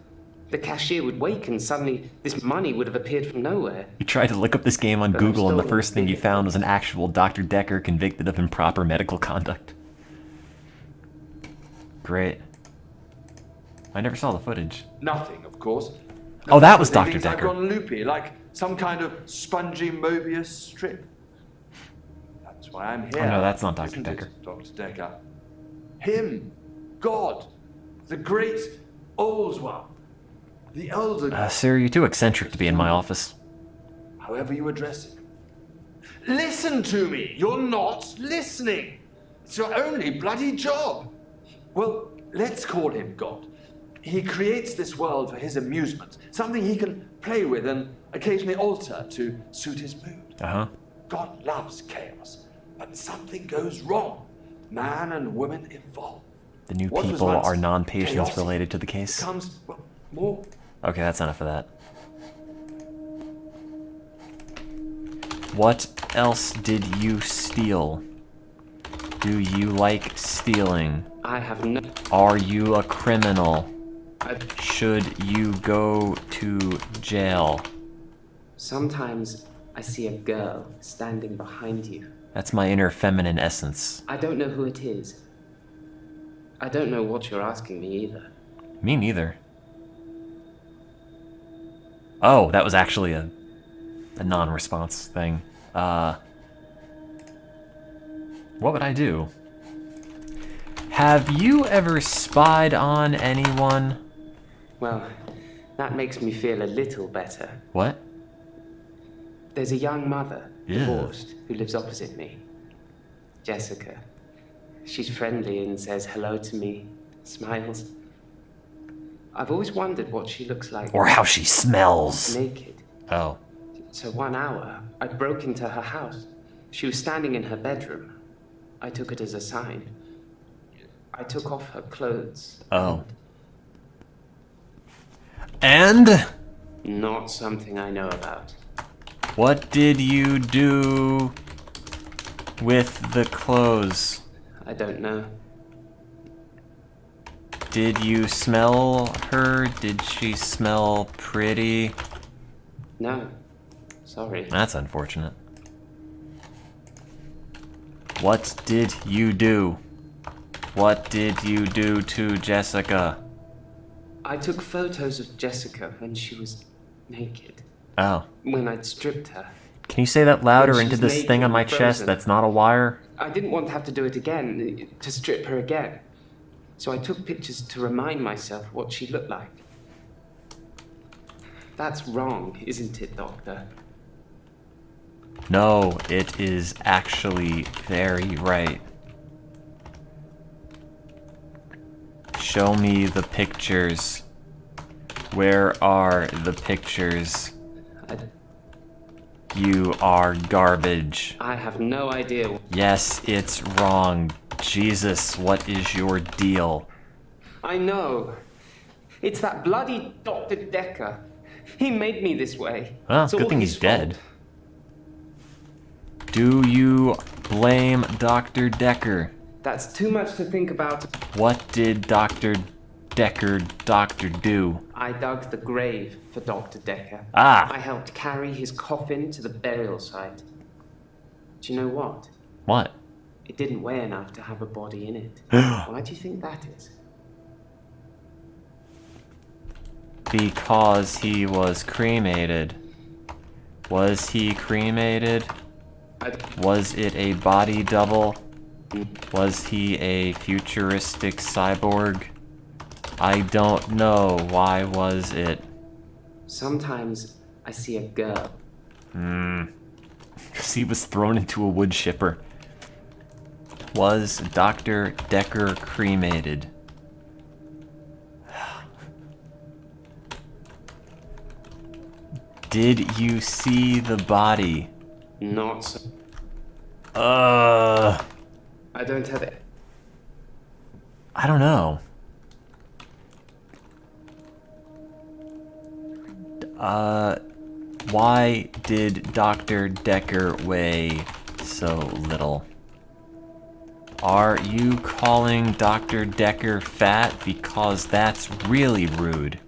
S8: The cashier would wake and suddenly this money would have appeared from nowhere.
S1: You tried to look up this game on
S8: But I'm
S1: Google and the
S8: still
S1: first thing you
S8: thinking.
S1: found was an actual Dr. Decker convicted of improper medical conduct. Great. I never saw the footage.
S3: Nothing, of course.
S1: Oh, that was
S3: He
S1: Dr.
S3: thinks
S1: Decker.
S3: I've gone loopy, like some kind of spongy Mobius strip. That's why I'm here.
S1: Oh, no, that's not Dr.
S3: isn't
S1: Decker.
S3: it, Dr. Decker. Him, God, the great old one, the elder,
S1: Sir, you're too eccentric to be in my office.
S3: however you address him. Listen to me. You're not listening. It's your only bloody job. Well, let's call him God. He creates this world for his amusement, something he can play with and occasionally alter to suit his mood.
S1: Uh-huh.
S3: God loves chaos, but something goes wrong. Man and woman evolve.
S1: The new
S3: What was
S1: people
S3: once
S1: are non-patients
S3: chaotic
S1: related to the case.
S3: Becomes, well, more.
S1: Okay, that's enough of that. What else did you steal? Do you like stealing?
S8: I have no...
S1: Are you a criminal?
S8: I...
S1: Should you go to jail?
S8: Sometimes I see a girl standing behind you.
S1: That's my inner feminine essence.
S8: I don't know who it is. I don't know what you're asking me either.
S1: Me neither. Oh, that was actually a non-response thing. What would I do? Have you ever spied on anyone?
S8: Well, that makes me feel a little better.
S1: What?
S8: There's a young mother,
S1: Yeah.
S8: divorced, who lives opposite me. Jessica. She's friendly and says hello to me, smiles. I've always wondered what she looks like.
S1: Or how she smells.
S8: Naked.
S1: Oh.
S8: So 1 hour, I broke into her house. She was standing in her bedroom. I took it as a sign. I took off her clothes.
S1: Oh. And?
S8: Not something I know about.
S1: What did you do with the clothes?
S8: I don't know.
S1: Did you smell her? Did she smell pretty?
S8: No. Sorry.
S1: That's unfortunate. What did you do? What did you do to Jessica?
S8: I took photos of Jessica when she was naked.
S1: Oh.
S8: When I'd stripped her.
S1: Can you say that louder
S8: When she
S1: into
S8: was
S1: this
S8: naked
S1: thing on
S8: and
S1: my chest
S8: frozen.
S1: that's not a wire?
S8: I didn't want to have to do it again, to strip her again. So I took pictures to remind myself what she looked like. That's wrong, isn't it, Doctor?
S1: No, it is actually very right. Show me the pictures. Where are the pictures? You are garbage.
S8: I have no idea.
S1: Yes, it's wrong. Jesus, what is your deal?
S8: I know. It's that bloody Dr. Decker. He made me this way.
S1: Well,
S8: It's
S1: good
S8: all
S1: thing
S8: his
S1: he's dead. Do you blame Dr. Decker?
S8: That's too much to think about.
S1: What did Dr. Decker do?
S8: I dug the grave for Dr. Decker.
S1: Ah.
S8: I helped carry his coffin to the burial site. Do you know what?
S1: What?
S8: It didn't weigh enough to have a body in it. Why do you think that is?
S1: Because he was cremated. Was he cremated? Was it a body double? Was he a futuristic cyborg? I don't know. Why was it?
S8: Sometimes I see a girl.
S1: Because he was thrown into a wood chipper. Was Dr. Decker cremated? Did you see the body?
S8: Not so. I don't have it.
S1: I don't know. Why did Dr. Decker weigh so little? Are you calling Dr. Decker fat? Because that's really rude.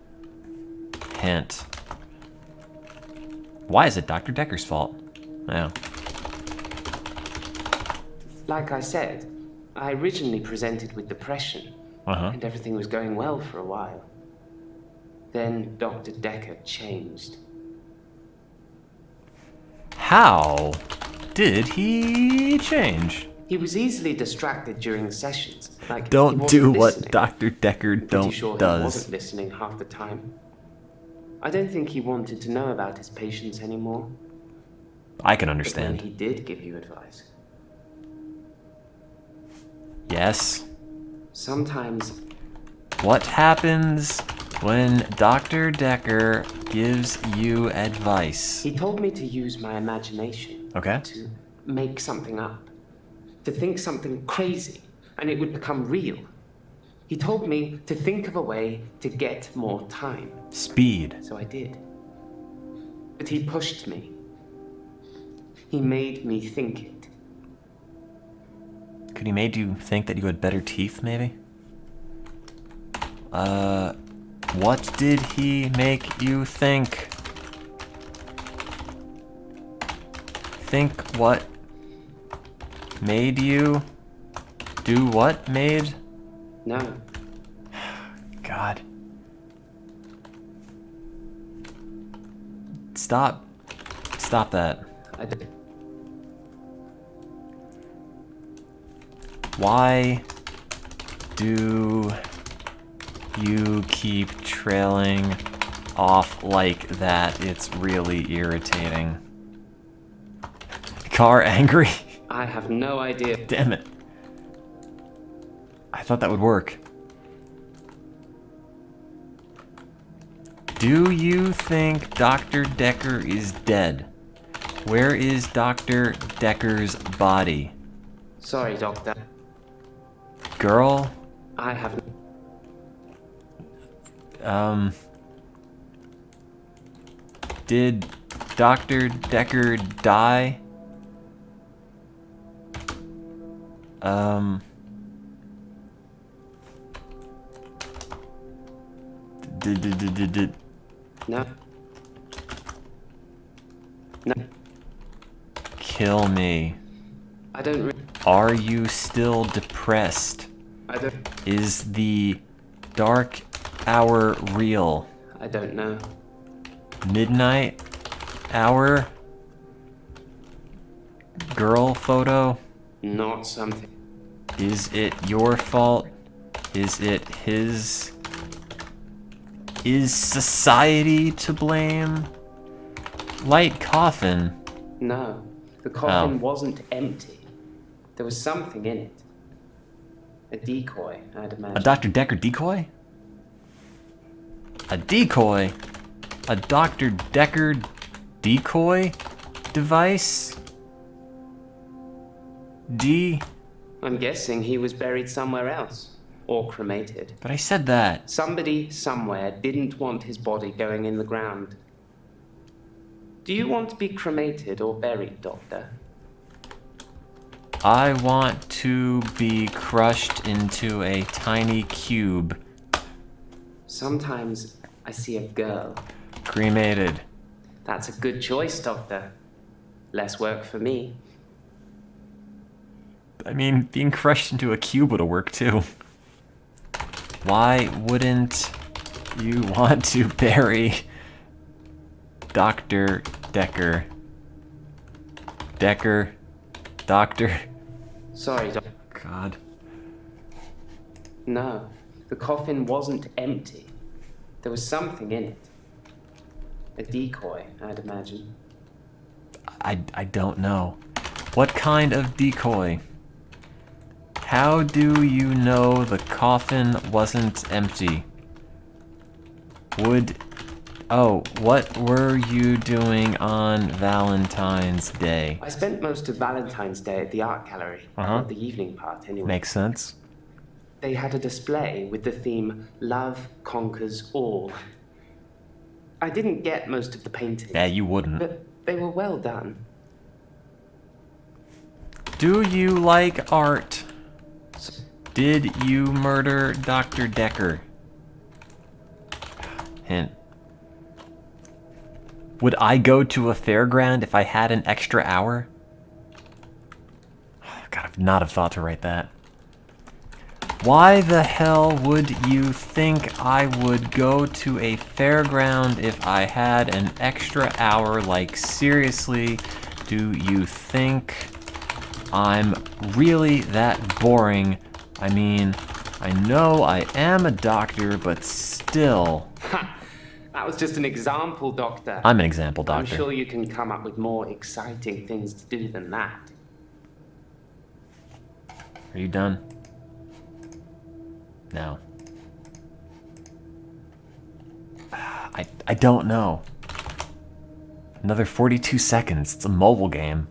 S1: Hint. Why is it Dr. Decker's fault? Oh.
S8: Like I said, I originally presented with depression, and everything was going well for a while. Then Dr. Decker changed.
S1: How did he change?
S8: He was easily distracted during sessions. Like
S1: Don't
S8: he wasn't
S1: do what
S8: listening.
S1: Dr. Decker
S8: Pretty sure he
S1: does.
S8: wasn't listening half the time. I don't think he wanted to know about his patients anymore.
S1: I can
S8: But
S1: understand.
S8: then he did give you advice.
S1: Yes.
S8: Sometimes
S1: What happens when Dr. Decker gives you advice?
S8: he told me to use my imagination.
S1: Okay.
S8: To make something up. To think something crazy, and it would become real. He told me to think of a way to get more time.
S1: Speed.
S8: So I did. But he pushed me. He made me think it.
S1: Could he made you think that you had better teeth, maybe? What did he make you think? Think what made you do what made?
S8: No.
S1: God. Stop. Stop that.
S8: I did.
S1: Why do you keep trailing off like that? It's really irritating. Car angry?
S8: I have no idea.
S1: Damn it. I thought that would work. Do you think Dr. Decker is dead? Where is Dr. Decker's body?
S8: Sorry, Doctor.
S1: Girl?
S8: I have.
S1: Did Dr. Decker die? Did
S8: No. No.
S1: kill me?
S8: I don't.
S1: Are you still depressed?
S8: I don't.
S1: Is the dark hour real?
S8: I don't know.
S1: Midnight hour? Girl photo?
S8: Not something.
S1: Is it your fault? Is it his? Is society to blame? Light coffin.
S8: No. The coffin
S1: Oh.
S8: wasn't empty. There was something in it. A decoy, I'd imagine.
S1: A Dr. Decker decoy? A decoy? A Dr. Decker decoy device?
S8: I'm guessing he was buried somewhere else. Or cremated.
S1: But I said that.
S8: Somebody somewhere didn't want his body going in the ground. Do you want to be cremated or buried, Doctor?
S1: I want to be crushed into a tiny cube.
S8: Sometimes I see a girl.
S1: Cremated.
S8: That's a good choice, Doctor. Less work for me.
S1: I mean, being crushed into a cube would work too. Why wouldn't you want to bury Dr. Decker? Doctor.
S8: Sorry,
S1: God.
S8: No, the coffin wasn't empty. There was something in it. A decoy, I'd imagine.
S1: I don't know. What kind of decoy? How do you know the coffin wasn't empty? What were you doing on Valentine's Day?
S8: I spent most of Valentine's Day at the art gallery.
S1: Uh-huh.
S8: The evening part, anyway.
S1: Makes sense.
S8: They had a display with the theme Love Conquers All. I didn't get most of the paintings.
S1: Yeah, you wouldn't.
S8: But they were well done.
S1: Do you like art? Did you murder Dr. Decker? Hint. Would I go to a fairground if I had an extra hour? God, I'd not have thought to write that. Why the hell would you think I would go to a fairground if I had an extra hour? Like, seriously, do you think I'm really that boring? I mean, I know I am a doctor, but still.
S8: That was just an example, Doctor.
S1: I'm an example, Doctor.
S8: I'm sure you can come up with more exciting things to do than that.
S1: Are you done? No. I don't know. Another 42 seconds. It's a mobile game.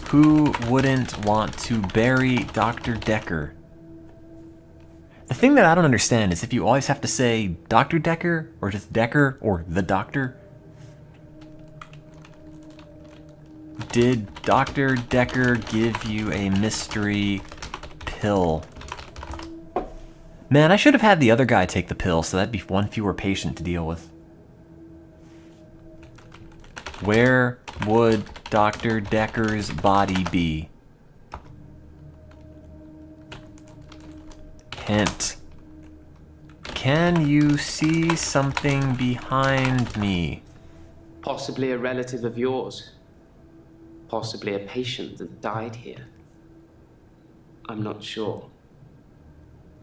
S1: Who wouldn't want to bury Dr. Decker? The thing that I don't understand is if you always have to say Dr. Decker, or just Decker, or the Doctor. Did Dr. Decker give you a mystery pill? Man, I should have had the other guy take the pill, so that'd be one fewer patient to deal with. Where would Dr. Decker's body be? Hint. Can you see something behind me?
S8: Possibly a relative of yours. Possibly a patient that died here. I'm not sure.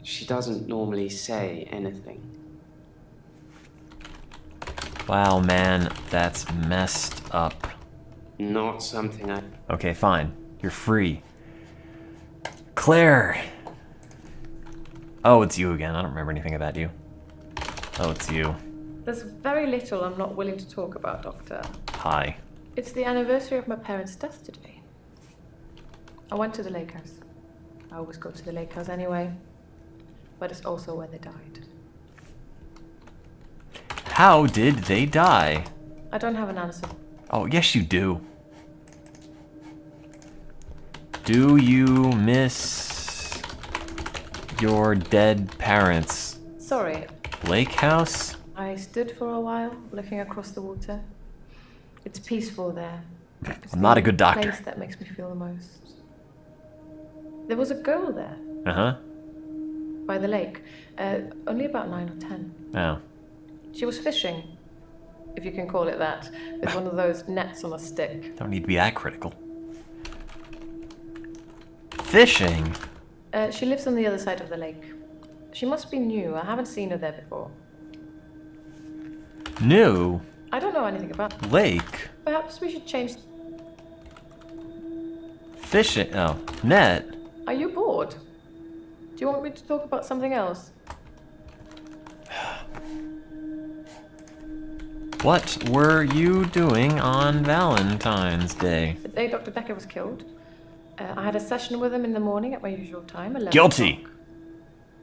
S8: She doesn't normally say anything.
S1: Wow, man, that's messed up.
S8: Not something I...
S1: Okay, fine. You're free. Claire! Oh, it's you again. I don't remember anything about you. Oh, it's you.
S10: There's very little I'm not willing to talk about, Doctor.
S1: Hi.
S10: It's the anniversary of my parents' death today. I went to the lake house. I always go to the lake house anyway. But it's also where they died.
S1: How did they die?
S10: I don't have an answer.
S1: Oh, yes you do. Do you miss your dead parents?
S10: Sorry.
S1: Lake house?
S10: I stood for a while, looking across the water. It's peaceful there. It's
S1: I'm not a
S10: the
S1: good doctor.
S10: place that makes me feel the most. There was a girl there.
S1: Uh-huh.
S10: By the lake. Only about 9 or 10.
S1: Oh.
S10: She was fishing, if you can call it that, with one of those nets on a stick.
S1: Don't need to be that critical. Fishing?
S10: She lives on the other side of the lake. She must be new. I haven't seen her there before.
S1: New?
S10: I don't know anything about
S1: Lake?
S10: Perhaps we should change...
S1: Fishing? Oh. Net?
S10: Are you bored? Do you want me to talk about something else?
S1: What were you doing on Valentine's Day?
S10: The day Dr. Decker was killed. I had a session with him in the morning at my usual time, 11
S1: Guilty!
S10: o'clock.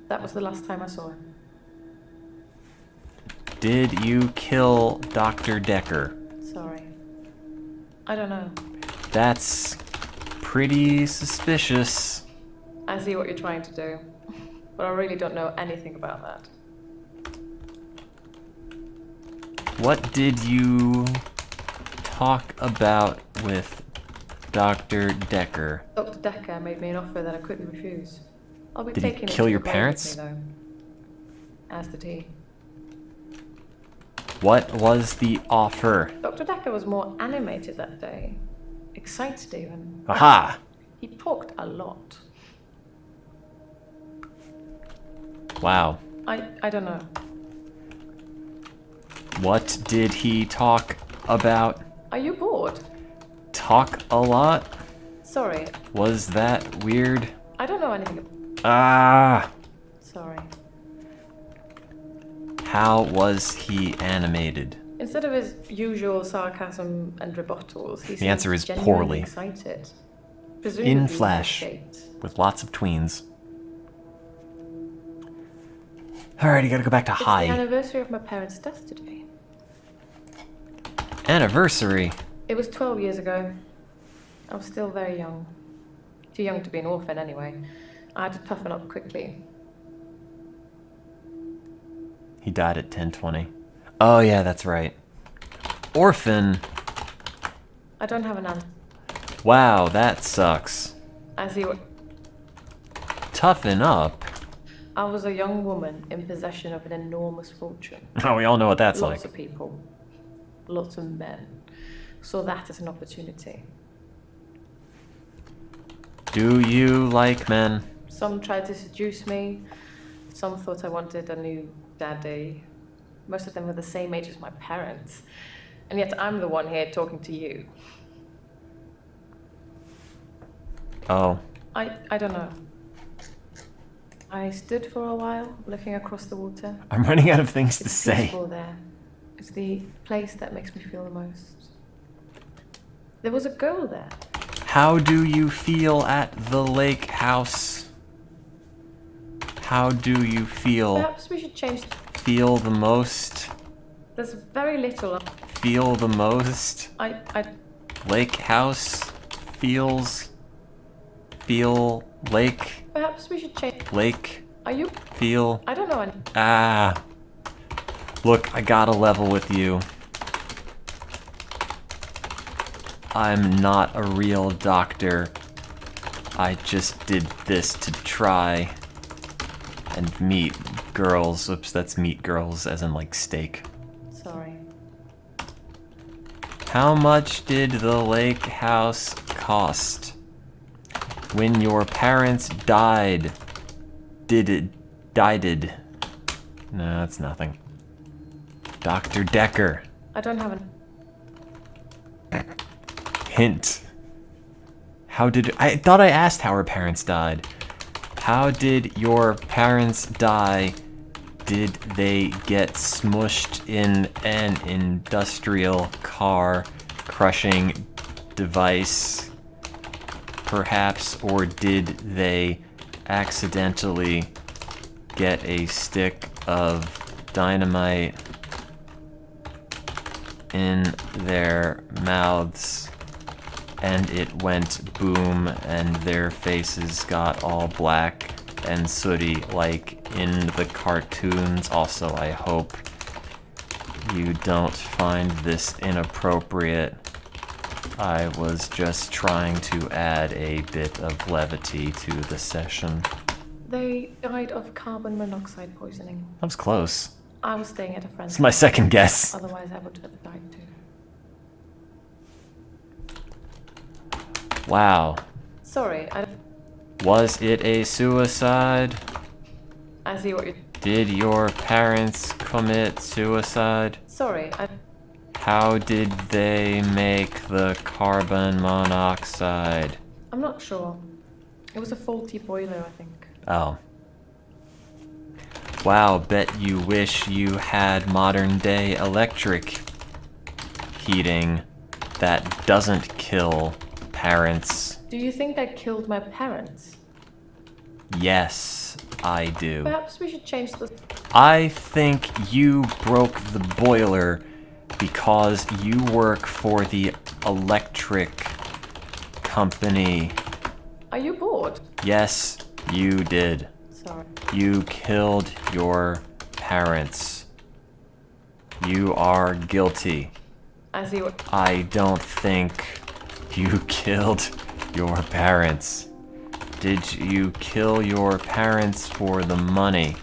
S10: That was the last time I saw him.
S1: Did you kill Dr. Decker?
S10: Sorry. I don't know.
S1: That's pretty suspicious.
S10: I see what you're trying to do, but I really don't know anything about that.
S1: What did you talk about with Dr. Decker?
S10: Dr. Decker made me an offer that I couldn't refuse. I'll be
S1: Did he
S10: taking it
S1: kill
S10: to
S1: your
S10: the grave
S1: parents?
S10: with me, though. As did he.
S1: What was the offer?
S10: Dr. Decker was more animated that day. Excited even.
S1: Aha!
S10: He talked a lot.
S1: Wow.
S10: I don't know.
S1: What did he talk about?
S10: Are you bored?
S1: Talk a lot?
S10: Sorry,
S1: Was that weird?
S10: I don't know anything.
S1: Ah!
S10: Sorry.
S1: How was he animated?
S10: Instead of his usual sarcasm and rebuttals, he
S1: The answer
S10: seemed
S1: is
S10: genuinely
S1: poorly.
S10: excited. Presumably
S1: In
S10: he
S1: Flash,
S10: escaped.
S1: with lots of tweens. Alright, you gotta go back to
S10: It's the
S1: high.
S10: anniversary of my parents' death today.
S1: Anniversary.
S10: It was 12 years ago. I was still very young. Too young to be an orphan anyway. I had to toughen up quickly.
S1: He died at 10:20. Oh yeah, that's right. Orphan.
S10: I don't have an answer.
S1: Wow, that sucks.
S10: I see what.
S1: Toughen up.
S10: I was a young woman in possession of an enormous fortune.
S1: Oh, we all know what that's
S10: Lots
S1: like.
S10: of people, lots of men, saw that as an opportunity.
S1: Do you like men?
S10: Some tried to seduce me. Some thought I wanted a new daddy. Most of them were the same age as my parents. And yet I'm the one here talking to you.
S1: Oh.
S10: I don't know. I stood for a while, looking across the water.
S1: I'm running out of things to
S10: It's
S1: say.
S10: peaceful there. It's the place that makes me feel the most. There was a girl there.
S1: How do you feel at the lake house? How do you feel?
S10: Perhaps we should change.
S1: Feel the most?
S10: There's very little.
S1: Feel the most?
S10: I
S1: Lake house? Feels? Feel? Lake?
S10: Perhaps we should change.
S1: Lake?
S10: Are you?
S1: Feel?
S10: I don't know.
S1: Ah. Look, I gotta level with you. I'm not a real doctor. I just did this to try and meet girls. Oops, that's meet girls as in like steak.
S10: Sorry.
S1: How much did the lake house cost? When your parents died, died? No, that's nothing. Dr. Decker.
S10: I don't have an.
S1: Hint. How did I thought I asked how her parents died. How did your parents die? Did they get smushed in an industrial car crushing device? Perhaps, or did they accidentally get a stick of dynamite in their mouths and it went boom and their faces got all black and sooty like in the cartoons? Also, I hope you don't find this inappropriate. I was just trying to add a bit of levity to the session.
S10: They died of carbon monoxide poisoning.
S1: That was close.
S10: I was staying at a friend's.
S1: It's my second guess.
S10: Otherwise, I would have died too.
S1: Wow.
S10: Sorry,
S1: Was it a suicide?
S10: I see what you're.
S1: Did your parents commit suicide?
S10: Sorry,
S1: How did they make the carbon monoxide?
S10: I'm not sure. It was a faulty boiler, I think.
S1: Oh. Wow, bet you wish you had modern day electric heating that doesn't kill parents.
S10: Do you think I killed my parents?
S1: Yes, I do.
S10: Perhaps we should change the.
S1: I think you broke the boiler because you work for the electric company.
S10: Are you bored?
S1: Yes, you did.
S10: Sorry.
S1: You killed your parents. You are guilty.
S10: As you...
S1: I don't think you killed your parents. Did you kill your parents for the money?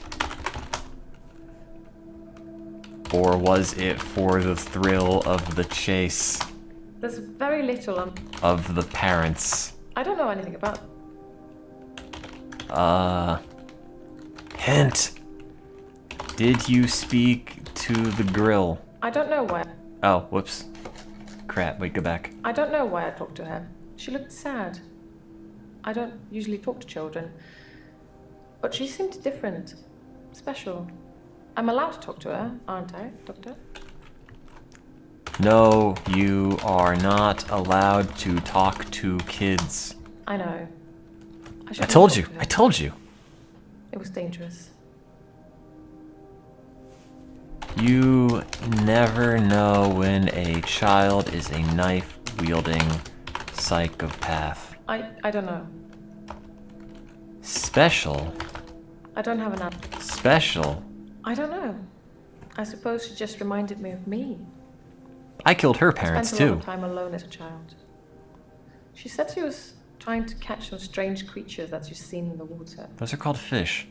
S1: Or was it for the thrill of the chase?
S10: There's very little
S1: of the parents.
S10: I don't know anything about...
S1: Hint. Did you speak to the grill?
S10: I don't know why.
S1: Oh, whoops. Crap, wait, go back.
S10: I don't know why I talked to her. She looked sad. I don't usually talk to children. But she seemed different. Special. I'm allowed to talk to her, aren't I, Doctor?
S1: No, you are not allowed to talk to kids.
S10: I know.
S1: I told you. I told you.
S10: It was dangerous.
S1: You never know when a child is a knife-wielding psychopath.
S10: I don't know.
S1: Special?
S10: I don't have an answer.
S1: Special?
S10: I don't know. I suppose she just reminded me of me.
S1: I killed her parents
S10: Spent a lot
S1: too.
S10: of time alone as a child. She said she was trying to catch some strange creatures that she's seen in the water.
S1: Those are called fish.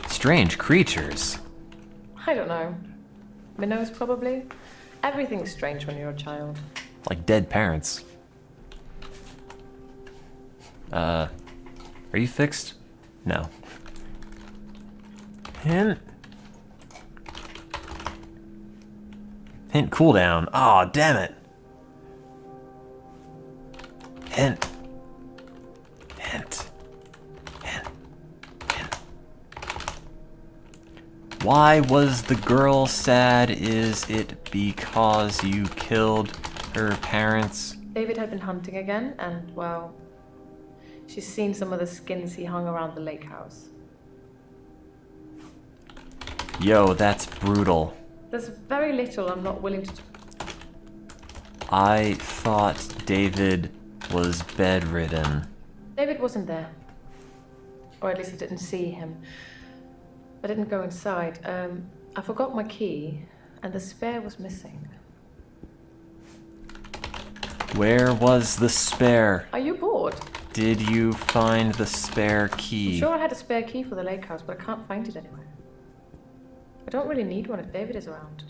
S1: Strange creatures.
S10: I don't know. Minnows, probably. Everything's strange when you're a child.
S1: Like dead parents. Are you fixed? No. Hint cooldown. Aw, oh, damn it. Hint. Why was the girl sad? Is it because you killed her parents?
S10: David had been hunting again, and, well, she's seen some of the skins he hung around the lake house.
S1: Yo, that's brutal.
S10: There's very little I'm not willing to...
S1: I thought David was bedridden.
S10: David wasn't there. Or at least I didn't see him. I didn't go inside. I forgot my key, and the spare was missing.
S1: Where was the spare?
S10: Are you bored?
S1: Did you find the spare key?
S10: I'm sure I had a spare key for the lake house, but I can't find it anywhere. I don't really need one if David is around.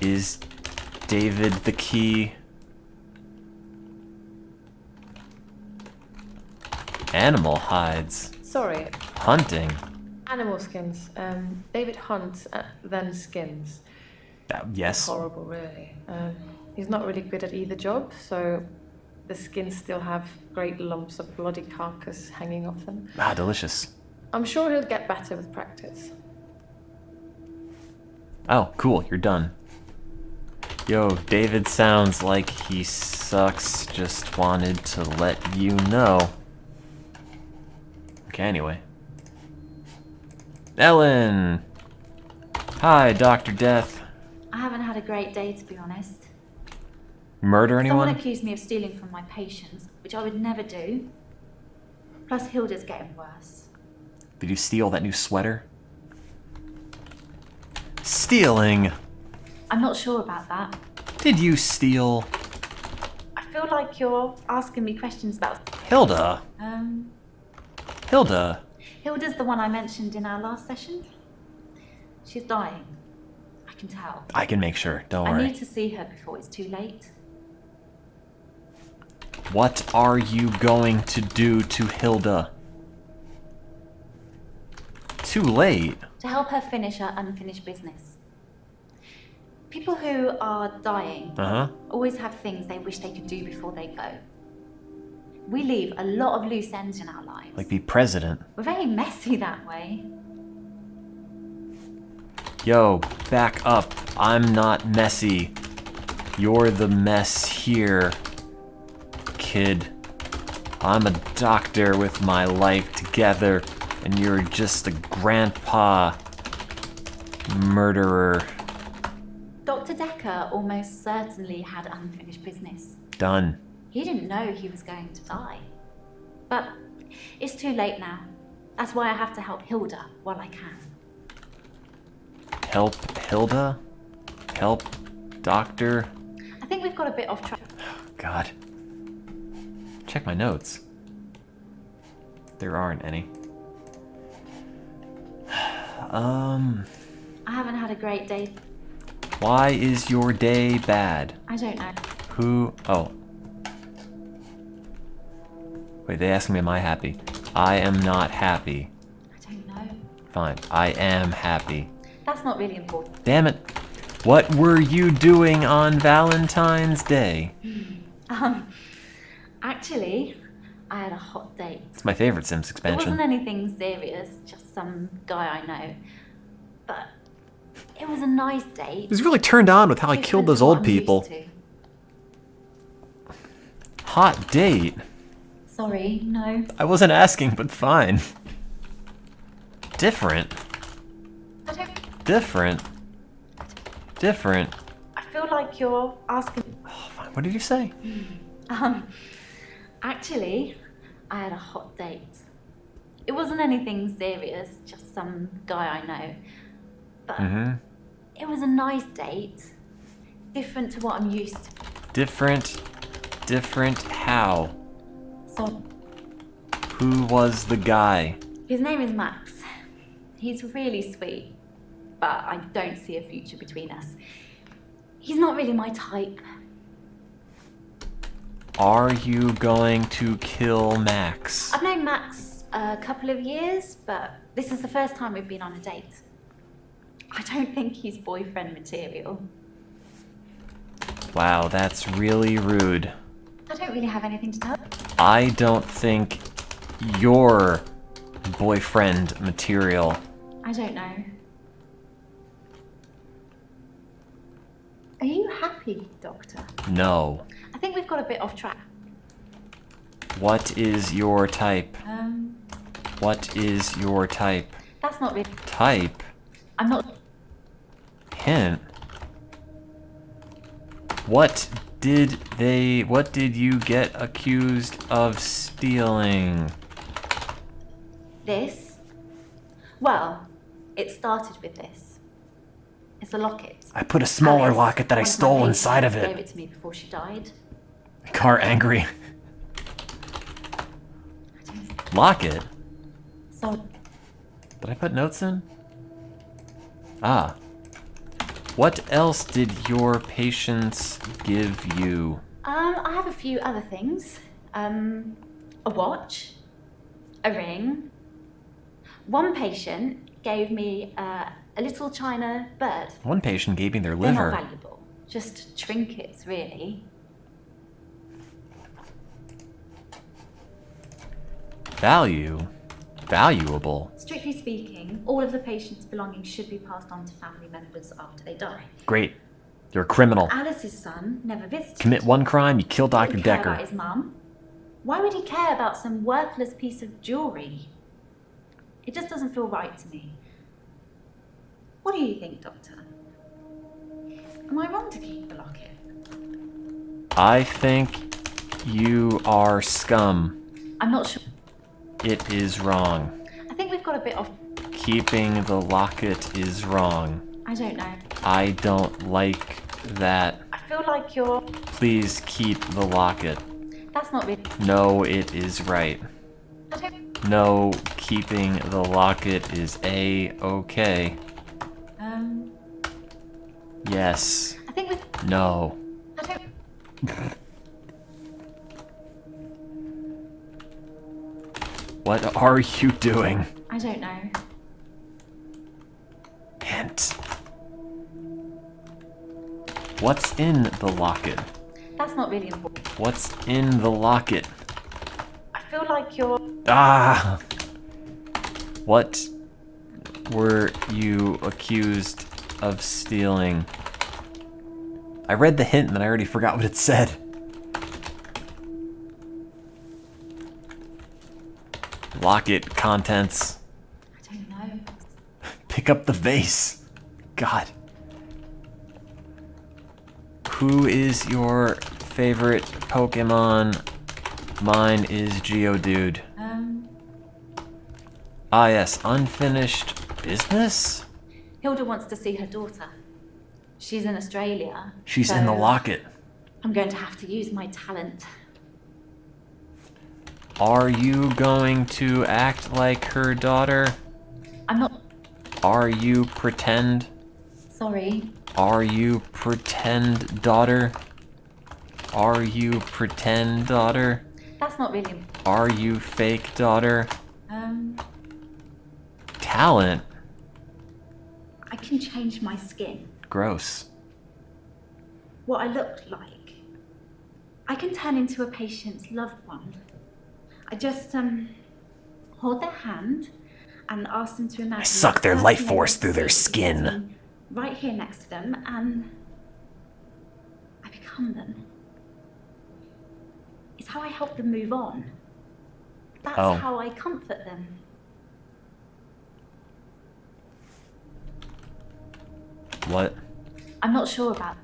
S1: Is David the key? Animal hides.
S10: Sorry.
S1: Hunting.
S10: Animal skins. David hunts, then skins.
S1: Yes.
S10: Horrible, really. He's not really good at either job, so the skins still have great lumps of bloody carcass hanging off them.
S1: Ah, delicious.
S10: I'm sure he'll get better with practice.
S1: Oh, cool, you're done. Yo, David sounds like he sucks. Just wanted to let you know. Okay, anyway. Ellen! Hi, Dr. Death.
S4: I haven't had a great day, to be honest.
S1: Murder anyone?
S4: Someone accused me of stealing from my patients, which I would never do. Plus, Hilda's getting worse.
S1: Did you steal that new sweater? Stealing?
S4: I'm not sure about that.
S1: Did you steal?
S4: I feel like you're asking me questions about...
S1: Hilda? Hilda?
S4: Hilda's the one I mentioned in our last session. She's dying. I can tell.
S1: I can make sure, don't
S4: I
S1: worry.
S4: need to see her before it's too late.
S1: What are you going to do to Hilda? Too late.
S4: To help her finish her unfinished business. People who are dying always have things they wish they could do before they go. We leave a lot of loose ends in our lives.
S1: Like be president.
S4: We're very messy that way.
S1: Yo, back up. I'm not messy. You're the mess here, kid. I'm a doctor with my life together, and you're just a grandpa murderer.
S4: Dr. Decker almost certainly had unfinished business.
S1: Done.
S4: He didn't know he was going to die. But it's too late now. That's why I have to help Hilda while I can.
S1: Help Hilda? help, doctor?
S4: I think we've got a bit off track.
S1: God. Check my notes. There aren't any.
S4: I haven't had a great day.
S1: Why is your day bad?
S4: I don't know.
S1: Who? Oh. Wait, they asked me, am I happy? I am not happy.
S4: I don't know.
S1: Fine, I am happy.
S4: That's not really important.
S1: Damn it. What were you doing on Valentine's Day?
S4: Actually, I had a hot date.
S1: It's my favorite Sims
S4: It
S1: expansion.
S4: wasn't anything serious, just some guy I know. But it was a nice date.
S1: He was really turned on with how I
S4: Different
S1: killed those
S4: to what
S1: old
S4: I'm used
S1: people.
S4: to.
S1: Hot date?
S4: Sorry, no.
S1: I wasn't asking, but fine. Different.
S4: I don't.
S1: Different. Different.
S4: I feel like you're asking.
S1: Oh, fine. What did you say?
S4: Actually, I had a hot date. It wasn't anything serious, just some guy I know. But it was a nice date. Different to what I'm used to.
S1: Different. Different how?
S4: So,
S1: Who was the guy?
S4: his name is Max. He's really sweet, but I don't see a future between us. He's not really my type.
S1: Are you going to kill Max?
S4: I've known Max a couple of years, but this is the first time we've been on a date. I don't think he's boyfriend material.
S1: Wow, that's really rude.
S4: I don't really have anything to tell.
S1: I don't think you're boyfriend material.
S4: I don't know. Are you happy, Doctor?
S1: No.
S4: I think we've got a bit off track.
S1: What is your type? What is your type?
S4: That's not really.
S1: Type?
S4: I'm not.
S1: Hint? What did you get accused of stealing?
S4: This? Well, it started with this. It's a locket.
S1: I put a smaller
S4: Alice,
S1: locket that I
S4: one of my
S1: stole
S4: patients,
S1: inside of
S4: gave
S1: it.
S4: it to me before she died.
S1: Car angry. Locket?
S4: So,
S1: Did I put notes in? Ah. What else did your patients give you?
S4: I have a few other things. A watch, a ring. One patient gave me a little china bird.
S1: One patient gave me their
S4: They're
S1: liver.
S4: not valuable, just trinkets, really.
S1: Valuable.
S4: Strictly speaking, all of the patient's belongings should be passed on to family members after they die.
S1: Great. You're a criminal.
S4: Alice's son never visited.
S1: Commit one crime, you kill Dr.
S4: Didn't care
S1: Decker.
S4: about his mum. Why would he care about some worthless piece of jewelry? It just doesn't feel right to me. What do you think, Doctor? Am I wrong to keep the locket?
S1: I think you are scum.
S4: I'm not sure.
S1: It is wrong.
S4: I think we've got a bit off.
S1: Keeping the locket is wrong.
S4: I don't know.
S1: I don't like that.
S4: I feel like you're.
S1: Please keep the locket.
S4: That's not really.
S1: No, it is right.
S4: I don't.
S1: No, keeping the locket is A-okay. Yes.
S4: I think we've.
S1: No.
S4: I don't.
S1: What are you doing?
S4: I don't know.
S1: Hint. What's in the locket?
S4: That's not really important.
S1: What's in the locket?
S4: I feel like you're.
S1: Ah! What were you accused of stealing? I read the hint and then I already forgot what it said. Locket contents.
S4: I don't know.
S1: Pick up the vase. God. Who is your favorite Pokemon? Mine is Geodude. Ah yes, unfinished business?
S4: Hilda wants to see her daughter. She's in Australia.
S1: She's in the
S4: so
S1: locket.
S4: I'm going to have to use my talent.
S1: Are you going to act like her daughter?
S4: I'm not
S1: Are you pretend?
S4: sorry.
S1: Are you pretend daughter? Are you pretend daughter?
S4: That's not really.
S1: Are you fake daughter?
S4: Um,
S1: Talent?
S4: I can change my skin.
S1: Gross.
S4: What I look like. I can turn into a patient's loved one. I just hold their hand and ask them to imagine.
S1: I suck their
S4: that
S1: life
S4: person
S1: force
S4: they
S1: through their
S4: see
S1: skin.
S4: sitting right here next to them, and I become them. It's how I help them move on. That's
S1: Oh.
S4: how I comfort them.
S1: What?
S4: I'm not sure about.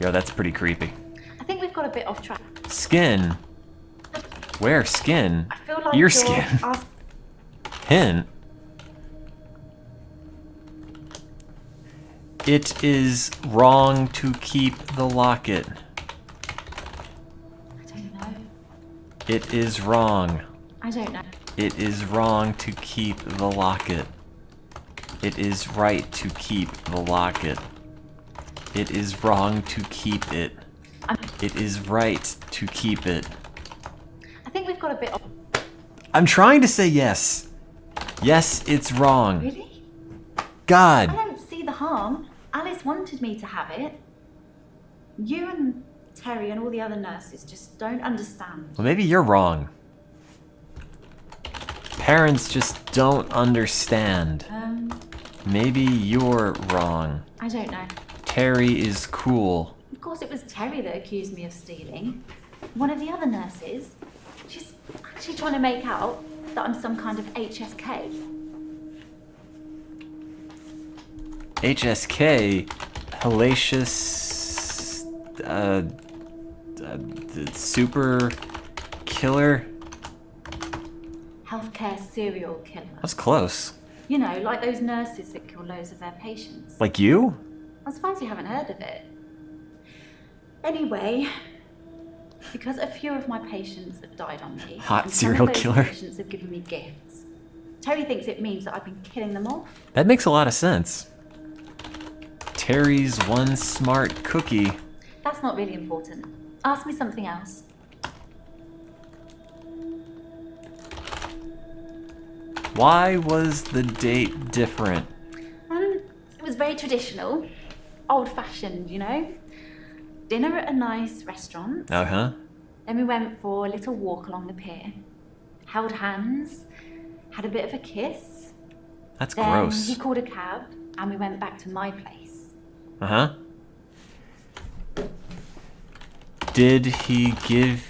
S1: Yo, that's pretty creepy.
S4: I think we've got a bit off track.
S1: Skin? Where skin?
S4: I feel like
S1: Your
S4: you're
S1: skin.
S4: ask-
S1: Hint. It is wrong to keep the locket.
S4: I don't know.
S1: It is wrong.
S4: I don't know.
S1: It is wrong to keep the locket. It is right to keep the locket. It is wrong to keep it. It is right to keep it.
S4: I think we've got a bit off.
S1: I'm trying to say yes. Yes, it's wrong.
S4: Really?
S1: God.
S4: I don't see the harm. Alice wanted me to have it. You and Terry and all the other nurses just don't understand.
S1: Well, maybe you're wrong. Parents just don't understand. Maybe you're wrong.
S4: I don't know.
S1: Terry is cool.
S4: Of course it was Terry that accused me of stealing. One of the other nurses. She's actually trying to make out that I'm some kind of HSK.
S1: HSK, hellacious, super killer.
S4: Healthcare serial killer.
S1: That's close.
S4: You know, like those nurses that kill loads of their patients.
S1: Like you?
S4: I'm surprised you haven't heard of it. Anyway, because a few of my patients have died on me,
S1: Hot
S4: and
S1: serial
S4: some of those
S1: killer.
S4: patients have given me gifts. Terry thinks it means that I've been killing them off.
S1: That makes a lot of sense. Terry's one smart cookie.
S4: That's not really important. Ask me something else.
S1: Why was the date different?
S4: It was very traditional, old-fashioned, you know. Dinner at a nice restaurant.
S1: Uh-huh.
S4: Then we went for a little walk along the pier, held hands, had a bit of a kiss.
S1: That's
S4: then
S1: gross.
S4: He called a cab, and we went back to my place.
S1: Uh-huh. Did he give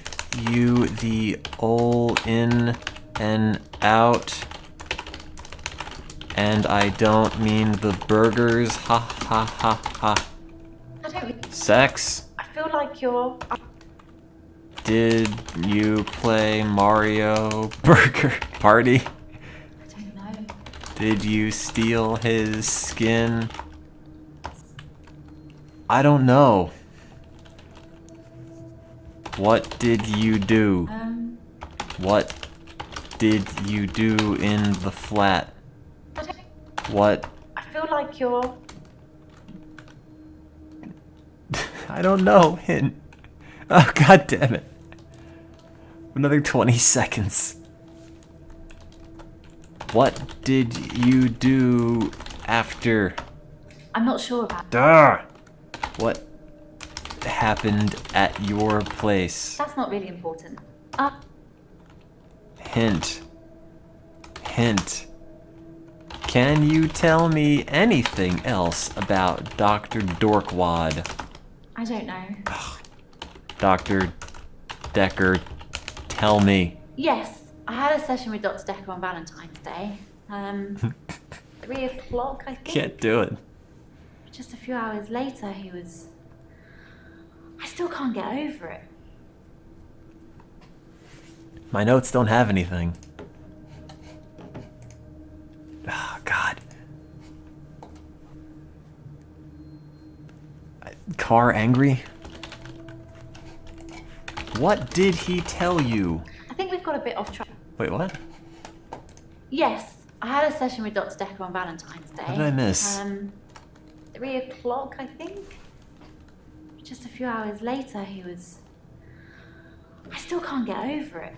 S1: you the all in and out? And I don't mean the burgers, ha ha ha ha.
S4: I don't.
S1: Sex?
S4: I feel like you're.
S1: Did you play Mario Burger Party?
S4: I don't know.
S1: Did you steal his skin? I don't know. What did you do? What did you do in the flat?
S4: I don't.
S1: What?
S4: I feel like you're.
S1: I don't know. Hint. Oh, god damn it. Another 20 seconds. What did you do after?
S4: I'm not sure about.
S1: Duh! What happened at your place?
S4: That's not really important.
S1: Hint. Hint. Can you tell me anything else about Dr. Dorkwad?
S4: I don't know.
S1: Dr. Decker, tell me.
S4: Yes, I had a session with Dr. Decker on Valentine's Day. 3 o'clock, I think.
S1: Can't do it.
S4: Just a few hours later, he was. I still can't get over it.
S1: My notes don't have anything. car angry? What did he tell you?
S4: I think we've got a bit off track.
S1: Wait, what?
S4: Yes, I had a session with Dr. Decker on Valentine's Day.
S1: What did I miss?
S4: 3 o'clock, I think. Just a few hours later, he was... I still can't get over it.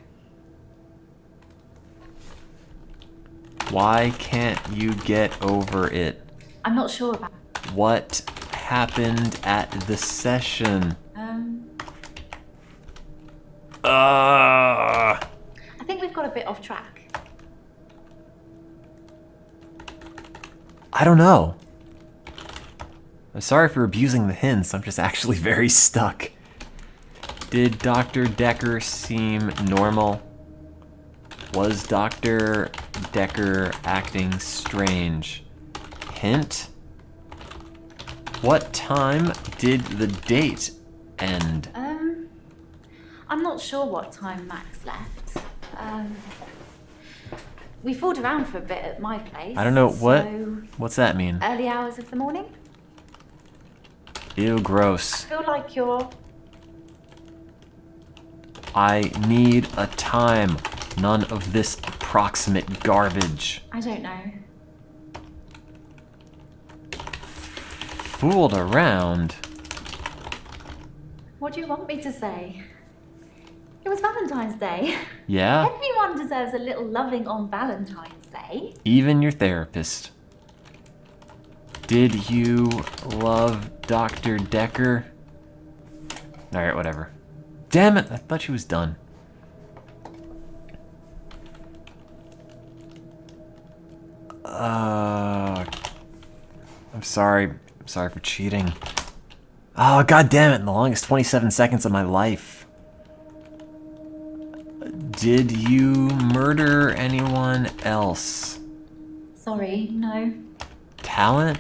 S1: Why can't you get over it?
S4: I'm not sure about...
S1: What happened at the session?
S4: I think we've got a bit off track.
S1: I don't know. I'm sorry for abusing the hints, I'm just actually very stuck. Did Dr. Decker seem normal? Was Dr. Decker acting strange? Hint? What time did the date end?
S4: I'm not sure what time Max left. We fooled around for a bit at my place.
S1: I don't know, what?
S4: So
S1: What's that mean?
S4: early hours of the morning?
S1: Ew, gross.
S4: I feel like you're...
S1: I need a time. None of this approximate garbage.
S4: I don't know.
S1: Fooled around?
S4: What do you want me to say? It was Valentine's Day.
S1: Yeah?
S4: Everyone deserves a little loving on Valentine's Day.
S1: Even your therapist. Did you love Dr. Decker? Alright, whatever. Damn it, I thought she was done. I'm sorry. I'm sorry for cheating. Oh, god damn it, in the longest 27 seconds of my life. Did you murder anyone else?
S4: Sorry, no.
S1: Talent?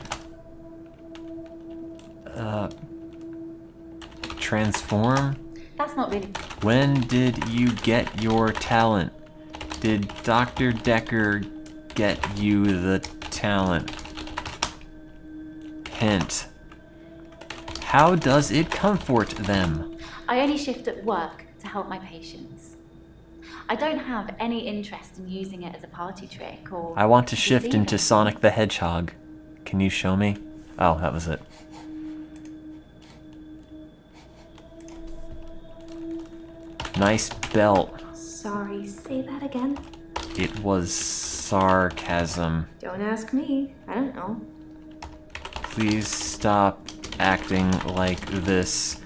S1: Transform?
S4: That's not really...
S1: When did you get your talent? Did Dr. Decker get you the talent? Hint. How does it comfort them?
S4: I only shift at work to help my patients. I don't have any interest in using it as a party trick or...
S1: I want to shift
S4: deceiving.
S1: into Sonic the Hedgehog. Can you show me? Oh, that was it. Nice belt.
S7: Sorry, say that again.
S1: It was sarcasm.
S7: Don't ask me. I don't know.
S1: Please stop acting like this.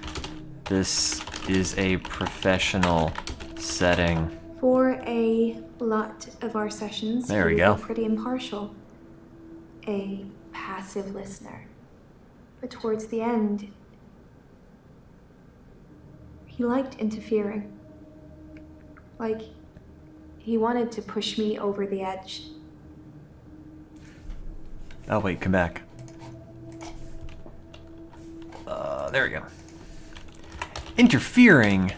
S1: This is a professional setting.
S7: For a lot of our sessions,
S1: There we
S7: he
S1: go.
S7: was pretty impartial. A passive listener. But towards the end, he liked interfering. Like, he wanted to push me over the edge.
S1: Oh wait, come back. There we go. Interfering.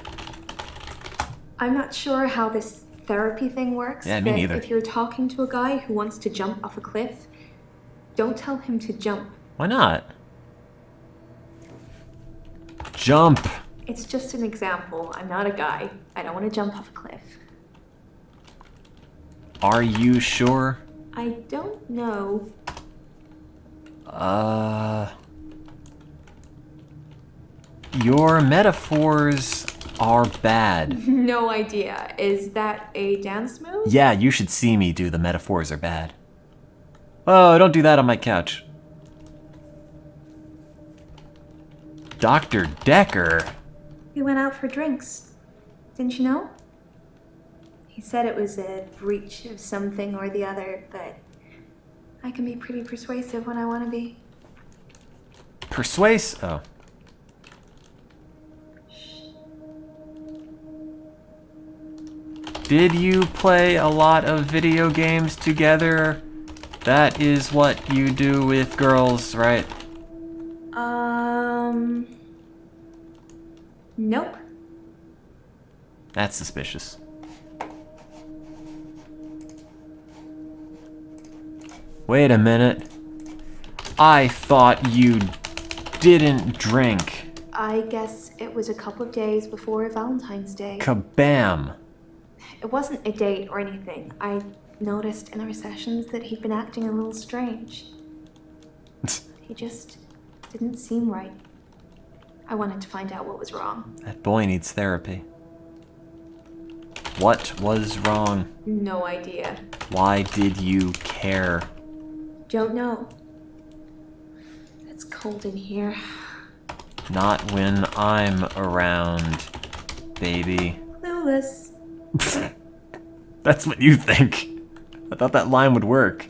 S7: I'm not sure how this therapy thing works.
S1: Yeah, me
S7: but
S1: neither.
S7: if you're talking to a guy who wants to jump off a cliff, don't tell him to jump.
S1: Why not? Jump.
S7: It's just an example. I'm not a guy. I don't want to jump off a cliff.
S1: Are you sure?
S7: I don't know.
S1: Your metaphors are bad.
S7: No idea. Is that a dance move?
S1: Yeah, you should see me do the metaphors are bad. Oh, don't do that on my couch. Dr. Decker?
S7: We went out for drinks. Didn't you know? He said it was a breach of something or the other, but I can be pretty persuasive when I want to be.
S1: Persuasive? Oh. Did you play a lot of video games together? That is what you do with girls, right?
S7: Nope.
S1: That's suspicious. Wait a minute. I thought you didn't drink.
S7: I guess it was a couple of days before Valentine's Day.
S1: Kabam.
S7: It wasn't a date or anything. I noticed in our sessions that he'd been acting a little strange. He just didn't seem right. I wanted to find out what was wrong.
S1: That boy needs therapy. What was wrong?
S7: No idea.
S1: Why did you care?
S7: Don't know. It's cold in here.
S1: Not when I'm around, baby.
S7: Clueless.
S1: That's what you think. I thought that line would work.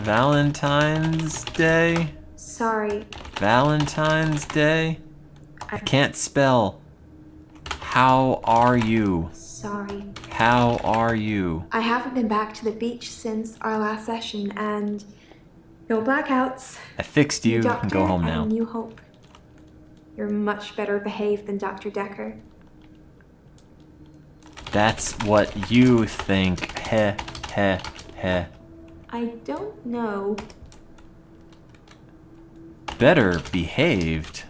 S1: Valentine's Day?
S7: Sorry.
S1: Valentine's Day? I can't spell. How are you?
S7: Sorry.
S1: How are you?
S7: I haven't been back to the beach since our last session, and no blackouts.
S1: I fixed you. You
S7: Doctor
S1: can go home now.
S7: And New Hope. You're much better behaved than Dr. Decker.
S1: That's what you think. Heh, heh, heh.
S7: I don't know.
S1: Better behaved.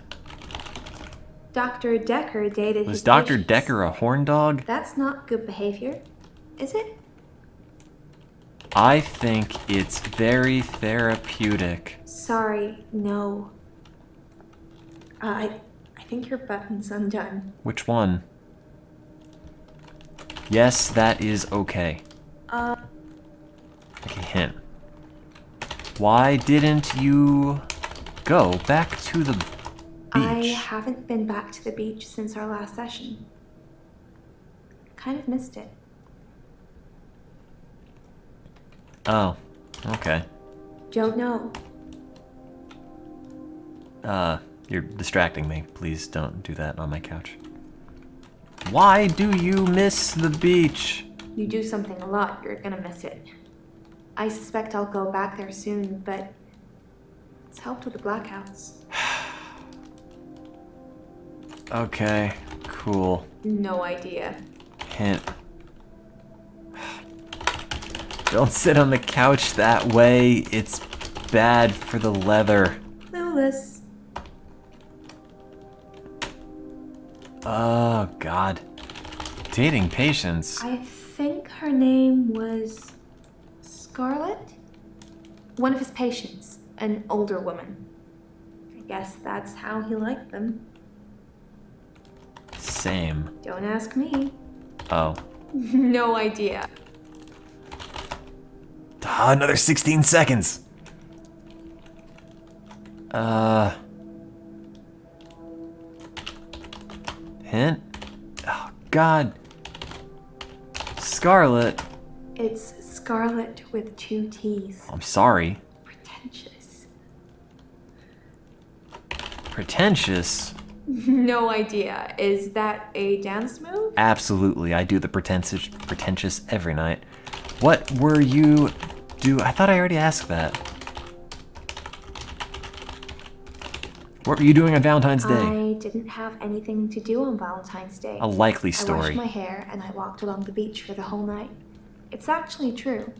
S7: Dr. Decker dated his
S1: Was Dr.
S7: patients.
S1: Decker a horn dog?
S7: That's not good behavior, is it?
S1: I think it's very therapeutic.
S7: Sorry, no. I think your button's undone.
S1: Which one? Yes, that is okay. Okay, hint. Why didn't you go back to the
S7: I
S1: beach?
S7: haven't been back to the beach since our last session. Kind of missed it.
S1: Oh, okay.
S7: Don't know.
S1: You're distracting me. Please don't do that on my couch. Why do you miss the beach?
S7: You do something a lot, you're gonna miss it. I suspect I'll go back there soon, but it's helped with the blackouts.
S1: Okay, cool.
S7: No idea.
S1: Hint. Don't sit on the couch that way. It's bad for the leather.
S7: Clueless.
S1: Oh, God. Dating patience.
S7: I think her name was Scarlett? One of his patients, an older woman. I guess that's how he liked them.
S1: Same.
S7: Don't ask me.
S1: Oh.
S7: No idea.
S1: Another 16 seconds. Hint? Oh, God. Scarlet.
S7: It's Scarlet with 2 T's.
S1: I'm sorry.
S7: Pretentious.
S1: Pretentious?
S7: No idea. Is that a dance move?
S1: Absolutely. I do the pretentious every night. What were you I thought I already asked that. What were you doing on Valentine's Day?
S7: I didn't have anything to do on Valentine's Day.
S1: A likely
S7: I
S1: story.
S7: washed my hair and I walked along the beach for the whole night. It's actually true.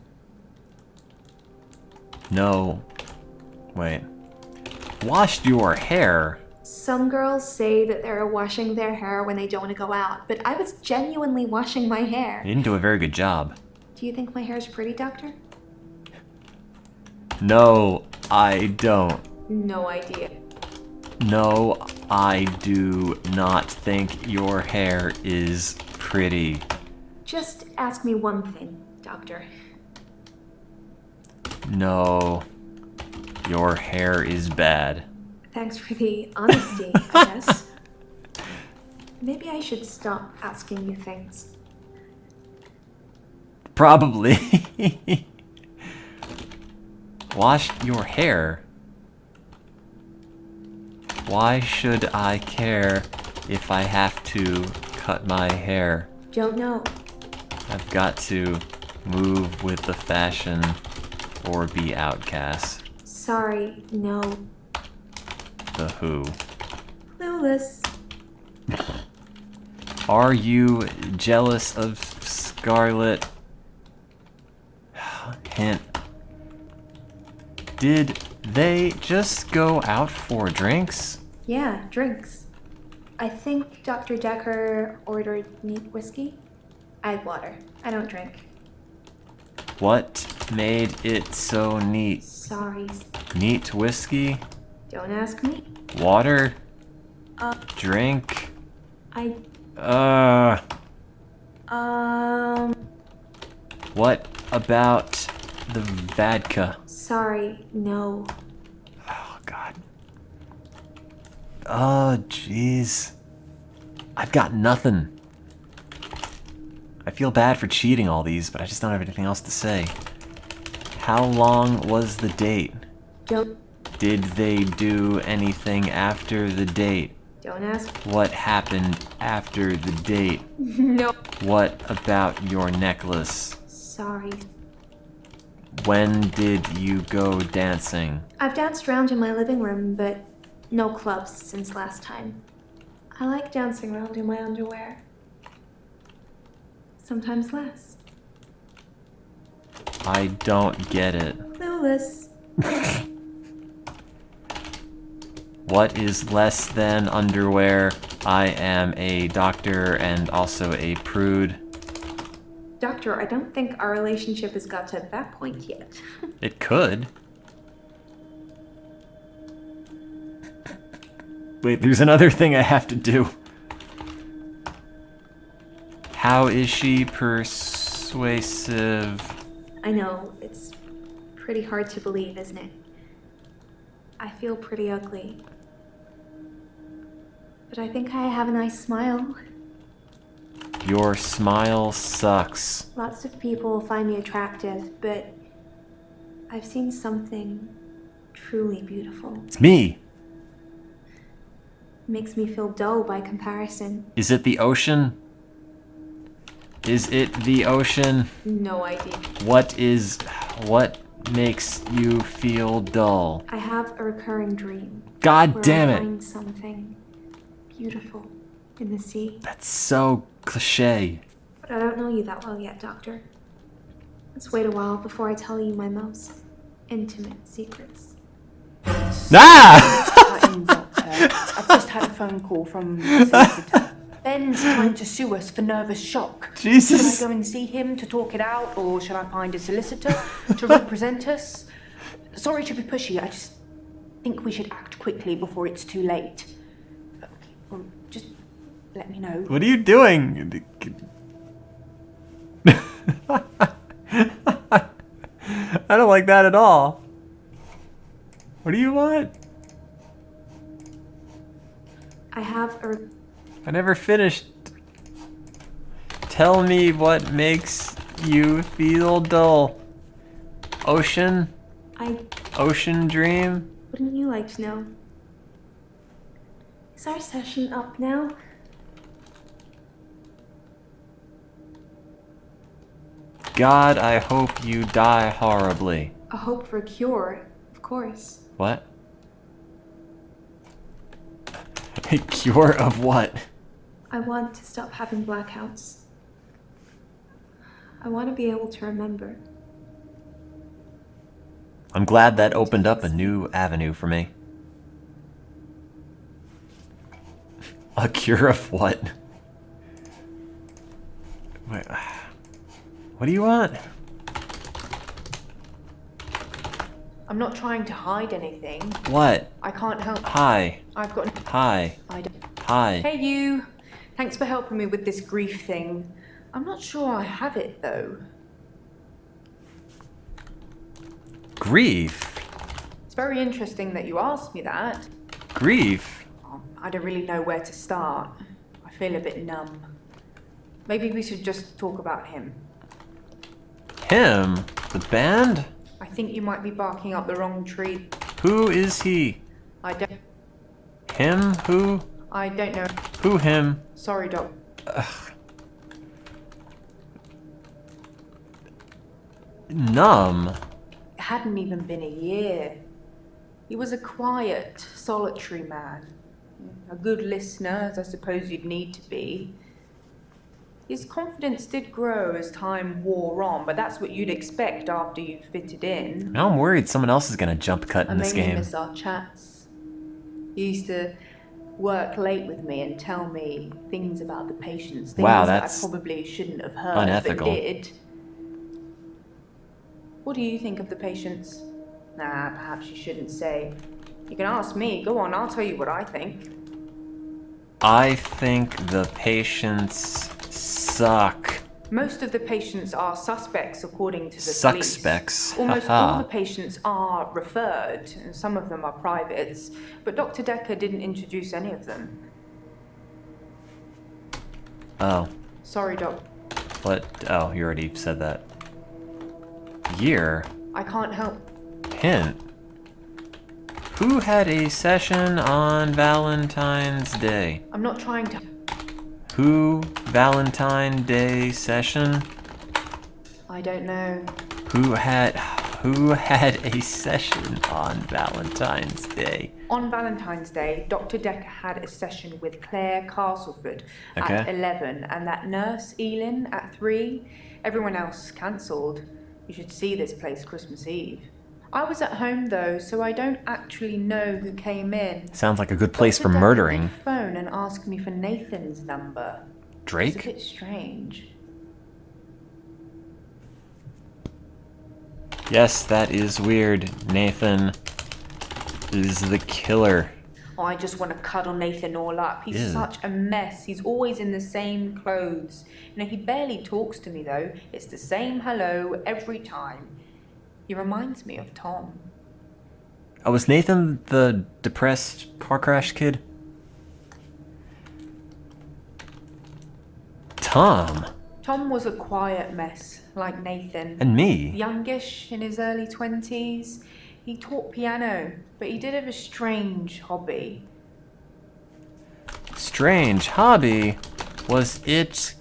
S1: No. Wait. Washed your hair?
S7: Some girls say that they're washing their hair when they don't want to go out, but I was genuinely washing my hair.
S1: You didn't do a very good job.
S7: Do you think my hair is pretty, Doctor?
S1: No, I don't.
S7: No idea.
S1: No, I do not think your hair is pretty.
S7: Just ask me one thing, Doctor.
S1: No, your hair is bad.
S7: Thanks for the honesty, I guess. Maybe I should stop asking you things.
S1: Probably. Wash your hair? Why should I care if I have to cut my hair?
S7: Don't know.
S1: I've got to move with the fashion or be outcast.
S7: Sorry, no.
S1: The Who.
S7: Clueless.
S1: Are you jealous of Scarlett? hint. Did they just go out for drinks?
S7: Yeah, drinks. I think Dr. Decker ordered neat whiskey. I had water. I don't drink.
S1: What made it so neat?
S7: Sorry.
S1: Neat whiskey?
S7: Don't ask me.
S1: Water?
S7: Uh,
S1: Drink?
S7: I.
S1: What about the vodka?
S7: Sorry, no.
S1: Oh, God. Oh, jeez. I've got nothing. I feel bad for cheating all these, but I just don't have anything else to say. How long was the date?
S7: Don't.
S1: Did they do anything after the date?
S7: Don't ask.
S1: What happened after the date?
S7: No.
S1: What about your necklace?
S7: Sorry.
S1: When did you go dancing?
S7: I've danced around in my living room, but no clubs since last time. I like dancing around in my underwear. Sometimes less.
S1: I don't get it.
S7: Clueless.
S1: What is less than underwear? I am a doctor and also a prude.
S7: Doctor, I don't think our relationship has got to that point yet.
S1: It could. Wait, there's another thing I have to do. How is she persuasive?
S7: I know, it's pretty hard to believe, isn't it? I feel pretty ugly. But I think I have a nice smile.
S1: Your smile sucks.
S7: Lots of people find me attractive, but I've seen something truly beautiful.
S1: It's me.
S7: Makes me feel dull by comparison.
S1: Is it the ocean? Is it the ocean?
S7: No idea.
S1: What makes you feel dull?
S7: I have a recurring dream.
S1: God
S7: where
S1: damn
S7: I
S1: it.
S7: find something beautiful in the sea.
S1: That's so cliche.
S7: But I don't know you that well yet, Doctor. Let's wait a while before I tell you my most intimate secrets.
S1: Ah!
S9: I've just had a phone call from the solicitor. Ben's trying to sue us for nervous shock.
S1: Jesus.
S9: Should I go and see him to talk it out, or should I find a solicitor to represent us? Sorry to be pushy, I just think we should act quickly before it's too late. Well, just let me know.
S1: What are you doing? I don't like that at all. What do you want?
S7: I have a...
S1: I never finished. Tell me what makes you feel dull. Ocean? Ocean dream?
S7: Wouldn't you like to know? Is our session up now?
S1: God, I hope you die horribly.
S7: A hope for a cure, of course.
S1: What? A cure of what?
S7: I want to stop having blackouts. I want to be able to remember.
S1: I'm glad that opened up a new avenue for me. A cure of what? Wait, what do you want?
S9: I'm not trying to hide anything.
S1: What?
S9: I can't help.
S1: Hi.
S9: I've got...
S1: Hi.
S9: I don't...
S1: Hi.
S9: Hey you! Thanks for helping me with this grief thing. I'm not sure I have it though.
S1: Grief?
S9: It's very interesting that you asked me that.
S1: Grief?
S9: I don't really know where to start. I feel a bit numb. Maybe we should just talk about him.
S1: Him? The band?
S9: I think you might be barking up the wrong tree.
S1: Who is he?
S9: I don't...
S1: Him? Who?
S9: I don't know.
S1: Who him?
S9: Sorry, Doc.
S1: Numb?
S9: It hadn't even been a year. He was a quiet, solitary man. A good listener, as I suppose you'd need to be. His confidence did grow as time wore on, but that's what you'd expect after you fitted in.
S1: Now I'm worried someone else is gonna jump cut
S9: I
S1: in this
S9: mainly
S1: game.
S9: miss our chats. He used to work late with me and tell me things about the patients, things
S1: Wow,
S9: that
S1: that's
S9: I probably shouldn't have heard,
S1: unethical.
S9: but did. What do you think of the patients? Nah, perhaps you shouldn't say. You can ask me. Go on, I'll tell you what I think.
S1: I think the patients suck.
S9: Most of the patients are suspects, according to the
S1: Suspects.
S9: police. Almost
S1: Haha.
S9: all the patients are referred, and some of them are privates, but Dr. Decker didn't introduce any of them.
S1: Oh.
S9: Sorry, Doc.
S1: What? Oh, you already said that. Year?
S9: I can't help.
S1: Hint. Who had a session on Valentine's Day?
S9: I'm not trying to.
S1: Who Valentine Day session?
S9: I don't know.
S1: Who had a session on Valentine's Day?
S9: On Valentine's Day, Dr. Decker had a session with Claire Castleford at
S1: Okay.
S9: 11, and that nurse, Elin, at 3. Everyone else cancelled. You should see this place Christmas Eve. I was at home though, so I don't actually know who came in.
S1: Sounds like a good place for
S9: Dr. Decker
S1: murdering.
S9: did phone and asked me for Nathan's number. It's a
S1: Drake?
S9: bit strange.
S1: Yes, that is weird. Nathan is the killer.
S9: Oh, I just want to cuddle Nathan all up. He's
S1: Ew.
S9: such a mess. He's always in the same clothes. You know, he barely talks to me though. It's the same hello every time. He reminds me of Tom.
S1: Oh, was Nathan the depressed car crash kid? Tom.
S9: Tom was a quiet mess, like Nathan.
S1: And me.
S9: Youngish, in his early 20s. He taught piano, but he did have a strange hobby.
S1: Strange hobby. Was it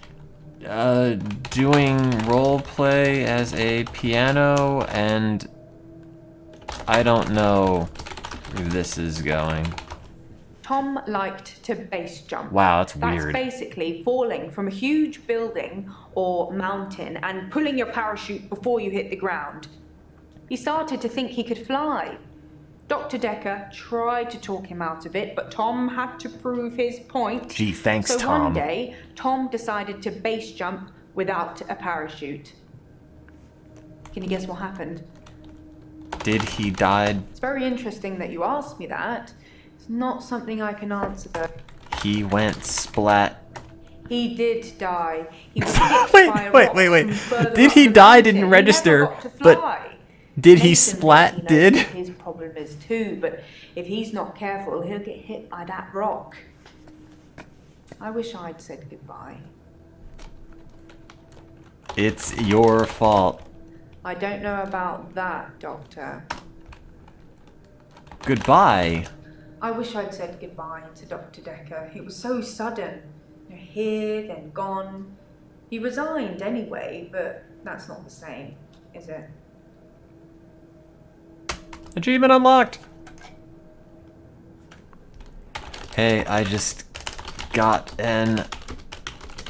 S1: doing role play as a piano? And I don't know where this is going.
S9: Tom liked to base jump.
S1: Wow, that's
S9: That's
S1: weird.
S9: basically falling from a huge building or mountain and pulling your parachute before you hit the ground. He started to think he could fly. Dr. Decker tried to talk him out of it, but Tom had to prove his point.
S1: Gee, thanks,
S9: so
S1: Tom.
S9: one day, Tom decided to base jump without a parachute. Can you guess what happened?
S1: Did he die?
S9: It's very interesting that you asked me that. It's not something I can answer though.
S1: He went splat.
S9: He did die. He was hit by a rock
S1: wait.
S9: from further
S1: Did
S9: up
S1: he
S9: the
S1: die?
S9: mountain.
S1: Didn't
S9: He
S1: register,
S9: never got to
S1: but
S9: fly.
S1: did he
S9: Nathan
S1: splat?
S9: thinks he knows
S1: Did?
S9: what his problem is too, but if he's not careful, he'll get hit by that rock. I wish I'd said goodbye.
S1: It's your fault.
S9: I don't know about that, Doctor.
S1: Goodbye.
S9: I wish I'd said goodbye to Dr. Decker. It was so sudden. You know, here, then gone. He resigned anyway, but that's not the same, is it?
S1: Achievement unlocked. Hey, I just got an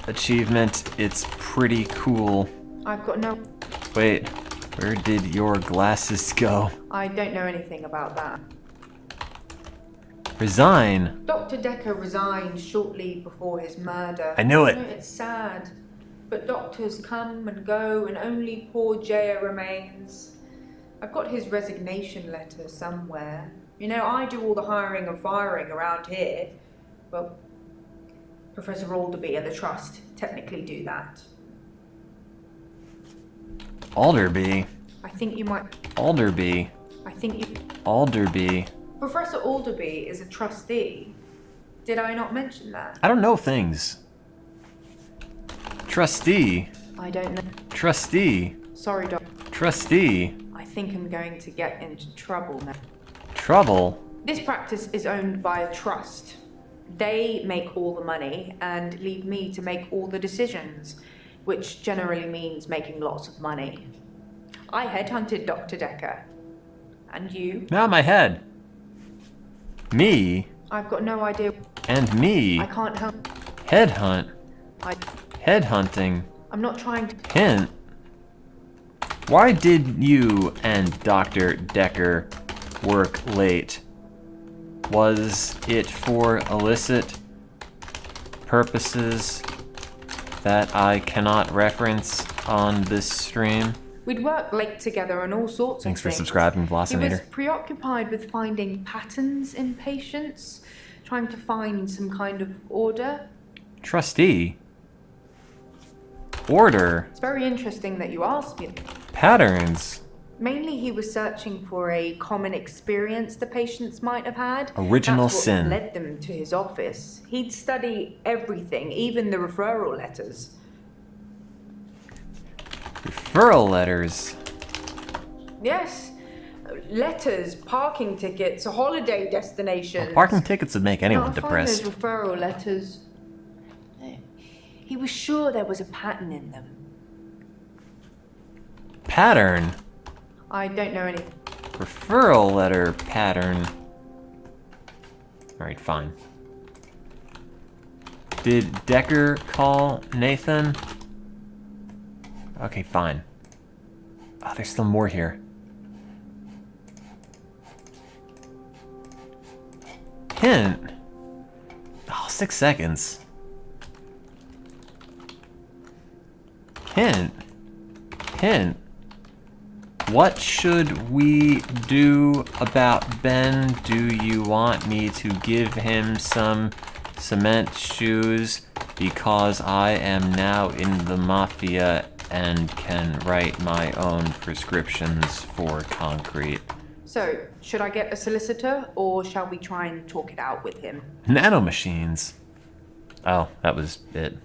S1: achievement. It's pretty cool.
S9: I've got no...
S1: Wait, where did your glasses go?
S9: I don't know anything about that.
S1: Resign.
S9: Dr. Decker resigned shortly before his murder.
S1: I knew it.
S9: You know, it's sad. But doctors come and go, and only poor Jaya remains. I've got his resignation letter somewhere. You know, I do all the hiring and firing around here. Well, Professor Alderby and the Trust technically do that.
S1: Alderby.
S9: I think you might...
S1: Alderby.
S9: I think you...
S1: Alderby.
S9: Professor Alderby is a trustee. Did I not mention that?
S1: I don't know things. Trustee.
S9: I don't know.
S1: Trustee.
S9: Sorry, Doc.
S1: Trustee.
S9: I think I'm going to get into trouble now.
S1: Trouble.
S9: This practice is owned by a trust. They make all the money and leave me to make all the decisions, which generally means making lots of money. I headhunted Dr. Decker. And you?
S1: Not my head. Me.
S9: I've got no idea.
S1: And me.
S9: I can't help.
S1: Headhunt.
S9: I
S1: Headhunting.
S9: I'm not trying to.
S1: Hint. Why did you and Dr. Decker work late? Was it for illicit purposes that I cannot reference on this stream?
S9: We'd work late together on all sorts
S1: Thanks
S9: of
S1: for
S9: things.
S1: subscribing,
S9: He was
S1: Blossinator.
S9: preoccupied with finding patterns in patients, trying to find some kind of order.
S1: Trustee. Order.
S9: It's very interesting that you asked me.
S1: Patterns.
S9: Mainly, he was searching for a common experience the patients might have had.
S1: Original
S9: That's what
S1: sin.
S9: led them to his office. He'd study everything, even the referral letters.
S1: Referral letters.
S9: Yes, letters, parking tickets, holiday destinations.
S1: Parking tickets would make anyone
S9: Now, I
S1: depressed.
S9: find those referral letters. He was sure there was a pattern in them.
S1: Pattern.
S9: I don't know any.
S1: Referral letter pattern. Alright, fine. Did Decker call Nathan? Okay, fine. Oh, there's still more here. Hint. Oh, 6 seconds. Hint. Hint. What should we do about Ben? Do you want me to give him some cement shoes? Because I am now in the mafia and can write my own prescriptions for concrete.
S9: So, should I get a solicitor, or shall we try and talk it out with him?
S1: Nanomachines. Oh, that was it.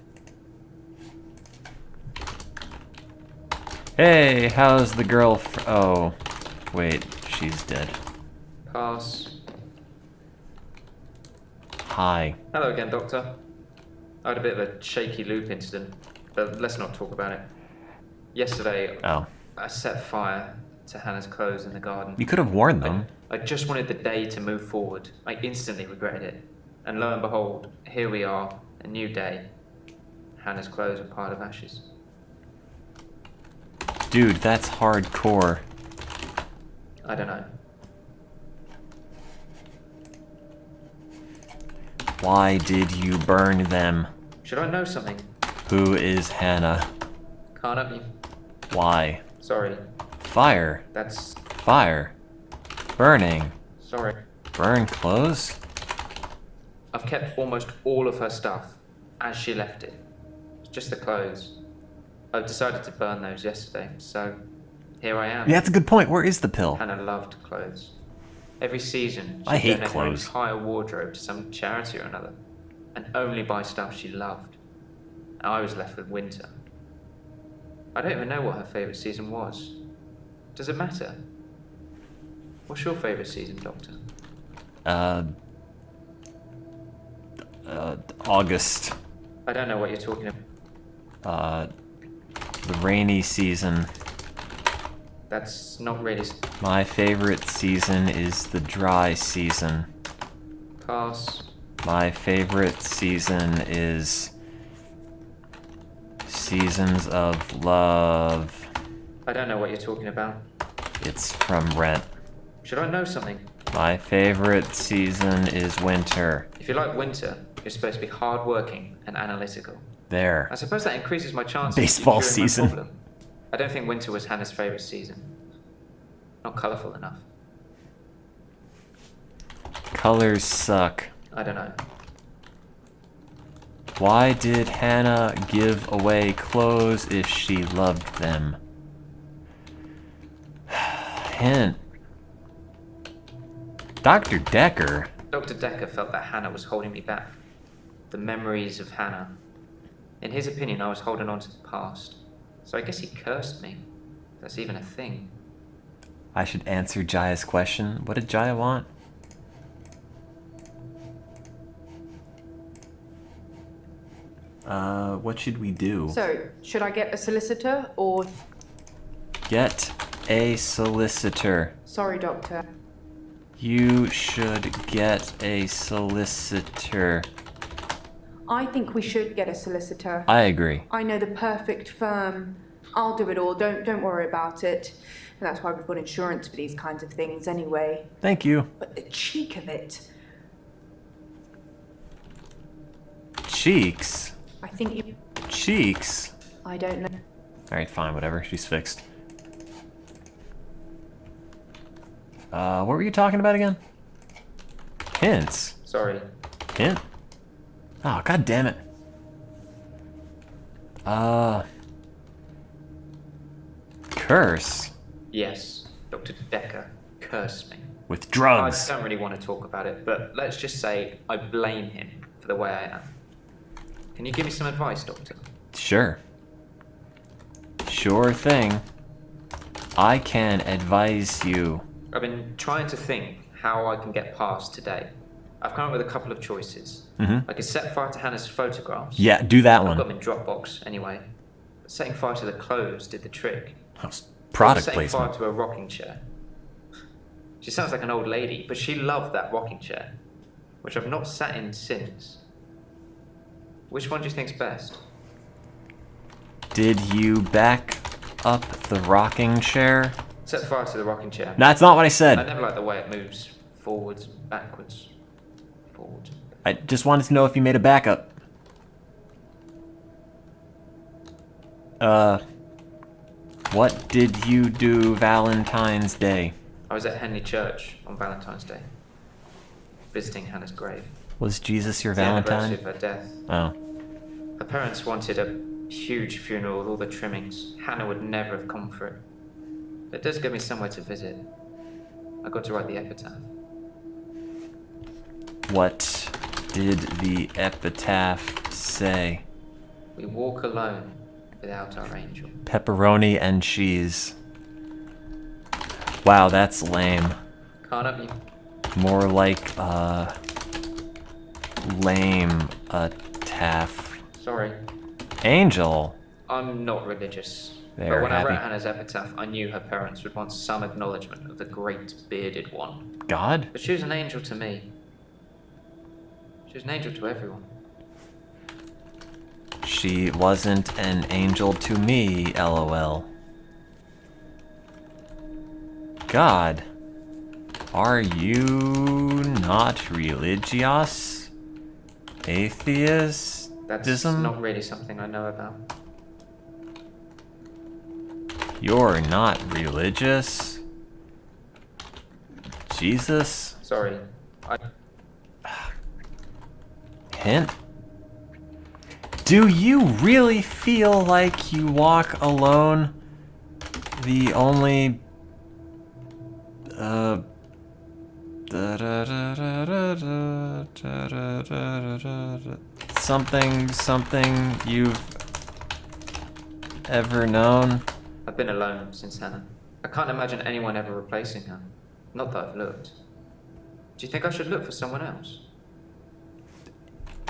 S1: Hey, how's the girl oh, wait, she's dead.
S11: Pass.
S1: Hi.
S11: Hello again, Doctor. I had a bit of a shaky loop incident, but let's not talk about it. Yesterday, I set fire to Hannah's clothes in the garden.
S1: You could have warned them.
S11: I just wanted the day to move forward. I instantly regretted it. And lo and behold, here we are, a new day. Hannah's clothes are piled of ashes.
S1: Dude, that's hardcore.
S11: I don't know.
S1: Why did you burn them?
S11: Should I know something?
S1: Who is Hannah?
S11: Can't help you.
S1: Why?
S11: Sorry.
S1: Fire.
S11: That's...
S1: Fire. Burning.
S11: Sorry.
S1: Burn clothes?
S11: I've kept almost all of her stuff as she left it. It's just the clothes. I decided to burn those yesterday, so here I am.
S1: Yeah, that's a good point. Where is the pill?
S11: Hannah loved clothes. Every season,
S1: I
S11: she'd
S1: hate
S11: donate
S1: clothes.
S11: her entire wardrobe to some charity or another, and only buy stuff she loved. I was left with winter. I don't even know what her favourite season was. Does it matter? What's your favourite season, Doctor?
S1: August.
S11: I don't know what you're talking about.
S1: The rainy season.
S11: That's not really...
S1: My favorite season is the dry season.
S11: Pass.
S1: My favorite season is Seasons of Love.
S11: I don't know what you're talking about.
S1: It's from Rent.
S11: Should I know something?
S1: My favorite season is winter.
S11: If you like winter, you're supposed to be hardworking and analytical.
S1: There.
S11: I suppose that increases my chances.
S1: Baseball
S11: of curing my
S1: season.
S11: problem. I don't think winter was Hannah's favourite season. Not colourful enough.
S1: Colors suck.
S11: I don't know.
S1: Why did Hannah give away clothes if she loved them? Hint. Dr. Decker.
S11: Dr. Decker felt that Hannah was holding me back. The memories of Hannah. In his opinion, I was holding on to the past. So I guess he cursed me. If that's even a thing.
S1: I should answer Jaya's question. What did Jaya want? What should we do?
S9: So, should I get a solicitor, or...
S1: Get a solicitor.
S9: Sorry, Doctor.
S1: You should get a solicitor.
S9: I think we should get a solicitor.
S1: I agree.
S9: I know the perfect firm. I'll do it all. Don't worry about it. And that's why we've got insurance for these kinds of things anyway.
S1: Thank you.
S9: But the cheek of it.
S1: Cheeks?
S9: I think you...
S1: Cheeks?
S9: I don't know.
S1: Alright, fine, whatever. She's fixed. What were you talking about again? Hints.
S11: Sorry.
S1: Hint? Oh, god damn it. Curse.
S11: Yes, Dr. Decker cursed me.
S1: With drugs.
S11: I don't really want to talk about it, but let's just say I blame him for the way I am. Can you give me some advice, Doctor?
S1: Sure. Sure thing. I can advise you.
S11: I've been trying to think how I can get past today. I've come up with a couple of choices. I could set fire to Hannah's photographs.
S1: Yeah, do that
S11: I've
S1: one.
S11: got them in Dropbox anyway. But setting fire to the clothes did the trick.
S1: Product
S11: setting
S1: placement.
S11: fire to a rocking chair. She sounds like an old lady, but she loved that rocking chair, which I've not sat in since. Which one do you think's best?
S1: Did you back up the rocking chair?
S11: Set fire to the rocking chair.
S1: That's not what I said.
S11: I never like the way it moves forwards, backwards, forwards.
S1: I just wanted to know if you made a backup. What did you do Valentine's Day?
S11: I was at Henley Church on Valentine's Day, visiting Hannah's grave.
S1: Was Jesus your
S11: It's the
S1: Valentine?
S11: anniversary of her death.
S1: Oh.
S11: Her parents wanted a huge funeral with all the trimmings. Hannah would never have come for it. But it does give me somewhere to visit. I got to write the epitaph.
S1: What did the epitaph say?
S11: We walk alone without our angel.
S1: Pepperoni and cheese. Wow, that's lame.
S11: Can't up you.
S1: More like, lame epitaph.
S11: Sorry.
S1: Angel.
S11: I'm not religious.
S1: They're
S11: But when I wrote
S1: happy.
S11: Hannah's epitaph, I knew her parents would want some acknowledgement of the great bearded one.
S1: God?
S11: But she was an angel to me. She was an angel to everyone.
S1: She wasn't an angel to me, lol. God. Are you not religious? Atheist?
S11: That's not really something I know about.
S1: You're not religious? Jesus?
S11: Sorry.
S1: Hint? Do you really feel like you walk alone? The only... something you've ever known?
S11: I've been alone since Hannah. I can't imagine anyone ever replacing her. Not that I've looked. Do you think I should look for someone else?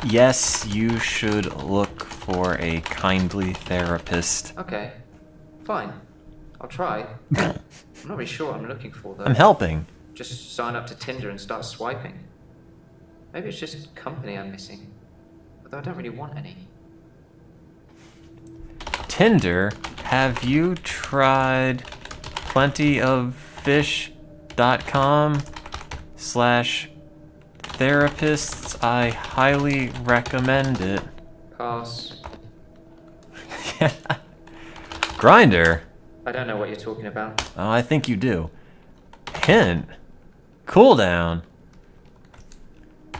S1: Yes, you should look for a kindly therapist.
S11: Okay. Fine. I'll try. I'm not really sure what I'm looking for, though.
S1: I'm helping.
S11: Just sign up to Tinder and start swiping. Maybe it's just company I'm missing. Although I don't really want any.
S1: Tinder? Have you tried plentyoffish.com/therapists? I highly recommend it.
S11: Pass.
S1: Grindr?
S11: I don't know what you're talking about.
S1: Oh, I think you do. Hint. Cooldown.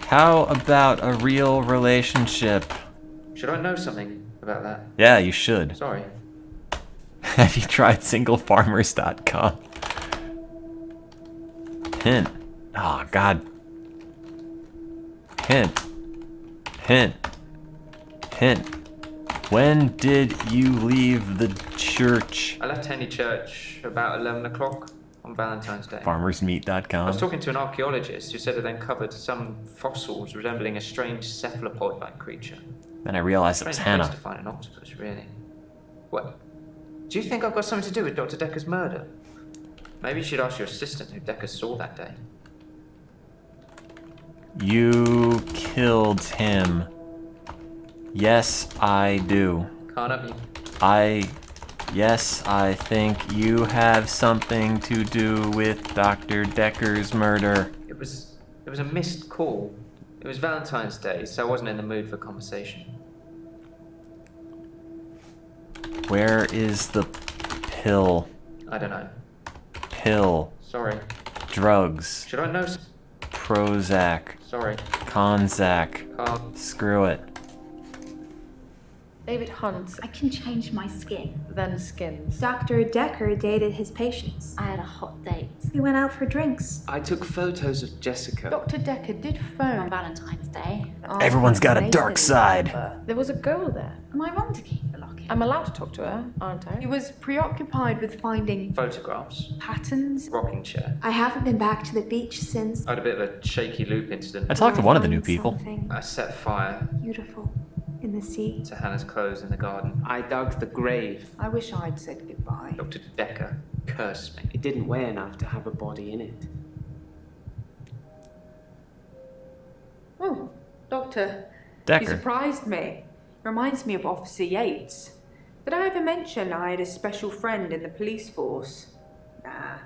S1: How about a real relationship?
S11: Should I know something about that?
S1: Yeah, you should.
S11: Sorry.
S1: Have you tried singlefarmers.com? Hint. Oh, God. Hint. Hint. Hint. When did you leave the church?
S11: I left Henley Church about 11 o'clock on Valentine's Day. I
S1: Farmersmeat.com.
S11: was talking to an archaeologist who said it uncovered some fossils resembling a strange cephalopod-like creature.
S1: Then I realized it was
S11: Strange place
S1: Hannah.
S11: to find an octopus, really. What? Do you think I've got something to do with Dr. Decker's murder? Maybe you should ask your assistant who Decker saw that day.
S1: You killed him. Yes, I do.
S11: Can't help you.
S1: Yes, I think you have something to do with Dr. Decker's murder.
S11: It was a missed call. It was Valentine's Day, so I wasn't in the mood for conversation.
S1: Where is the pill?
S11: I don't know.
S1: Pill.
S11: Sorry.
S1: Drugs.
S11: Should I know?
S1: Prozac.
S11: Sorry.
S1: Conzac. Screw it.
S10: David Hunt,
S4: I can change my skin.
S10: then Skins.
S7: Dr. Decker dated his patients.
S4: I had a hot date.
S7: We went out for drinks.
S8: I took photos of Jessica.
S9: Dr. Decker did
S4: On
S9: phone.
S4: Valentine's Day.
S1: Everyone's got a dark side.
S10: There was a girl there.
S4: Am I wrong to keep the locket?
S10: I'm allowed to talk to her, aren't I?
S9: He was preoccupied with finding
S11: Photographs.
S9: patterns.
S11: Rocking chair.
S7: I haven't been back to the beach since.
S11: I had a bit of a shaky loop incident.
S1: I talked to one of the new
S7: Find
S1: people.
S7: something
S11: I set fire
S7: beautiful in the sea.
S11: to Hannah's clothes in the garden.
S8: I dug the grave.
S9: I wish I'd said goodbye.
S11: Dr. Decker cursed me.
S8: It didn't weigh enough to have a body in it.
S9: Oh, Doctor. You
S1: Decker.
S9: surprised me. Reminds me of Officer Yates. Did I ever mention I had a special friend in the police force? Nah,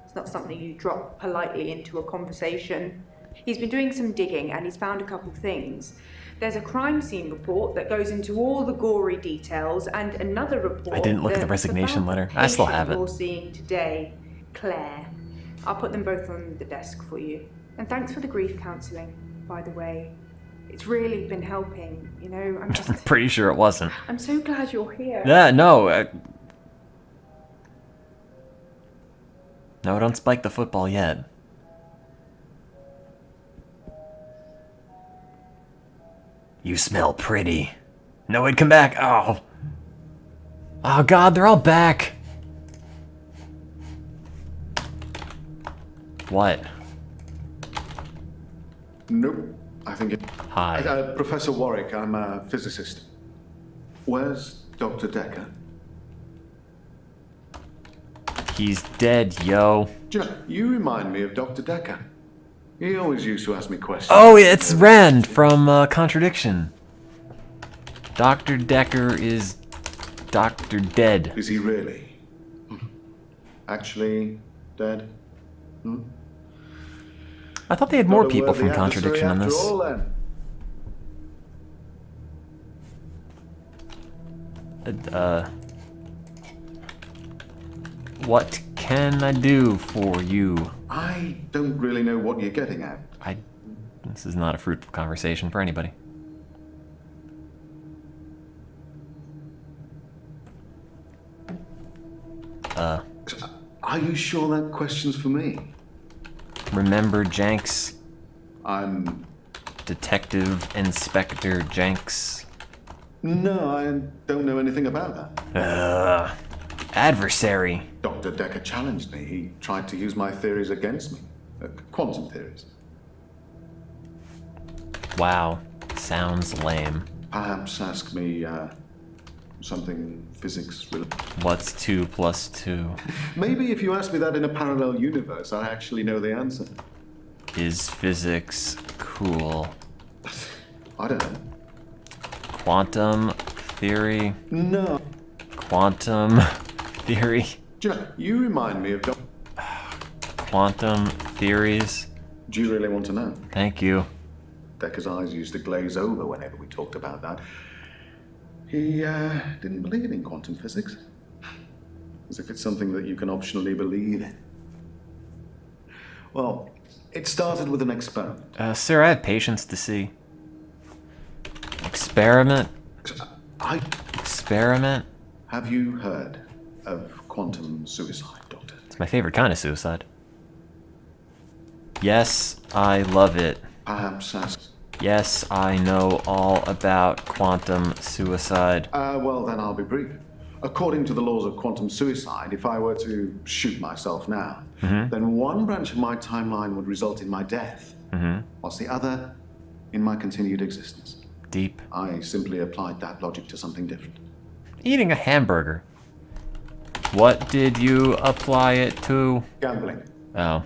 S9: it's not something you drop politely into a conversation. He's been doing some digging and he's found a couple things. There's a crime scene report that goes into all the gory details and another report.
S1: I didn't look at the
S9: that's
S1: resignation
S9: about
S1: letter.
S9: the
S1: I still
S9: patient
S1: have it.
S9: You're seeing today, Claire. I'll put them both on the desk for you. And thanks for the grief counselling, by the way. It's really been helping, you know. I'm just.
S1: Pretty sure it wasn't.
S9: I'm so glad you're here.
S1: Yeah, no. No, don't spike the football yet. You smell pretty. No, wait, come back. Oh. Oh, God, they're all back. What?
S5: Nope. I think it.
S1: Hi.
S5: Professor Warwick, I'm a physicist. Where's Dr. Decker?
S1: He's dead, yo.
S5: You remind me of Dr. Decker. He always used to ask me questions.
S1: Oh, it's Rand from Contradiction. Dr. Decker is Dr. Dead.
S5: Is he really? Actually dead?
S1: I thought they had more
S5: Not a
S1: people
S5: worthy
S1: from Contradiction on
S5: adversary
S1: this.
S5: after all, then.
S1: What can I do for you?
S5: I don't really know what you're getting at.
S1: This is not a fruitful conversation for anybody.
S5: Are you sure that question's for me?
S1: Remember Jenks?
S5: I'm...
S1: Detective Inspector Jenks.
S5: No, I don't know anything about that.
S1: Adversary.
S5: Dr. Decker challenged me. He tried to use my theories against me. Quantum theories.
S1: Wow. Sounds lame.
S5: Perhaps ask me, something physics related.
S1: What's 2 plus 2?
S5: Maybe if you ask me that in a parallel universe, I actually know the answer.
S1: Is physics cool?
S5: I don't know.
S1: Quantum theory?
S5: No.
S1: Quantum theory?
S5: You remind me of
S1: Quantum theories?
S5: Do you really want to know?
S1: Thank you.
S5: Decker's eyes used to glaze over whenever we talked about that. He didn't believe in quantum physics. As if it's something that you can optionally believe in. Well, it started with an experiment.
S1: Sir, I have patience to see. Experiment? Experiment?
S5: Have you heard of quantum suicide, Doctor?
S1: It's my favorite kind of suicide. Yes, I love it.
S5: Perhaps ask...
S1: Yes, I know all about quantum suicide.
S5: Well, then I'll be brief. According to the laws of quantum suicide, if I were to shoot myself now, then one branch of my timeline would result in my death, whilst the other in my continued existence.
S1: Deep.
S5: I simply applied that logic to something different.
S1: Eating a hamburger. What did you apply it to?
S5: Gambling.
S1: Oh.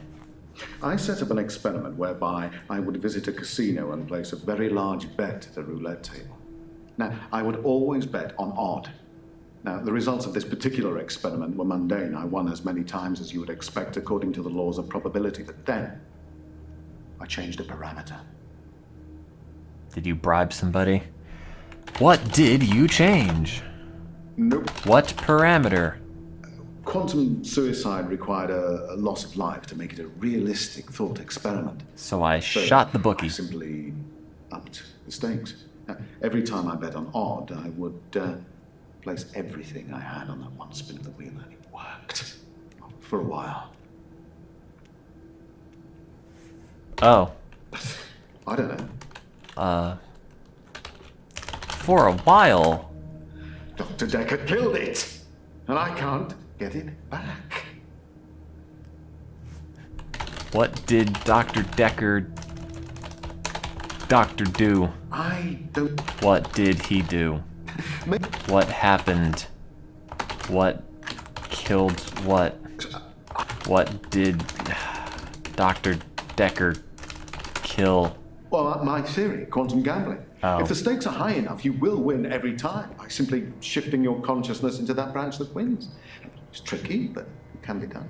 S5: I set up an experiment whereby I would visit a casino and place a very large bet at a roulette table. Now, I would always bet on odd. Now, the results of this particular experiment were mundane. I won as many times as you would expect according to the laws of probability. But then, I changed a parameter.
S1: Did you bribe somebody? What did you change?
S5: Nope.
S1: What parameter?
S5: Quantum suicide required a loss of life to make it a realistic thought experiment.
S1: So I shot the bookie.
S5: I simply upped the stakes. Every time I bet on odd, I would place everything I had on that one spin of the wheel, and it worked. For a while.
S1: Oh.
S5: I don't know.
S1: For a while.
S5: Dr. Decker killed it, and I can't get it back.
S1: What did Dr. Decker do?
S5: I don't...
S1: What did he do? What happened? What killed what? What did Dr. Decker kill?
S5: Well, my theory, quantum gambling.
S1: Oh.
S5: If the stakes are high enough, you will win every time by simply shifting your consciousness into that branch that wins. It's tricky, but it can be done.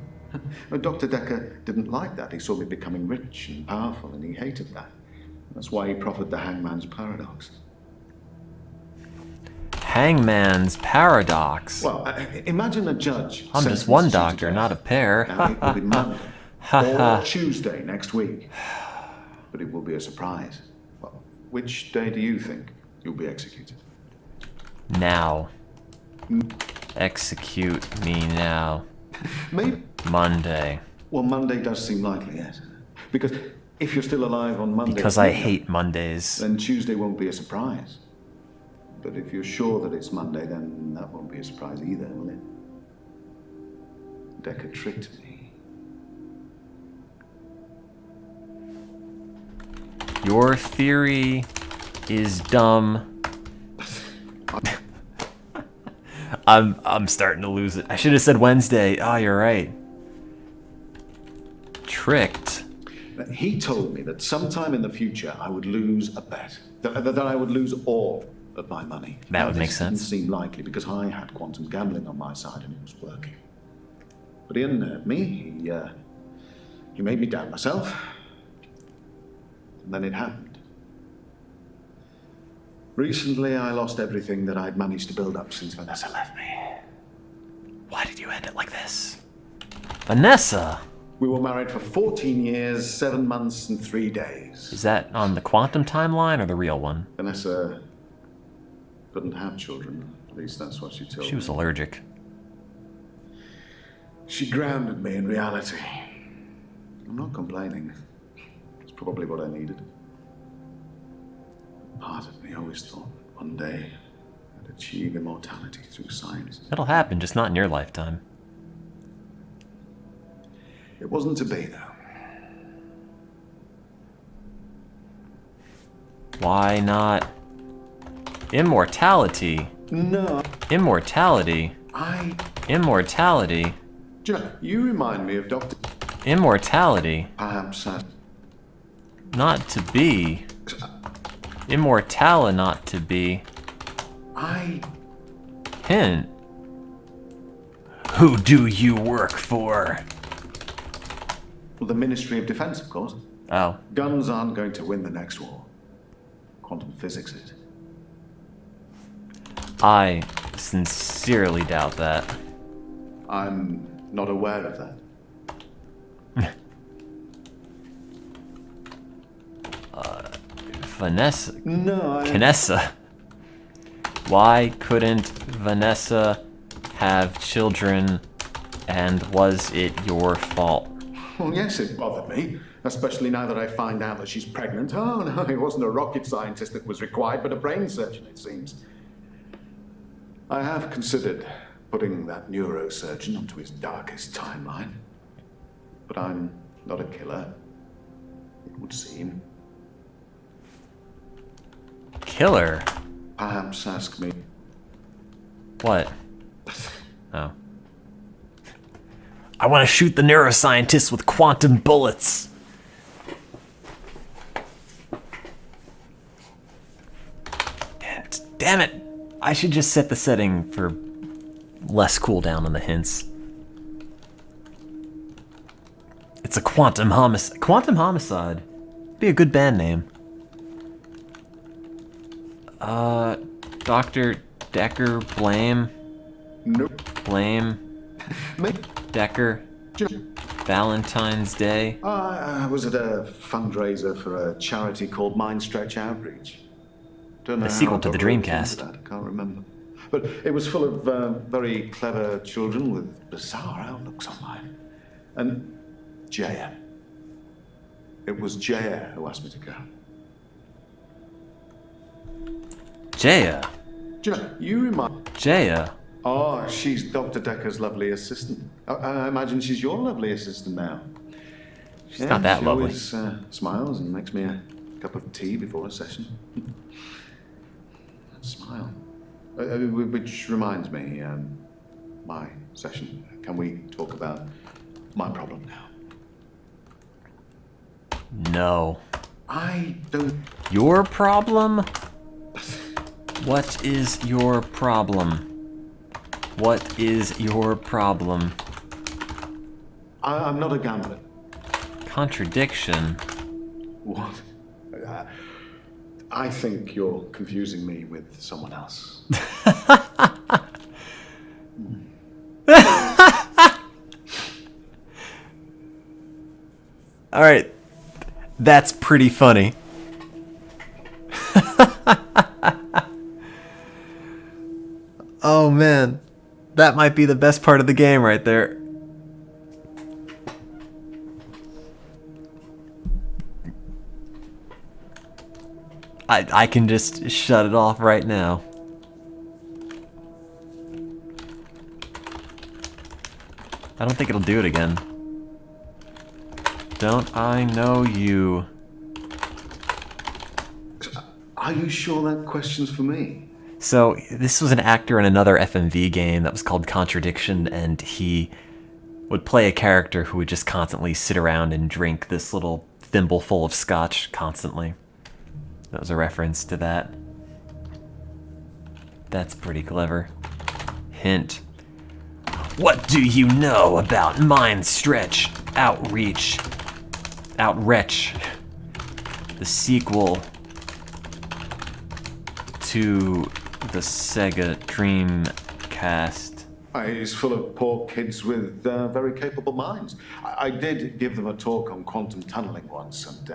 S5: Dr. Decker didn't like that. He saw me becoming rich and powerful, and he hated that. That's why he proffered the hangman's paradox.
S1: Hangman's paradox?
S5: Well, imagine a judge.
S1: I'm just one doctor, not a pair.
S5: Now, it will be Monday or Tuesday next week. But it will be a surprise. Well, which day do you think you'll be executed?
S1: Now. Execute me now.
S5: Maybe.
S1: Monday.
S5: Well, Monday does seem likely, yes. Because if you're still alive on Monday...
S1: Because I hate Mondays.
S5: Then Tuesday won't be a surprise. But if you're sure that it's Monday, then that won't be a surprise either, will it? Decker tricked me.
S1: Your theory is dumb. I'm starting to lose it. I should have said Wednesday. Oh, you're right. Tricked.
S5: He told me that sometime in the future I would lose a bet. That I would lose all of my money.
S1: That would make sense.
S5: Didn't seem likely because I had quantum gambling on my side and it was working. But he unnerved me. He made me doubt myself. And then it happened. Recently, I lost everything that I'd managed to build up since Vanessa left me.
S1: Why did you end it like this? Vanessa!
S5: We were married for 14 years, 7 months, and 3 days.
S1: Is that on the quantum timeline or the real one?
S5: Vanessa couldn't have children. At least that's what she told me.
S1: She was allergic.
S5: She grounded me in reality. I'm not complaining. It's probably what I needed. Part of me always thought one day I'd achieve immortality through science.
S1: It'll happen, just not in your lifetime.
S5: It wasn't to be, though.
S1: Why not? Immortality.
S5: No.
S1: Immortality. Immortality.
S5: Do you know, you remind me of Dr.
S1: Immortality.
S5: Perhaps
S1: Not to be. Immortala not to be. Hint. Who do you work for?
S5: Well, the Ministry of Defense, of course.
S1: Oh.
S5: Guns aren't going to win the next war. Quantum physics is.
S1: I sincerely doubt that.
S5: I'm not aware of that.
S1: Vanessa?
S5: No,
S1: Vanessa? Why couldn't Vanessa have children, and was it your fault?
S5: Well, yes, it bothered me. Especially now that I find out that she's pregnant. Oh, no, it wasn't a rocket scientist that was required, but a brain surgeon, it seems. I have considered putting that neurosurgeon onto his darkest timeline. But I'm not a killer, it would seem.
S1: Killer?
S5: Perhaps ask me.
S1: What? Oh. I want to shoot the neuroscientist with quantum bullets. Damn I should just set the setting for less cooldown on the hints. It's a quantum homicide. Quantum homicide. Be a good band name. Dr. Decker, Blame.
S5: Nope.
S1: Blame.
S5: Me?
S1: Decker. Valentine's Day.
S5: I was at a fundraiser for a charity called Mindstretch Outreach. Don't know
S1: The
S5: how
S1: sequel
S5: I
S1: to
S5: got
S1: the
S5: roped
S1: Dreamcast.
S5: into that, I can't remember. But it was full of very clever children with bizarre outlooks on life. And Jaya. It was Jaya who asked me to go.
S1: Jaya.
S5: Do you know, you remind...
S1: Jaya.
S5: Oh, she's Dr. Decker's lovely assistant. I imagine she's your lovely assistant now.
S1: She's not that
S5: she
S1: lovely.
S5: Always smiles and makes me a cup of tea before a session. Smile. Which reminds me, my session. Can we talk about my problem now?
S1: No.
S5: I don't...
S1: Your problem? What is your problem? What is your problem?
S5: I'm not a gambler.
S1: Contradiction.
S5: What? I think you're confusing me with someone else.
S1: All right. That's pretty funny. Oh man. That might be the best part of the game right there. I can just shut it off right now. I don't think it'll do it again. Don't I know you?
S5: Are you sure that question's for me?
S1: So, this was an actor in another FMV game that was called Contradiction, and he would play a character who would just constantly sit around and drink this little thimble full of scotch constantly. That was a reference to that. That's pretty clever. Hint. What do you know about Mindstretch Outreach? The sequel to the Sega Dreamcast.
S5: It's full of poor kids with very capable minds. I did give them a talk on quantum tunneling once, and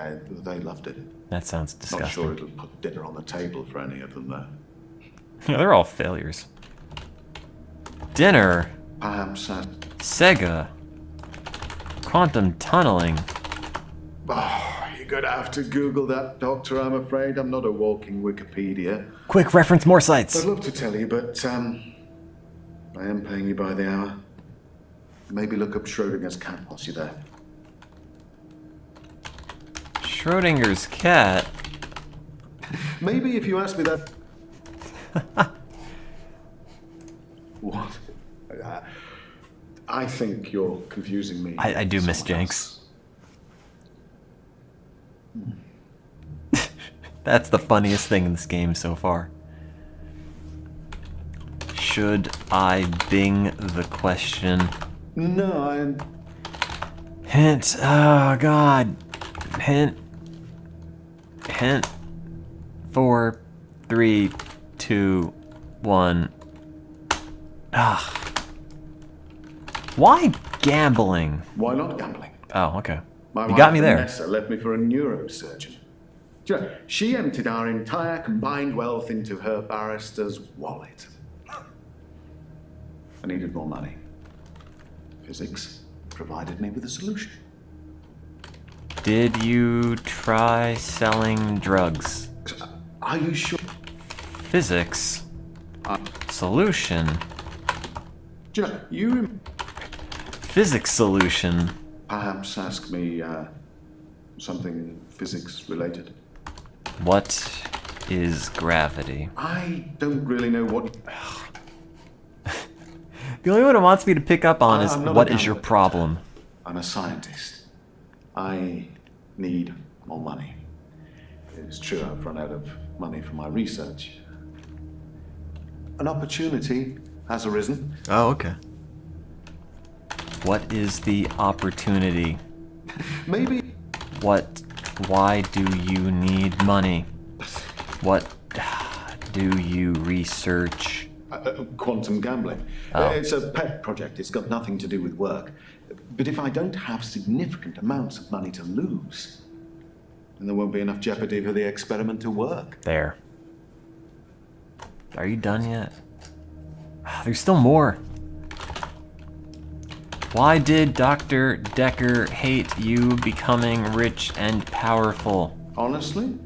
S5: they loved it.
S1: That sounds
S5: Not
S1: disgusting.
S5: sure it'll put dinner on the table for any of them, though.
S1: Yeah, they're all failures. Dinner.
S5: Perhaps.
S1: Sega. Quantum tunneling.
S5: Oh, you're gonna have to Google that, Doctor. I'm afraid I'm not a walking Wikipedia.
S1: Quick, reference more sites.
S5: I'd love to tell you, but I am paying you by the hour. Maybe look up Schrodinger's cat whilst you're there.
S1: Schrodinger's cat.
S5: Maybe if you ask me that. What? I think you're confusing me.
S1: I do
S5: with
S1: miss
S5: someone
S1: Jenks. That's the funniest thing in this game so far. Should I Bing the question?
S5: else. No,
S1: Hint. Oh, God. Hint. 4, 3, 2, 1. Ah. Why gambling?
S5: Why not gambling?
S1: Oh, okay.
S5: My
S1: You got
S5: wife,
S1: me there.
S5: Vanessa left me for a neurosurgeon. Do you know, she emptied our entire combined wealth into her barrister's wallet. I needed more money. Physics provided me with a solution.
S1: Did you try selling drugs?
S5: Are you sure?
S1: Physics. Solution.
S5: Do you know, you
S1: Physics solution.
S5: perhaps ask me something physics related?
S1: What is gravity?
S5: I don't really know what.
S1: The only one it wants me to pick up on is
S5: I'm not
S1: what
S5: a
S1: is your
S5: gambler,
S1: problem?
S5: I'm a scientist. I need more money. It's true I've run out of money for my research. an opportunity has arisen.
S1: Oh, okay. What is the opportunity?
S5: Maybe.
S1: Why do you need money? What do you research?
S5: Quantum gambling.
S1: Oh.
S5: It's a pet project. It's got nothing to do with work. But if I don't have significant amounts of money to lose, then there won't be enough jeopardy for the experiment to work.
S1: There. Are you done yet? There's still more. Why did Dr. Decker hate you becoming rich and powerful?
S5: Honestly?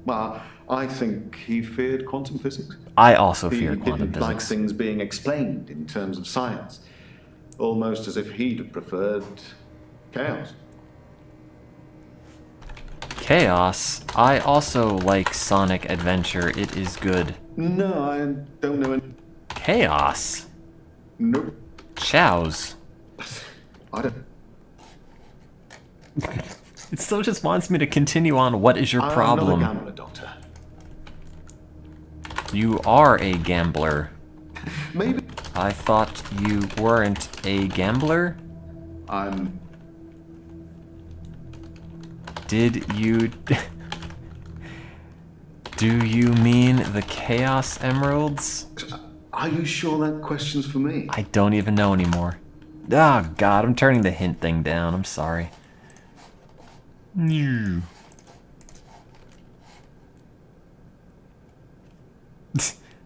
S5: Well, I think he feared quantum physics.
S1: I also feared
S5: He
S1: quantum
S5: didn't like
S1: physics.
S5: things being explained in terms of science. Almost as if he'd have preferred chaos.
S1: Chaos? I also like Sonic Adventure. It is good.
S5: No, I don't know any.
S1: Chaos?
S5: Nope.
S1: Chows.
S5: I don't.
S1: It still just wants me to continue on. What is your
S5: I'm
S1: problem?
S5: not a gambler, Doctor.
S1: You are a gambler.
S5: Maybe.
S1: I thought you weren't a gambler?
S5: I'm.
S1: Did you... Do you mean the Chaos Emeralds?
S5: Are you sure that question's for me?
S1: I don't even know anymore. Oh god, I'm turning the hint thing down. I'm sorry.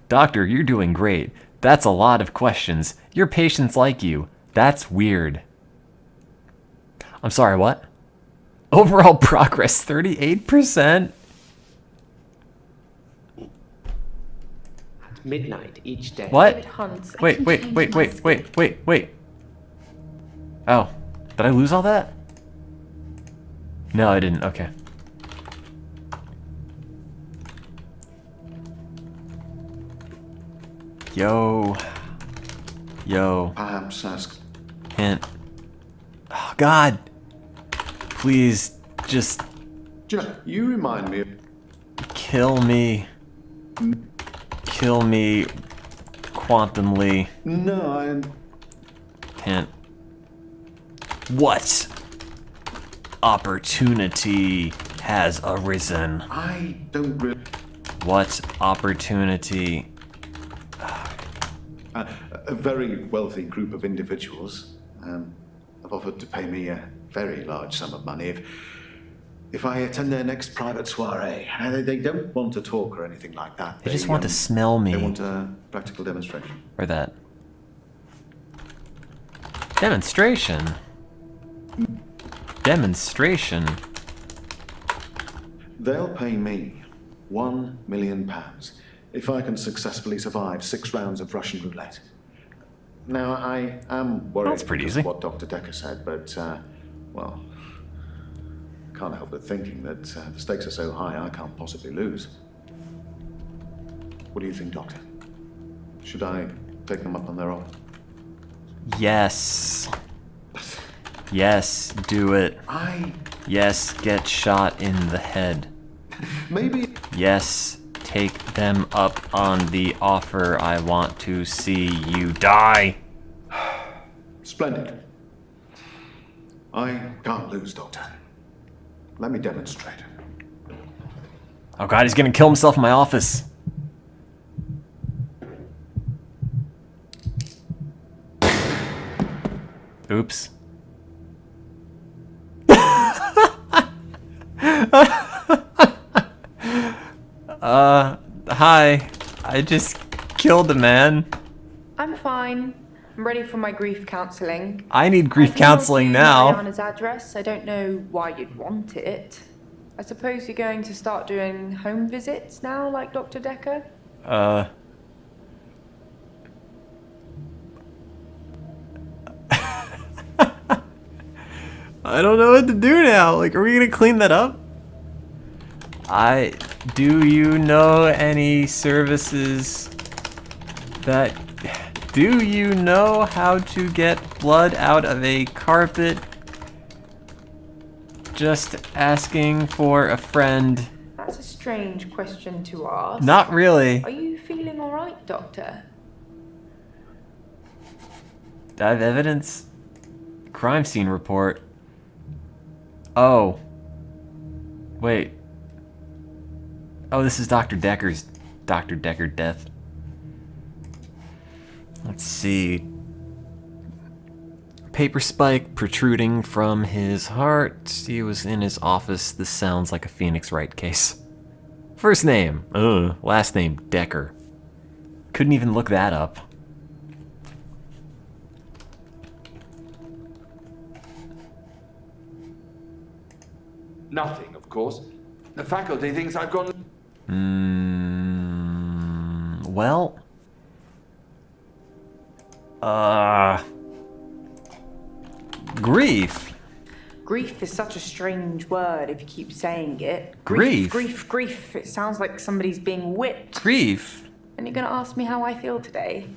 S1: Doctor, you're doing great. That's a lot of questions. Your patients like you. That's weird. I'm sorry, what? Overall progress, 38%?
S8: At midnight each day.
S1: What?
S10: David Hunt.
S1: Wait. Oh, did I lose all that? No, I didn't. Okay. Yo.
S5: Perhaps ask.
S1: Hint. Oh, God. Please, just
S5: You remind me of.
S1: kill me. Kill me. Quantumly.
S5: No, I.
S1: Hint. What opportunity has arisen?
S5: I don't really.
S1: What opportunity?
S5: A very wealthy group of individuals have offered to pay me a very large sum of money if I attend their next private soiree. They don't want to talk or anything like that.
S1: They just want to smell me.
S5: They want a practical demonstration.
S1: Or that. Demonstration? Demonstration?
S5: They'll pay me £1 million if I can successfully survive 6 rounds of Russian roulette. Now, I am worried
S1: That's pretty
S5: because
S1: easy.
S5: of what Dr. Decker said, but, well, can't help but thinking that the stakes are so high I can't possibly lose. What do you think, Doctor? Should I take them up on their offer?
S1: Yes. Yes, do it. Yes, get shot in the head.
S5: Maybe.
S1: Yes, take them up on the offer. I want to see you die.
S5: Splendid. I can't lose, Doctor. Let me demonstrate.
S1: Oh god, he's gonna kill himself in my office. Oops. Hi. I just killed a man.
S9: I'm fine. I'm ready for my grief counselling.
S1: I need grief counseling now.
S9: Mariana's address. I don't know why you'd want it. I suppose you're going to start doing home visits now, like Dr. Decker?
S1: I don't know what to do now. Like, are we gonna clean that up? Do you know any services that... Do you know how to get blood out of a carpet? Just asking for a friend.
S9: That's a strange question to ask.
S1: Not really.
S9: Are you feeling alright, Doctor?
S1: I have evidence. Crime scene report. Oh. Wait. Oh, this is Dr. Decker's Dr. Decker death. Let's see. Paper spike protruding from his heart. He was in his office. This sounds like a Phoenix Wright case. First name. Last name, Decker. Couldn't even look that up.
S3: Nothing, of course. The faculty thinks I've gone...
S1: Well... Grief.
S9: Grief is such a strange word if you keep saying it.
S1: Grief?
S9: Grief. It sounds like somebody's being whipped.
S1: Grief.
S9: And you're gonna ask me how I feel today?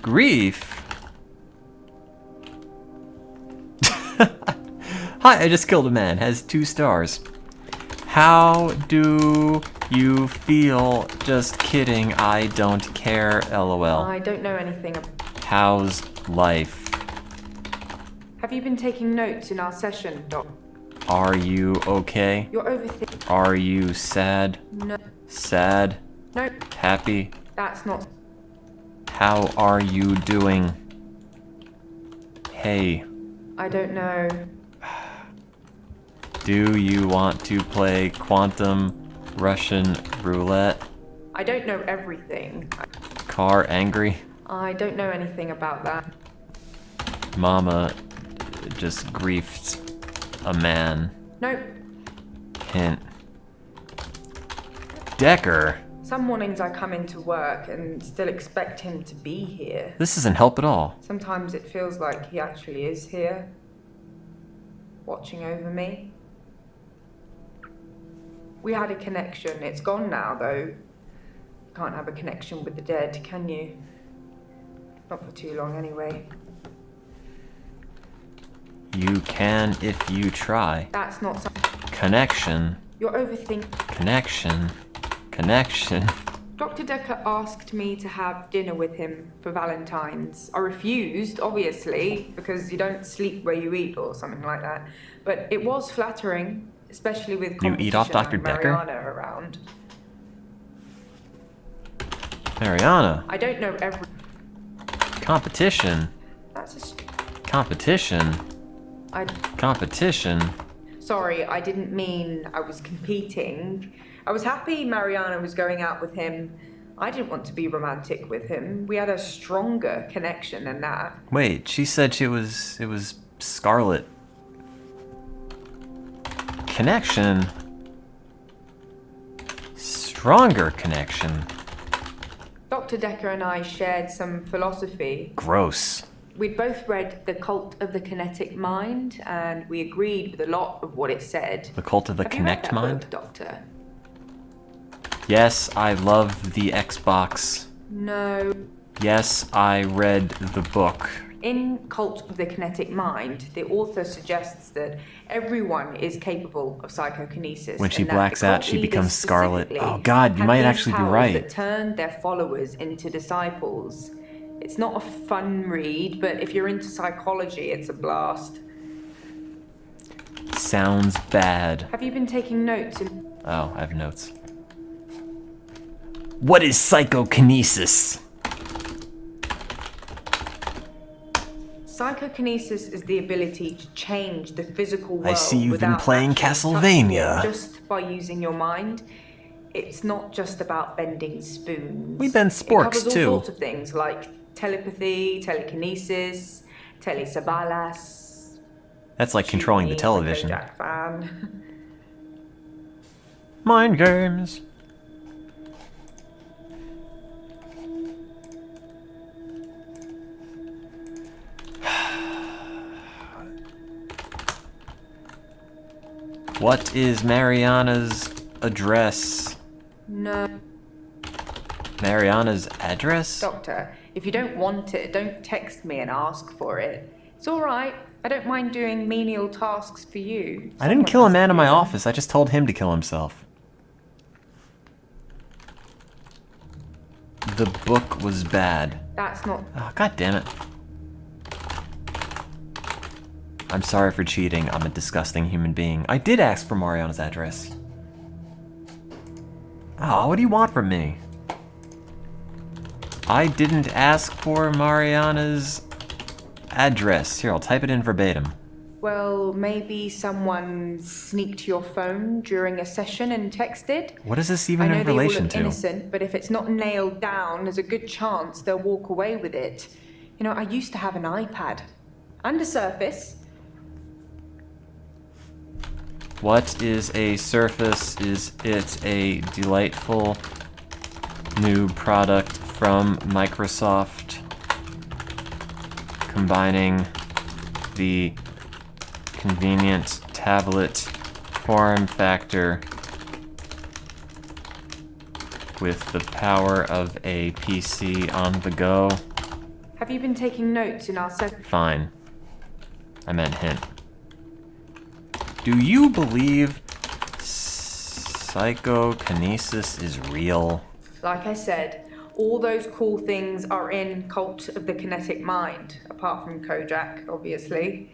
S1: Grief? Hi, I just killed a man. Has 2 stars. How do you feel? Just kidding. I don't care. LOL.
S9: I don't know anything.
S1: How's life?
S9: Have you been taking notes in our session, Doc?
S1: Are you okay?
S9: You're overthinking.
S1: Are you sad?
S9: No.
S1: Sad?
S9: No.
S1: Happy?
S9: That's not.
S1: How are you doing? Hey.
S9: I don't know.
S1: Do you want to play Quantum Russian Roulette?
S9: I don't know everything.
S1: Car angry?
S9: I don't know anything about that.
S1: Mama just griefed a man.
S9: Nope.
S1: Hint. Decker?
S9: Some mornings I come into work and still expect him to be here.
S1: This doesn't help at all.
S9: Sometimes it feels like he actually is here, watching over me. We had a connection. It's gone now, though. Can't have a connection with the dead, can you? Not for too long, anyway.
S1: You can if you try.
S9: That's not something.
S1: Connection.
S9: You're overthinking.
S1: Connection. Connection.
S9: Dr. Decker asked me to have dinner with him for Valentine's. I refused, obviously, because you don't sleep where you eat or something like that. But it was flattering, especially with
S1: You eat off Dr.
S9: and
S1: Decker?
S9: Mariana around.
S1: Mariana.
S9: I don't know every.
S1: Competition.
S9: That's a.
S1: Competition. Competition.
S9: Sorry, I didn't mean I was competing. I was happy Mariana was going out with him. I didn't want to be romantic with him. We had a stronger connection than that.
S1: Wait, she said it was Scarlet. Connection. Stronger connection.
S9: Dr. Decker and I shared some philosophy.
S1: Gross.
S9: We'd both read The Cult of the Kinetic Mind, and we agreed with a lot of what it said.
S1: The Cult of the
S9: Have you read
S1: Kinect
S9: that
S1: Mind?
S9: book, Doctor?
S1: Yes, I love the Xbox.
S9: No.
S1: Yes, I read the book.
S9: In Cult of the Kinetic Mind, the author suggests that everyone is capable of psychokinesis.
S1: When she
S9: and that
S1: blacks
S9: the
S1: out,
S9: cult
S1: she
S9: leaders
S1: becomes Scarlet.
S9: specifically
S1: Oh God, you
S9: have
S1: might
S9: these
S1: actually be
S9: powers
S1: right.
S9: That turn their followers into disciples. It's not a fun read, but if you're into psychology, it's a blast.
S1: Sounds bad.
S9: Have you been taking notes?
S1: Oh, I have notes. What is psychokinesis?
S9: Psychokinesis is the ability to change the physical world.
S1: I see you've been
S9: without
S1: playing
S9: actually touching it,
S1: Castlevania.
S9: just by using your mind. It's not just about bending spoons.
S1: We bend
S9: It
S1: sporks
S9: covers all
S1: too.
S9: sorts of things like telepathy, telekinesis, telesabalas.
S1: That's like controlling the television.
S9: Jack fan.
S1: Mind games. What is Mariana's address?
S9: No.
S1: Mariana's address?
S9: Doctor, if you don't want it, don't text me and ask for it. It's all right. I don't mind doing menial tasks for you.
S1: I didn't kill a man in my office. I just told him to kill himself. The book was bad.
S9: That's not.
S1: Oh, God damn it. I'm sorry for cheating. I'm a disgusting human being. I did ask for Mariana's address. Oh, what do you want from me? I didn't ask for Mariana's address. Here, I'll type it in verbatim.
S9: Well, maybe someone sneaked your phone during a session and texted.
S1: What is this even in relation to?
S9: I know they all look innocent, but if it's not nailed down, there's a good chance they'll walk away with it. You know, I used to have an iPad and a Surface.
S1: What is a Surface? Is it a delightful new product from Microsoft combining the convenient tablet form factor with the power of a PC on the go?
S9: Have you been taking notes in our
S1: Fine. I meant hint. Do you believe psychokinesis is real?
S9: Like I said, all those cool things are in Cult of the Kinetic Mind, apart from Kojak, obviously.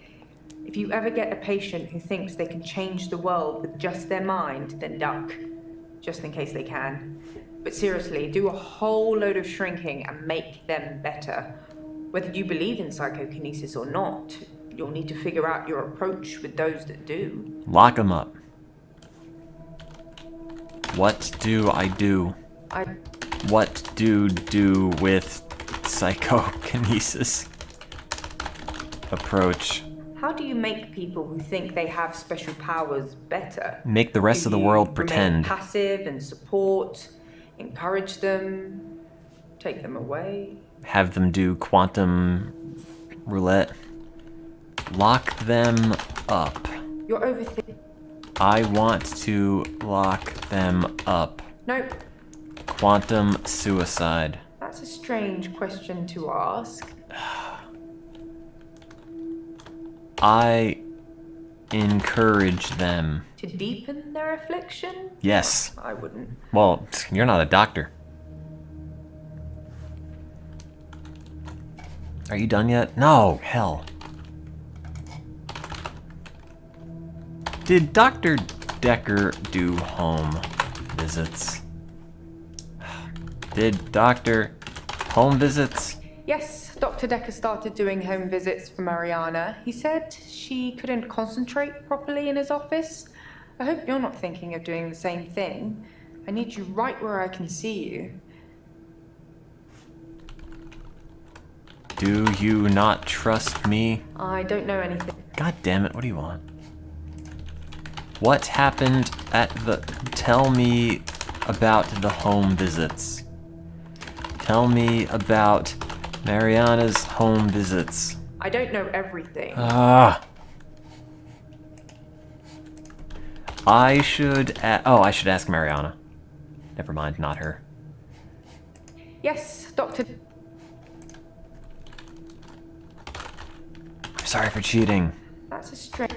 S9: If you ever get a patient who thinks they can change the world with just their mind, then duck. Just in case they can. But seriously, do a whole load of shrinking and make them better. Whether you believe in psychokinesis or not, you'll need to figure out your approach with those that do.
S1: Lock them up. What do I do? What do with psychokinesis approach?
S9: How do you make people who think they have special powers better?
S1: Make the rest of the world pretend.
S9: Passive and support, encourage them, take them away.
S1: Have them do quantum roulette. Lock them up.
S9: You're overthinking.
S1: I want to lock them up.
S9: Nope.
S1: Quantum suicide.
S9: That's a strange question to ask.
S1: I encourage them.
S9: To deepen their affliction?
S1: Yes.
S9: I wouldn't.
S1: Well, you're not a doctor. Are you done yet? No, hell. Did Dr. Decker do home visits? Did Dr. Home visits?
S9: Yes, Dr. Decker started doing home visits for Mariana. He said she couldn't concentrate properly in his office. I hope you're not thinking of doing the same thing. I need you right where I can see you.
S1: Do you not trust me?
S9: I don't know anything.
S1: God damn it, what do you want? What happened at the... Tell me about the home visits. Tell me about Mariana's home visits.
S9: I don't know everything.
S1: I should ask Mariana. Never mind, not her.
S9: Yes, Dr.
S1: I'm sorry for cheating.
S9: That's a strange...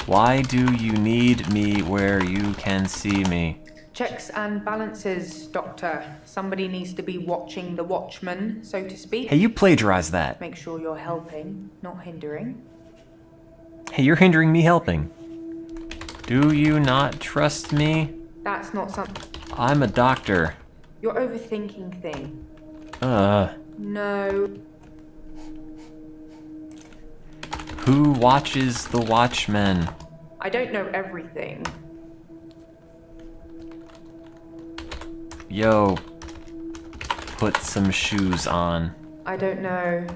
S1: Why do you need me where you can see me?
S9: Checks and balances, Doctor. Somebody needs to be watching the watchman, so to speak.
S1: Hey, you plagiarized that.
S9: Make sure you're helping, not hindering.
S1: Hey, you're hindering me helping. Do you not trust me?
S9: That's not something...
S1: I'm a doctor.
S9: You're overthinking things.
S1: No. Who watches the Watchmen?
S9: I don't know everything.
S1: Yo, put some shoes on.
S9: I don't know.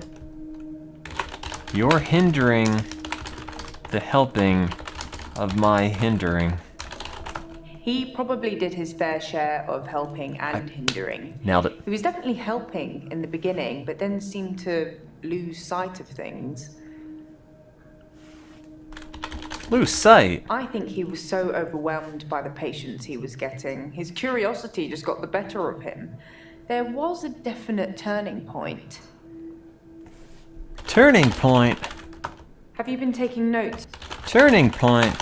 S1: You're hindering the helping of my hindering.
S9: He probably did his fair share of helping and hindering.
S1: Nailed it.
S9: He was definitely helping in the beginning, but then seemed to lose sight of things.
S1: Lose sight?
S9: I think he was so overwhelmed by the patients he was getting. His curiosity just got the better of him. There was a definite turning point.
S1: Turning point?
S9: Have you been taking notes?
S1: Turning point?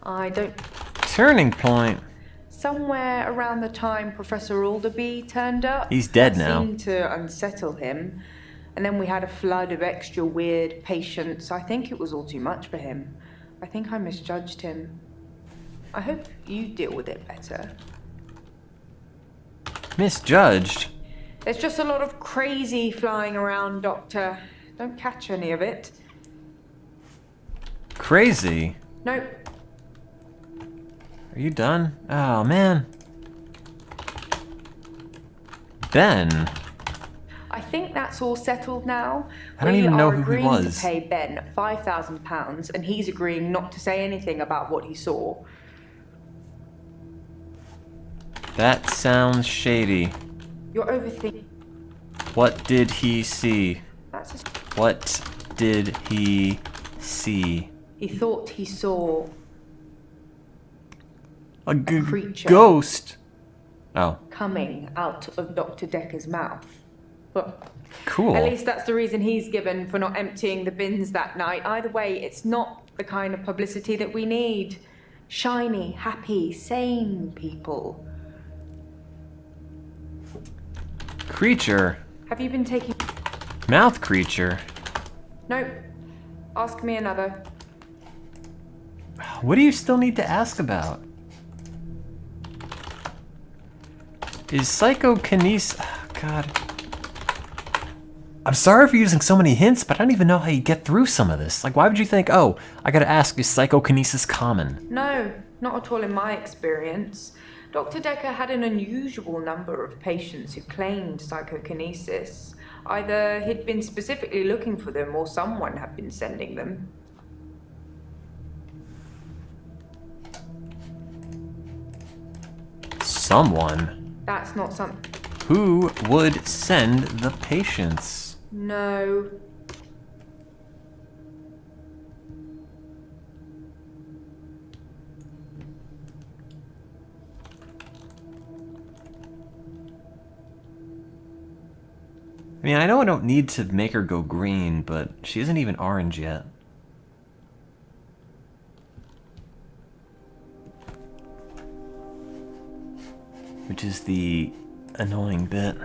S9: I don't...
S1: Turning point?
S9: Somewhere around the time Professor Alderby turned up.
S1: He's dead
S9: that
S1: now.
S9: Seemed to unsettle him. And then we had a flood of extra weird patients. I think it was all too much for him. I think I misjudged him. I hope you deal with it better.
S1: Misjudged?
S9: There's just a lot of crazy flying around, Doctor. Don't catch any of it.
S1: Crazy?
S9: Nope.
S1: Are you done? Oh, man. Ben.
S9: I think that's all settled now.
S1: I don't even know
S9: We
S1: who
S9: are
S1: he
S9: agreeing
S1: was.
S9: to pay Ben £5,000, and he's agreeing not to say anything about what he saw.
S1: That sounds shady.
S9: You're overthinking.
S1: What did he see?
S9: That's just...
S1: What did he see?
S9: He thought he saw
S1: A
S9: creature.
S1: ghost? Oh.
S9: Coming out of Dr. Decker's mouth. But
S1: Cool.
S9: at least that's the reason he's given for not emptying the bins that night. Either way, it's not the kind of publicity that we need. Shiny, happy, sane people.
S1: Creature.
S9: Have you been taking...
S1: Mouth creature.
S9: Nope. Ask me another.
S1: What do you still need to ask about? Is psychokinesis... Oh, God. I'm sorry for using so many hints, but I don't even know how you get through some of this. Like, why would you think, oh, I gotta ask, is psychokinesis common?
S9: No, not at all in my experience. Dr. Decker had an unusual number of patients who claimed psychokinesis. Either he'd been specifically looking for them or someone had been sending them.
S1: Someone?
S9: That's not something...
S1: Who would send the patients?
S9: No.
S1: I mean, I know I don't need to make her go green, but she isn't even orange yet. Which is the annoying bit.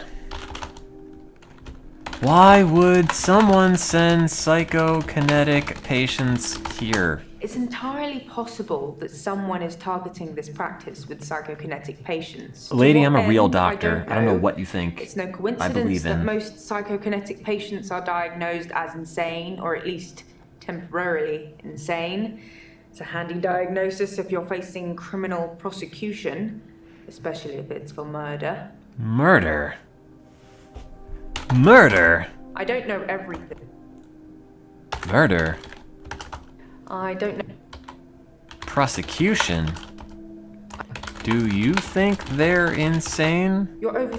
S1: Why would someone send psychokinetic patients here?
S9: It's entirely possible that someone is targeting this practice with psychokinetic patients. To
S1: Lady,
S9: what
S1: I'm a real
S9: end,
S1: doctor. I don't know what you think.
S9: It's no
S1: I
S9: coincidence
S1: believe
S9: that
S1: in.
S9: most psychokinetic patients are diagnosed as insane, or at least temporarily insane. It's a handy diagnosis if you're facing criminal prosecution, especially if it's for murder.
S1: Murder? Murder?
S9: I don't know everything.
S1: Murder?
S9: I don't know.
S1: Prosecution? Do you think they're insane?
S9: You're over.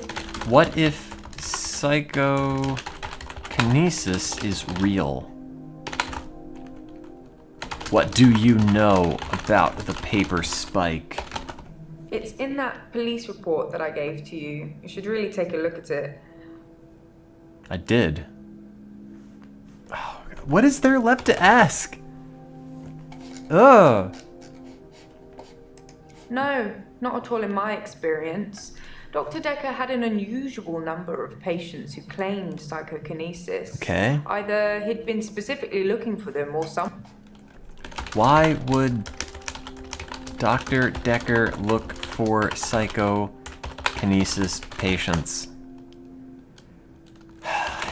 S1: What if psychokinesis is real? What do you know about the paper spike?
S9: It's in that police report that I gave to you. You should really take a look at it.
S1: I did. Oh, what is there left to ask? Ugh.
S9: No, not at all in my experience. Dr. Decker had an unusual number of patients who claimed psychokinesis.
S1: Okay.
S9: Either he'd been specifically looking for them or some...
S1: Why would Dr. Decker look for psychokinesis patients?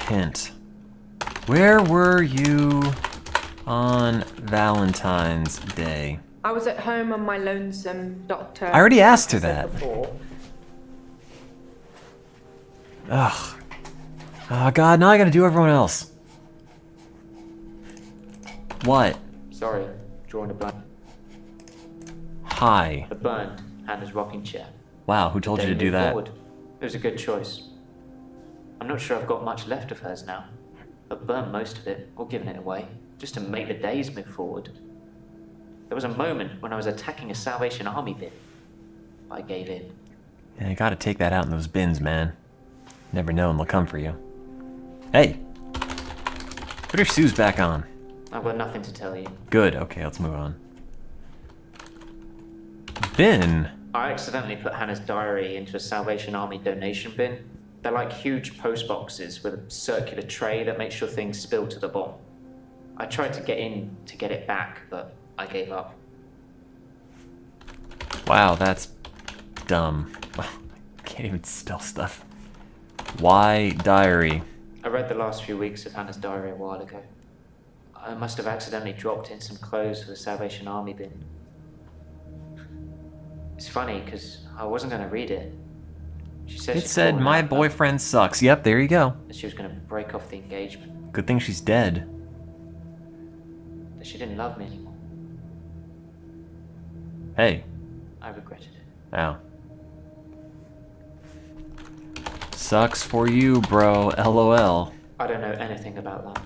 S1: Hint. Where were you on Valentine's Day?
S9: I was at home on my lonesome, Doctor.
S1: I already asked her
S9: said
S1: that.
S9: before.
S1: Ugh. Oh god, now I gotta do everyone else. What?
S11: Sorry, drawing a blank.
S1: Hi.
S11: The burned Hannah's rocking chair.
S1: Wow, who told you to
S11: They
S1: do
S11: moved
S1: that?
S11: forward. It was a good choice. I'm not sure I've got much left of hers now. I've burned most of it, or given it away, just to make the days move forward. There was a moment when I was attacking a Salvation Army bin. I gave in.
S1: Yeah, you gotta take that out in those bins, man. Never know when they'll come for you. Hey! Put your shoes back on.
S11: I've got nothing to tell you.
S1: Good, okay, let's move on. Bin?
S11: I accidentally put Hannah's diary into a Salvation Army donation bin. They're like huge post boxes with a circular tray that makes sure things spill to the bottom. I tried to get in to get it back, but I gave up.
S1: Wow, that's dumb. Can't even spell stuff. Why diary?
S11: I read the last few weeks of Hannah's diary a while ago. I must have accidentally dropped in some clothes for the Salvation Army bin. It's funny, because I wasn't going to read it. She said
S1: It said, my boyfriend sucks. Yep, there you go.
S11: That she was going to break off the engagement.
S1: Good thing she's dead.
S11: That she didn't love me anymore.
S1: Hey.
S11: I regretted it.
S1: Ow. Sucks for you, bro. LOL.
S11: I don't know anything about that.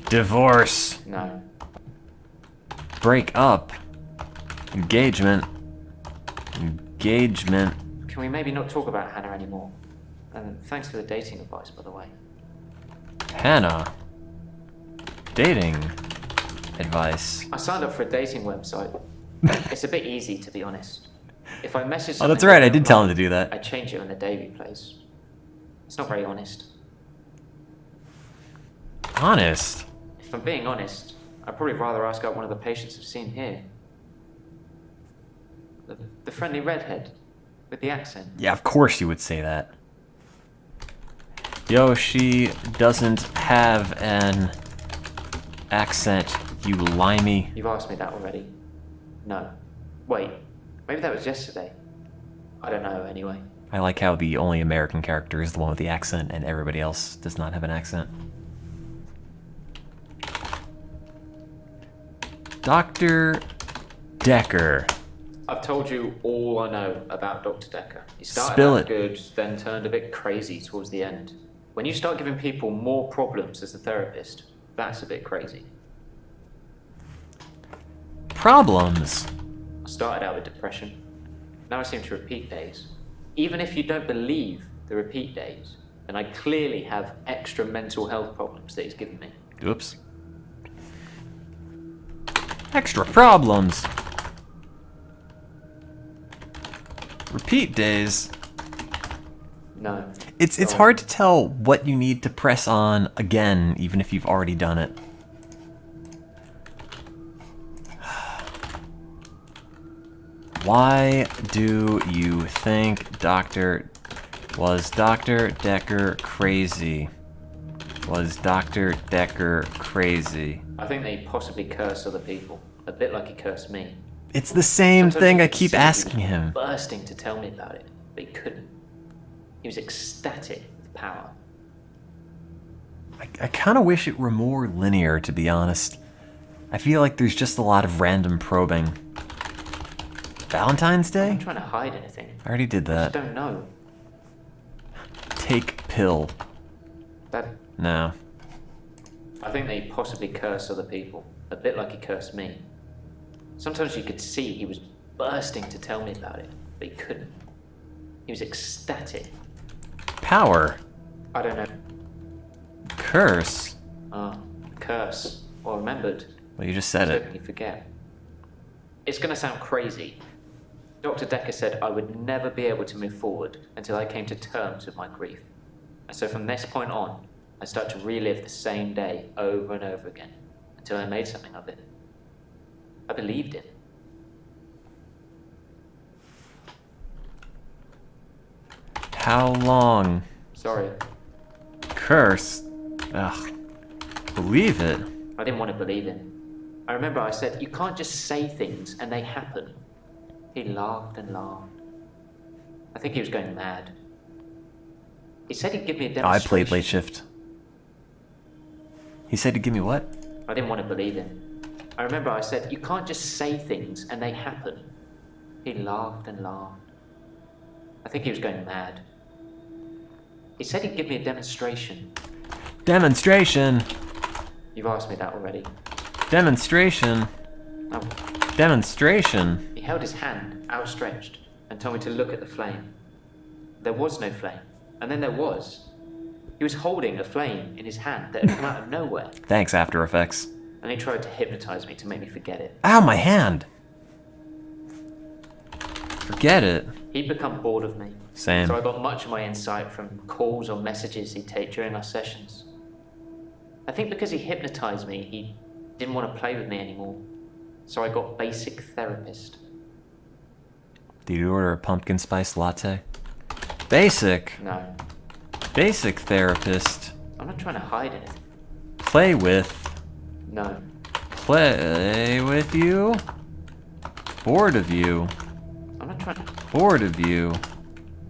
S1: Divorce.
S11: No.
S1: Break up. Engagement. Engagement.
S11: Can we maybe not talk about Hannah anymore? And thanks for the dating advice, by the way.
S1: Hannah. Dating advice.
S11: I signed up for a dating website. It's a bit easy, to be honest. If I message
S1: Oh, that's
S11: something
S1: right. I
S11: they
S1: did
S11: don't
S1: tell him
S11: like,
S1: to do that.
S11: I change it on the day we place. It's not very honest.
S1: Honest.
S11: If I'm being honest, I'd probably rather ask out one of the patients I've seen here. The friendly redhead with the accent.
S1: Yeah, of course you would say that. Yo, she doesn't have an accent, you limey.
S11: You've asked me that already. No. Wait, maybe that was yesterday. I don't know, anyway.
S1: I like how the only American character is the one with the accent and everybody else does not have an accent. Dr. Decker.
S11: I've told you all I know about Dr. Decker. He started
S1: Spill
S11: out
S1: it.
S11: good, then turned a bit crazy towards the end. When you start giving people more problems as a therapist, that's a bit crazy.
S1: Problems.
S11: I started out with depression. Now I seem to repeat days. Even if you don't believe the repeat days, then I clearly have extra mental health problems that he's given me.
S1: Oops. Extra problems. Repeat days.
S11: No.
S1: It's hard to tell what you need to press on again, even if you've already done it. Why do you think was Dr. Decker crazy? Was Dr. Decker crazy?
S11: I think they possibly curse other people, a bit like he cursed me.
S1: It's the same
S11: Sometimes
S1: thing
S11: you
S1: I
S11: could
S1: keep
S11: see he was
S1: asking him.
S11: bursting to tell me about it, but he couldn't. He was ecstatic with power.
S1: I kind of wish it were more linear, to be honest. I feel like there's just a lot of random probing. Valentine's
S11: I'm
S1: Day?
S11: not trying to hide anything.
S1: I already did
S11: I
S1: that.
S11: just don't know.
S1: Take pill.
S11: That
S1: No.
S11: I think they possibly curse other people, a bit like he cursed me. Sometimes you could see he was bursting to tell me about it, but he couldn't. He was ecstatic.
S1: Power.
S11: I don't know.
S1: Curse.
S11: Curse. Or remembered.
S1: Well, you just said
S11: I was
S1: it.
S11: hoping you forget. It's gonna sound crazy. Dr. Decker said I would never be able to move forward until I came to terms with my grief. And so from this point on, I start to relive the same day over and over again until I made something of it. I believed it.
S1: How long?
S11: Sorry.
S1: Curse. Ugh. Believe it.
S11: I didn't want to believe him. I remember I said, you can't just say things and they happen. He laughed and laughed. I think he was going mad. He said he'd give me a
S1: Oh, I
S11: demonstration.
S1: played late shift. He said to give me what?
S11: I didn't want to believe him. I remember I said, you can't just say things and they happen. He laughed and laughed. I think he was going mad. He said he'd give me a demonstration.
S1: Demonstration.
S11: You've asked me that already.
S1: Demonstration.
S11: Oh.
S1: Demonstration.
S11: He held his hand outstretched and told me to look at the flame. There was no flame, and then there was.
S8: He was holding a flame in his hand that had come out of nowhere,
S1: Thanks, After Effects.
S8: and he tried to hypnotize me to make me forget it.
S1: Ow, my hand! Forget it.
S8: He'd become bored of me.
S1: Same.
S8: So I got much of my insight from calls or messages he'd take during our sessions. I think because he hypnotized me, he didn't want to play with me anymore. So I got basic therapist.
S1: Did you order a pumpkin spice latte? Basic.
S8: No,
S1: Basic therapist.
S8: I'm not trying to hide it.
S1: Play with.
S8: No,
S1: Play with you. Bored of you.
S8: I'm not trying to...
S1: Bored of you.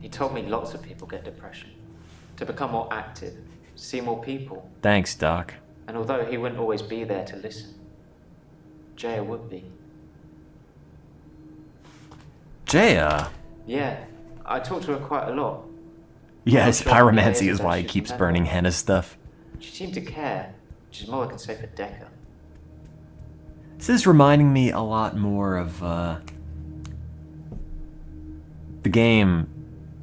S8: He told me lots of people get depression. To become more active, see more people.
S1: Thanks, Doc.
S8: And although he wouldn't always be there to listen, Jaya would be.
S1: Jaya.
S8: Yeah, I talked to her quite a lot.
S1: Yes,
S8: I'm sure
S1: pyromancy
S8: Jaya's
S1: is why he
S8: actually
S1: keeps
S8: remember.
S1: burning Henna's stuff.
S8: She seemed to care, which is more I can say for Decker.
S1: This is reminding me a lot more of the game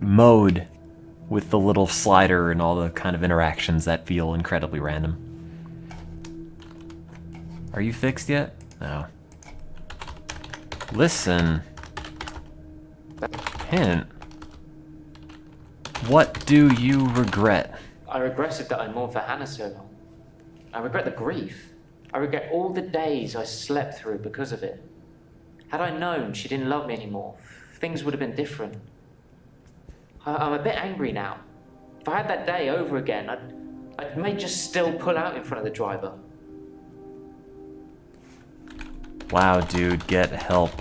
S1: mode with the little slider and all the kind of interactions that feel incredibly random. Are you fixed yet? No. Listen. Hint. What do you regret?
S8: I regretted that I mourned for Hannah so long. I regret the grief. I regret all the days I slept through because of it. Had I known she didn't love me anymore, things would have been different. I'm a bit angry now. If I had that day over again, I may just still pull out in front of the driver.
S1: Wow, dude, get help.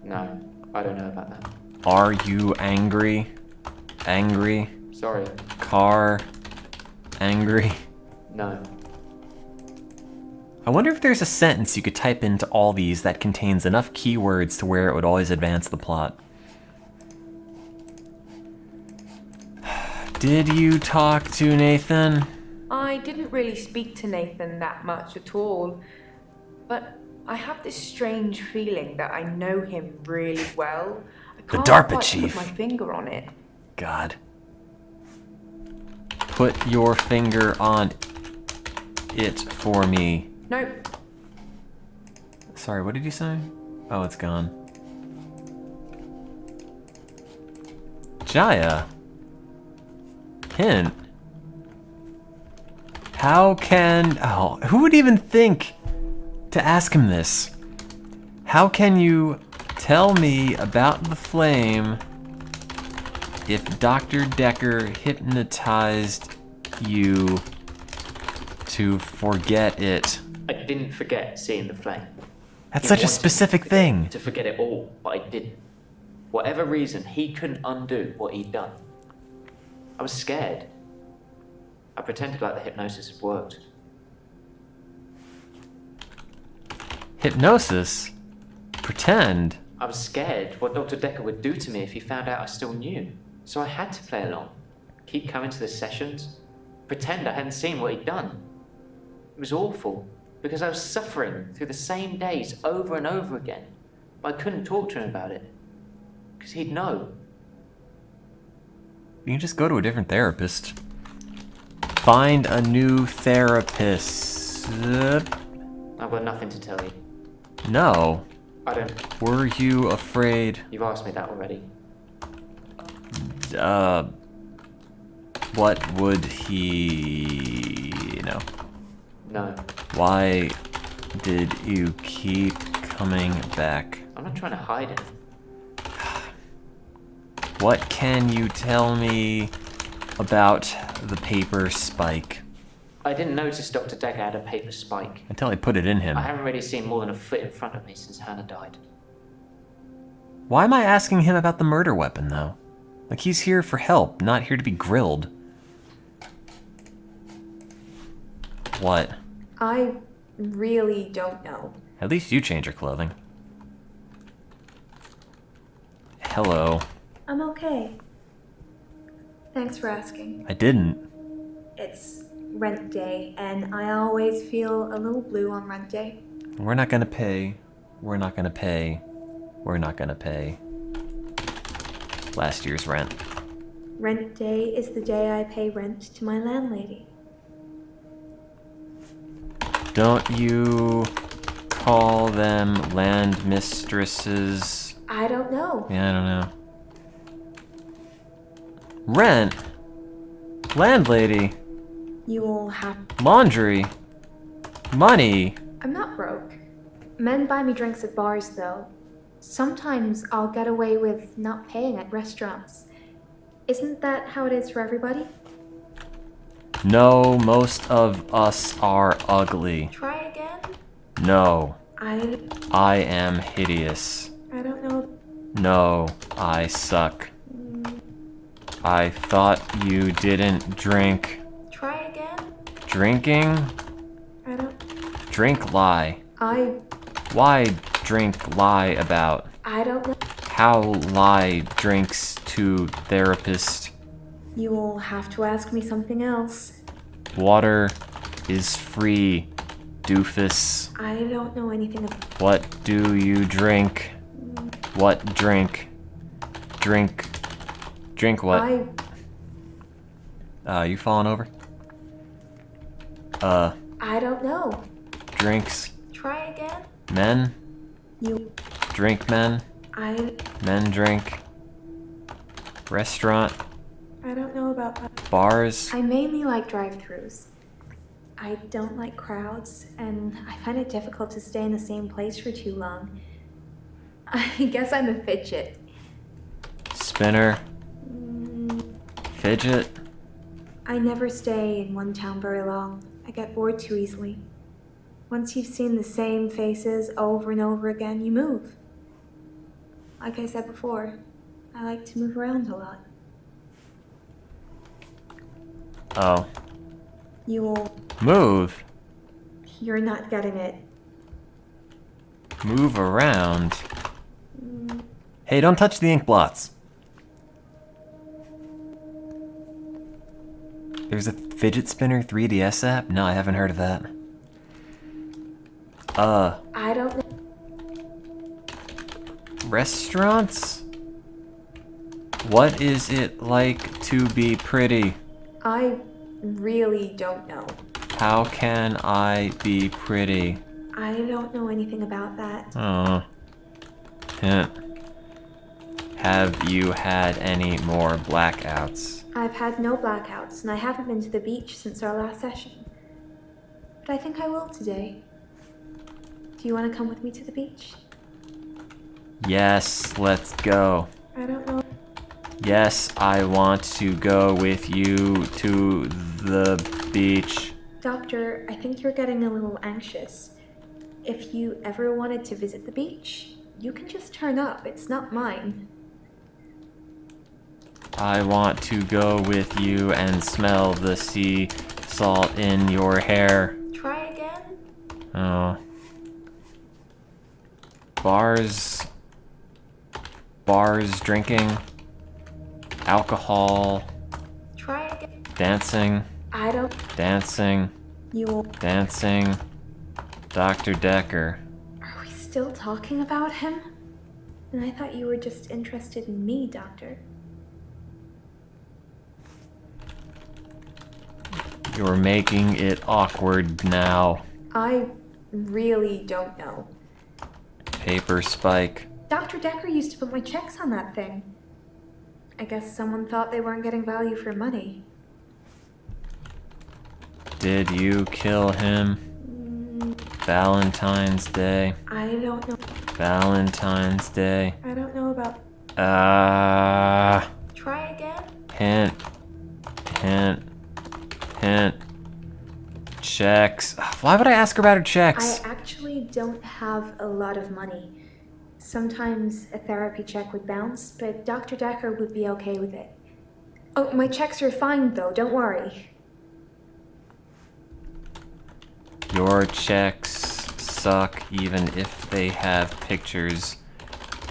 S8: No, I don't know about that.
S1: Are you angry? Angry?
S8: Sorry.
S1: Car? Angry?
S8: No.
S1: I wonder if there's a sentence you could type into all these that contains enough keywords to where it would always advance the plot. Did you talk to Nathan?
S9: I didn't really speak to Nathan that much at all, but I have this strange feeling that I know him really well. I
S1: The
S9: can't
S1: DARPA
S9: quite
S1: chief.
S9: put my finger on it.
S1: God. Put your finger on it for me.
S9: Nope.
S1: Sorry, what did you say? Oh, it's gone. Jaya. Hint. How can... Oh, who would even think to ask him this? How can you tell me about the flame if Dr. Decker hypnotized you to forget it?
S8: I didn't forget seeing the flame.
S1: That's
S8: He
S1: such a
S8: wanted
S1: specific thing.
S8: to forget it all, but I didn't. Whatever reason, he couldn't undo what he'd done. I was scared. I pretended like the hypnosis had worked.
S1: Hypnosis? Pretend?
S8: I was scared what Dr. Decker would do to me if he found out I still knew. So I had to play along. Keep coming to the sessions. Pretend I hadn't seen what he'd done. It was awful, because I was suffering through the same days over and over again. But I couldn't talk to him about it, because he'd know.
S1: You can just go to a different therapist. Find a new therapist.
S8: I've got nothing to tell you.
S1: No.
S8: I don't...
S1: Were you afraid?
S8: You've asked me that already.
S1: What would he know?
S8: No.
S1: Why did you keep coming back?
S8: I'm not trying to hide it.
S1: What can you tell me about the paper spike?
S8: I didn't notice Dr. Decker had a paper spike.
S1: Until I put it in him.
S8: I haven't really seen more than a foot in front of me since Hannah died.
S1: Why am I asking him about the murder weapon, though? Like, he's here for help, not here to be grilled. What?
S7: I really don't know.
S1: At least you change your clothing. Hello.
S7: I'm okay. Thanks for asking.
S1: I didn't.
S7: It's rent day, and I always feel a little blue on rent day.
S1: We're not gonna pay. We're not gonna pay. We're not gonna pay last year's rent.
S7: Rent day is the day I pay rent to my landlady.
S1: Don't you call them land mistresses?
S7: I don't know.
S1: Yeah, I don't know. Rent? Landlady?
S7: You will have.
S1: Laundry? Money?
S7: I'm not broke. Men buy me drinks at bars, though. Sometimes I'll get away with not paying at restaurants. Isn't that how it is for everybody?
S1: No, most of us are ugly.
S7: Try again?
S1: No,
S7: I
S1: am hideous.
S7: don't know.
S1: No, I suck. I thought you didn't drink.
S7: Try again?
S1: Drinking?
S7: I don't.
S1: Drink lie.
S7: I
S1: Why drink lie about?
S7: don't know.
S1: How lie drinks to therapist?
S7: You will have to ask me something else.
S1: Water is free, doofus.
S7: I don't know anything about.
S1: What do you drink? What drink? Drink what? You falling over?
S7: I don't know.
S1: Drinks.
S7: Try again?
S1: Men?
S7: You.
S1: Drink men?
S7: I
S1: Men drink. Restaurant?
S7: don't know about that.
S1: Bars?
S7: I mainly like drive-thrus. I don't like crowds, and I find it difficult to stay in the same place for too long. I guess I'm a fidget.
S1: Spinner? Fidget?
S7: I never stay in one town very long. I get bored too easily. Once you've seen the same faces over and over again, you move. Like I said before, I like to move around a lot.
S1: Oh.
S7: You're
S1: Move?
S7: not getting it.
S1: Move around? Hey, don't touch the ink blots. There's a fidget spinner 3DS app? No, I haven't heard of that.
S7: I don't know.
S1: Restaurants? What is it like to be pretty?
S7: I really don't know.
S1: How can I be pretty?
S7: I don't know anything about that.
S1: Oh. Hint. Have you had any more blackouts?
S7: I've had no blackouts, and I haven't been to the beach since our last session. But I think I will today. Do you want to come with me to the beach?
S1: Yes, let's go.
S7: I don't know.
S1: Yes, I want to go with you to the beach.
S7: Doctor, I think you're getting a little anxious. If you ever wanted to visit the beach, you can just turn up. It's not mine.
S1: I want to go with you and smell the sea salt in your hair.
S7: Try again?
S1: Oh. Bars, drinking, alcohol,
S7: Try again.
S1: dancing,
S7: I don't.
S1: dancing,
S7: You will.
S1: dancing, Dr. Decker.
S7: Are we still talking about him? And I thought you were just interested in me, Doctor.
S1: You're making it awkward now.
S7: I really don't know.
S1: Paper spike.
S7: Dr. Decker used to put my checks on that thing. I guess someone thought they weren't getting value for money.
S1: Did you kill him? Valentine's Day.
S7: I don't know.
S1: Valentine's Day.
S7: I don't know about. Try again?
S1: Hint. Checks. Why would I ask her about her checks?
S7: I actually don't have a lot of money. Sometimes a therapy check would bounce, but Dr. Decker would be okay with it. Oh, my checks are fine though, don't worry.
S1: Your checks suck even if they have pictures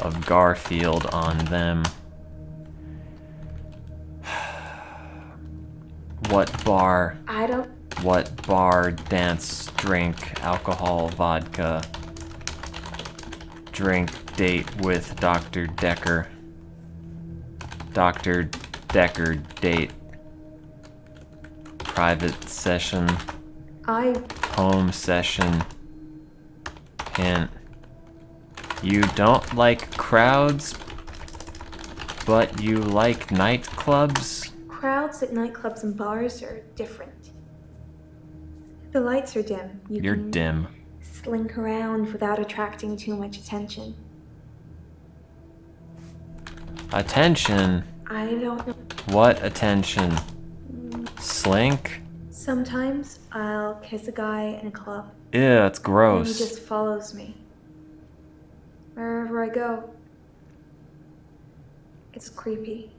S1: of Garfield on them. What bar?
S7: I don't.
S1: What bar, dance, drink, alcohol, vodka, drink, date with Dr. Decker. Dr. Decker date. Private session. Home session. Hint. You don't like crowds, but you like nightclubs?
S7: Crowds at nightclubs and bars are different. The lights are dim.
S1: You're
S7: can
S1: dim.
S7: slink around without attracting too much attention.
S1: Attention?
S7: I don't know.
S1: What attention? Slink?
S7: Sometimes I'll kiss a guy in a club.
S1: Ew, that's
S7: And he
S1: gross.
S7: just follows me. Wherever I go. It's creepy.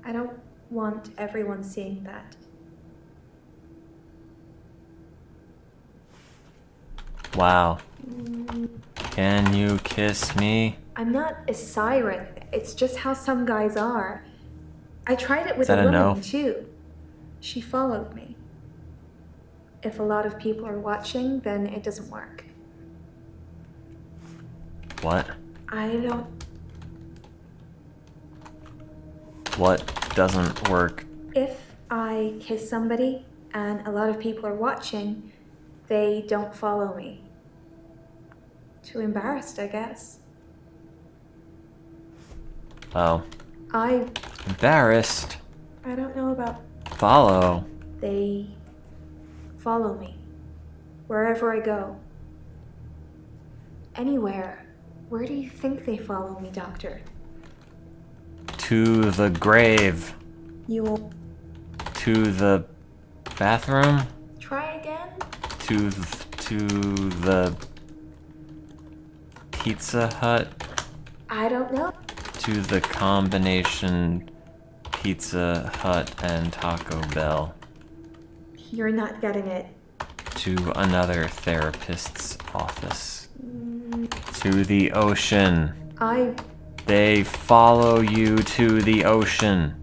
S7: I don't want everyone seeing that.
S1: Wow. Can you kiss me?
S7: I'm not a siren. It's just how some guys are. I tried it with
S1: Is that
S7: a
S1: a
S7: woman
S1: no?
S7: too. She followed me. If a lot of people are watching, then it doesn't work.
S1: What?
S7: I don't.
S1: What doesn't work?
S7: If I kiss somebody and a lot of people are watching, they don't follow me. Too embarrassed, I guess.
S1: Oh.
S7: I
S1: Embarrassed.
S7: don't know about.
S1: Follow.
S7: They follow me wherever I go. Anywhere. Where do you think they follow me, Doctor?
S1: To the grave.
S7: You will
S1: To the bathroom.
S7: try again?
S1: To the Pizza Hut.
S7: I don't know.
S1: To the combination Pizza Hut and Taco Bell.
S7: You're not getting it.
S1: To another therapist's office. To the ocean. They follow you to the ocean.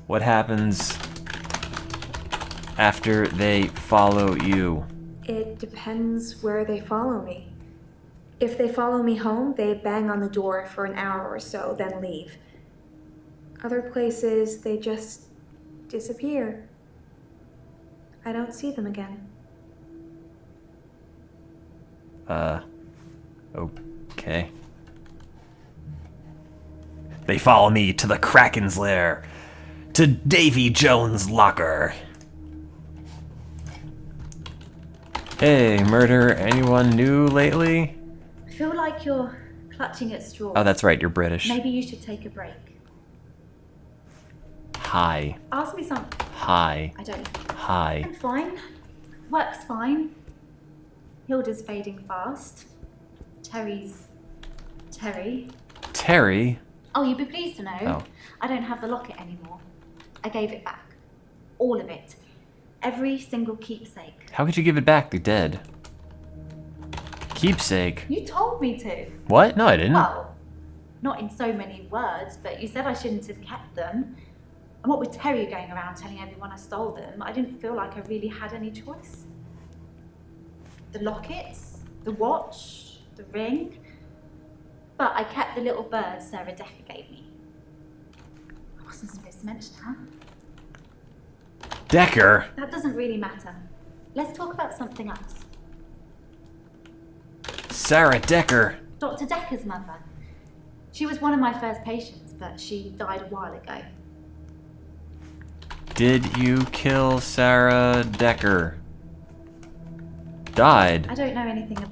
S1: What happens after they follow you?
S7: It depends where they follow me. If they follow me home, they bang on the door for an hour or so, then leave. Other places, they just disappear. I don't see them again.
S1: Okay. They follow me to the Kraken's lair. To Davy Jones' locker. Hey, murder anyone new lately?
S4: I feel like you're clutching at straws.
S1: Oh, that's right, you're British.
S4: Maybe you should take a break.
S1: Hi.
S4: Ask me something.
S1: Hi.
S4: I don't.
S1: Hi.
S4: I'm fine. Work's fine. Hilda's fading fast. Terry.
S1: Terry?
S4: Oh, you'd be pleased to know.
S1: Oh.
S4: I don't have the locket anymore. I gave it back. All of it. Every single keepsake.
S1: How could you give it back? They're dead. Keepsake?
S4: You told me to.
S1: What? No, I didn't.
S4: Well, not in so many words, but you said I shouldn't have kept them. And what with Terry going around telling everyone I stole them, I didn't feel like I really had any choice. The lockets, the watch, the ring. But I kept the little bird Sarah Decker gave me. I wasn't supposed to mention her.
S1: Decker?
S4: That doesn't really matter. Let's talk about something else.
S1: Sarah Decker.
S4: Dr. Decker's mother. She was one of my first patients, but she died a while ago.
S1: Did you kill Sarah Decker? Died.
S4: I don't know anything about.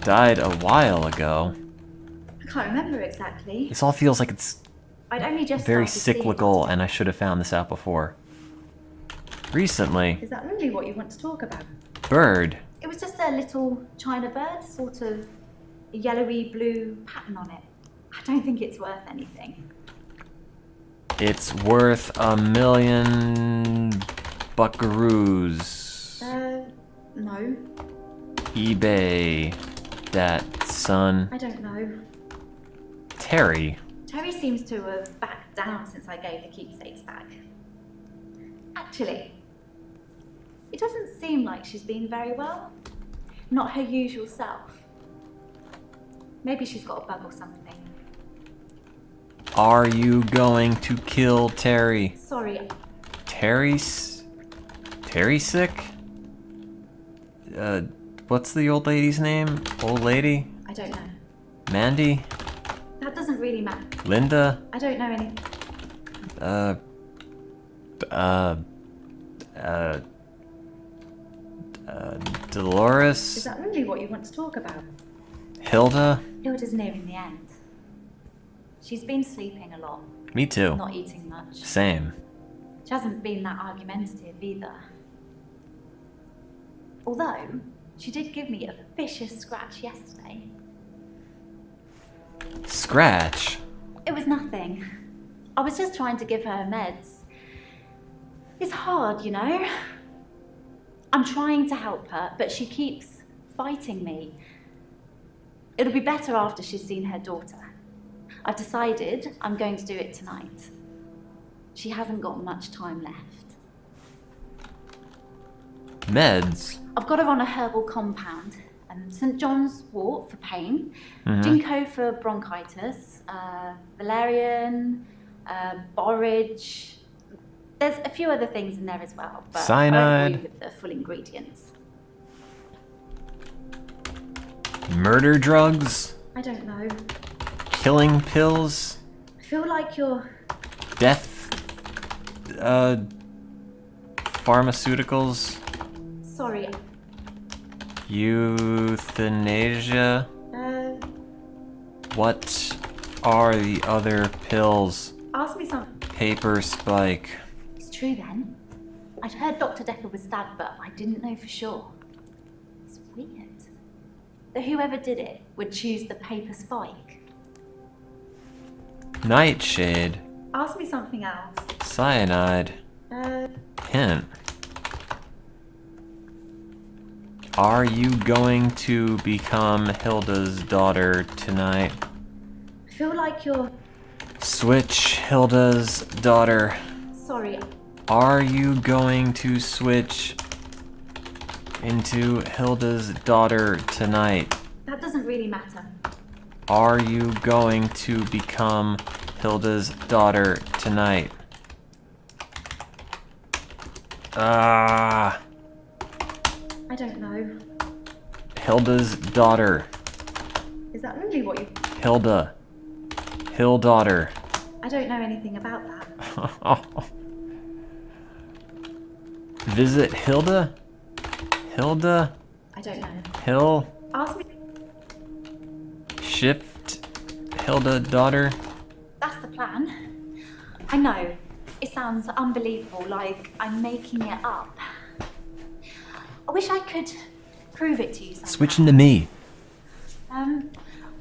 S1: Died a while ago.
S4: I can't remember exactly.
S1: This all feels like it's
S4: I'd only just
S1: very
S4: started seeing
S1: cyclical, and I should have found this out before. Recently.
S4: it. Is that really what you want to talk about?
S1: Bird.
S4: It was just a little China bird, sort of a yellowy blue pattern on it. I don't think it's worth anything.
S1: It's worth $1 million buckaroos.
S4: No.
S1: eBay. That son.
S4: I don't know.
S1: Terry.
S4: Terry seems to have backed down since I gave the keepsakes back. Actually, it doesn't seem like she's been very well. Not her usual self. Maybe she's got a bug or something.
S1: Are you going to kill Terry?
S4: Sorry.
S1: Terry sick? What's the old lady's name? Old lady?
S4: I don't know.
S1: Mandy?
S4: That doesn't really matter.
S1: Linda?
S4: I don't know anything.
S1: Dolores?
S4: Is that really what you want to talk about?
S1: Hilda?
S4: Hilda's nearing the end. She's been sleeping a lot.
S1: Me too.
S4: Not eating much.
S1: Same.
S4: She hasn't been that argumentative either. Although, she did give me a vicious scratch yesterday.
S1: Scratch?
S4: It was nothing. I was just trying to give her meds. It's hard, you know? I'm trying to help her, but she keeps fighting me. It'll be better after she's seen her daughter. I've decided I'm going to do it tonight. She hasn't got much time left.
S1: Meds?
S4: I've got her on a herbal compound. St. John's wort for pain,
S1: Mhm.
S4: ginkgo for bronchitis, valerian, borage. There's a few other things in there as well, but
S1: Cyanide.
S4: I won't bore you with the full ingredients.
S1: Murder drugs?
S4: I don't know.
S1: Killing pills?
S4: I feel like you're...
S1: Death? Pharmaceuticals?
S4: Sorry.
S1: Euthanasia? What are the other pills?
S4: Ask me something.
S1: Paper spike.
S4: It's true then. I'd heard Dr. Decker was stabbed, but I didn't know for sure. It's weird. That whoever did it would choose the paper spike.
S1: Nightshade.
S4: Ask me something else.
S1: Cyanide. Hint. Are you going to become Hilda's daughter tonight?
S4: I feel like you're...
S1: Switch Hilda's daughter.
S4: Sorry.
S1: Are you going to switch into Hilda's daughter tonight?
S4: That doesn't really matter.
S1: Are you going to become Hilda's daughter tonight?
S4: I don't know.
S1: Hilda's daughter.
S4: Is that really what you...
S1: Hilda. Hill daughter.
S4: I don't know anything about that.
S1: Visit Hilda? Hilda?
S4: I don't know.
S1: Hill?
S4: Ask me...
S1: Shift Hilda daughter?
S4: That's the plan. I know. It sounds unbelievable, like I'm making it up. I wish I could prove it to you somehow.
S1: Switching to me.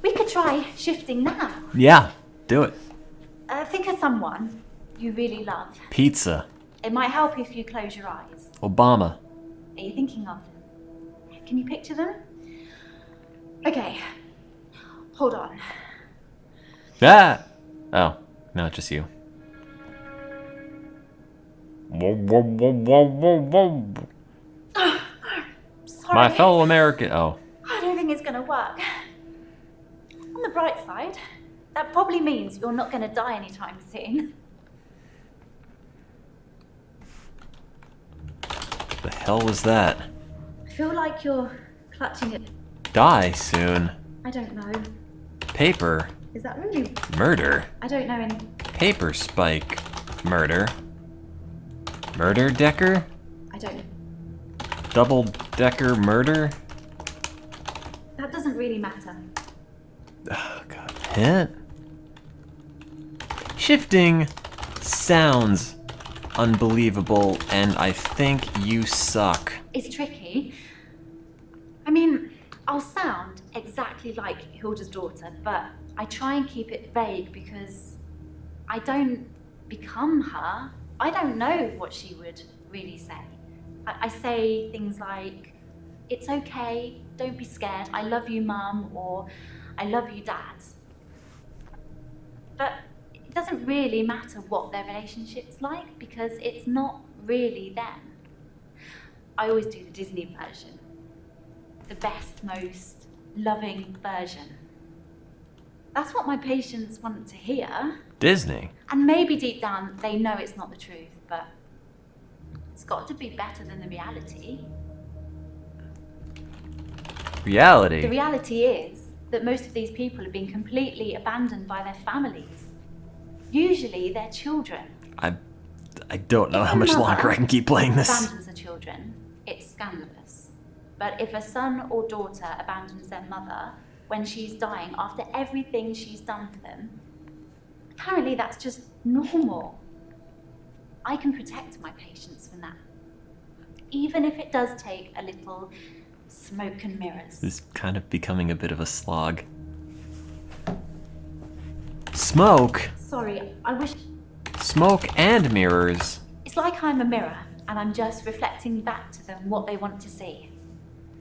S4: We could try shifting now.
S1: Yeah, do it.
S4: Think of someone you really love.
S1: Pizza.
S4: It might help if you close your eyes.
S1: Obama.
S4: Are you thinking of them? Can you picture them? Okay. Hold on.
S1: Ah! Oh, no, just you. Whoa, whoa, whoa, whoa, whoa, whoa.
S4: Sorry.
S1: My fellow American. Oh.
S4: I don't think it's gonna work. On the bright side, that probably means you're not gonna die anytime soon.
S1: The hell was that?
S4: I feel like you're clutching at...
S1: Die soon.
S4: I don't know.
S1: Paper.
S4: Is that really...
S1: Murder.
S4: I don't know any...
S1: Paper spike. Murder. Murder decker?
S4: I don't know.
S1: Double decker murder?
S4: That doesn't really matter.
S1: Oh, God. Hint? Shifting sounds unbelievable, and I think you suck.
S4: It's tricky. I mean, I'll sound exactly like Hilda's daughter, but I try and keep it vague because I don't become her. I don't know what she would really say. I say things like, it's okay, don't be scared, I love you, Mum, or I love you, Dad. But it doesn't really matter what their relationship's like because it's not really them. I always do the Disney version. The best, most loving version. That's what my patients want to hear.
S1: Disney.
S4: And maybe deep down they know it's not the truth, but it's got to be better than the reality.
S1: Reality.
S4: The reality is that most of these people have been completely abandoned by their families. Usually their children.
S1: I don't know
S4: If
S1: how
S4: a
S1: much
S4: mother
S1: longer I can keep playing this.
S4: abandons the children, it's scandalous. But if a son or daughter abandons their mother when she's dying after everything she's done for them, apparently that's just normal. I can protect my patients from that. Even if it does take a little smoke and mirrors.
S1: This is kind of becoming a bit of a slog. Smoke?
S4: Sorry, I wish...
S1: Smoke and mirrors.
S4: It's like I'm a mirror and I'm just reflecting back to them what they want to see.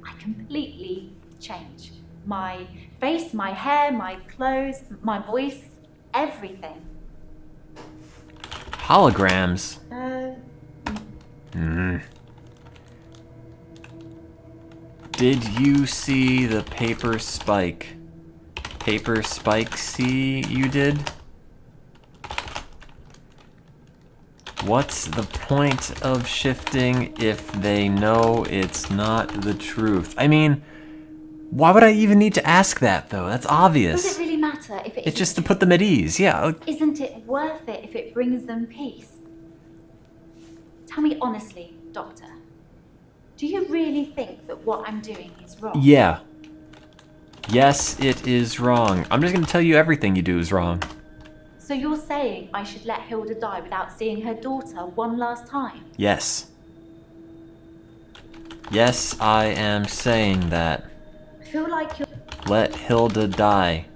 S4: I completely change. My face, my hair, my clothes, my voice, everything.
S1: Holograms. Did you see the paper spike? Paper spike see you did? What's the point of shifting if they know it's not the truth? I mean, why would I even need to ask that though? That's obvious.
S4: Does it really matter if it
S1: It's just to put them at ease, yeah.
S4: Isn't it worth it if it brings them peace? Tell me honestly, Doctor. Do you really think that what I'm doing is wrong?
S1: Yeah. Yes, it is wrong. I'm just gonna tell you everything you do is wrong.
S4: So you're saying I should let Hilda die without seeing her daughter one last time?
S1: Yes. Yes, I am saying that.
S4: I feel like you're...
S1: Let Hilda die.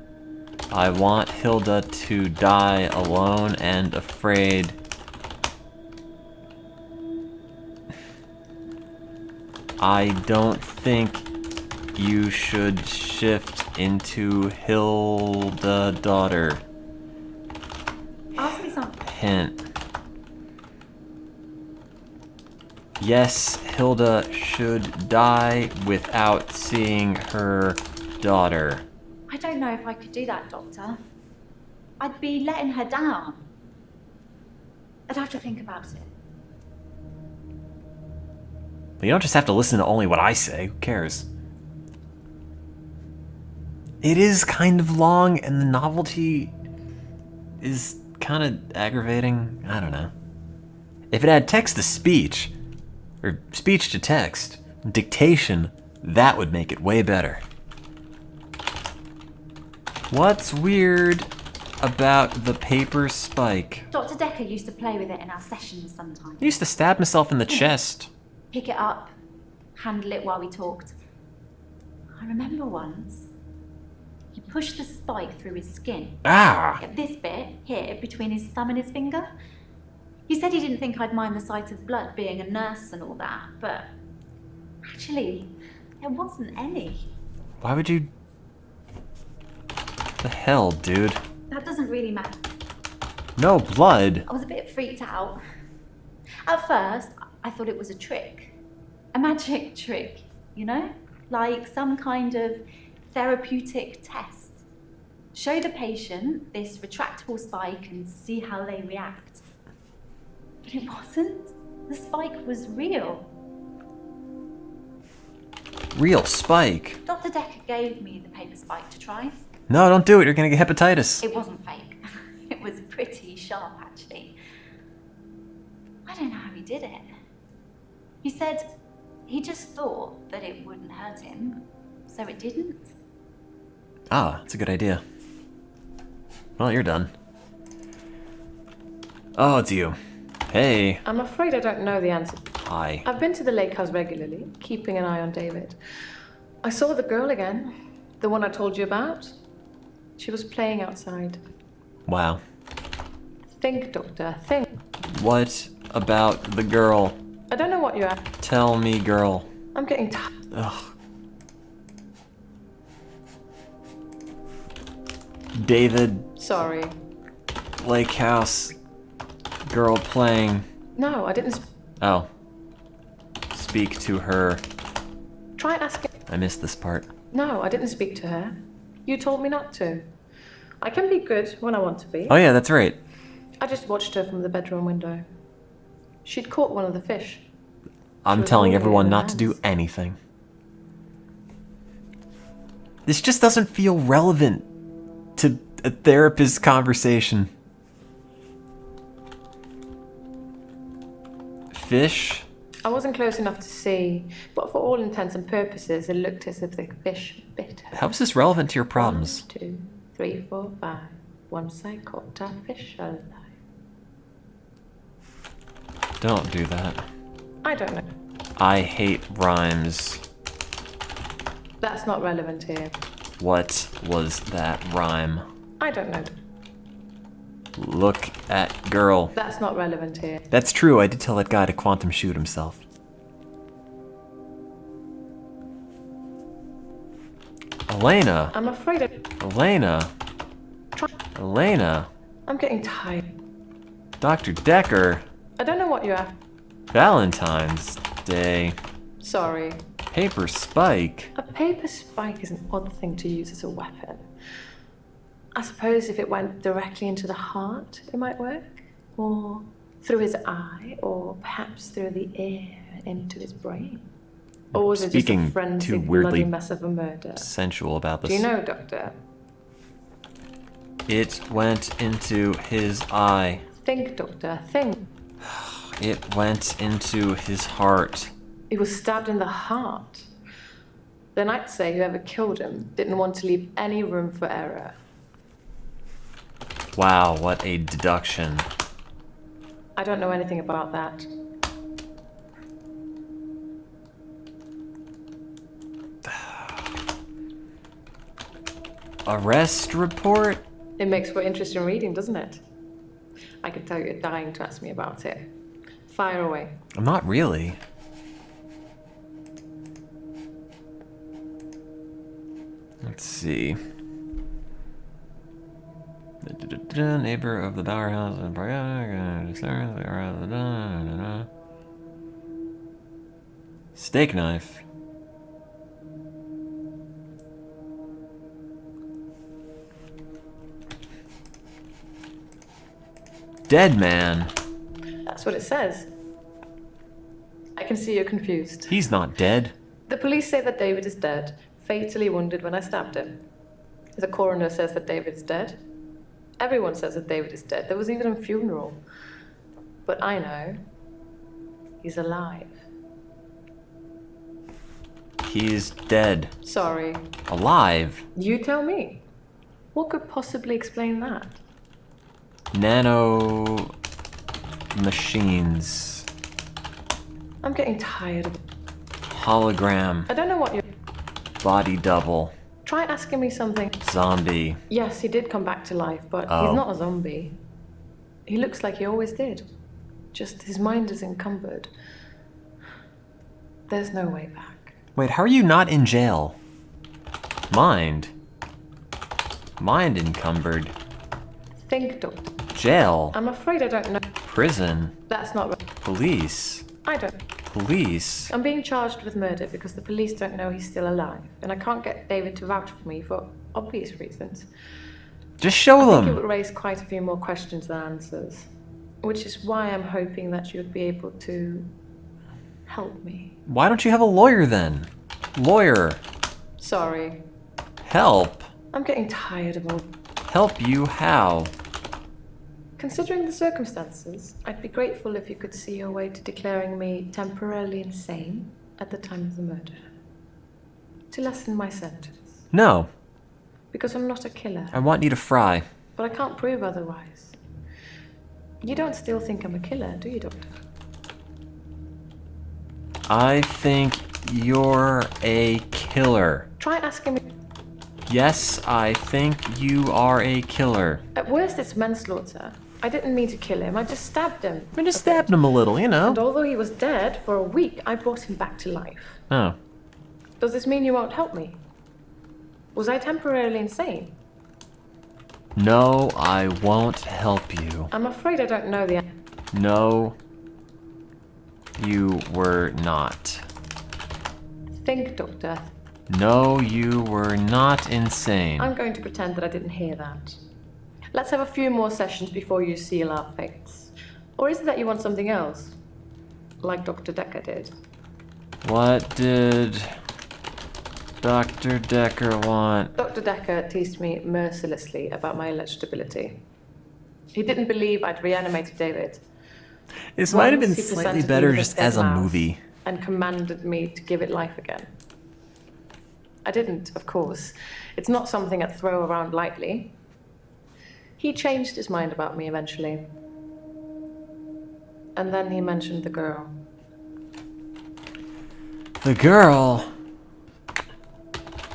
S1: I want Hilda to die alone and afraid. I don't think you should shift into Hilda daughter.
S4: Ask me something.
S1: Hint. Yes, Hilda should die without seeing her daughter.
S4: I don't know if I could do that, Doctor. I'd be letting her down. I'd have to think about it.
S1: But you don't just have to listen to only what I say. Who cares? It is kind of long, and the novelty is kind of aggravating. I don't know. If it had text-to-speech, or speech-to-text, dictation, that would make it way better. What's weird about the paper spike?
S4: Dr. Decker used to play with it in our sessions sometimes.
S1: He used to stab himself in the chest.
S4: Pick it up, handle it while we talked. I remember once, he pushed the spike through his skin.
S1: Ah!
S4: At this bit, here, between his thumb and his finger. He said he didn't think I'd mind the sight of blood being a nurse and all that, but actually, there wasn't any.
S1: Why would you... The hell, dude?
S4: That doesn't really matter.
S1: No blood?
S4: I was a bit freaked out. At first, I thought it was a trick. A magic trick, you know? Like some kind of therapeutic test. Show the patient this retractable spike and see how they react. But it wasn't. The spike was real.
S1: Real spike?
S4: Dr. Decker gave me the paper spike to try.
S1: No, don't do it. You're gonna get hepatitis.
S4: It wasn't fake. It was pretty sharp, actually. I don't know how he did it. He said he just thought that it wouldn't hurt him, so it didn't.
S1: Ah, that's a good idea. Well, you're done. Oh, it's you. Hey.
S10: I'm afraid I don't know the answer.
S1: Hi.
S10: I've been to the lake house regularly, keeping an eye on David. I saw the girl again, the one I told you about. She was playing outside.
S1: Wow.
S10: Think, Doctor, think.
S1: What about the girl?
S10: I don't know what you're at.
S1: Tell me, girl.
S10: I'm getting tired.
S1: Ugh. David.
S10: Sorry.
S1: Lake house. Girl playing.
S10: No, I didn't.
S1: Oh. Speak to her.
S10: Try asking.
S1: I missed this part.
S10: No, I didn't speak to her. You told me not to. I can be good when I want to be.
S1: Oh yeah, that's right.
S10: I just watched her from the bedroom window. She'd caught one of the fish.
S1: I'm
S10: was
S1: telling
S10: holding it in
S1: everyone
S10: her
S1: not to do
S10: hands.
S1: anything. This just doesn't feel relevant to a therapist's conversation. Fish?
S10: I wasn't close enough to see, but for all intents and purposes, it looked as if the fish bit her.
S1: How is this relevant to your problems?
S10: 1, 2, 3, 4, 5. Once I caught a fish alive.
S1: Don't do that.
S10: I don't know.
S1: I hate rhymes.
S10: That's not relevant here.
S1: What was that rhyme?
S10: I don't know.
S1: Look at girl.
S10: That's not relevant here.
S1: That's true, I did tell that guy to quantum shoot himself. Elena.
S10: I'm afraid
S1: Elena. Elena.
S10: I'm getting tired.
S1: Dr. Decker.
S10: I don't know what you're after.
S1: Valentine's Day.
S10: Sorry.
S1: Paper spike.
S10: A paper spike is an odd thing to use as a weapon. I suppose if it went directly into the heart, it might work. Or through his eye, or perhaps through the ear into his brain. Or was it just a
S1: Speaking too
S10: forensic
S1: weirdly
S10: bloody mess of a murder?
S1: sensual about this.
S10: Do you know, Doctor?
S1: It went into his eye.
S10: Think, Doctor, think.
S1: It went into his heart.
S10: He was stabbed in the heart. Then I'd say whoever killed him didn't want to leave any room for error.
S1: Wow, what a deduction.
S10: I don't know anything about that.
S1: Arrest report?
S10: It makes for interesting reading, doesn't it? I can tell you're dying to ask me about it. Fire away.
S1: I'm not really. Let's see. Neighbor of the Dower House and steak knife. Dead man.
S10: That's what it says. I can see you're confused.
S1: He's not dead.
S10: The police say that David is dead, fatally wounded when I stabbed him. The coroner says that David is dead. Everyone says that David is dead. There was even a funeral. But I know he's alive.
S1: He's dead.
S10: Sorry.
S1: Alive.
S10: You tell me. What could possibly explain that?
S1: Nano machines.
S10: I'm getting tired of
S1: Hologram.
S10: I don't know what you're...
S1: Body double.
S10: Try asking me something.
S1: Zombie.
S10: Yes, he did come back to life, but
S1: Oh.
S10: he's not a zombie. He looks like he always did. Just his mind is encumbered. There's no way back.
S1: Wait, how are you not in jail? Mind. Mind encumbered.
S10: Think, Doctor.
S1: Jail.
S10: I'm afraid I don't know.
S1: Prison.
S10: That's not right.
S1: Police.
S10: I don't.
S1: Police.
S10: I'm being charged with murder because the police don't know he's still alive, and I can't get David to vouch for me for obvious reasons.
S1: Just show
S10: I think it
S1: them.
S10: would raise quite a few more questions than answers, which is why I'm hoping that you'd be able to help me.
S1: Why don't you have a lawyer then? Lawyer.
S10: Sorry.
S1: Help.
S10: I'm getting tired of all...
S1: Help you how?
S10: Considering the circumstances, I'd be grateful if you could see your way to declaring me temporarily insane at the time of the murder. To lessen my sentence.
S1: No.
S10: Because I'm not a killer.
S1: I want you to fry.
S10: But I can't prove otherwise. You don't still think I'm a killer, do you, Doctor?
S1: I think you're a killer.
S10: Try asking me...
S1: Yes, I think you are a killer.
S10: At worst, it's manslaughter. I didn't mean to kill him. I just stabbed him.
S1: I just stabbed him a little, you know.
S10: And although he was dead for a week, I brought him back to life.
S1: Oh.
S10: Does this mean you won't help me? Was I temporarily insane?
S1: No, I won't help you.
S10: I'm afraid I don't know the answer.
S1: No, you were not.
S10: Think, Doctor.
S1: No, you were not insane.
S10: I'm going to pretend that I didn't hear that. Let's have a few more sessions before you seal our fates. Or is it that you want something else? Like Dr. Decker did.
S1: What did Dr. Decker want?
S10: Dr. Decker teased me mercilessly about my eligibility. He didn't believe I'd reanimated David.
S1: This might have been
S10: Once he
S1: slightly
S10: presented me
S1: better
S10: with
S1: just
S10: dead
S1: as a
S10: mouse
S1: movie.
S10: And commanded me to give it life again. I didn't, of course. It's not something I'd throw around lightly. He changed his mind about me eventually. And then he mentioned the girl.
S1: The girl?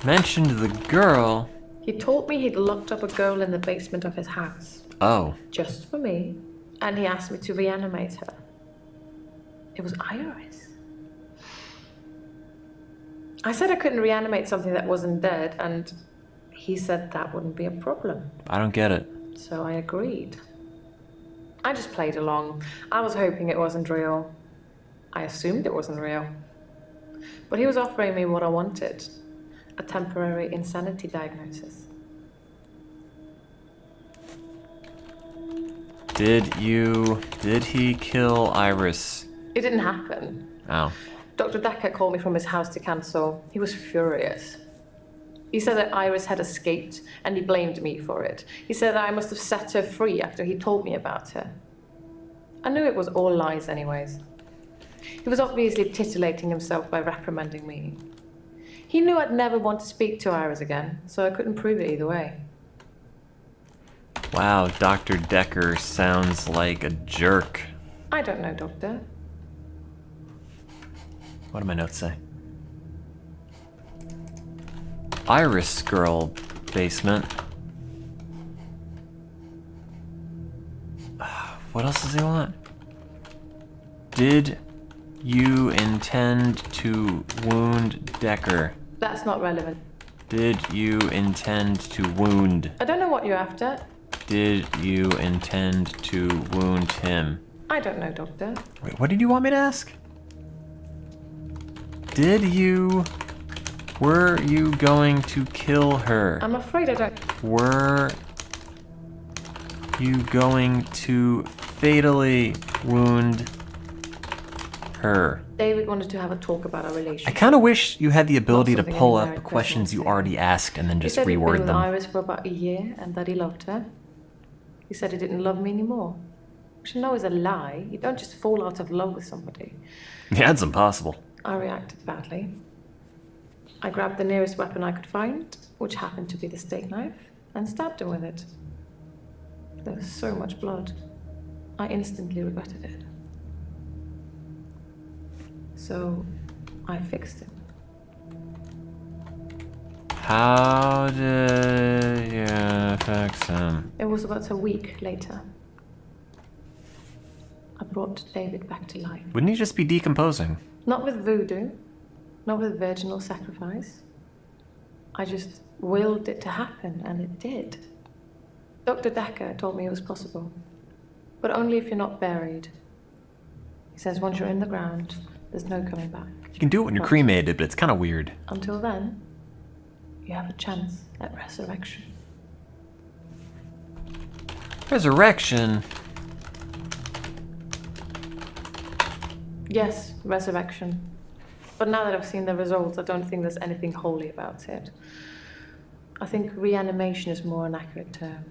S1: Mentioned the girl?
S10: He told me he'd locked up a girl in the basement of his house.
S1: Oh.
S10: Just for me. And he asked me to reanimate her. It was Iris. I said I couldn't reanimate something that wasn't dead, and he said that wouldn't be a problem.
S1: I don't get it.
S10: So I agreed. I just played along. I was hoping it wasn't real. I assumed it wasn't real. But he was offering me what I wanted. A temporary insanity diagnosis.
S1: Did he kill Iris?
S10: It didn't happen.
S1: Oh.
S10: Dr. Decker called me from his house to cancel. He was furious. He said that Iris had escaped, and he blamed me for it. He said that I must have set her free after he told me about her. I knew it was all lies anyways. He was obviously titillating himself by reprimanding me. He knew I'd never want to speak to Iris again, so I couldn't prove it either way.
S1: Wow, Dr. Decker sounds like a jerk.
S10: I don't know, Doctor.
S1: What do my notes say? Iris girl basement. What else does he want? Did you intend to wound Decker?
S10: That's not relevant.
S1: Did you intend to wound?
S10: I don't know what you're after.
S1: Did you intend to wound him?
S10: I don't know, Doctor.
S1: Wait, what did you want me to ask? Were you going to kill her?
S10: I'm afraid I don't.
S1: Were you going to fatally wound her?
S10: David wanted to have a talk about our
S1: I
S10: relationship.
S1: kind of wish you had the ability to
S10: something
S1: pull
S10: any
S1: up
S10: married
S1: questions
S10: person
S1: you
S10: would say.
S1: already asked and then just
S10: He said he'd been
S1: reword
S10: with
S1: them.
S10: Iris for about a year and that he loved her. He said he didn't love me anymore. Which I know is a lie. You don't just fall out of love with somebody.
S1: Yeah, it's impossible.
S10: I reacted badly. I grabbed the nearest weapon I could find, which happened to be the steak knife, and stabbed him with it. There was so much blood. I instantly regretted it. So, I fixed him.
S1: How did you fix him?
S10: It was about a week later. I brought David back to life.
S1: Wouldn't he just be decomposing?
S10: Not with voodoo, not with virginal sacrifice. I just willed it to happen, and it did. Dr. Decker told me it was possible, but only if you're not buried. He says once you're in the ground, there's no coming back.
S1: You can do it when you're cremated, but it's kind of weird.
S10: Until then, you have a chance at resurrection.
S1: Resurrection?
S10: Yes, resurrection. But now that I've seen the results, I don't think there's anything holy about it. I think reanimation is more an accurate term.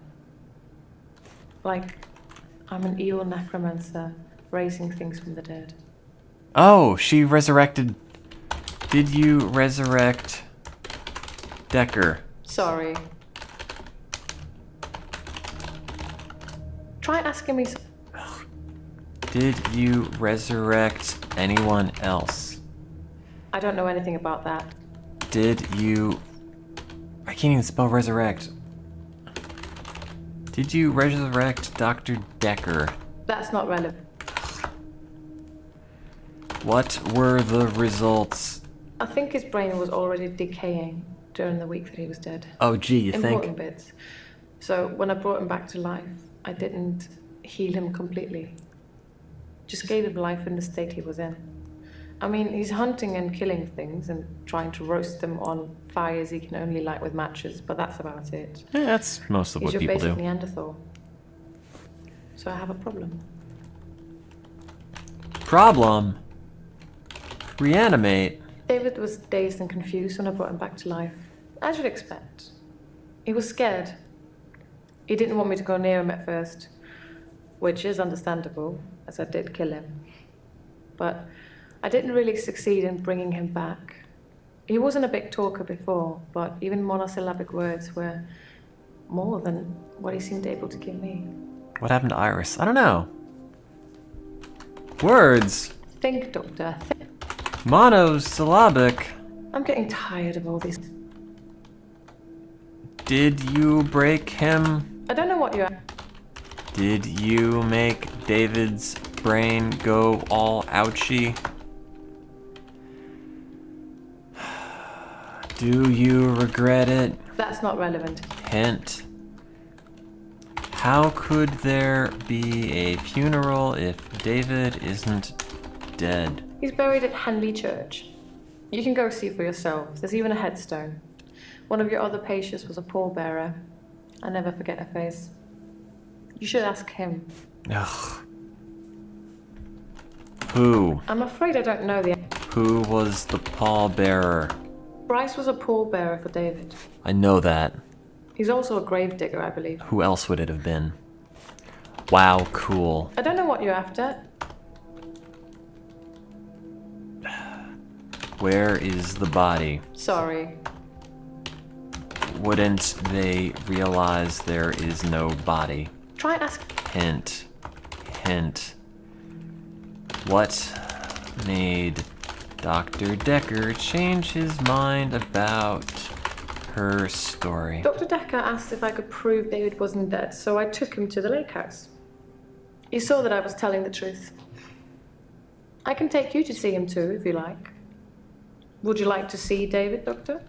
S10: Like, I'm an evil necromancer raising things from the dead.
S1: Oh, she resurrected. Did you resurrect Decker?
S10: Sorry. Try asking me.
S1: Did you resurrect anyone else?
S10: I don't know anything about that.
S1: Did you... I can't even spell resurrect. Did you resurrect Dr. Decker?
S10: That's not relevant.
S1: What were the results?
S10: I think his brain was already decaying during the week that he was dead.
S1: Oh, gee, you think?
S10: Important bits. So when I brought him back to life, I didn't heal him completely. Just gave him life in the state he was in. I mean, he's hunting and killing things and trying to roast them on fires he can only light with matches, but that's about it.
S1: Yeah, that's most of
S10: He's
S1: what
S10: your
S1: people
S10: basic
S1: do.
S10: Neanderthal. So I have a problem.
S1: Problem? Reanimate?
S10: David was dazed and confused when I brought him back to life. As you'd expect. He was scared. He didn't want me to go near him at first, which is understandable, as I did kill him. But I didn't really succeed in bringing him back. He wasn't a big talker before, but even monosyllabic words were more than what he seemed able to give me.
S1: What happened to Iris? I don't know. Words?
S10: Think, Doctor. Think.
S1: Monosyllabic.
S10: I'm getting tired of all this.
S1: Did you break him?
S10: I don't know what you're...
S1: Did you make David's brain go all ouchy? Do you regret it?
S10: That's not relevant.
S1: Hint. How could there be a funeral if David isn't dead?
S10: He's buried at Henley Church. You can go see for yourself. There's even a headstone. One of your other patients was a pallbearer. I never forget her face. You should ask him.
S1: Ugh. Who?
S10: I'm afraid I don't know the...
S1: Who was the pallbearer?
S10: Bryce was a pallbearer for David.
S1: I know that.
S10: He's also a gravedigger, I believe.
S1: Who else would it have been? Wow, cool.
S10: I don't know what you're after.
S1: Where is the body?
S10: Sorry.
S1: Wouldn't they realize there is no body?
S10: Try ask...
S1: Hint. Hint. What made Dr. Decker change his mind about her story?
S10: Dr. Decker asked if I could prove David wasn't dead, so I took him to the lake house. He saw that I was telling the truth. I can take you to see him too, if you like. Would you like to see David, Doctor?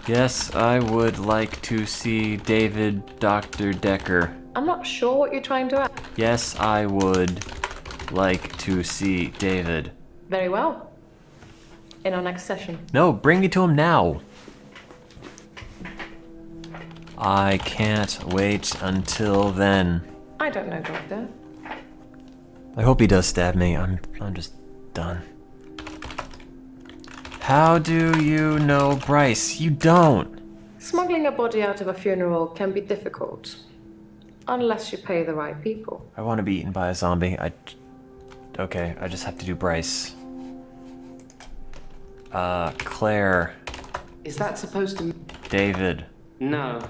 S1: Yes, I would like to see David, Dr. Decker.
S10: I'm not sure what you're trying to ask.
S1: Yes, I would like to see David.
S10: Very well. In our next session.
S1: No, bring me to him now. I can't wait until then.
S10: I don't know, Doctor.
S1: I hope he does stab me. I'm just done. How do you know Bryce? You don't.
S10: Smuggling a body out of a funeral can be difficult. Unless you pay the right people.
S1: I want to be eaten by a zombie. Okay, I just have to do Bryce. Claire.
S8: Is that supposed to...
S1: David.
S8: No.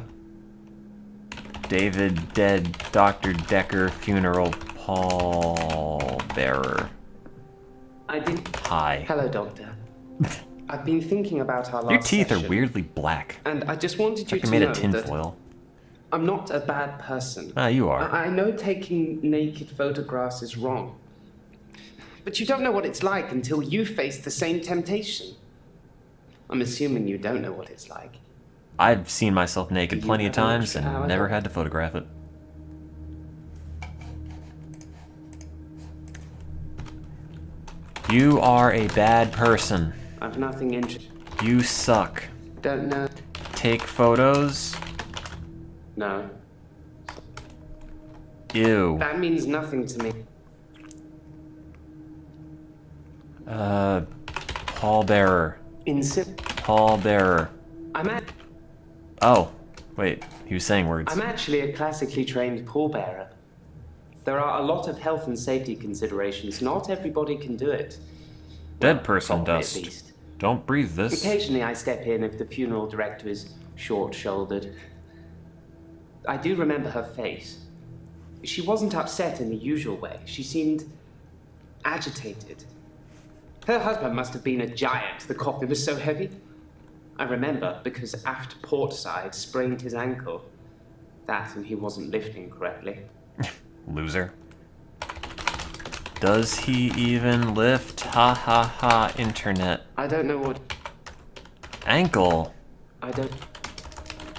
S1: David, dead, Dr. Decker, funeral, pallbearer.
S8: I didn't...
S1: Hi.
S8: Hello, Doctor. I've been thinking about our last
S1: Your teeth
S8: session,
S1: are weirdly black.
S8: and I just wanted you
S1: Like
S8: to
S1: you're made
S8: know
S1: of
S8: that
S1: tinfoil.
S8: I'm not a bad person.
S1: Ah, you are.
S8: I know taking naked photographs is wrong. But you don't know what it's like until you face the same temptation. I'm assuming you don't know what it's like.
S1: I've seen myself naked
S8: Do you
S1: plenty of
S8: have an
S1: times
S8: extra
S1: and
S8: hour,
S1: never
S8: Doctor?
S1: had to photograph it. You are a bad person.
S8: I've nothing interesting.
S1: You suck.
S8: Don't know.
S1: Take photos?
S8: No.
S1: Ew.
S8: That means nothing to me.
S1: Pallbearer. Pallbearer. Oh, wait. He was saying words.
S8: I'm actually a classically trained pallbearer. There are a lot of health and safety considerations. Not everybody can do it.
S1: Dead person
S8: Probably at
S1: dust.
S8: least.
S1: Don't breathe this.
S8: Occasionally I step in if the funeral director is short-shouldered. I do remember her face. She wasn't upset in the usual way. She seemed agitated. Her husband must have been a giant. The coffin was so heavy. I remember because aft port side sprained his ankle. That and he wasn't lifting correctly.
S1: Loser. Does he even lift? Ha ha ha, internet.
S8: I don't know what...
S1: Ankle.
S8: I don't...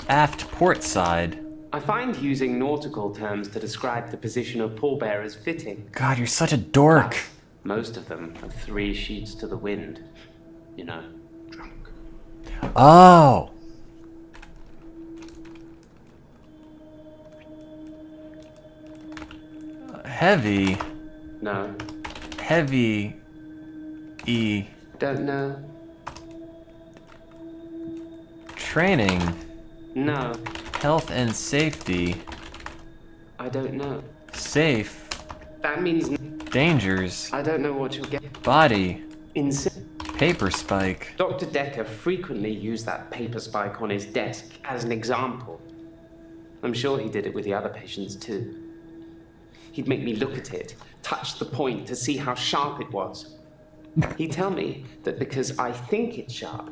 S1: Aft port side.
S8: I find using nautical terms to describe the position of pallbearers fitting.
S1: God, you're such a dork.
S8: Most of them are 3 sheets to the wind. You know, drunk.
S1: Oh! Heavy.
S8: No.
S1: Heavy. E.
S8: Don't know.
S1: Training.
S8: No.
S1: Health and safety.
S8: I don't know.
S1: Safe.
S8: That means
S1: Dangers.
S8: I don't know what you'll get.
S1: Body.
S8: Paper
S1: spike.
S8: Dr. Decker frequently used that paper spike on his desk as an example. I'm sure he did it with the other patients too. He'd make me look at it, touch the point to see how sharp it was. He'd tell me that because I think it's sharp,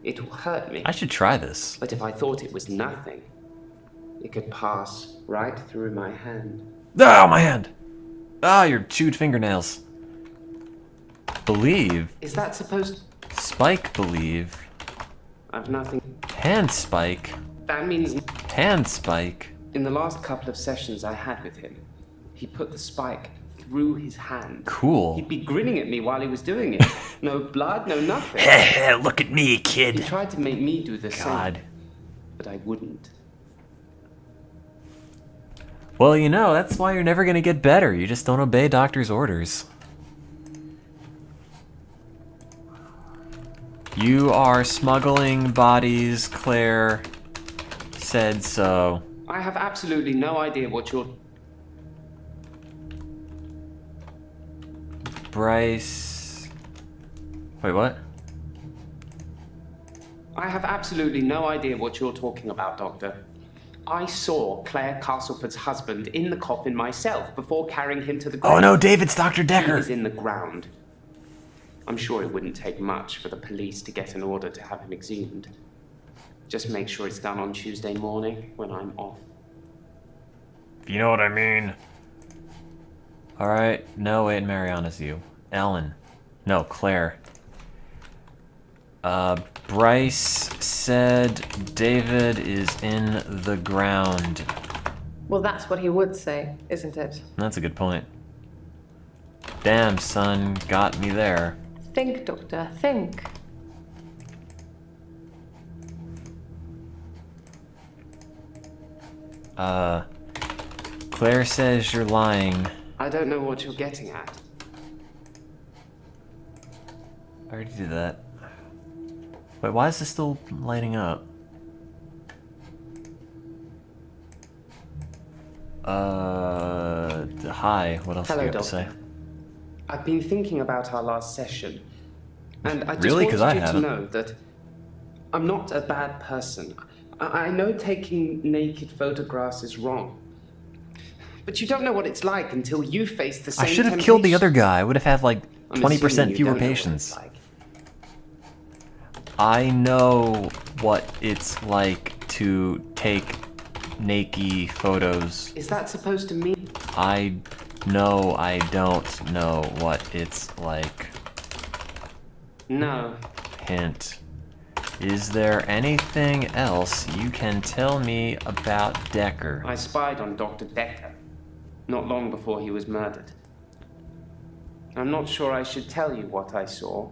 S8: it will hurt me.
S1: I should try this.
S8: But if I thought it was nothing, it could pass right through my hand.
S1: Oh, my hand! Ah, your chewed fingernails. Believe.
S8: Is that supposed...
S1: Spike believe.
S8: I've nothing...
S1: Hand spike.
S8: That means...
S1: Hand spike.
S8: In the last couple of sessions I had with him, he put the spike through his hand.
S1: Cool.
S8: He'd be grinning at me while he was doing it. No blood, no nothing.
S1: Look at me, kid.
S8: He tried to make me do the
S1: God.
S8: same, but I wouldn't.
S1: Well, you know, that's why you're never gonna get better. You just don't obey doctor's orders. You are smuggling bodies, Claire said so.
S8: I have absolutely no idea what you're...
S1: Bryce... Wait, what?
S8: I have absolutely no idea what you're talking about, Doctor. I saw Claire Castleford's husband in the coffin myself before carrying him to the grave.
S1: Oh no, David's Dr. Decker!
S8: He was in the ground. I'm sure it wouldn't take much for the police to get an order to have him exhumed. Just make sure it's done on Tuesday morning when I'm off.
S1: You know what I mean. Alright, no, wait, Mariana's you. Ellen. No, Claire. Bryce said David is in the ground.
S10: Well, that's what he would say, isn't it?
S1: That's a good point. Damn, son, got me there.
S10: Think, Doctor, think.
S1: Claire says you're lying.
S8: I don't know what you're getting at.
S1: I already did that. Wait, why is this still lighting up? Hi, what else do you have to say?
S8: I've been thinking about our last session, and I just
S1: Really? 'Cause I
S8: wanted you to
S1: haven't.
S8: know that I'm not a bad person. I know taking naked photographs is wrong, but you don't know what it's like until you face the same
S1: I should have killed the other
S8: temptation.
S1: guy. I would have had like
S8: I'm
S1: 20%
S8: assuming you
S1: fewer
S8: don't know what
S1: patients.
S8: it's like.
S1: I know what it's like to take naked photos.
S8: Is that supposed to mean?
S1: I know I don't know what it's like.
S8: No.
S1: Hint. Is there anything else you can tell me about Decker?
S8: I spied on Dr. Decker, not long before he was murdered. I'm not sure I should tell you what I saw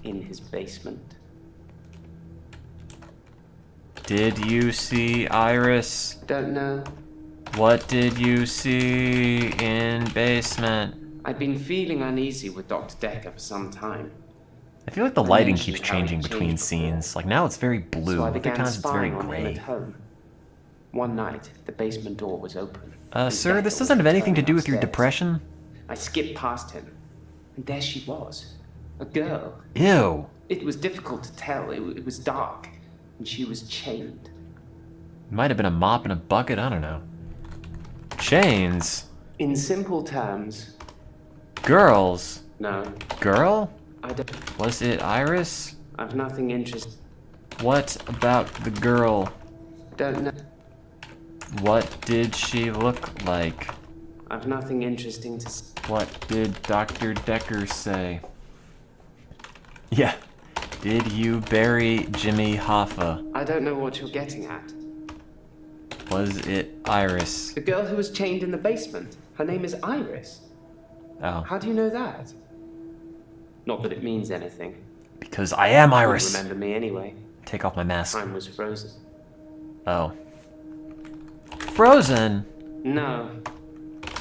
S8: in his basement.
S1: Did you see Iris?
S8: Don't know.
S1: What did you see in basement?
S8: I've been feeling uneasy with Dr. Decker for some time.
S1: I feel like the
S8: I
S1: lighting
S8: mentioned
S1: keeps
S8: how it
S1: changing between
S8: changed before.
S1: scenes. Like now it's very blue.
S8: So I
S1: Other
S8: began
S1: times it's very
S8: spying on him
S1: gray.
S8: at home. One night, the basement door was open.
S1: Sir,
S8: Decker
S1: this
S8: was
S1: doesn't have anything to
S8: returning
S1: do with your
S8: upstairs.
S1: depression.
S8: I skipped past him, and there she was. A girl.
S1: Ew.
S8: It was difficult to tell. It was dark, and she was chained.
S1: Might have been a mop and a bucket, I don't know. Chains?
S8: In simple terms,
S1: Girls?
S8: no.
S1: Girl?
S8: I don't.
S1: Was it Iris?
S8: I've nothing interesting.
S1: What about the girl?
S8: Don't know.
S1: What did she look like?
S8: I've nothing interesting to say.
S1: What did Dr. Decker say? Yeah. Did you bury Jimmy Hoffa?
S8: I don't know what you're getting at.
S1: Was it Iris?
S8: The girl who was chained in the basement. Her name is Iris.
S1: Oh.
S8: How do you know that? Not that it means anything.
S1: Because I am
S8: You
S1: Iris.
S8: remember me anyway.
S1: Take off my mask.
S8: Time was frozen.
S1: Oh. Frozen?
S8: No.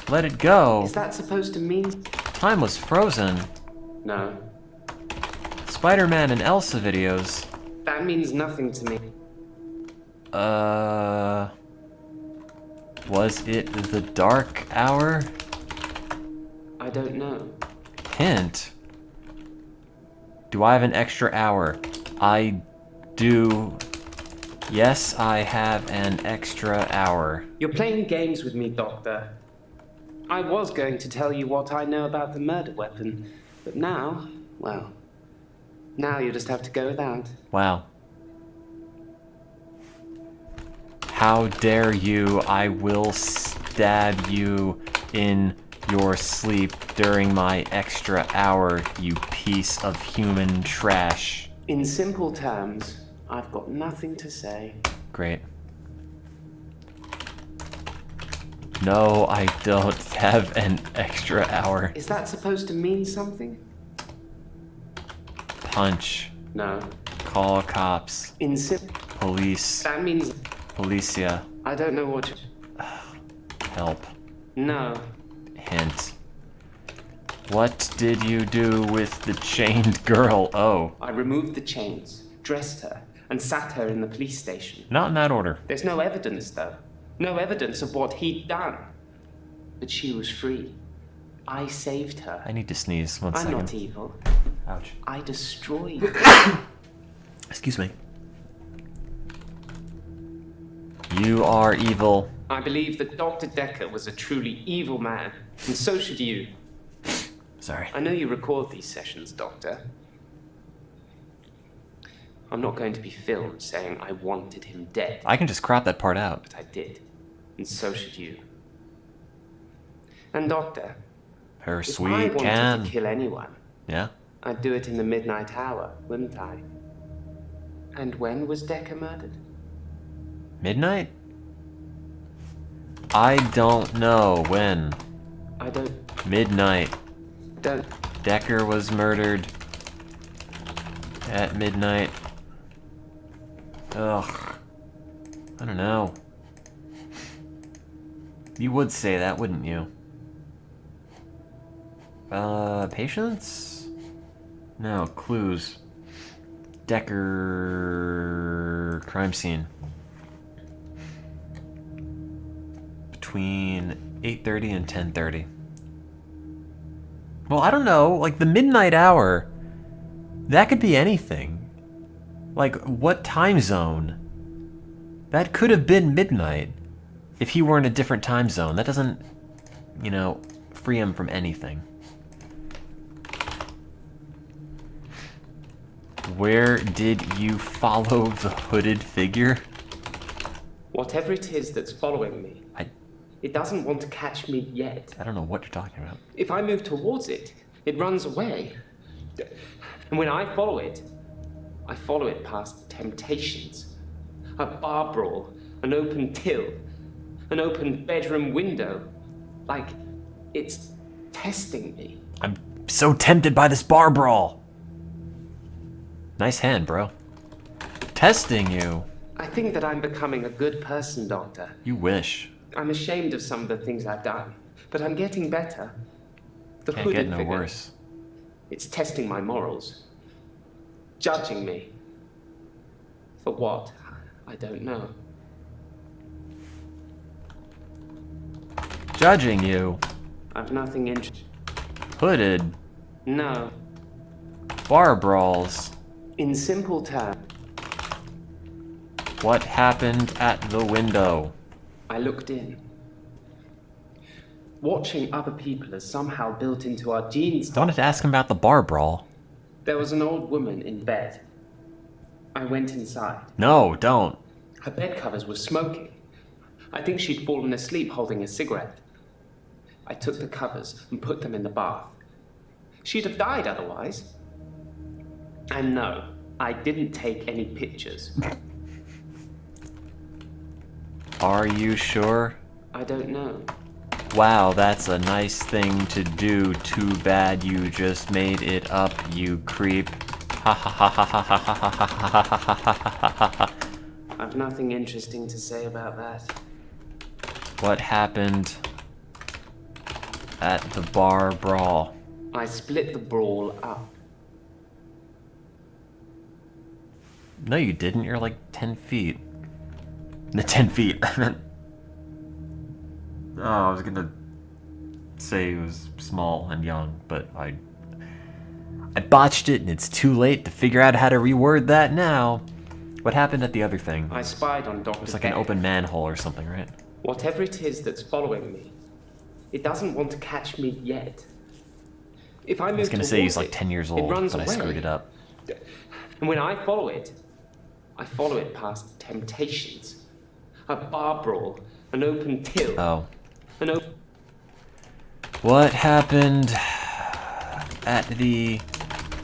S1: Let it go.
S8: Is that supposed to mean...
S1: Time was frozen.
S8: No.
S1: Spider-Man and Elsa videos.
S8: That means nothing to me.
S1: Was it the dark hour?
S8: I don't know.
S1: Hint. Do I have an extra hour? I do. Yes, I have an extra hour.
S8: You're playing games with me, Doctor. I was going to tell you what I know about the murder weapon, but now, well, now you just have to go without.
S1: Wow. How dare you? I will stab you in your sleep during my extra hour, you piece of human trash.
S8: In simple terms, I've got nothing to say.
S1: Great. No, I don't have an extra hour.
S8: Is that supposed to mean something?
S1: Punch.
S8: No.
S1: Call cops.
S8: In
S1: Police.
S8: That means...
S1: Policia.
S8: I don't know what
S1: Help.
S8: No.
S1: Hint. What did you do with the chained girl? Oh.
S8: I removed the chains, dressed her, and sat her in the police station.
S1: Not in that order.
S8: There's no evidence, though. No evidence of what he'd done. But she was free. I saved her.
S1: I need to sneeze. One
S8: I'm
S1: second.
S8: not evil.
S1: Ouch.
S8: I destroyed.
S1: Excuse me. You are evil.
S8: I believe that Dr. Decker was a truly evil man, and so should you.
S1: Sorry.
S8: I know you record these sessions, Doctor. I'm not going to be filmed saying I wanted him dead.
S1: I can just crop that part out.
S8: But I did, and so should you. And Doctor,
S1: Her
S8: if I
S1: sweet
S8: wanted
S1: can.
S8: to kill anyone,
S1: Yeah?
S8: I'd do it in the midnight hour, wouldn't I? And when was Decker murdered?
S1: Midnight? I don't know when.
S8: I don't...
S1: Midnight.
S8: Don't...
S1: Decker was murdered at midnight. Ugh. I don't know. You would say that, wouldn't you? Patience? No, clues. Decker... crime scene. Between 8:30 and 10:30. Well, I don't know. Like, the midnight hour, that could be anything. Like, what time zone? That could have been midnight if he were in a different time zone. That doesn't, you know, free him from anything. Where did you follow the hooded figure?
S8: Whatever it is that's following me, it doesn't want to catch me yet.
S1: I don't know what you're talking about.
S8: If I move towards it, it runs away. And when I follow it past temptations. A bar brawl, an open till, an open bedroom window. Like, it's testing me.
S1: I'm so tempted by this bar brawl. Nice hand, bro. Testing you.
S8: I think that I'm becoming a good person, Doctor.
S1: You wish.
S8: I'm ashamed of some of the things I've done, but I'm getting better. The
S1: Can't
S8: hooded
S1: get no
S8: figure,
S1: worse.
S8: It's testing my morals. Judging me. For what? I don't know.
S1: Judging you.
S8: I've nothing in...
S1: Hooded.
S8: No.
S1: Bar brawls.
S8: In simple terms,
S1: What happened at the window?
S8: I looked in. Watching other people is somehow built into our genes.
S1: I wanted to ask him about the bar brawl.
S8: There was an old woman in bed. I went inside.
S1: No, don't.
S8: Her bed covers were smoking. I think she'd fallen asleep holding a cigarette. I took the covers and put them in the bath. She'd have died otherwise. And no, I didn't take any pictures.
S1: Are you sure?
S8: I don't know.
S1: Wow, that's a nice thing to do. Too bad you just made it up, you creep. Ha ha ha ha ha ha ha ha ha ha ha ha ha.
S8: I've nothing interesting to say about that.
S1: What happened at the bar brawl?
S8: I split the brawl up.
S1: No, you didn't. You're like 10 feet. No, 10 feet. I meant... Oh, I was gonna say it was small and young, but I botched it and it's too late to figure out how to reword that now. What happened at the other thing?
S8: I spied on Dr.
S1: It's like an open manhole or something, right?
S8: Whatever it is that's following me, it doesn't want to catch me yet. If I move
S1: I was gonna say he's
S8: towards
S1: like 10 years
S8: it
S1: old,
S8: runs
S1: but I
S8: away.
S1: screwed it up.
S8: And when I follow it past temptations. A bar brawl, an open till.
S1: Oh.
S8: An open...
S1: What happened at the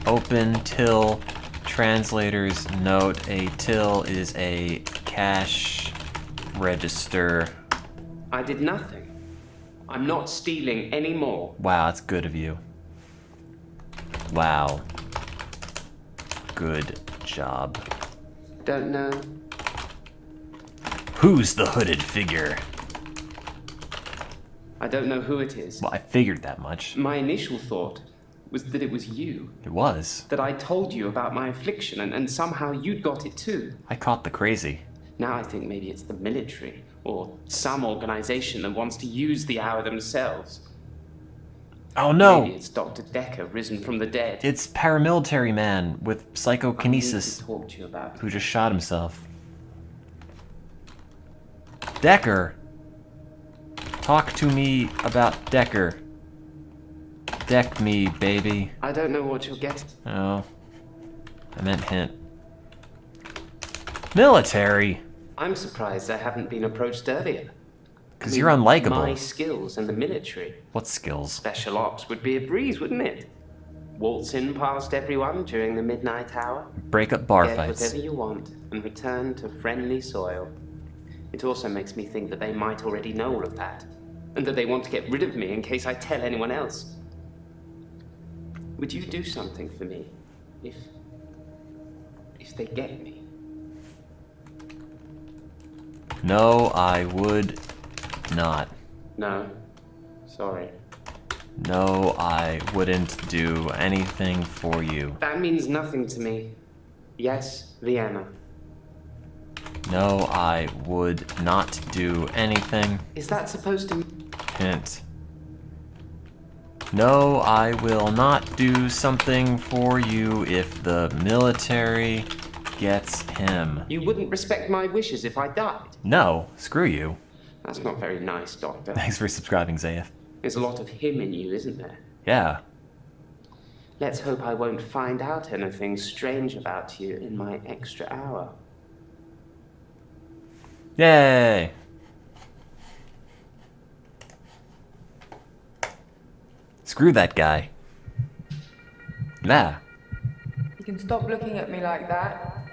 S1: open till? Translator's note, a till is a cash register.
S8: I did nothing. I'm not stealing anymore.
S1: Wow, that's good of you. Wow. Good job.
S8: Don't know.
S1: Who's the hooded figure?
S8: I don't know who it is.
S1: Well, I figured that much.
S8: My initial thought was that it was you.
S1: It was.
S8: That I told you about my affliction and somehow you'd got it too.
S1: I caught the crazy.
S8: Now I think maybe it's the military or some organization that wants to use the hour themselves.
S1: Oh no!
S8: Maybe it's Dr. Decker risen from the dead.
S1: It's paramilitary man with
S8: I need
S1: psychokinesis
S8: to talk to you about
S1: who just shot himself. Decker! Talk to me about Decker. Deck me, baby.
S8: I don't know what you'll get.
S1: Oh. I meant hint. Military!
S8: I'm surprised I haven't been approached earlier.
S1: Because you're unlikable.
S8: My skills in the military.
S1: What skills?
S8: Special ops would be a breeze, wouldn't it? Waltz in past everyone during the midnight hour.
S1: Break up bar
S8: Get
S1: fights.
S8: whatever you want and return to friendly soil. It also makes me think that they might already know all of that. And that they want to get rid of me in case I tell anyone else. Would you do something for me if they get me?
S1: No, I would not.
S8: No. Sorry.
S1: No, I wouldn't do anything for you.
S8: That means nothing to me. Yes, Vienna.
S1: No, I would not do anything.
S8: Is that supposed to...
S1: Hint. No, I will not do something for you if the military gets him.
S8: You wouldn't respect my wishes if I died?
S1: No, screw you.
S8: That's not very nice, Doctor.
S1: Thanks for subscribing, Zayeth.
S8: There's a lot of him in you, isn't there?
S1: Yeah.
S8: Let's hope I won't find out anything strange about you in my extra hour.
S1: Yay! Screw that guy. Nah.
S9: You can stop looking at me like that.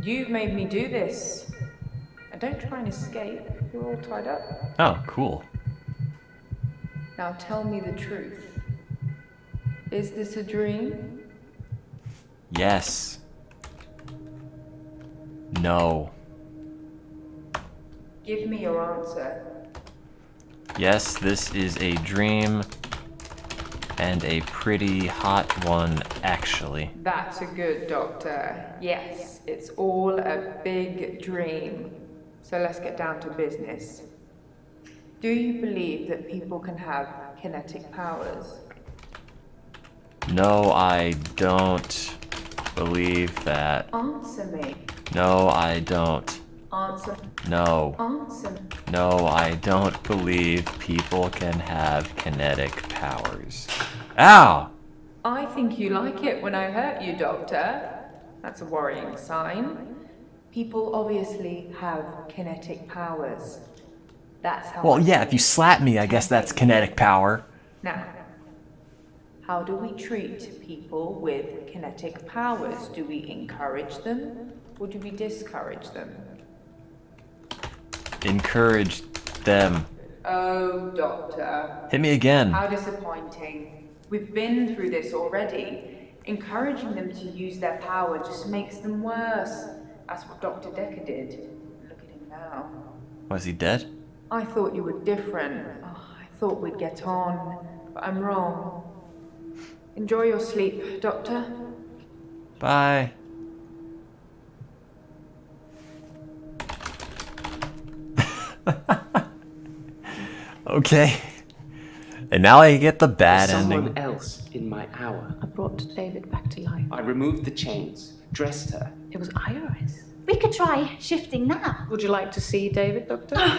S9: You've made me do this. And don't try and escape. You're all tied up.
S1: Oh, cool.
S9: Now tell me the truth. Is this a dream?
S1: Yes. No.
S9: Give me your answer.
S1: Yes, this is a dream. And a pretty hot one, actually.
S9: That's a good doctor. Yes, it's all a big dream. So let's get down to business. Do you believe that people can have kinetic powers?
S1: No, I don't believe that.
S9: Answer me.
S1: No, I don't.
S9: Answer.
S1: No.
S9: Answer.
S1: No, I don't believe people can have kinetic powers. Ow!
S9: I think you like it when I hurt you, Doctor. That's a worrying sign. People obviously have kinetic powers. That's how.
S1: Well, yeah, if you slap me, I guess that's kinetic power.
S9: Now, how do we treat people with kinetic powers? Do we encourage them or do we discourage them?
S1: Encourage them.
S9: Oh, Doctor.
S1: Hit me again.
S9: How disappointing. We've been through this already. Encouraging them to use their power just makes them worse. That's what Dr. Decker did. Look at him now.
S1: Was he dead?
S9: I thought you were different. Oh, I thought we'd get on, but I'm wrong. Enjoy your sleep, Doctor.
S1: Bye. Okay. And now I get the bad
S8: Someone
S1: ending.
S8: else in my hour.
S10: I brought David back to life.
S8: I removed the chains, dressed her.
S10: It was Iris.
S4: We could try shifting now.
S10: Would you like to see David, Doctor?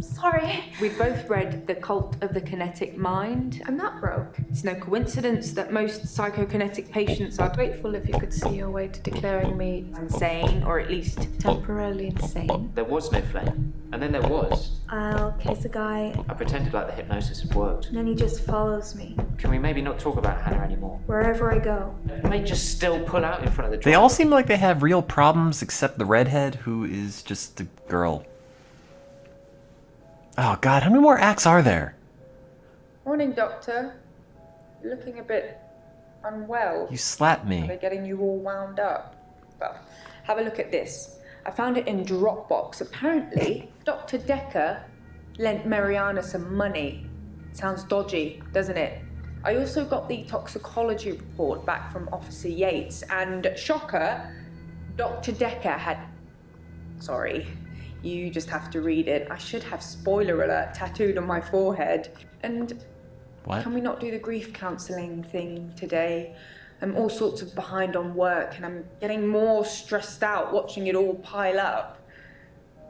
S4: Sorry.
S9: We both read The Cult of the Kinetic Mind. I'm not broke. It's no coincidence that most psychokinetic patients are
S10: Grateful if you could see your way to declaring me
S9: insane, or at least
S10: temporarily insane.
S11: There was no flame. And then there was.
S7: I'll kiss a guy,
S11: I pretended like the hypnosis had worked.
S7: and then he just follows me
S11: Can we maybe not talk about Hannah anymore?
S7: wherever I go.
S11: They just still pull out in front of the
S1: They
S11: drive.
S1: all seem like they have real problems except the redhead, who is just a girl. Oh god, how many more acts are there?
S9: Morning, Doctor. You're looking a bit unwell.
S1: You slapped
S9: Are
S1: me.
S9: they getting you all wound up? Well, have a look at this. I found it in Dropbox. Apparently, Dr. Decker lent Mariana some money. Sounds dodgy, doesn't it? I also got the toxicology report back from Officer Yates, and shocker, Dr. Decker had... Sorry, you just have to read it. I should have spoiler alert tattooed on my forehead. And
S1: What?
S9: can we not do the grief counselling thing today? I'm all sorts of behind on work, and I'm getting more stressed out watching it all pile up.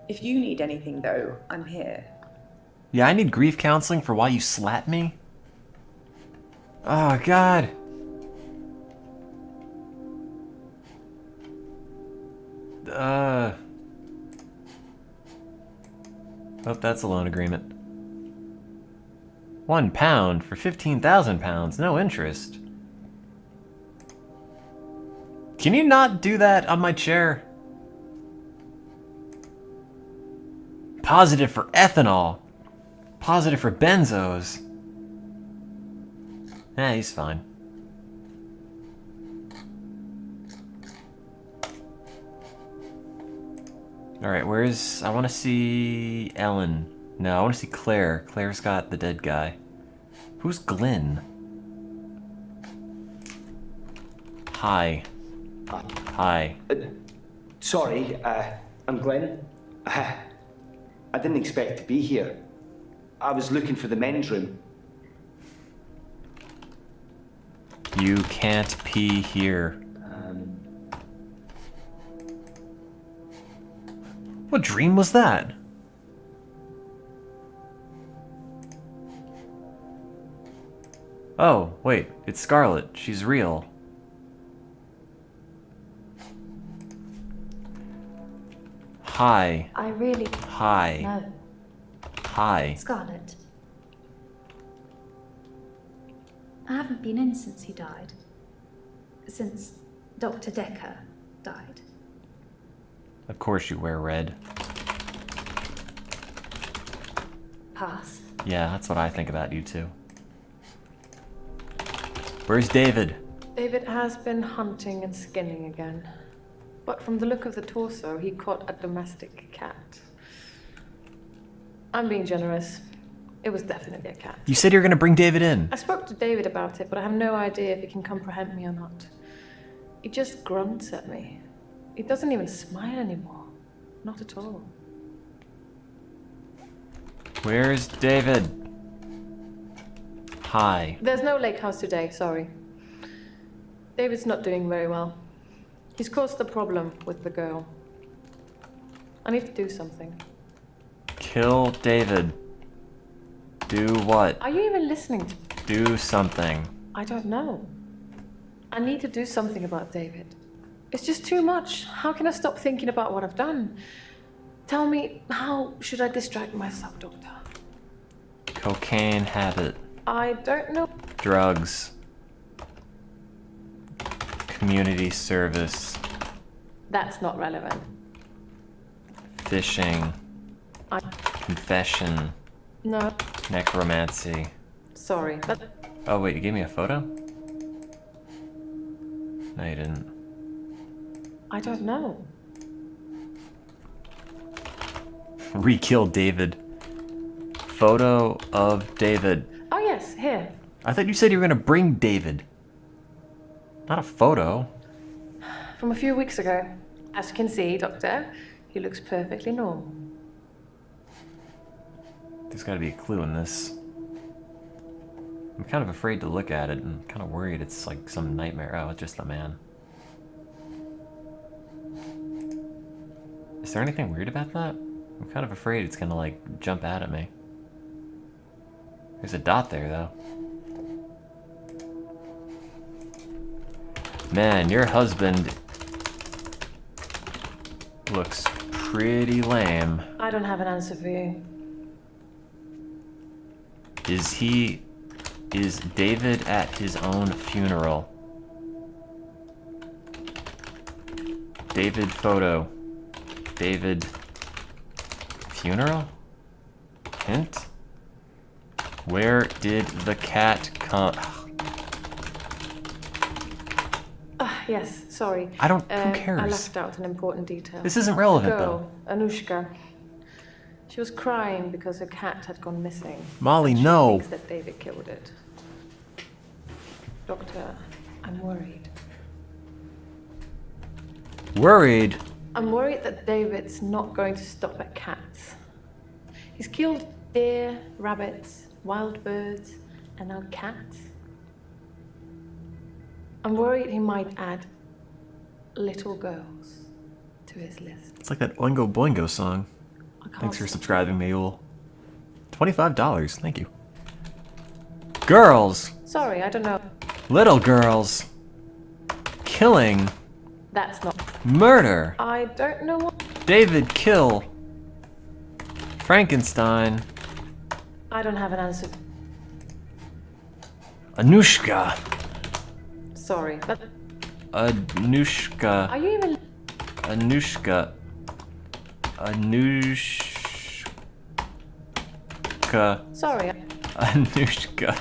S9: If you need anything, though, I'm here.
S1: Yeah, I need grief counseling for why you slapped me? Oh god. Oh, that's a loan agreement. £1 for 15,000 pounds, no interest. Can you not do that on my chair? Positive for ethanol. Positive for benzos. Eh, he's fine. Alright, where's... I want to see Ellen. No, I want to see Claire. Claire's got the dead guy. Who's Glenn? Hi. Hi.
S12: Sorry, I'm Glenn. I didn't expect to be here. I was looking for the men's room.
S1: You can't pee here. What dream was that? Oh, wait, it's Scarlet. She's real. Hi.
S4: I really...
S1: Hi.
S4: No.
S1: Hi.
S4: Scarlet. I haven't been in since he died. Since Dr. Decker died.
S1: Of course you wear red.
S4: Pass.
S1: Yeah, that's what I think about you too. Where's David?
S10: David has been hunting and skinning again. But from the look of the torso, he caught a domestic cat. I'm being generous. It was definitely a cat.
S1: You said you were gonna bring David in.
S10: I spoke to David about it, but I have no idea if he can comprehend me or not. He just grunts at me. He doesn't even smile anymore. Not at all.
S1: Where's David? Hi.
S10: There's no lake house today, sorry. David's not doing very well. He's caused a problem with the girl. I need to do something.
S1: Kill David. Do what?
S10: Are you even listening to me?
S1: Do something.
S10: I don't know. I need to do something about David. It's just too much. How can I stop thinking about what I've done? Tell me, how should I distract myself, Doctor?
S1: Cocaine habit.
S10: I don't know.
S1: Drugs. Community service.
S10: That's not relevant.
S1: Fishing. Confession.
S10: No,
S1: Necromancy.
S10: sorry. That
S1: Oh wait, you gave me a photo? No, you didn't.
S10: I don't know.
S1: Re-kill David. Photo of David.
S10: Oh yes, here.
S1: I thought you said you were gonna bring David. Not a photo.
S10: From a few weeks ago. As you can see, Doctor, he looks perfectly normal.
S1: There's gotta be a clue in this. I'm kind of afraid to look at it and kind of worried it's like some nightmare. Oh, it's just a man. Is there anything weird about that? I'm kind of afraid it's gonna like jump out at me. There's a dot there though. Man, your husband looks pretty lame.
S10: I don't have an answer for you.
S1: Is David at his own funeral? David photo. David funeral? Hint? Where did the cat come?
S10: Yes, sorry.
S1: I don't. Who cares?
S10: I left out an important detail.
S1: This isn't relevant,
S10: Girl, Anushka. She was crying because her cat had gone missing.
S1: Molly,
S10: and she
S1: no.
S10: thinks that David killed it. Doctor, I'm worried.
S1: Worried?
S10: I'm worried that David's not going to stop at cats. He's killed deer, rabbits, wild birds, and now cats. I'm worried he might add little girls to his list.
S1: It's like that Oingo Boingo song. Thanks for subscribing, Mayul. $25, thank you. Girls!
S10: Sorry, I don't know.
S1: Little girls! Killing!
S10: That's not.
S1: Murder!
S10: I don't know what.
S1: David kill! Frankenstein!
S10: I don't have an answer.
S1: Anushka!
S10: Sorry, but.
S1: Anushka.
S10: Are you even.
S1: Anushka. Anushka.
S10: Sorry.
S1: Anushka.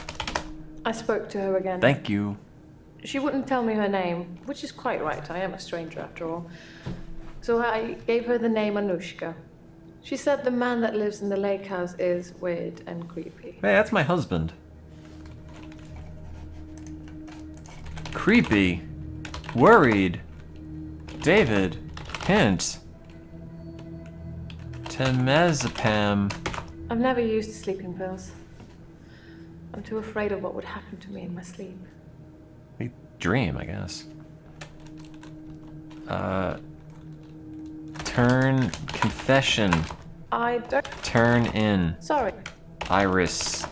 S10: I spoke to her again.
S1: Thank you.
S10: She wouldn't tell me her name, which is quite right. I am a stranger after all. So I gave her the name Anushka. She said the man that lives in the lake house is weird and creepy.
S1: Hey, that's my husband. Creepy. Worried. David. Hint. Temazepam.
S10: I've never used sleeping pills. I'm too afraid of what would happen to me in my sleep.
S1: Dream, I guess. Turn. Confession.
S10: I don't.
S1: Turn in.
S10: Sorry.
S1: Iris.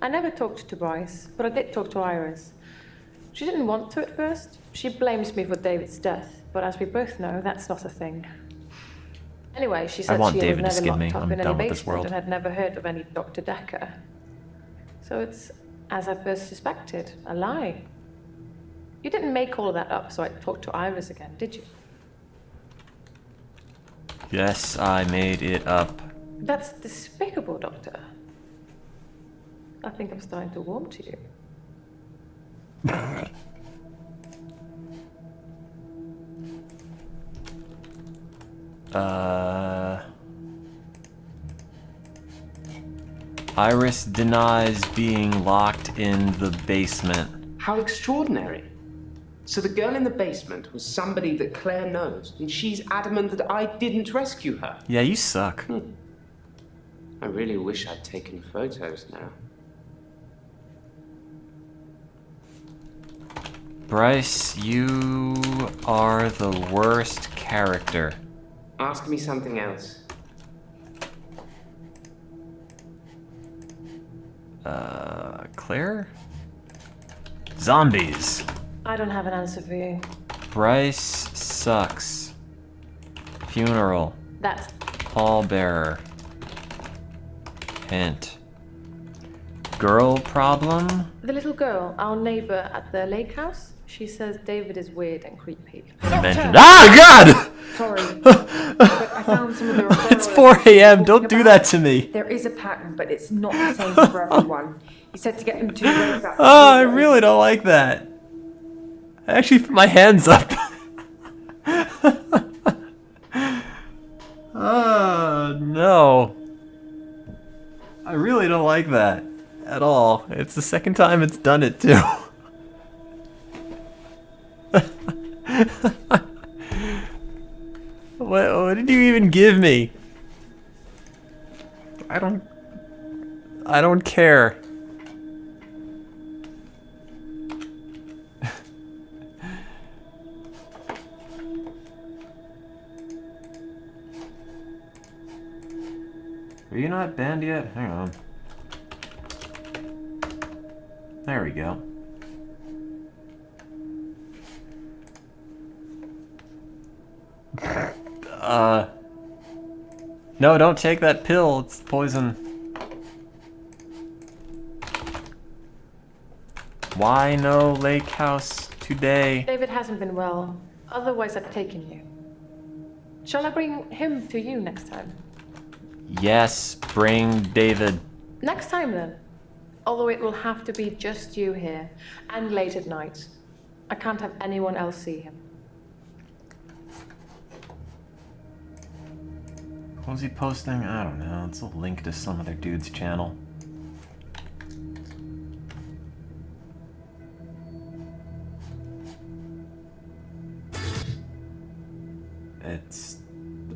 S10: I never talked to Bryce, but I did talk to Iris. She didn't want to at first. She blames me for David's death, but as we both know, that's not a thing. Anyway, she said she was never locked up in any basement and had never heard of any Dr. Decker. So it's, as I first suspected, a lie. You didn't make all of that up so I talked to Iris again, did you?
S1: Yes, I made it up.
S10: That's despicable, Doctor. I think I'm starting to warm to you.
S1: Iris denies being locked in the basement.
S8: How extraordinary. So the girl in the basement was somebody that Claire knows, and she's adamant that I didn't rescue her.
S1: Yeah, you suck.
S8: I really wish I'd taken photos now.
S1: Bryce, you are the worst character.
S8: Ask me something else.
S1: Claire? Zombies.
S10: I don't have an answer for you.
S1: Bryce sucks. Funeral.
S10: That's...
S1: Pallbearer. Hint. Girl problem?
S10: The little girl, our neighbor at the lake house, she says David is weird and creepy.
S1: Mentioned. Ah, God!
S9: Sorry, but I found some of the referral
S1: It's 4 a.m. Don't do that to me.
S9: There is a pattern, but it's not the same for everyone. He said to get them 2 days after.
S1: Oh, I really don't like that. I actually put my hands up. No. I really don't like that at all. It's the second time it's done it too. What did you even give me? I don't care. Are you not banned yet? Hang on. There we go. No, don't take that pill. It's poison. Why no lake house today?
S10: David hasn't been well. Otherwise, I'd taken you. Shall I bring him to you next time?
S1: Yes, bring David.
S10: Next time, then. Although it will have to be just you here, and late at night. I can't have anyone else see him.
S1: What was he posting? I don't know. It's a link to some other dude's channel.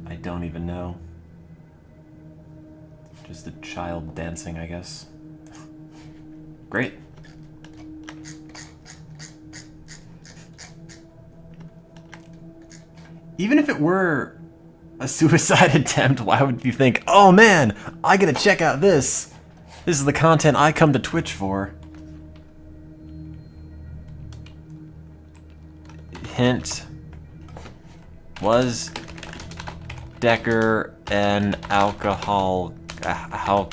S1: I don't even know. Just a child dancing, I guess. Great. Even if it were a suicide attempt, why would you think, oh man, I gotta check out this. This is the content I come to Twitch for. Hint. Was Decker an alcohol...
S10: Are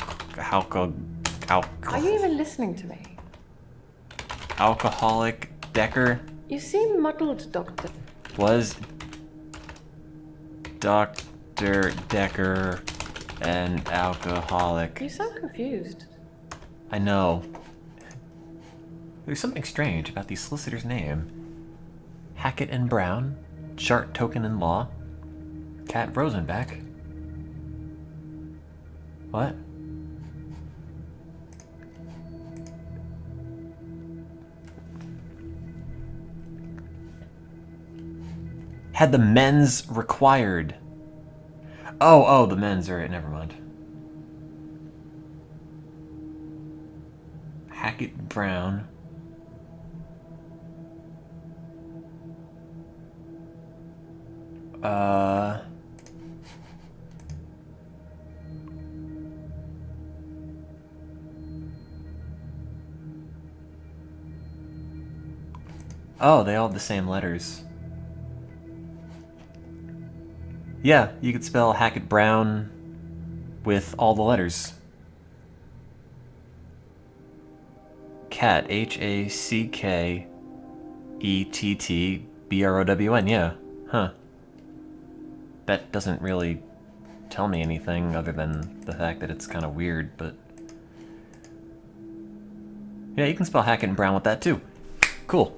S10: you even listening to me?
S1: Alcoholic Decker?
S10: You seem muddled, Doctor.
S1: Was Dr. Decker an alcoholic?
S10: You sound confused.
S1: I know. There's something strange about the solicitor's name. Hackett and Brown, Chart Token in Law, Kat Rosenbach. What? Had the men's required. Oh, the men's. Alright, never mind. Hackett Brown. Oh, they all have the same letters. Yeah, you could spell Hackett Brown with all the letters. Cat, H-A-C-K-E-T-T-B-R-O-W-N, yeah. Huh. That doesn't really tell me anything other than the fact that it's kind of weird, but... Yeah, you can spell Hackett and Brown with that too. Cool.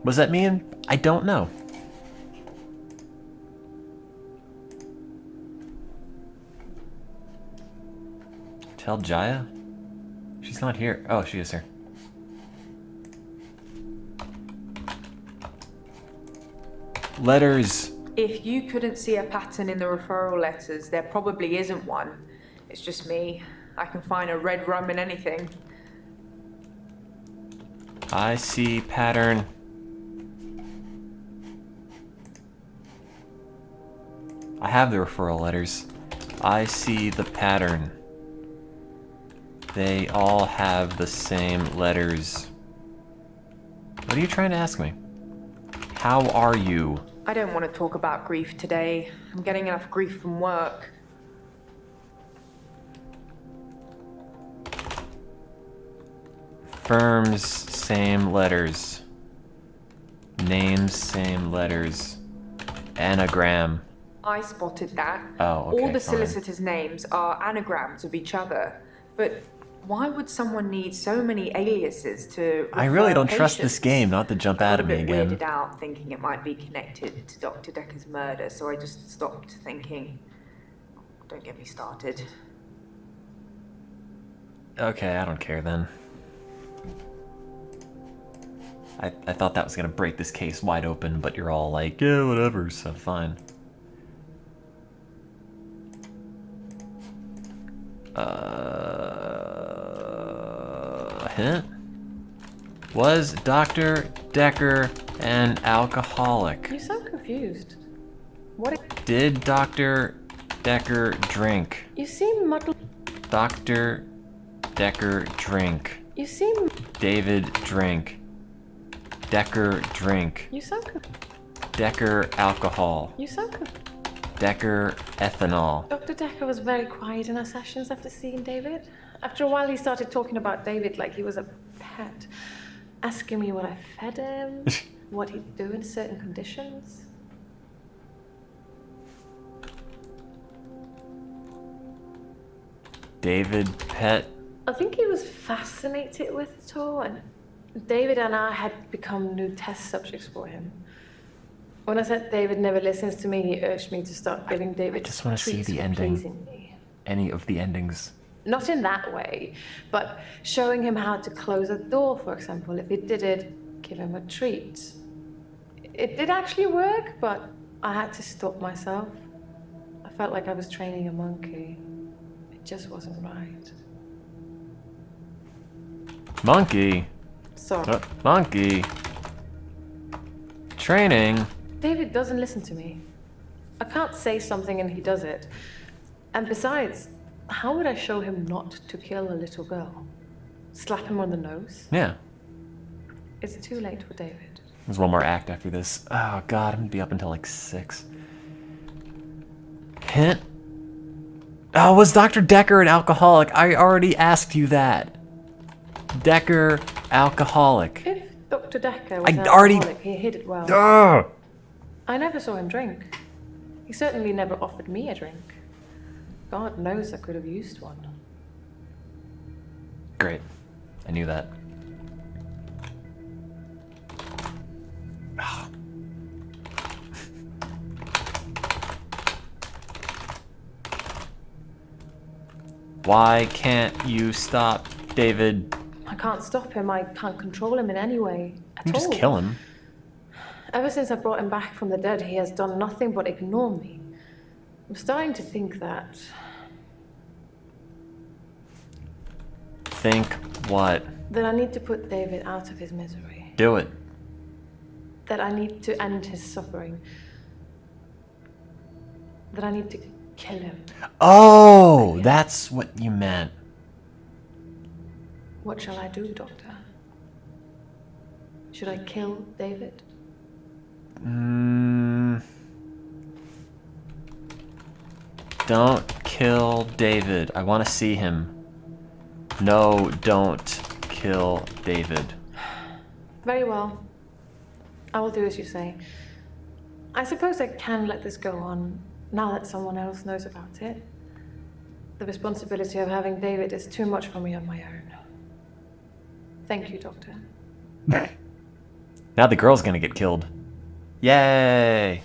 S1: What does that mean? I don't know. Tell Jaya? She's not here. Oh, she is here. Letters.
S9: If you couldn't see a pattern in the referral letters, there probably isn't one. It's just me. I can find a red rum in anything.
S1: I see pattern. I have the referral letters. I see the pattern. They all have the same letters. What are you trying to ask me? How are you?
S9: I don't want to talk about grief today. I'm getting enough grief from work.
S1: Firms, same letters. Names, same letters. anagram.
S9: I spotted that.
S1: Oh, okay,
S9: All the
S1: fine.
S9: solicitors' names are anagrams of each other. But why would someone need so many aliases to
S1: I really
S9: refer
S1: don't trust this
S9: patients?
S1: game, not to jump out
S9: I
S1: at
S9: got a
S1: me
S9: bit
S1: again.
S9: weirded out thinking it might be connected to Dr. Decker's murder, so I just stopped thinking. Don't get me started.
S1: Okay, I don't care then. I thought that was gonna break this case wide open, but you're all like, yeah, whatever, so fine. Hint? Was Dr. Decker an alcoholic?
S10: You sound confused. What?
S1: Did Dr. Decker drink?
S10: You seem muddled.
S1: Dr. Decker drink.
S10: You seem.
S1: David drink. Decker drink.
S10: You sound.
S1: Decker alcohol.
S10: You sound.
S1: Decker ethanol.
S10: Dr. Decker was very quiet in our sessions after seeing David. After a while, he started talking about David like he was a pet, asking me what I fed him, what he'd do in certain conditions.
S1: David pet.
S10: I think he was fascinated with it all, and David and I had become new test subjects for him. When I said David never listens to me, he urged me to start giving David
S1: I just want to see
S10: treats
S1: the
S10: for
S1: ending.
S10: pleasing me.
S1: Any of the endings.
S10: Not in that way, but showing him how to close a door, for example. If he did it, give him a treat. It did actually work, but I had to stop myself. I felt like I was training a monkey. It just wasn't right.
S1: Monkey.
S10: Sorry.
S1: Monkey. Training.
S10: David doesn't listen to me. I can't say something and he does it. And besides, how would I show him not to kill a little girl? Slap him on the nose?
S1: Yeah.
S10: It's too late for David.
S1: There's one more act after this. Oh god, I'm gonna be up until like 6. Hint? Oh, was Dr. Decker an alcoholic? I already asked you that. Decker, alcoholic.
S10: If Dr. Decker was
S1: I
S10: an
S1: already-
S10: alcoholic, he hid it well.
S1: Ugh.
S10: I never saw him drink. He certainly never offered me a drink. God knows I could have used one.
S1: Great. I knew that. Why can't you stop David?
S10: I can't stop him. I can't control him in any way at
S1: You
S10: all.
S1: just kill him.
S10: Ever since I brought him back from the dead, he has done nothing but ignore me. I'm starting to think that.
S1: Think what?
S10: That I need to put David out of his misery.
S1: Do it.
S10: That I need to end his suffering. That I need to kill him.
S1: Oh, that's what you meant.
S10: What shall I do, Doctor? Should I kill David?
S1: Don't kill David. I want to see him. No, don't kill David.
S10: Very well. I will do as you say. I suppose I can let this go on now that someone else knows about it. The responsibility of having David is too much for me on my own. Thank you, Doctor.
S1: Now the girl's gonna get killed. Yay!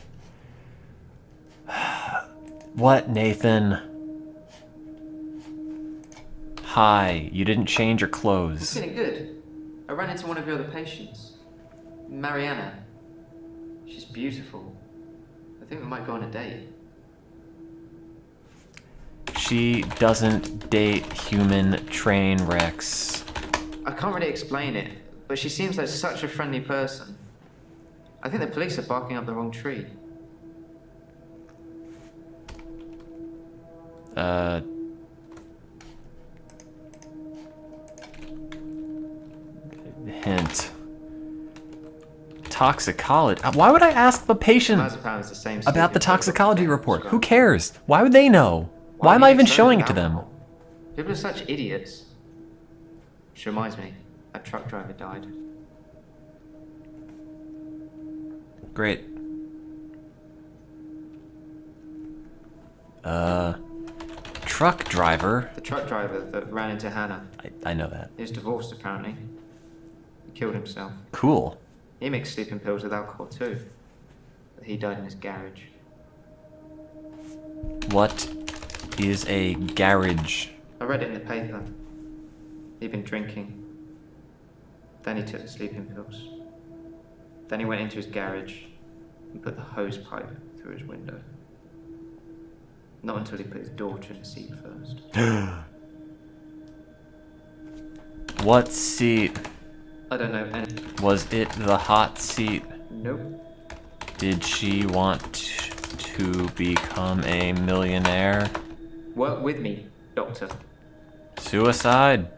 S1: What, Nathan? Hi, you didn't change your
S11: It's
S1: clothes.
S11: getting good. I ran into one of your other patients, Mariana. She's beautiful. I think we might go on a date.
S1: She doesn't date human train wrecks.
S11: I can't really explain it, but she seems like such a friendly person. I think the police are barking up the wrong tree.
S1: Hint. Toxicology. Why would I ask the patient
S11: Diazepam is the same
S1: about the
S11: sleeping pill
S1: toxicology
S11: Dr.
S1: report?
S11: Decker
S1: Who
S11: prescribed.
S1: cares? Why would they know? Why am I even showing it to them?
S11: People are such idiots. Which reminds me, a truck driver died.
S1: Great. Truck driver.
S11: The truck driver that ran into Hannah.
S1: I know that.
S11: He was divorced, apparently. He killed himself.
S1: Cool.
S11: He makes sleeping pills with alcohol, too. But he died in his garage.
S1: What is a garage?
S11: I read it in the paper. He'd been drinking. Then he took the sleeping pills. Then he went into his garage and put the hose pipe through his window. Not until he put his daughter in the seat first.
S1: What seat?
S11: I don't know any.
S1: Was it the hot seat?
S11: Nope.
S1: Did she want to become a millionaire?
S11: Work with me, Doctor.
S1: Suicide?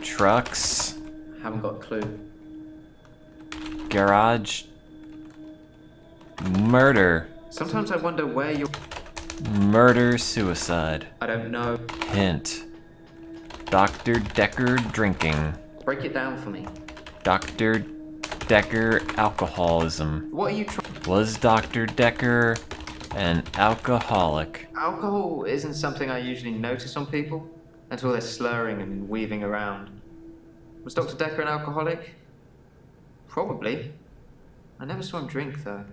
S1: Trucks?
S11: Haven't got a clue.
S1: Garage? Murder?
S11: Sometimes I wonder where you're.
S1: Murder, suicide.
S11: I don't know.
S1: Hint. Dr. Decker drinking.
S11: Break it down for me.
S1: Dr. Decker alcoholism.
S11: What are you trying?
S1: Was Dr. Decker an alcoholic?
S11: Alcohol isn't something I usually notice on people until they're slurring and weaving around. Was Dr. Decker an alcoholic? Probably. I never saw him drink, though.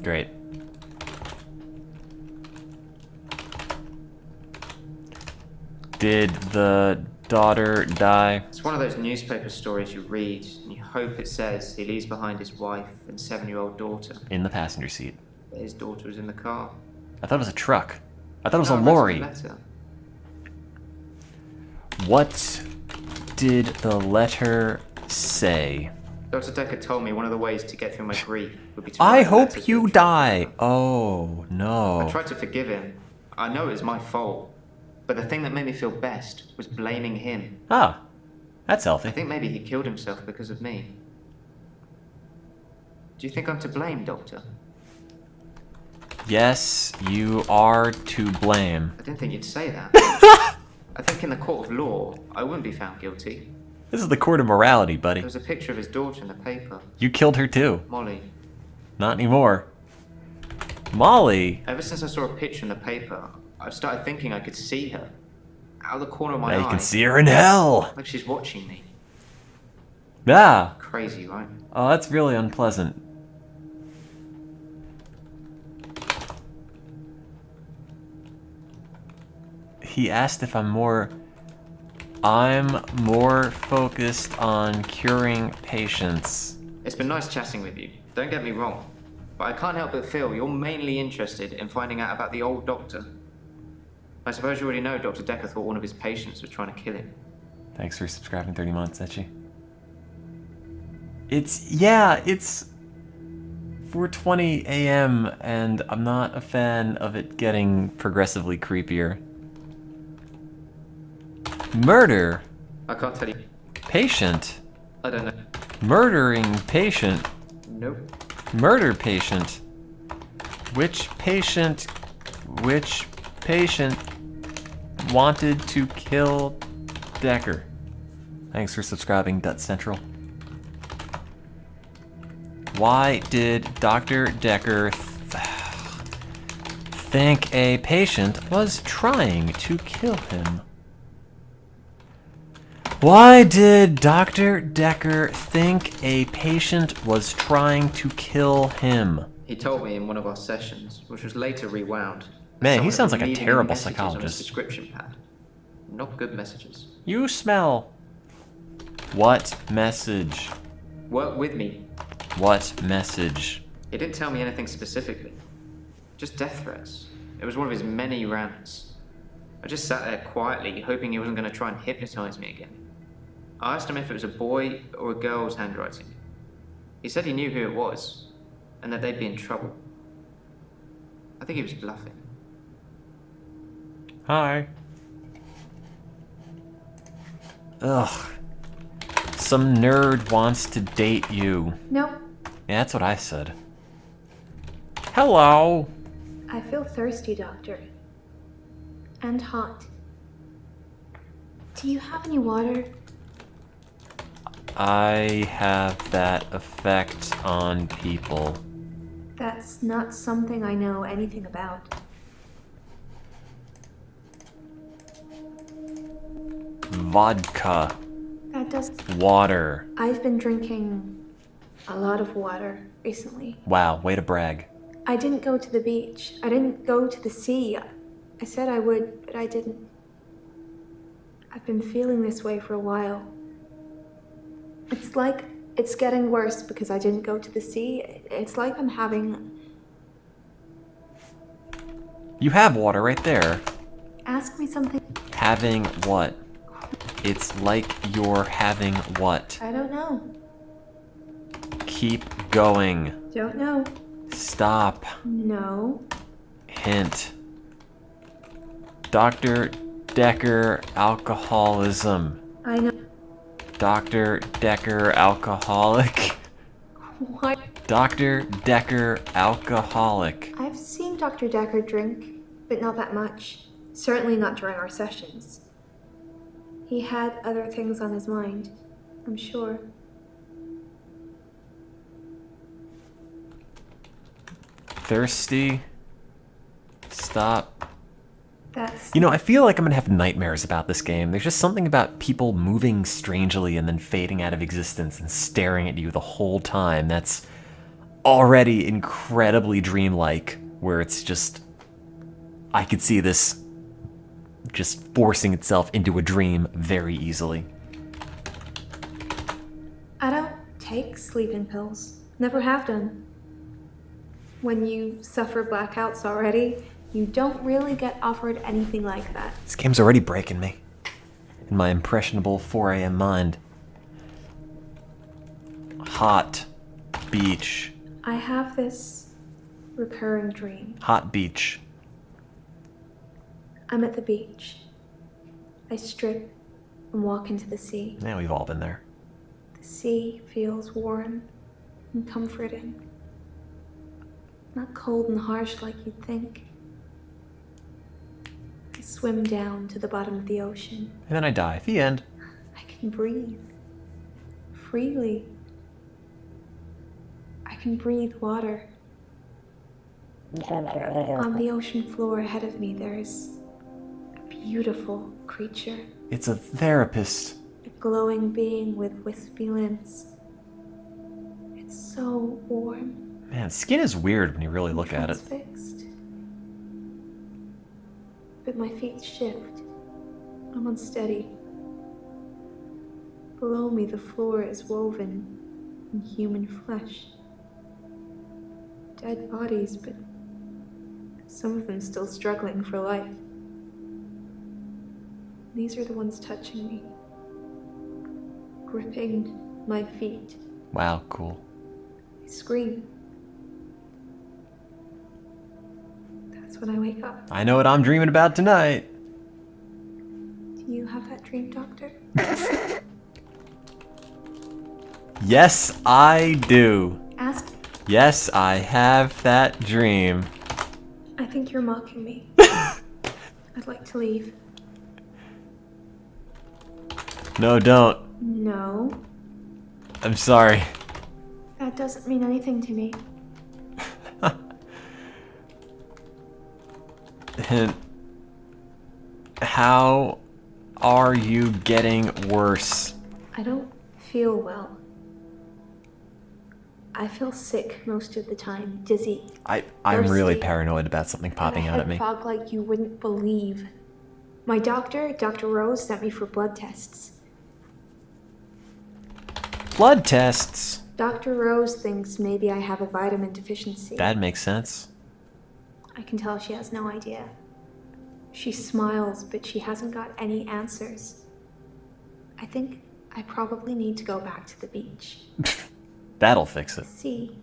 S1: Great. Did the daughter die?
S11: It's one of those newspaper stories you read, and you hope it says he leaves behind his wife and 7-year-old daughter.
S1: In the passenger seat.
S11: But his daughter was in the car.
S1: I thought it was a truck. I thought it was
S11: No,
S1: a
S11: I read
S1: lorry.
S11: the letter.
S1: What did the letter say?
S11: Dr. Decker told me one of the ways to get through my grief would be to
S1: I
S11: write letters
S1: hope you
S11: with-
S1: die. Oh, no.
S11: I tried to forgive him. I know it was my fault. But the thing that made me feel best was blaming him.
S1: Ah, that's healthy.
S11: I think maybe he killed himself because of me. Do you think I'm to blame, Doctor?
S1: Yes, you are to blame.
S11: I didn't think you'd say that. I think in the court of law, I wouldn't be found guilty.
S1: This is the court of morality, buddy.
S11: There was a picture of his daughter in the paper.
S1: You killed her too.
S11: Molly.
S1: Not anymore. Molly?
S11: Ever since I saw a picture in the paper, I've started thinking I could see her. Out of the corner of my
S1: Now
S11: eye.
S1: you can see her in hell.
S11: Like she's watching me.
S1: Ah.
S11: Crazy, right?
S1: Oh, that's really unpleasant. He asked if I'm more focused on curing patients.
S11: It's been nice chatting with you. Don't get me wrong. But I can't help but feel you're mainly interested in finding out about the old doctor. I suppose you already know Dr. Decker thought one of his patients was trying to kill him.
S1: Thanks for subscribing 30 months, Etchy. It's 4:20 a.m. and I'm not a fan of it getting progressively creepier. Murder?
S11: I can't tell you.
S1: Patient?
S11: I don't know.
S1: Murdering patient?
S11: Nope.
S1: Murder patient? Which patient wanted to kill Decker? Thanks for subscribing, Dut Central. Why did Dr. Decker think a patient was trying to kill him? Why did Dr. Decker think a patient was trying to kill him?
S11: He told me in one of our sessions, which was later rewound.
S1: Man, he
S11: someone
S1: sounds
S11: had
S1: like a
S11: been leaving
S1: terrible
S11: messages on his
S1: psychologist.
S11: description pad. Not good messages.
S1: You smell. What message?
S11: Work with me.
S1: What message?
S11: He didn't tell me anything specifically. Just death threats. It was one of his many rants. I just sat there quietly, hoping he wasn't going to try and hypnotize me again. I asked him if it was a boy or a girl's handwriting. He said he knew who it was, and that they'd be in trouble. I think he was bluffing.
S1: Hi. Ugh. Some nerd wants to date you.
S7: Nope.
S1: Yeah, that's what I said. Hello.
S7: I feel thirsty, Doctor. And hot. Do you have any water?
S1: I have that effect on people.
S7: That's not something I know anything about.
S1: Vodka.
S7: That does.
S1: Water.
S7: I've been drinking a lot of water recently.
S1: Wow, way to brag.
S7: I didn't go to the beach. I didn't go to the sea. I said I would, but I didn't. I've been feeling this way for a while. It's like it's getting worse because I didn't go to the sea. It's like I'm having...
S1: You have water right there.
S7: Ask me something.
S1: Having what? It's like you're having what?
S7: I don't know.
S1: Keep going.
S7: Don't know.
S1: Stop.
S7: No.
S1: Hint. Dr. Decker alcoholism.
S7: I know.
S1: Dr. Decker alcoholic.
S7: What?
S1: Dr. Decker alcoholic.
S7: I've seen Dr. Decker drink, but not that much. Certainly not during our sessions. He had other things on his mind, I'm sure.
S1: Thirsty? Stop.
S7: That's...
S1: You know, I feel like I'm gonna have nightmares about this game. There's just something about people moving strangely and then fading out of existence and staring at you the whole time that's already incredibly dreamlike, where it's just... I could see this just forcing itself into a dream very easily.
S7: I don't take sleeping pills. Never have done. When you suffer blackouts already, you don't really get offered anything like that.
S1: This game's already breaking me in my impressionable 4 a.m. mind. Hot beach.
S7: I have this recurring dream.
S1: Hot beach.
S7: I'm at the beach. I strip and walk into the sea.
S1: Yeah, we've all been there.
S7: The sea feels warm and comforting. Not cold and harsh like you'd think. I swim down to the bottom of the ocean.
S1: And then I die. The end.
S7: I can breathe freely. I can breathe water. On the ocean floor ahead of me, there's a beautiful creature.
S1: It's a therapist.
S7: A glowing being with wispy limbs. It's so warm.
S1: Man, skin is weird when you really look at it.
S7: Transfixed. But my feet shift. I'm unsteady. Below me, the floor is woven in human flesh. Dead bodies, but some of them still struggling for life. These are the ones touching me, gripping my feet.
S1: Wow, cool.
S7: I scream. That's when I wake up.
S1: I know what I'm dreaming about tonight.
S7: Do you have that dream, Doctor?
S1: Yes, I do.
S7: Ask.
S1: Yes, I have that dream.
S7: I think you're mocking me. I'd like to leave.
S1: No, don't.
S7: No,
S1: I'm sorry.
S7: that doesn't mean anything to me.
S1: And how are you getting worse?
S7: I don't feel well. I feel sick most of the time, dizzy.
S1: I'm really
S7: thirsty,
S1: paranoid about something popping out at me.
S7: Fog like you wouldn't believe. My doctor, Dr. Rose, sent me for blood tests.
S1: Blood tests.
S7: Dr. Rose thinks maybe I have a vitamin deficiency.
S1: That makes sense.
S7: I can tell she has no idea. She smiles, but she hasn't got any answers. I think I probably need to go back to the beach.
S1: That'll fix it.
S7: See,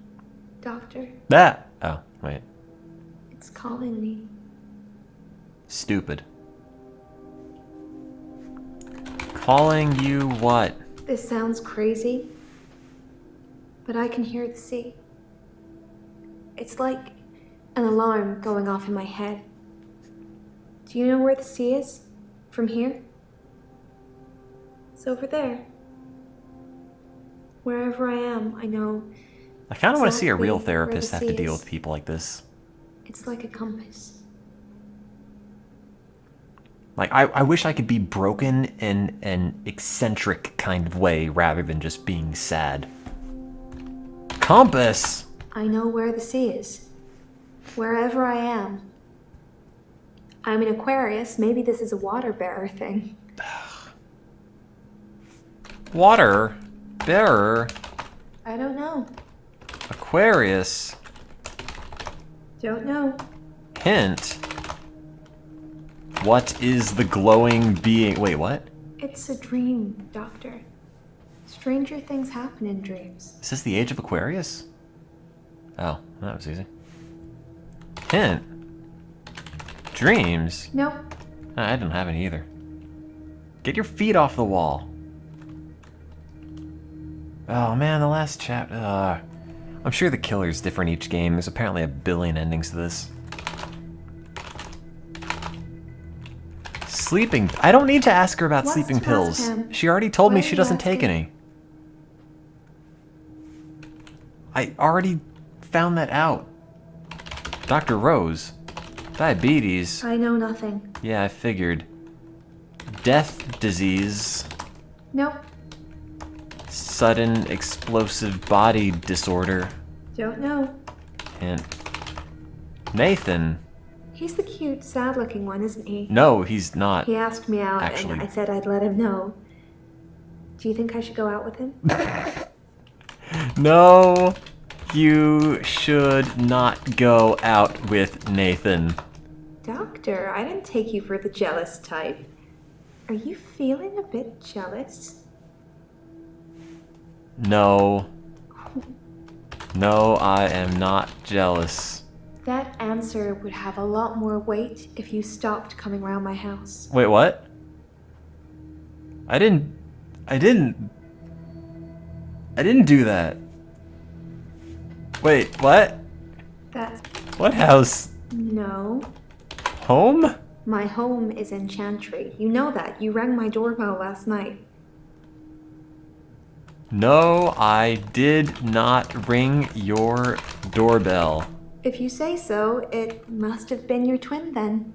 S7: Doctor,
S1: That. Oh, wait.
S7: it's calling me.
S1: Stupid. Calling you what?
S7: This sounds crazy, but I can hear the sea. It's like an alarm going off in my head. Do you know where the sea is? From here? It's over there. Wherever I am, I know
S1: I kind of want to see a
S7: Exactly
S1: real
S7: where the
S1: therapist have to
S7: sea
S1: deal
S7: is.
S1: with people like this.
S7: It's like a compass.
S1: Like, I wish I could be broken in an eccentric kind of way rather than just being sad. Compass!
S7: I know where the sea is. Wherever I am. I'm an Aquarius. Maybe this is a water bearer thing.
S1: Water? Bearer?
S7: I don't know.
S1: Aquarius?
S7: Don't know.
S1: Hint? What is the glowing being? Wait, what?
S7: It's a dream, Doctor. Stranger things happen in dreams.
S1: Is this the age of Aquarius? Oh, that was easy. Hint? Dreams?
S7: Nope.
S1: I didn't have any either. Get your feet off the wall. Oh man, the last chapter. I'm sure the killer's different each game. There's apparently a billion endings to this. Sleeping. I don't need to ask her about
S7: What's
S1: sleeping
S7: the
S1: pills.
S7: matter, Pam?
S1: She already told
S7: Why
S1: me
S7: are
S1: she
S7: you
S1: doesn't take
S7: asking?
S1: any. I already found that out. Dr. Rose. Diabetes.
S7: I know nothing.
S1: Yeah, I figured. Death disease.
S7: Nope.
S1: Sudden explosive body disorder.
S7: Don't know.
S1: And Nathan.
S7: He's the cute, sad-looking one, isn't he?
S1: No, he's not.
S7: He asked me out,
S1: Actually.
S7: and I said I'd let him know. Do you think I should go out with him?
S1: No, you should not go out with Nathan.
S7: Doctor, I didn't take you for the jealous type. Are you feeling a bit jealous?
S1: No. No, I am not jealous.
S7: That answer would have a lot more weight if you stopped coming around my house.
S1: Wait, what? I didn't do that. Wait, what?
S7: That's...
S1: What house?
S7: No.
S1: Home?
S7: My home is in Chantry. You know that. You rang my doorbell last night.
S1: No, I did not ring your doorbell.
S7: If you say so, it must have been your twin then.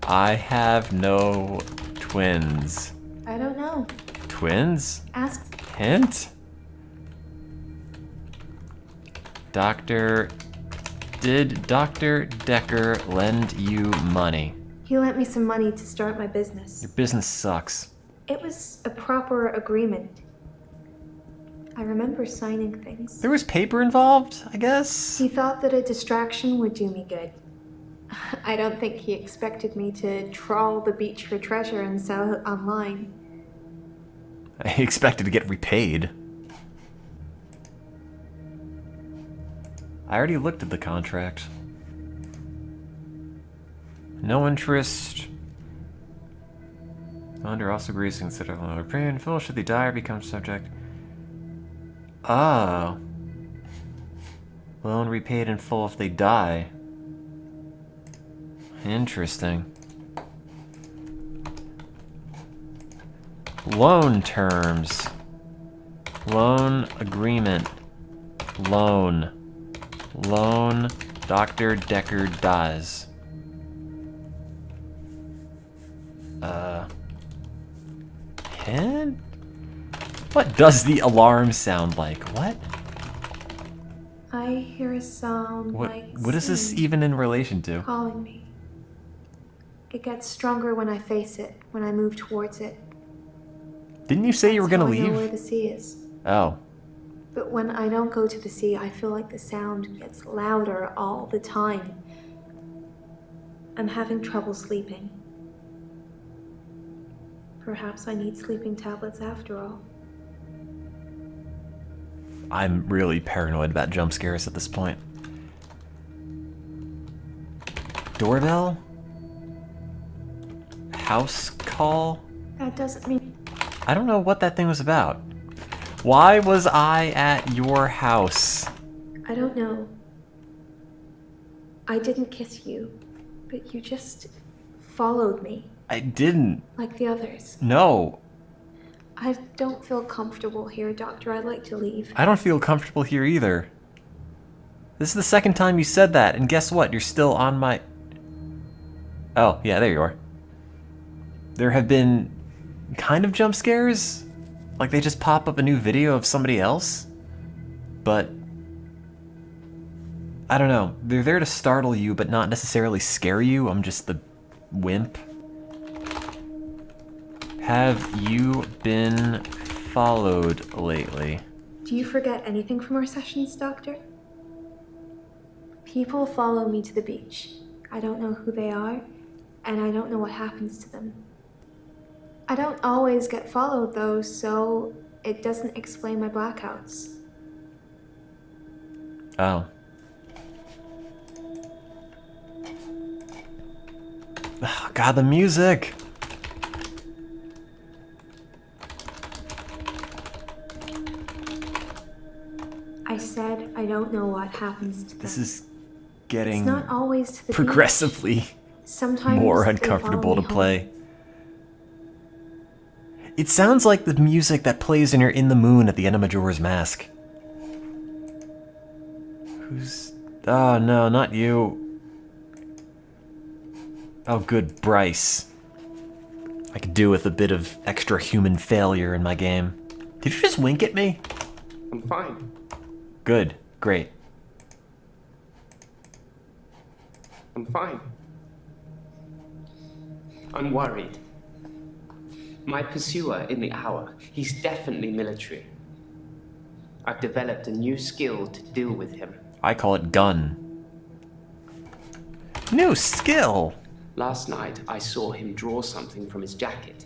S1: I have no twins.
S7: I don't know.
S1: Twins?
S7: Ask...
S1: Hint? Did Dr. Decker lend you money?
S7: He lent me some money to start my business.
S1: Your business sucks.
S7: It was a proper agreement. I remember signing things.
S1: There was paper involved, I guess?
S7: He thought that a distraction would do me good. I don't think he expected me to trawl the beach for treasure and sell it online.
S1: I expected to get repaid. I already looked at the contract. No interest. Lender also agrees to consider the loan repaid in full should they die or become subject. Oh. Loan repaid in full if they die. Interesting. Loan terms. Loan agreement. Loan. Loan. Dr. Decker dies. Hint? What does the alarm sound like? What?
S7: I hear a sound
S1: What
S7: like
S1: is this
S7: sand
S1: even in relation to?
S7: calling me. It gets stronger when I face it, when I move towards it.
S1: Didn't you say you were gonna
S7: That's how I know where
S1: leave?
S7: the sea is.
S1: Oh.
S7: But when I don't go to the sea, I feel like the sound gets louder all the time. I'm having trouble sleeping. Perhaps I need sleeping tablets after all.
S1: I'm really paranoid about jump scares at this point. Doorbell? House call?
S7: That doesn't mean...
S1: I don't know what that thing was about. Why was I at your house?
S7: I don't know. I didn't kiss you, but you just followed me,
S1: I didn't.
S7: like the others.
S1: No.
S7: I don't feel comfortable here, Doctor. I'd like to leave.
S1: I don't feel comfortable here either. This is the second time you said that, and guess what? You're still on my... Oh, yeah, there you are. There have been kind of jump scares. Like they just pop up a new video of somebody else. But I don't know. They're there to startle you, but not necessarily scare you. I'm just the wimp. Have you been followed lately?
S7: Do you forget anything from our sessions, Doctor? People follow me to the beach. I don't know who they are, and I don't know what happens to them. I don't always get followed, though, so it doesn't explain my blackouts.
S1: Oh. Oh, God, the music!
S7: I said I don't know what happens to them.
S1: This is getting
S7: It's not always to the
S1: progressively
S7: beach. Sometimes
S1: more
S7: they
S1: uncomfortable
S7: follow
S1: to
S7: me
S1: play. It sounds like the music that plays in your In the Moon at the end of Majora's Mask. Who's... Oh, no, not you. Oh, good, Bryce. I could do with a bit of extra human failure in my game. Did you just wink at me?
S8: I'm fine.
S1: Good, great.
S8: I'm fine. I'm worried. My pursuer in the hour, he's definitely military. I've developed a new skill to deal with him.
S1: I call it gun. New skill!
S8: Last night, I saw him draw something from his jacket.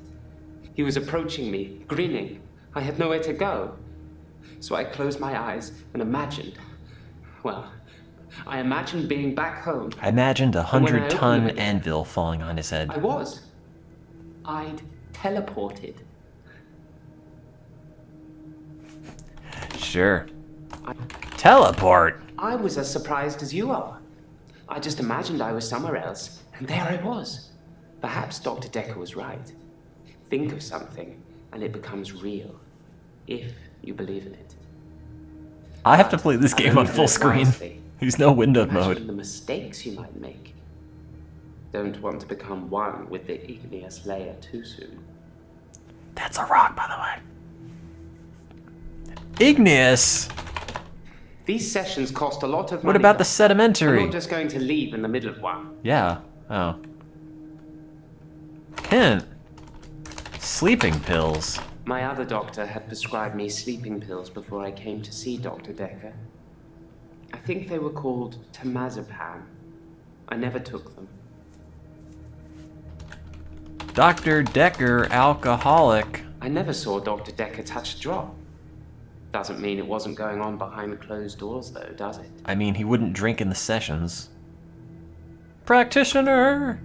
S8: He was approaching me, grinning. I had nowhere to go. So I closed my eyes and imagined, well, I imagined being back home.
S1: I imagined a
S8: And when I
S1: 100-ton
S8: opened it,
S1: anvil falling on his head.
S8: I was. I'd teleported.
S1: Sure. Teleport!
S8: I was as surprised as you are. I just imagined I was somewhere else, and there I was. Perhaps Dr. Decker was right. Think of something, and it becomes real. If you believe in it.
S1: I have to play this game on full screen. There's no windowed
S8: Imagine
S1: mode.
S8: the mistakes you might make. Don't want to become one with the igneous layer too soon.
S1: That's a rock, by the way. Igneous?
S8: These sessions cost a lot of money.
S1: What about the
S8: I'm
S1: sedimentary?
S8: not just going to leave in the middle of one.
S1: Yeah. Oh. Hint. Sleeping pills.
S8: My other doctor had prescribed me sleeping pills before I came to see Dr. Decker. I think they were called temazepam. I never took them.
S1: Dr. Decker, alcoholic.
S8: I never saw Dr. Decker touch a drop. Doesn't mean it wasn't going on behind closed doors, though, does it?
S1: I mean, he wouldn't drink in the sessions. Practitioner!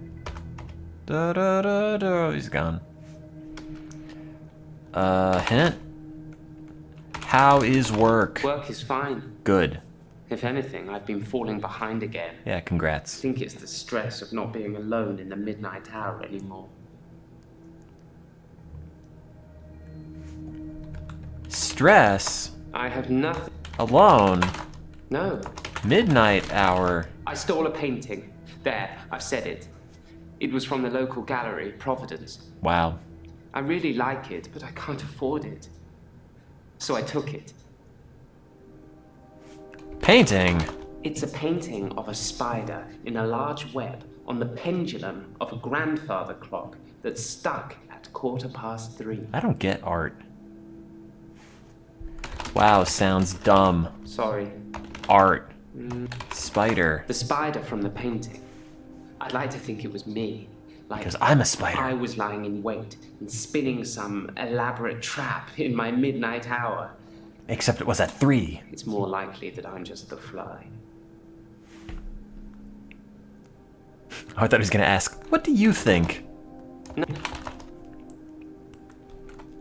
S1: Da da da da. He's gone. Hint. How is work?
S8: Work is fine.
S1: Good.
S8: If anything, I've been falling behind again.
S1: Yeah,
S8: I
S1: congrats.
S8: think it's the stress of not being alone in the midnight hour anymore.
S1: Stress?
S8: I have nothing.
S1: Alone?
S8: No.
S1: Midnight hour.
S8: I stole a painting. There, I've said it. It was from the local gallery, Providence.
S1: Wow.
S8: I really like it, but I can't afford it. So I took it.
S1: Painting?
S8: It's a painting of a spider in a large web on the pendulum of a grandfather clock that's stuck at 3:15.
S1: I don't get art. Wow, sounds dumb.
S8: Sorry.
S1: Art. Spider.
S8: The spider from the painting. I'd like to think it was me. Like
S1: 'Cause I'm a spider.
S8: I was lying in wait and spinning some elaborate trap in my midnight hour.
S1: Except it was at 3.
S8: It's more likely that I'm just the fly.
S1: I thought he was gonna ask, what do you think?
S8: No.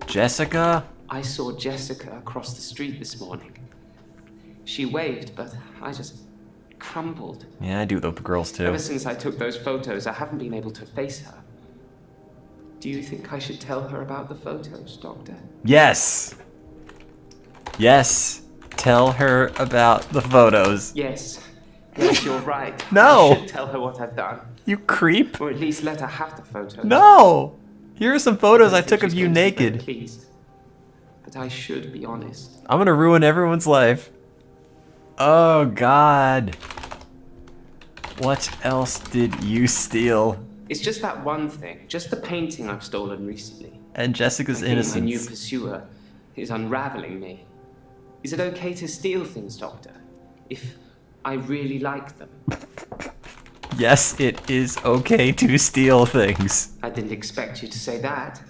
S1: Jessica?
S8: I saw Jessica across the street this morning. She waved, but I just crumbled.
S1: Yeah, I do with girls too.
S8: Ever since I took those photos, I haven't been able to face her. Do you think I should tell her about the photos, Doctor?
S1: Yes. Yes. Tell her about the photos.
S8: Yes. Yes, you're right.
S1: No.
S8: I should tell her what I've done.
S1: You creep.
S8: Or at least let her have the photos.
S1: No. Here are some photos I
S8: think
S1: took of
S8: she's
S1: you
S8: going to be very
S1: naked.
S8: pleased. But I should be honest.
S1: I'm gonna ruin everyone's life. Oh God. What else did you steal?
S8: It's just that one thing. Just the painting I've stolen recently.
S1: And Jessica's
S8: I think my new
S1: innocence.
S8: pursuer is unraveling me. Is it okay to steal things, Doctor? If I really like them?
S1: Yes, it is okay to steal things.
S8: I didn't expect you to say that.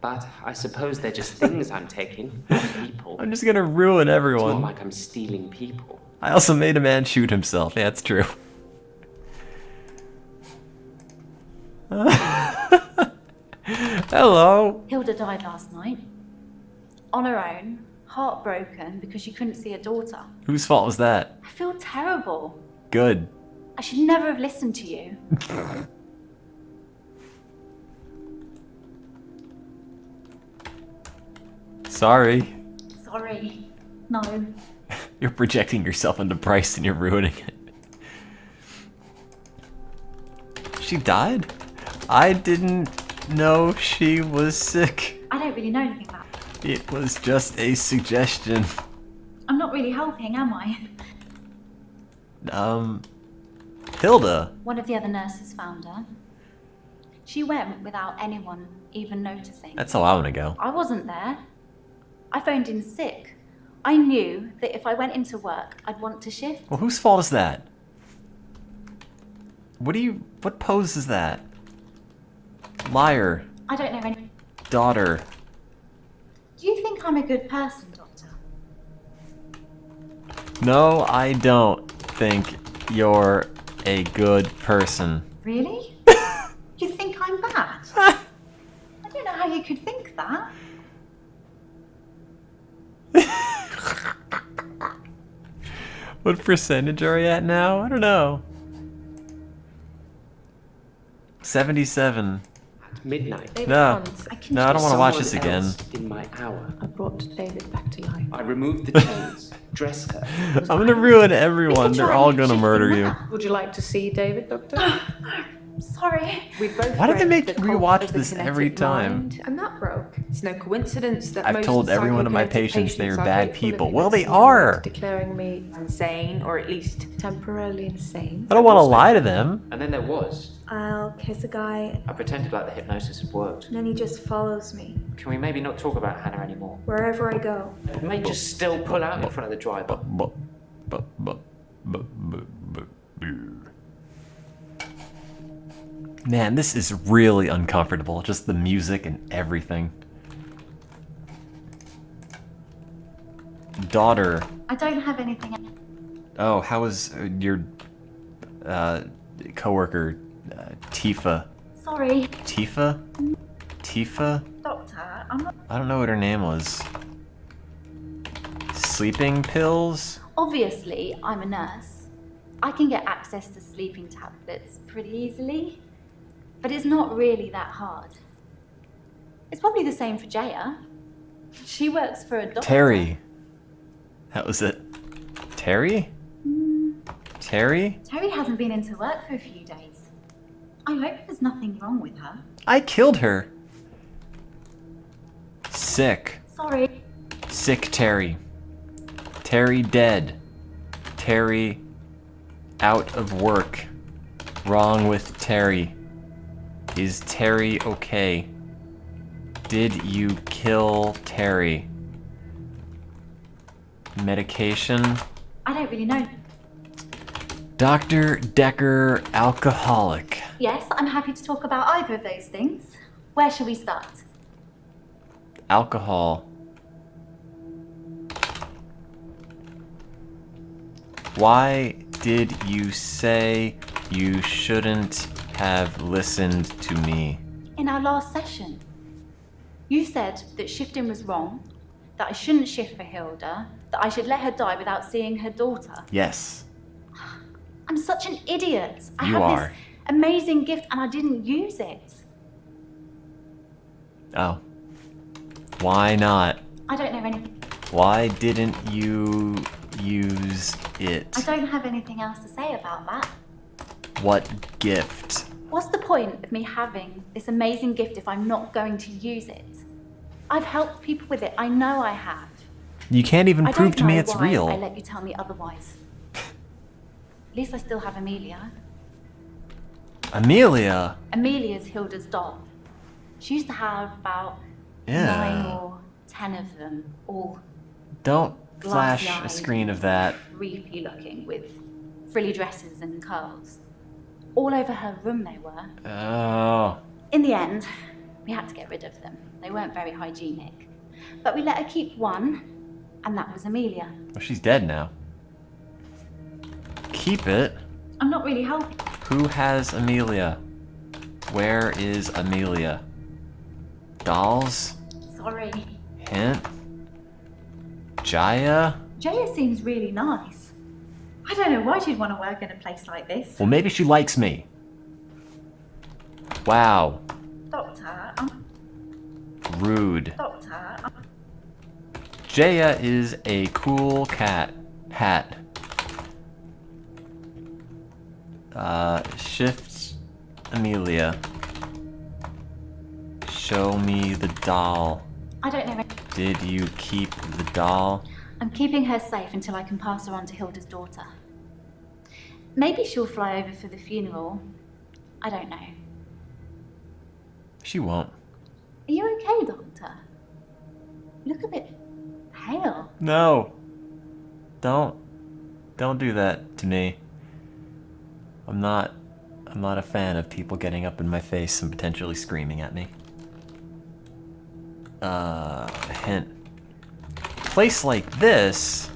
S8: But I suppose they're just things I'm taking, not people.
S1: I'm just gonna ruin
S8: It's
S1: everyone.
S8: not like I'm stealing people.
S1: I also made a man shoot himself. Yeah, it's true. Hello.
S4: Hilda died last night. On her own, heartbroken because she couldn't see her daughter.
S1: Whose fault was that?
S4: I feel terrible.
S1: Good.
S4: I should never have listened to you.
S1: Sorry.
S4: Sorry. No.
S1: You're projecting yourself onto Bryce and you're ruining it. She died? I didn't know she was sick.
S4: I don't really know anything about it.
S1: It was just a suggestion.
S4: I'm not really helping, am I?
S1: Hilda.
S4: One of the other nurses found her. She went without anyone even noticing.
S1: That's how I want to go.
S4: I wasn't there. I phoned in sick. I knew that if I went into work, I'd want to shift.
S1: Well, whose fault is that? What pose is that? Liar.
S4: I don't know any.
S1: Daughter.
S4: Do you think I'm a good person, Doctor?
S1: No, I don't think you're a good person.
S4: Really? You think I'm bad? I don't know how you could think that.
S1: What percentage are you at now? I don't know. 77.
S8: At midnight.
S10: David
S1: No.
S10: Hans,
S1: No, I don't want to watch
S8: Someone
S1: this again.
S8: else in my hour.
S10: I brought David back to life.
S8: I removed the chains, dressed her.
S1: I'm gonna ruin everyone. They're all gonna murder you.
S10: Would you like to see David, Doctor?
S4: Sorry.
S9: We both
S1: Why did they
S9: read
S1: make
S9: The
S1: you
S9: Cult
S1: rewatch
S9: of the
S1: this
S9: Kinetic
S1: every time?
S9: Mind, and that broke. It's no coincidence that
S1: I've
S9: most
S1: told every one of my
S9: psychokinetic
S1: patients they're
S9: are
S1: bad
S9: capable of
S1: people. Well, they
S9: convincing
S1: are.
S10: Declaring me
S9: insane, or at least
S10: temporarily insane.
S1: I don't want to lie to them.
S11: And then there was.
S7: I'll kiss a guy,
S11: I pretended like the hypnosis had worked.
S7: and then he just follows me
S11: Can we maybe not talk about Hannah anymore?
S7: wherever I go.
S11: We may just still pull out in front of the driver.
S1: Man, this is really uncomfortable. Just the music and everything. Daughter.
S4: I don't have anything.
S1: Oh, how was your coworker, Tifa?
S4: Sorry.
S1: Tifa? Tifa?
S4: Doctor, I'm not.
S1: I don't know what her name was. Sleeping pills?
S4: Obviously, I'm a nurse. I can get access to sleeping tablets pretty easily. But it's not really that hard. It's probably the same for Jaya. She works for a doctor.
S1: Terry. That was it. Terry? Terry?
S4: Terry hasn't been into work for a few days. I hope there's nothing wrong with her.
S1: I killed her. Sick.
S4: Sorry.
S1: Sick Terry. Terry dead. Terry out of work. Wrong with Terry. Is Terry okay? Did you kill Terry? Medication?
S4: I don't really know.
S1: Dr. Decker, alcoholic.
S4: Yes, I'm happy to talk about either of those things. Where shall we start?
S1: Alcohol. Why did you say you shouldn't have listened to me?
S4: In our last session, you said that shifting was wrong, that I shouldn't shift for Hilda, that I should let her die without seeing her daughter.
S1: Yes.
S4: I'm such an idiot. I
S1: You
S4: have
S1: are.
S4: this amazing gift and I didn't use it.
S1: Oh. Why not?
S4: I don't know anything.
S1: Why didn't you use it?
S4: I don't have anything else to say about that.
S1: What gift?
S4: What's the point of me having this amazing gift if I'm not going to use it? I've helped people with it. I know I have.
S1: You can't even
S4: I
S1: prove
S4: don't
S1: to me
S4: know
S1: it's
S4: why
S1: real.
S4: I let you tell me otherwise. At least I still have Amelia.
S1: Amelia?
S4: Amelia's Hilda's doll. She used to have about
S1: Yeah.
S4: 9 or 10 of them, all
S1: Don't flash a
S4: glassy-eyed,
S1: screen of that.
S4: creepy looking, with frilly dresses and curls. All over her room they were.
S1: Oh.
S4: In the end, we had to get rid of them. They weren't very hygienic. But we let her keep one, and that was Amelia.
S1: Well, she's dead now. Keep it?
S4: I'm not really helping.
S1: Who has Amelia? Where is Amelia? Dolls?
S4: Sorry.
S1: Hint? Jaya?
S4: Jaya seems really nice. I don't know why she'd want to work in a place like this.
S1: Well, maybe she likes me. Wow.
S4: Doctor,
S1: Rude.
S4: Doctor,
S1: Jaya is a cool cat. Hat. Shift Amelia. Show me the doll.
S4: I don't know.
S1: Did you keep the doll?
S4: I'm keeping her safe until I can pass her on to Hilda's daughter. Maybe she'll fly over for the funeral. I don't know.
S1: She won't.
S4: Are you okay, Doctor? You look a bit pale.
S1: No. Don't do that to me. I'm not a fan of people getting up in my face and potentially screaming at me. Hint. Place like this,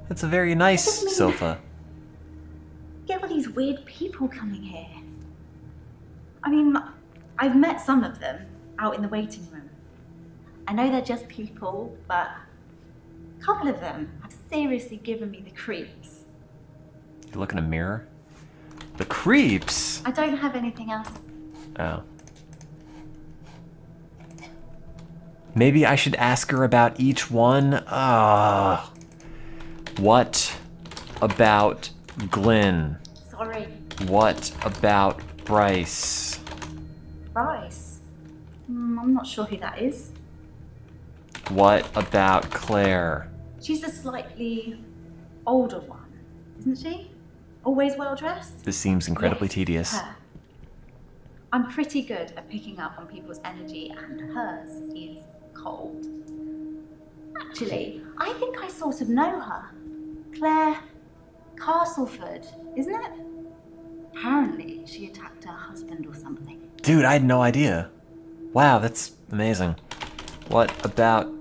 S1: that's a very nice sofa.
S4: Get all these weird people coming here. I mean, I've met some of them out in the waiting room. I know they're just people, but a couple of them have seriously given me the creeps.
S1: You look in a mirror? The creeps?
S4: I don't have anything else.
S1: Oh. Maybe I should ask her about each one? What about Glenn?
S4: Sorry.
S1: What about Bryce?
S4: Bryce? I'm not sure who that is.
S1: What about Claire?
S4: She's the slightly older one, isn't she? Always well dressed?
S1: This seems incredibly
S4: Yes,
S1: tedious.
S4: her. I'm pretty good at picking up on people's energy, and hers is cold. Actually, I think I sort of know her. Claire Castleford, isn't it? Apparently, she attacked her husband or something.
S1: Dude, I had no idea. Wow, that's amazing. What about...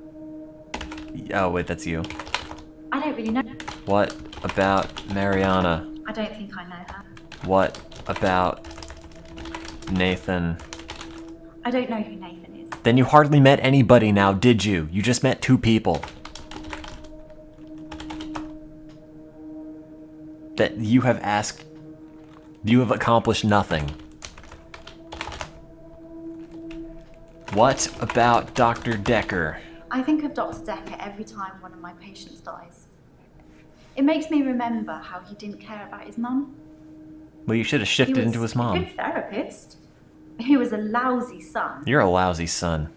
S1: Oh, wait, that's you.
S4: I don't really know.
S1: What about Mariana?
S4: I don't think I know her.
S1: What about Nathan?
S4: I don't know who Nathan is.
S1: Then you hardly met anybody now, did you? You just met 2 people. That you have asked... You have accomplished nothing. What about Dr. Decker?
S4: I think of Dr. Decker every time one of my patients dies. It makes me remember how he didn't care about his mum.
S1: Well, you should have shifted
S4: He was
S1: into his
S4: a
S1: mom.
S4: good therapist. He was a lousy son.
S1: You're a lousy son.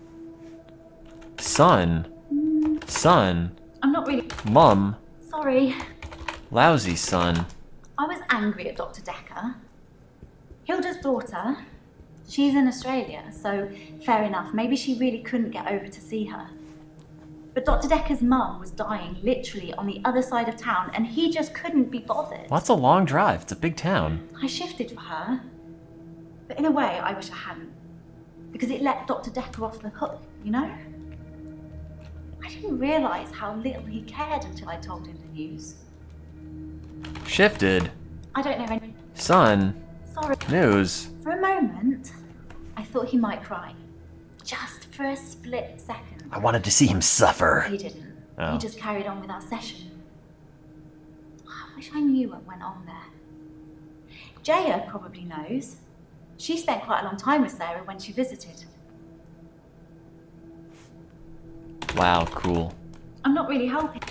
S1: Son? Son?
S4: I'm not really...
S1: Mum?
S4: Sorry.
S1: Lousy son.
S4: I was angry at Dr. Decker. Hilda's daughter, she's in Australia, so fair enough. Maybe she really couldn't get over to see her. But Dr. Decker's mum was dying literally on the other side of town, and he just couldn't be bothered.
S1: Well, that's a long drive. It's a big town.
S4: I shifted for her. But in a way, I wish I hadn't. Because it let Dr. Decker off the hook, you know? I didn't realise how little he cared until I told him the news.
S1: Shifted.
S4: I don't know any...
S1: Son.
S4: Sorry.
S1: News.
S4: For a moment, I thought he might cry. Just for a split second.
S1: I wanted to see him suffer.
S4: He didn't.
S1: Oh.
S4: He just carried on with our session. I wish I knew what went on there. Jaya probably knows. She spent quite a long time with Sarah when she visited.
S1: Wow, cool.
S4: I'm not really helping.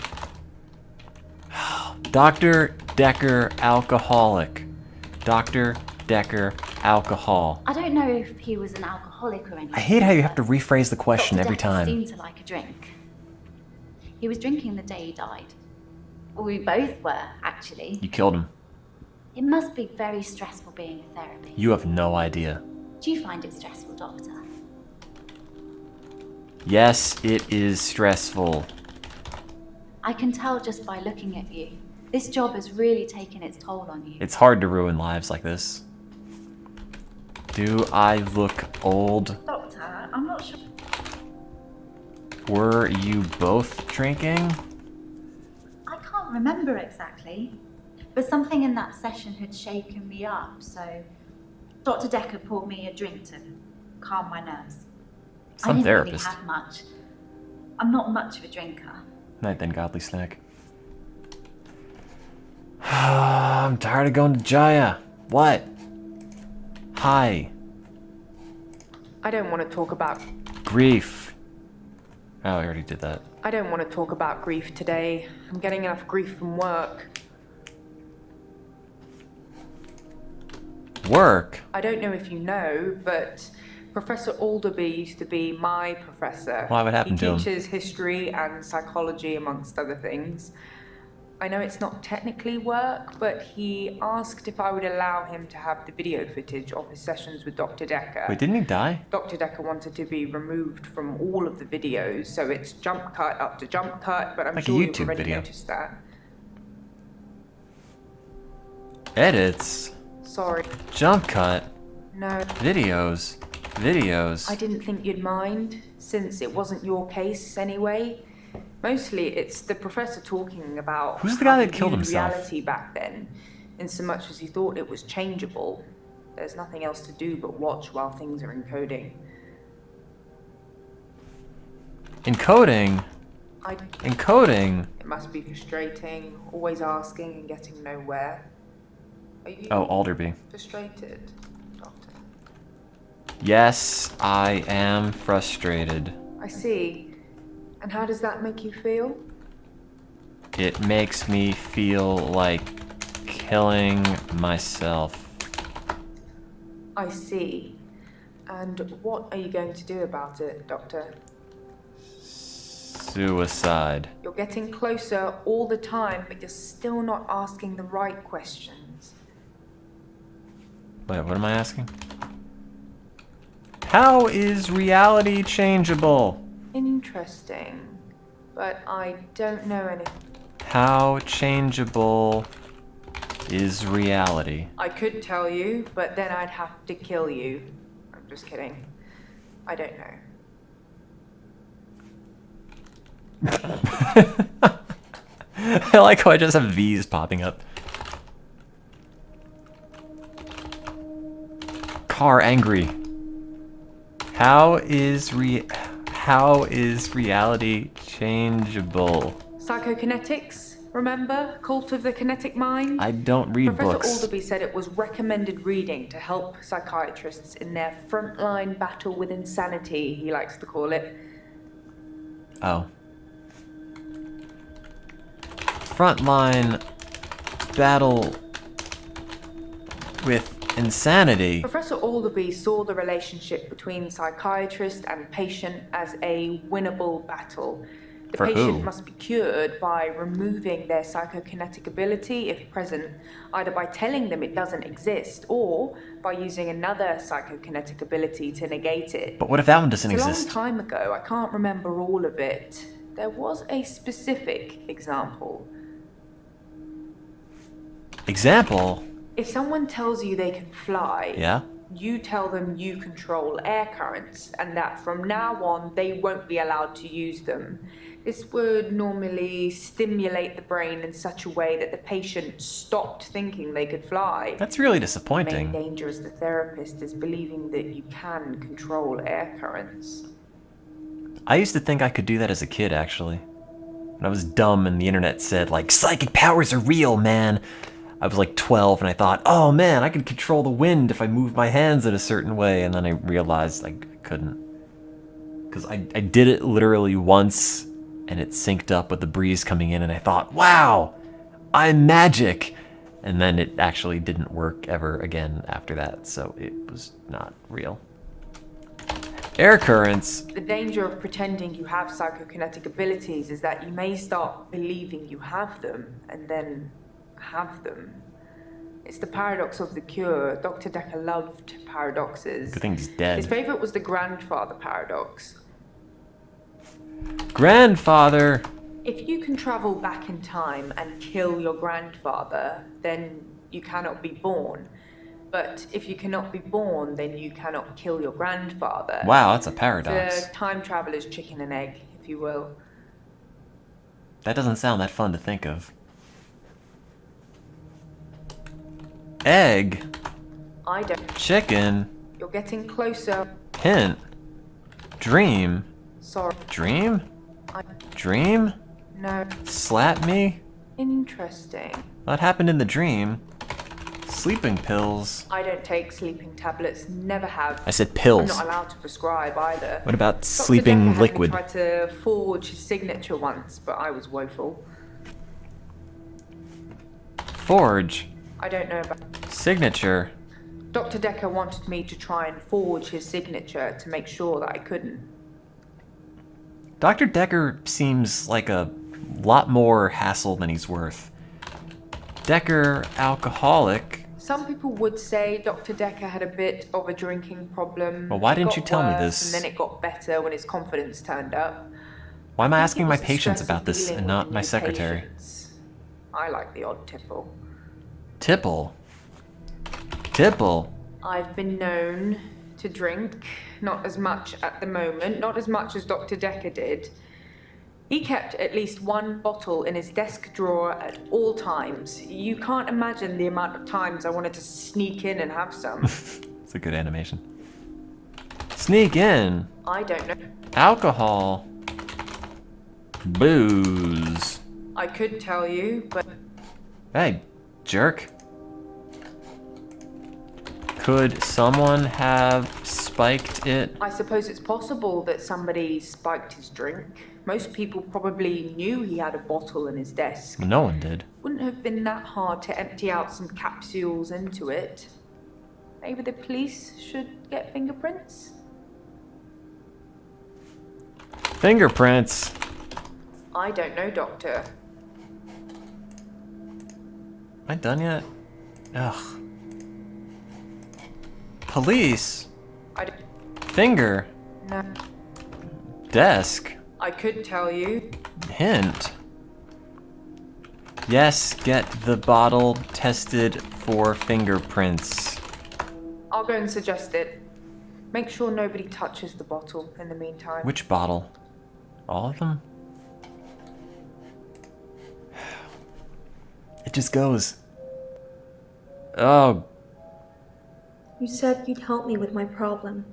S1: Dr. Decker, alcoholic. Dr. Decker, alcohol.
S4: I don't know if he was an alcoholic or anything.
S1: I hate how you have to rephrase the question
S4: Dr.
S1: every
S4: Decker
S1: time.
S4: seemed to like a drink. He was drinking the day he died. Well, we both were, actually.
S1: You killed him.
S4: It must be very stressful being a therapist.
S1: You have no idea.
S4: Do you find it stressful, Doctor?
S1: Yes, it is stressful.
S4: I can tell just by looking at you. This job has really taken its toll on you.
S1: It's hard to ruin lives like this. Do I look old?
S4: Doctor, I'm not sure.
S1: Were you both drinking?
S4: I can't remember exactly. But something in that session had shaken me up, so Dr. Decker poured me a drink to calm my nerves. I
S1: Some
S4: didn't
S1: therapist.
S4: really have much. I'm not much of a drinker.
S1: Night then, godly snack. I'm tired of going to Jaya. What? Hi.
S9: I don't want to talk about.
S1: Grief. Oh, I already did that.
S9: I don't want to talk about grief today. I'm getting enough grief from work.
S1: Work?
S9: I don't know if you know, but Professor Alderby used to be my professor.
S1: Why would happen to him?
S9: He teaches history and psychology, amongst other things. I know it's not technically work, but he asked if I would allow him to have the video footage of his sessions with Dr. Decker.
S1: Wait, didn't he die?
S9: Dr. Decker wanted to be removed from all of the videos, so it's jump cut up to jump cut, but I'm
S1: Like a
S9: sure you've
S1: YouTube
S9: already
S1: video.
S9: noticed that.
S1: Edits.
S9: Sorry.
S1: Jump cut.
S9: No.
S1: Videos. Videos.
S9: I didn't think you'd mind, since it wasn't your case anyway. Mostly, it's the professor talking about
S1: Who's the guy
S9: how
S1: that
S9: he
S1: killed
S9: viewed
S1: himself?
S9: reality back then, in so much as he thought it was changeable. There's nothing else to do but watch while things are encoding.
S1: Encoding.
S9: I.
S1: Encoding.
S9: It must be frustrating, always asking and getting nowhere. Are you
S1: Oh, Alderby.
S9: frustrated, Doctor?
S1: Yes, I am frustrated.
S9: I see. And how does that make you feel?
S1: It makes me feel like killing myself.
S9: I see. And what are you going to do about it, Doctor?
S1: Suicide.
S9: You're getting closer all the time, but you're still not asking the right questions.
S1: Wait, what am I asking? How is reality changeable?
S9: Interesting. But I don't know anything.
S1: How changeable is reality?
S9: I could tell you, but then I'd have to kill you. I'm just kidding. I don't know.
S1: I like how I just have V's popping up. Car angry. How is reality changeable?
S9: Psychokinetics, remember? Cult of the Kinetic Mind?
S1: I don't read
S9: Professor
S1: books.
S9: Alderby said it was recommended reading to help psychiatrists in their frontline battle with insanity, he likes to call it.
S1: Oh. Frontline battle with insanity.
S9: Professor Alderby saw the relationship between psychiatrist and patient as a winnable battle. The
S1: For
S9: patient
S1: who?
S9: must be cured by removing their psychokinetic ability, if present, either by telling them it doesn't exist or by using another psychokinetic ability to negate it.
S1: But what if that one doesn't
S9: It's
S1: exist?
S9: a long time ago, I can't remember all of it. There was a specific example.
S1: Example?
S9: If someone tells you they can fly,
S1: Yeah?
S9: you tell them you control air currents and that from now on they won't be allowed to use them. This would normally stimulate the brain in such a way that the patient stopped thinking they could fly.
S1: That's really
S9: The
S1: disappointing.
S9: main danger as the therapist is believing that you can control air currents.
S1: I used to think I could do that as a kid, actually. When I was dumb and the internet said, like, psychic powers are real, man. I was like 12 and I thought, oh man, I could control the wind if I moved my hands in a certain way. And then I realized I couldn't. Because I did it literally once, and it synced up with the breeze coming in, and I thought, wow, I'm magic! And then it actually didn't work ever again after that, so it was not real. Air currents.
S9: The danger of pretending you have psychokinetic abilities is that you may start believing you have them, and then have them. It's the paradox of the cure. Dr. Decker loved paradoxes.
S1: Good thing he's dead.
S9: His favorite was the grandfather paradox.
S1: Grandfather!
S9: If you can travel back in time and kill your grandfather, then you cannot be born. But if you cannot be born, then you cannot kill your grandfather.
S1: Wow, that's a paradox.
S9: The time traveler's chicken and egg, if you will.
S1: That doesn't sound that fun to think of. Egg.
S9: I don't.
S1: Chicken.
S9: You're getting closer.
S1: Hint. Dream.
S9: Sorry.
S1: Dream?
S9: I...
S1: Dream?
S9: No.
S1: Slap me?
S9: Interesting.
S1: What happened in the dream? Sleeping pills.
S9: I don't take sleeping tablets. Never have.
S1: I said pills.
S9: I'm not allowed to prescribe either.
S1: What about
S9: Dr.
S1: sleeping
S9: Decker
S1: liquid?
S9: Had me try to forge his signature once, but I was woeful.
S1: Forge.
S9: I don't know about...
S1: Signature.
S9: Dr. Decker wanted me to try and forge his signature to make sure that I couldn't.
S1: Dr. Decker seems like a lot more hassle than he's worth. Decker, alcoholic.
S9: Some people would say Dr. Decker had a bit of a drinking problem.
S1: Well, why
S9: It
S1: didn't
S9: got
S1: you tell me
S9: worse,
S1: this?
S9: And then it got better when his confidence turned up.
S1: Why am I
S9: think
S1: asking
S9: it
S1: my
S9: was the
S1: patients
S9: stress
S1: about
S9: of
S1: this
S9: dealing
S1: and
S9: with
S1: not my
S9: new
S1: secretary?
S9: patients. I like the odd tipple.
S1: Tipple. Tipple.
S9: I've been known to drink, not as much at the moment, not as much as Dr. Decker did. He kept at least one bottle in his desk drawer at all times. You can't imagine the amount of times I wanted to sneak in and have some.
S1: It's a good animation. Sneak in.
S9: I don't know.
S1: Alcohol. Booze.
S9: I could tell you, but
S1: Hey, jerk. Could someone have spiked it?
S9: I suppose it's possible that somebody spiked his drink. Most people probably knew he had a bottle in his desk.
S1: No one did.
S9: Wouldn't have been that hard to empty out some capsules into it. Maybe the police should get fingerprints?
S1: Fingerprints.
S9: I don't know, Doctor.
S1: Am I done yet? Ugh. Police.
S9: I don't
S1: Finger.
S9: know.
S1: Desk.
S9: I could tell you.
S1: Hint. Yes, get the bottle tested for fingerprints.
S9: I'll go and suggest it. Make sure nobody touches the bottle in the meantime.
S1: Which bottle? All of them? It just goes. Oh,
S7: You said you'd help me with my problem,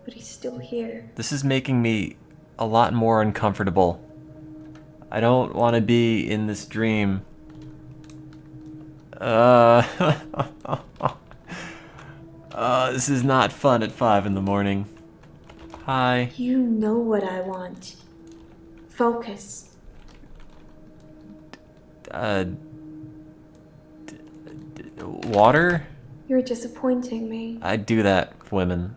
S7: but he's still here.
S1: this is making me a lot more uncomfortable. I don't want to be in this dream. This is not fun at 5 in the morning. Hi.
S7: You know what I want. Focus.
S1: Water?
S7: You're disappointing me.
S1: I do that, women.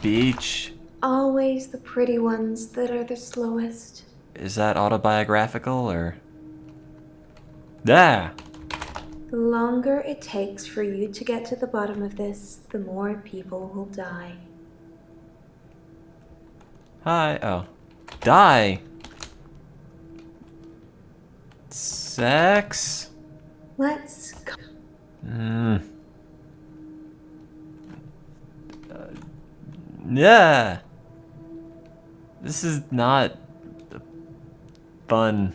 S1: Beach?
S7: Always the pretty ones that are the slowest.
S1: Is that autobiographical, or? Ah!
S7: The longer it takes for you to get to the bottom of this, the more people will die.
S1: Hi. Oh. Die! Sex?
S7: Let's go.
S1: Yeah. This is not fun.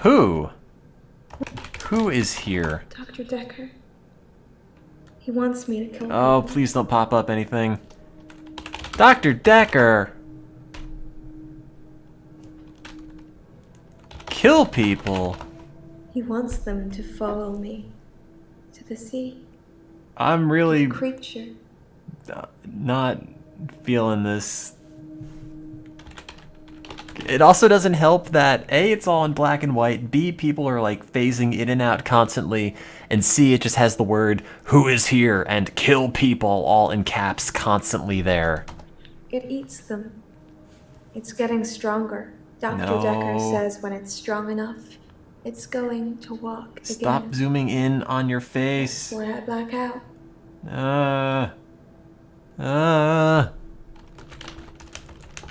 S1: Who? Who is here?
S7: Dr. Decker. He wants me to kill him.
S1: Oh, please don't pop up anything. Dr. Decker! Kill people!
S7: He wants them to follow me to the sea.
S1: I'm really
S7: Creature.
S1: not feeling this. It also doesn't help that A, it's all in black and white, B, people are like phasing in and out constantly, and C, it just has the word "who is here" and "kill people" all in caps constantly there.
S7: It eats them. It's getting stronger. Dr.
S1: No.
S7: Decker says when it's strong enough, it's going to walk
S1: Stop
S7: again.
S1: zooming in on your face.
S7: We're at blackout.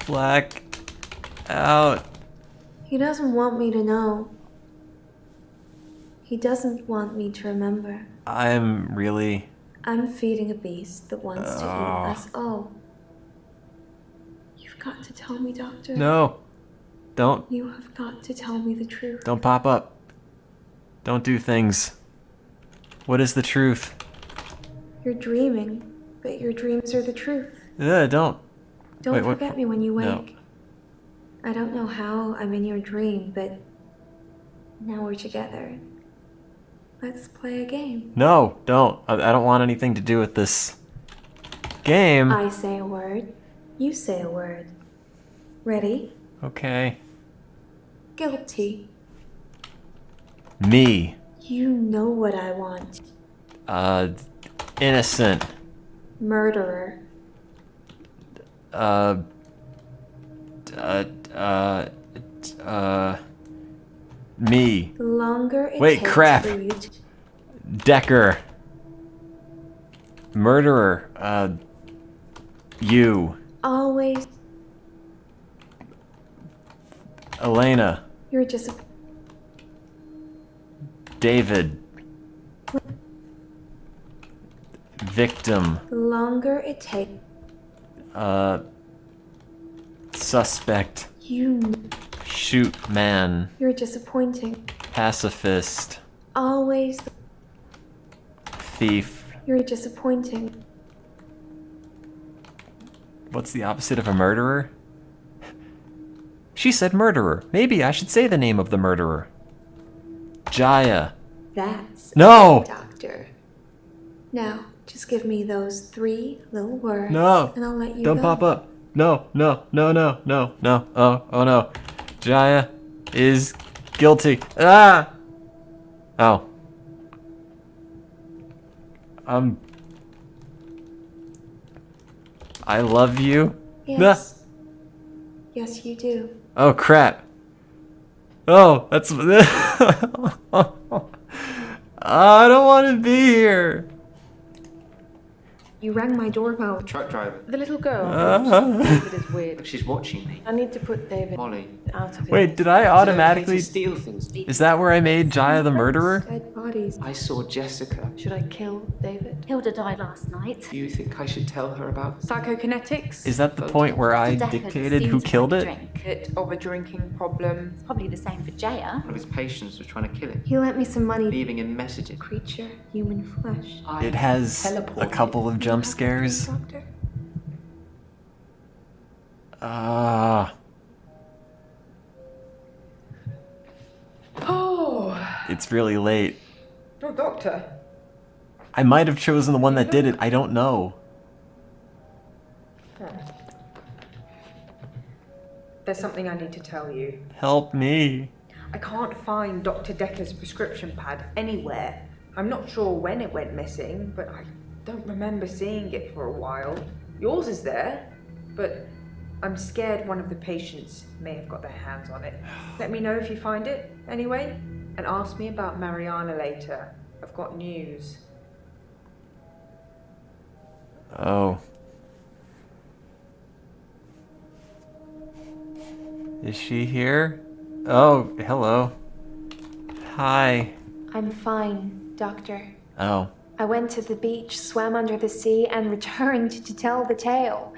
S1: Black out.
S7: He doesn't want me to know. He doesn't want me to remember.
S1: I'm really...
S7: I'm feeding a beast that wants to eat us all. You've got to tell me, Doctor.
S1: No. Don't.
S7: You have got to tell me the truth.
S1: Don't pop up. Don't do things. What is the truth?
S7: You're dreaming, but your dreams are the truth.
S1: Don't.
S7: Don't
S1: Wait, what?
S7: forget me when you wake.
S1: No.
S7: I don't know how I'm in your dream, but now we're together. Let's play a game.
S1: No, don't. I don't want anything to do with this game.
S7: I say a word, you say a word. Ready?
S1: Okay.
S7: Guilty.
S1: Me.
S7: You know what I want.
S1: Innocent.
S7: Murderer.
S1: Me.
S7: The longer it
S1: Wait,
S7: takes
S1: crap.
S7: for you to...
S1: Decker. Murderer. You.
S7: Always,
S1: Elena.
S7: you're just...
S1: David. Victim.
S7: The longer it takes...
S1: Suspect.
S7: You know
S1: Shoot man.
S7: you're disappointing.
S1: Pacifist.
S7: Always,
S1: Thief.
S7: you're disappointing.
S1: What's the opposite of a murderer? She said murderer. Maybe I should say the name of the murderer. Jaya.
S7: That's
S1: No!
S7: it, Doctor. Now, just give me those 3 little words.
S1: No.
S7: And I'll let you
S1: Don't
S7: go.
S1: pop up. No, no, no, no, no, no. Oh no. Jaya is guilty. Ah! Oh. I love you.
S7: Yes. Yes, you do.
S1: Oh crap. Oh, that's... I don't want to be here.
S7: You rang my doorbell.
S11: Truck driver.
S10: The little girl.
S1: Uh-huh.
S10: David is weird.
S11: She's watching me.
S10: I need to put David
S11: Molly.
S10: out of it.
S1: Wait, did I automatically...
S8: steal things.
S1: Is that where I made Jaya the murderer?
S7: Dead bodies.
S8: I saw Jessica.
S10: Should I kill David?
S4: Hilda died last night.
S8: Do you think I should tell her about
S9: Psychokinetics?
S1: Is that the point where I
S4: Decker
S1: dictated
S4: seemed
S1: who
S4: to
S1: killed
S4: like
S1: it?
S4: drink.
S9: Bit of a drinking problem.
S4: It's probably the same for Jaya.
S11: One of his patients was trying to kill him,
S7: He lent me some money.
S11: leaving him messages.
S7: Creature, human flesh.
S1: It has a couple of jump scares.
S7: Doctor?
S9: Oh,
S1: It's really late.
S9: no, Doctor.
S1: I might have chosen the one that did it. I don't know.
S9: There's something I need to tell you.
S1: Help me.
S9: I can't find Dr. Decker's prescription pad anywhere. I'm not sure when it went missing, but I don't remember seeing it for a while. Yours is there, but I'm scared one of the patients may have got their hands on it. Let me know if you find it, anyway, and ask me about Mariana later. I've got news.
S1: Oh. Is she here? Oh, hello. Hi.
S7: I'm fine, Doctor.
S1: Oh.
S7: I went to the beach, swam under the sea, and returned to tell the tale.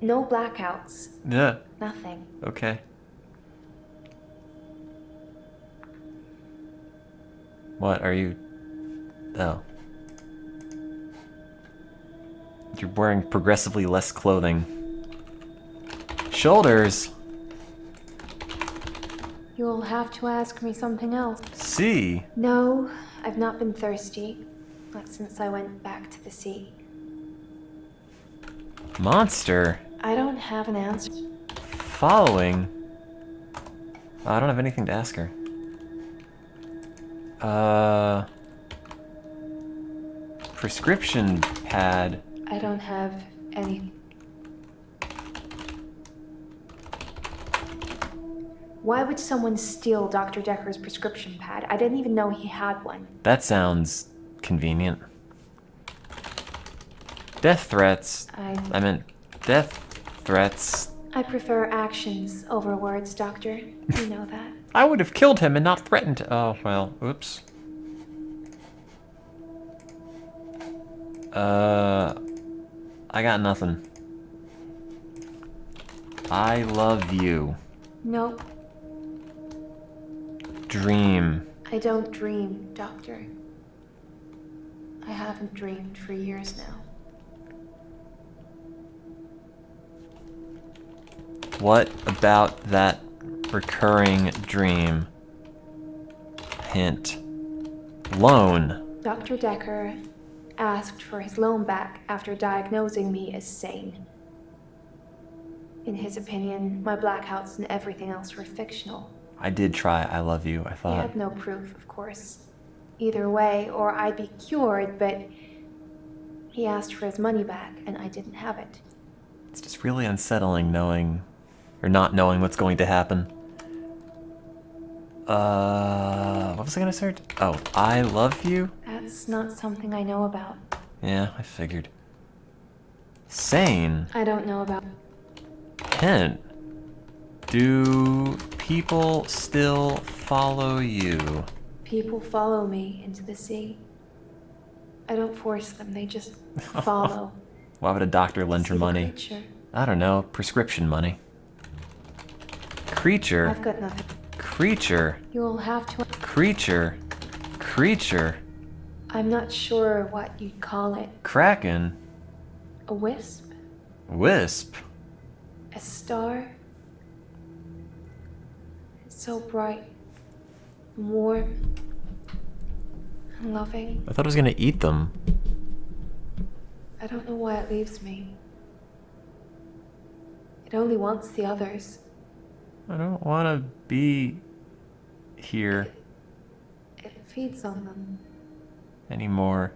S7: No blackouts.
S1: Yeah.
S7: Nothing.
S1: Okay. What are you... Oh. You're wearing progressively less clothing. Shoulders?
S7: You'll have to ask me something else.
S1: See?
S7: No, I've not been thirsty. Not since I went back to the sea.
S1: Monster.
S7: I don't have an answer.
S1: Following. Oh, I don't have anything to ask her. Prescription pad.
S7: I don't have any. Why would someone steal Dr. Decker's prescription pad? I didn't even know he had one.
S1: That sounds convenient. Death threats. I meant death threats.
S7: I prefer actions over words, Doctor. You know that.
S1: I would have killed him and not threatened to. Oh, well, oops. I got nothing. I love you.
S7: Nope.
S1: Dream.
S7: I don't dream, Doctor. I haven't dreamed for years now.
S1: What about that recurring dream? Hint. Loan.
S7: Dr. Decker asked for his loan back after diagnosing me as sane. In his opinion, my blackouts and everything else were fictional.
S1: I did try I love you, I
S7: He
S1: thought.
S7: had no proof, of course. Either way, or I'd be cured, but he asked for his money back, and I didn't have it.
S1: It's just really unsettling knowing, or not knowing what's going to happen. What was I gonna search? Oh, I love you?
S7: That's not something I know about.
S1: Yeah, I figured. Sane.
S7: I don't know about.
S1: Hint. Do people still follow you?
S7: People follow me into the sea. I don't force them, they just follow.
S1: Why would a doctor lend her
S7: See the
S1: money?
S7: creature?
S1: I don't know. Prescription money. Creature.
S7: I've got nothing.
S1: Creature.
S7: You'll have to.
S1: Creature. Creature.
S7: I'm not sure what you'd call it.
S1: Kraken.
S7: A wisp?
S1: Wisp.
S7: A star? It's so bright, and warm, and loving.
S1: I thought it was gonna eat them.
S7: I don't know why it leaves me. It only wants the others.
S1: I don't want to be here
S7: It feeds on them.
S1: anymore.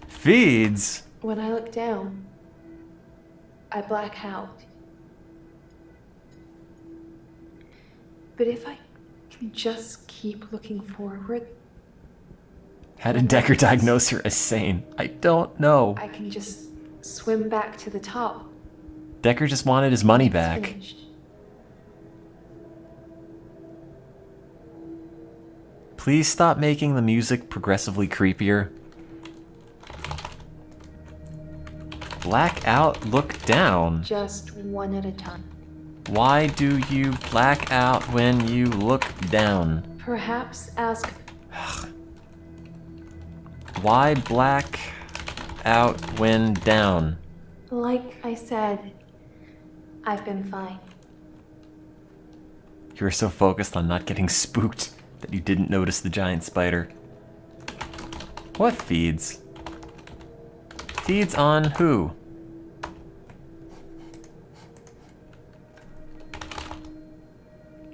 S1: Feeds?
S7: When I look down, I black out. But if I can just keep looking forward,
S1: How did Decker diagnose her as sane? I don't know.
S7: I can just swim back to the top.
S1: Decker just wanted his money
S7: It's
S1: back.
S7: finished.
S1: Please stop making the music progressively creepier. Black out, look down.
S7: Just one at a time.
S1: Why do you black out when you look down?
S7: Perhaps ask.
S1: Why black out when down?
S7: Like I said, I've been fine.
S1: You were so focused on not getting spooked that you didn't notice the giant spider. What feeds? Feeds on who?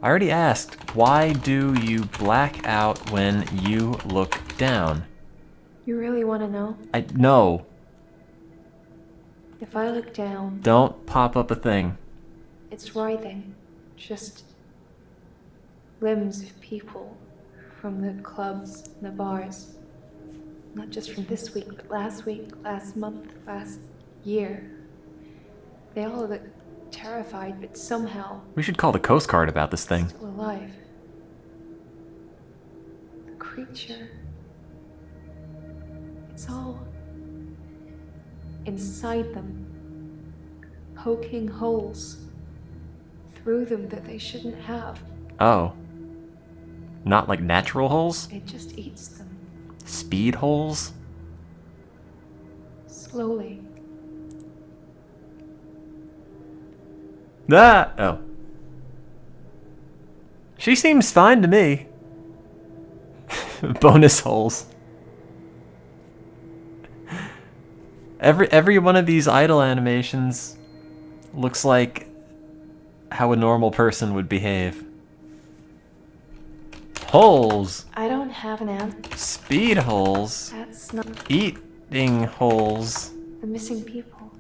S1: I already asked, why do you black out when you look down?
S7: You really want to know?
S1: No.
S7: If I look down,
S1: Don't pop up a thing.
S7: it's writhing. Just limbs of people from the clubs and the bars. Not just from this week, but last week, last month, last year. They all look terrified, but somehow
S1: We should call the Coast Guard about this thing.
S7: still alive. The creature. It's all inside them, poking holes through them that they shouldn't have.
S1: Oh. Not like natural holes?
S7: It just eats them
S1: Speed holes?
S7: slowly.
S1: Ah! Oh. She seems fine to me. Bonus holes. Every one of these idle animations looks like how a normal person would behave. Holes.
S7: I don't have an answer.
S1: Speed holes.
S7: That's not
S1: Eating holes.
S7: the missing people.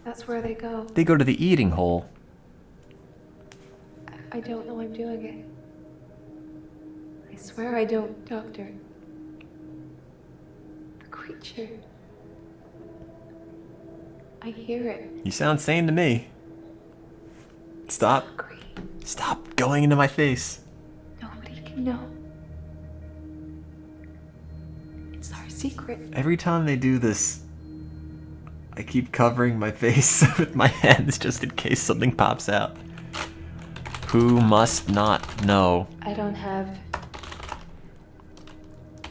S7: That's where they go.
S1: They go to the eating hole.
S7: I don't know I'm doing it. I swear I don't, Doctor. The creature. I hear it.
S1: You sound sane to me. Stop. Stop going into my face.
S7: Nobody can know. It's our secret.
S1: Every time they do this, I keep covering my face with my hands just in case something pops out. Who must not know?
S7: I don't have.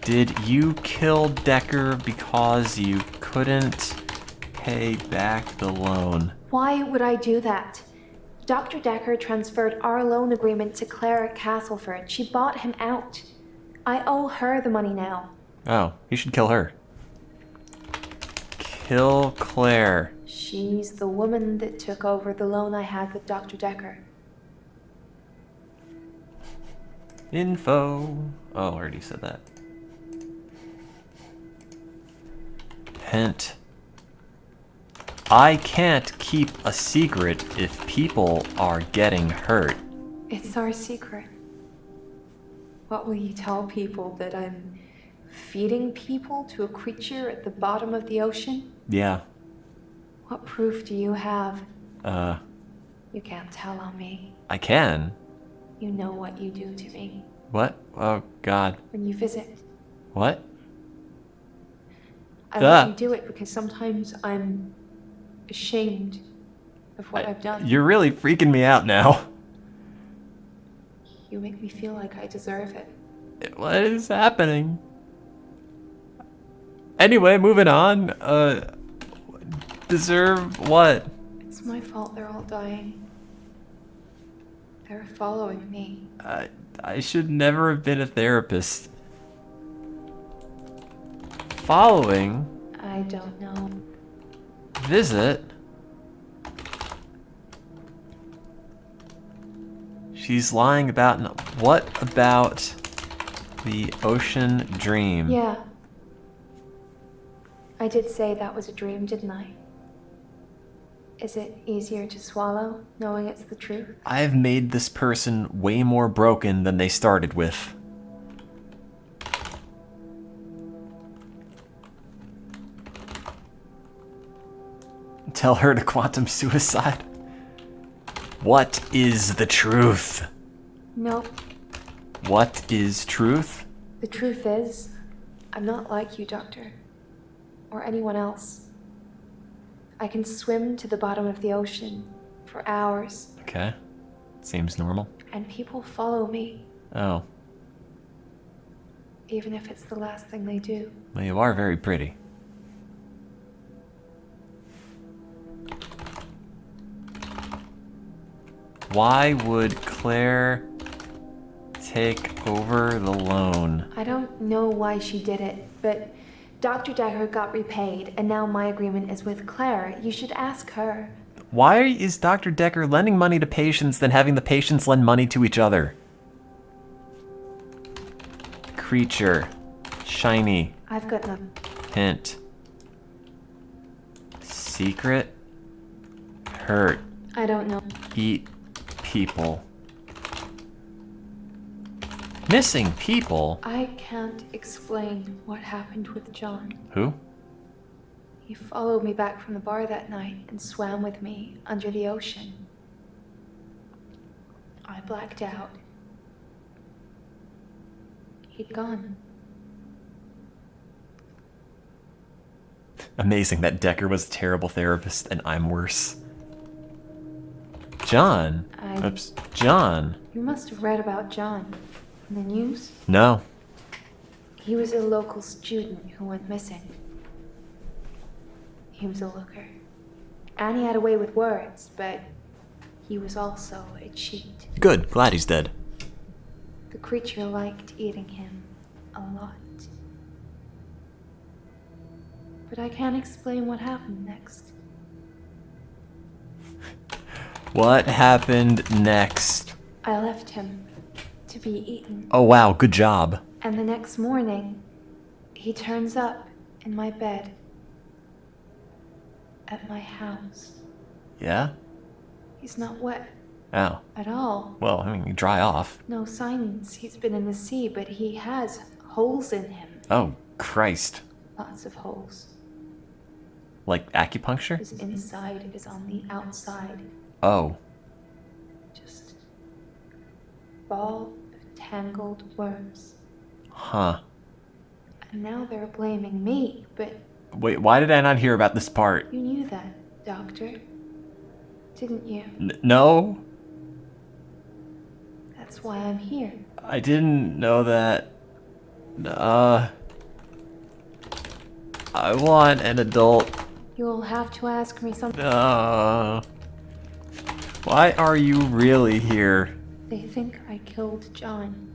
S1: Did you kill Decker because you couldn't pay back the loan?
S7: Why would I do that? Dr. Decker transferred our loan agreement to Claire at Castleford. She bought him out. I owe her the money now.
S1: Oh, you should kill her. Kill Claire.
S7: She's the woman that took over the loan I had with Dr. Decker.
S1: Info. Oh, I already said that. Hint. I can't keep a secret if people are getting hurt.
S7: It's our secret. What will you tell people, that I'm feeding people to a creature at the bottom of the ocean?
S1: Yeah.
S7: What proof do you have?
S1: You
S7: can't tell on me.
S1: I can.
S7: You know what you do to me.
S1: What? Oh, God.
S7: When you visit.
S1: What?
S7: I let you do it because sometimes I'm ashamed of what I've done.
S1: You're really freaking me out now.
S7: You make me feel like I deserve it.
S1: What is happening? Anyway, moving on. Deserve what?
S7: It's my fault they're all dying. They're following me.
S1: I should never have been a therapist. Following?
S7: I don't know.
S1: Visit? She's lying about... What about the ocean dream?
S7: Yeah. I did say that was a dream, didn't I? Is it easier to swallow, knowing it's the truth?
S1: I've made this person way more broken than they started with. Tell her to quantum suicide. What is the truth?
S7: Nope.
S1: What is truth?
S7: The truth is, I'm not like you, Doctor. Or anyone else. I can swim to the bottom of the ocean for hours.
S1: Okay. Seems normal.
S7: And people follow me,
S1: Oh.
S7: even if it's the last thing they do.
S1: Well, you are very pretty. Why would Claire take over the loan?
S7: I don't know why she did it, but Dr. Decker got repaid, and now my agreement is with Claire. You should ask her.
S1: Why is Dr. Decker lending money to patients than having the patients lend money to each other? Creature. Shiny.
S7: I've got them.
S1: Hint. Secret. Hurt.
S7: I don't know.
S1: Eat people. Missing people?
S7: I can't explain what happened with John.
S1: Who?
S7: He followed me back from the bar that night and swam with me under the ocean. I blacked out. He'd gone.
S1: Amazing that Decker was a terrible therapist and I'm worse. John? Oops. John?
S7: You must have read about John in the news.
S1: No.
S7: He was a local student who went missing. He was a looker. And he had a way with words, but he was also a cheat.
S1: Good. Glad he's dead.
S7: The creature liked eating him a lot. But I can't explain what happened next.
S1: What happened next?
S7: I left him to be eaten.
S1: Oh wow, good job.
S7: And the next morning, he turns up in my bed at my house.
S1: Yeah?
S7: He's not wet
S1: Oh.
S7: at all.
S1: Well, I mean, you dry off.
S7: No signs he's been in the sea, but he has holes in him.
S1: Oh, Christ.
S7: Lots of holes.
S1: Like acupuncture?
S7: His inside is on the outside.
S1: Oh.
S7: Just ball of tangled worms.
S1: Huh.
S7: And now they're blaming me, but
S1: Wait, why did I not hear about this part?
S7: you knew that, Doctor. Didn't you?
S1: No?
S7: That's why I'm here.
S1: I didn't know that. I want an adult.
S7: You'll have to ask me something.
S1: Why are you really here?
S7: They think I killed John.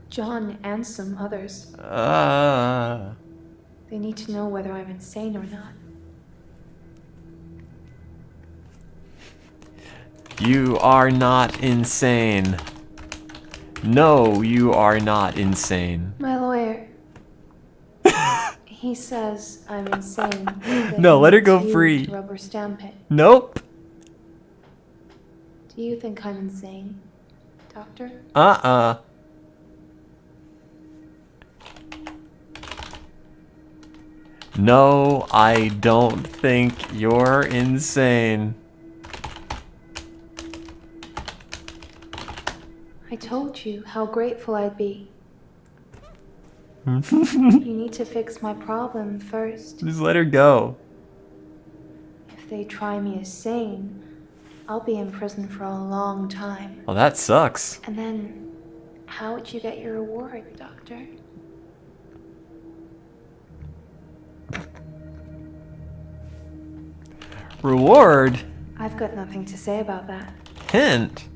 S7: John and some others. They need to know whether I'm insane or not.
S1: You are not insane. No, you are not insane.
S7: My lawyer. He says I'm insane.
S1: No, let her go
S7: You
S1: free.
S7: to rubber stamp it.
S1: Nope.
S7: Do you think I'm insane, Doctor?
S1: No, I don't think you're insane.
S7: I told you how grateful I'd be. You need to fix my problem first.
S1: Just let her go.
S7: If they try me as sane, I'll be in prison for a long time.
S1: Well, that sucks.
S7: And then, how would you get your reward, Doctor?
S1: Reward?
S7: I've got nothing to say about that.
S1: Hint.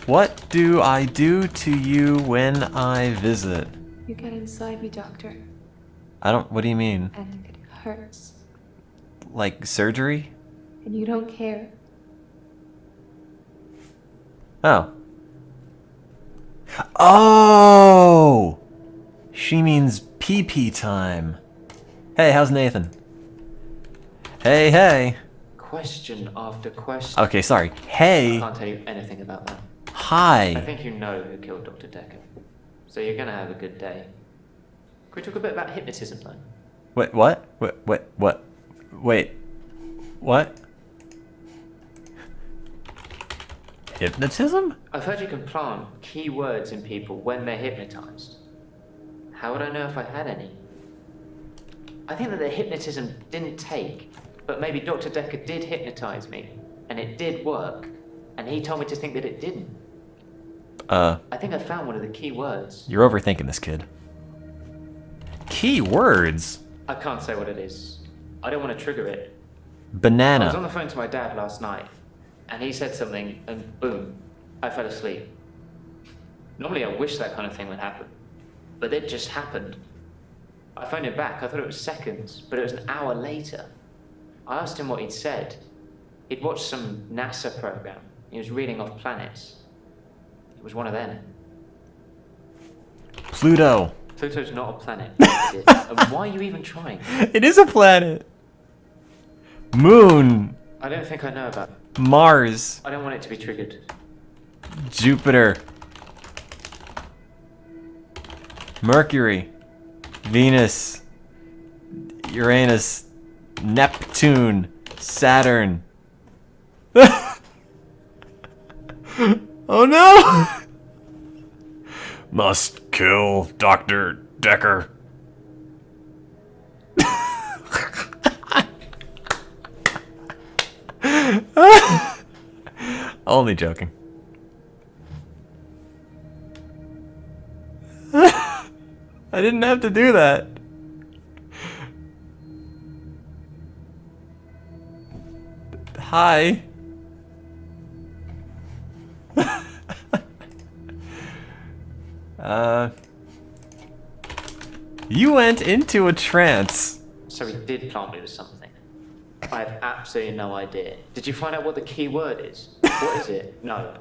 S1: What do I do to you when I visit?
S7: You get inside me, Doctor,
S1: I don't. What do you mean?
S7: and it hurts.
S1: Like surgery?
S7: And you don't care.
S1: Oh. Oh! She means pee-pee time. Hey, how's Nathan? Hey, hey.
S11: Question after question.
S1: Okay, sorry. Hey.
S11: I can't tell you anything about that.
S1: Hi.
S11: I think you know who killed Dr. Decker. So you're gonna have a good day. Can we talk a bit about hypnotism though?
S1: Wait, what? Wait. What? Hypnotism?
S11: I've heard you can plant key words in people when they're hypnotized. How would I know if I had any? I think that the hypnotism didn't take, but maybe Dr. Decker did hypnotize me, and it did work, and he told me to think that it didn't. I think I found one of the key words.
S1: You're overthinking this, kid. Key words?
S11: I can't say what it is. I don't want to trigger it. I was on
S1: Banana.
S11: the phone to my dad last night, and he said something, and boom, I fell asleep. Normally I wish that kind of thing would happen, but it just happened. I phoned him back, I thought it was seconds, but it was an hour later. I asked him what he'd said. He'd watched some NASA program. He was reading off planets. It was one of them.
S1: Pluto.
S11: Pluto's not a planet. And why are you even trying?
S1: It is a planet. Moon.
S11: I don't think I know about it.
S1: Mars.
S11: I don't want it to be triggered.
S1: Jupiter. Mercury. Venus. Uranus. Neptune. Saturn. Oh no! Must kill Dr. Decker. Only joking. I didn't have to do that. Hi. You went into a trance.
S11: So he did plant me with something. I have absolutely no idea. Did you find out what the key word is? What is it? No.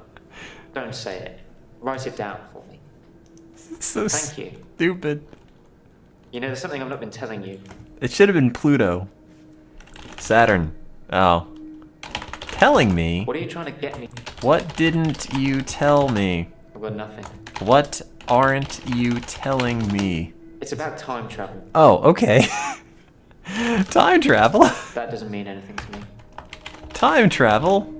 S11: Don't say it. Write it down for me.
S1: So
S11: Thank you.
S1: stupid.
S11: You know, there's something I've not been telling you.
S1: It should have been Pluto. Saturn. Oh. Telling me?
S11: What are you trying to get me?
S1: What didn't you tell me?
S11: I've got nothing.
S1: What aren't you telling me?
S11: It's about time travel.
S1: Oh, okay. Time travel?
S11: That doesn't mean anything to me.
S1: Time travel?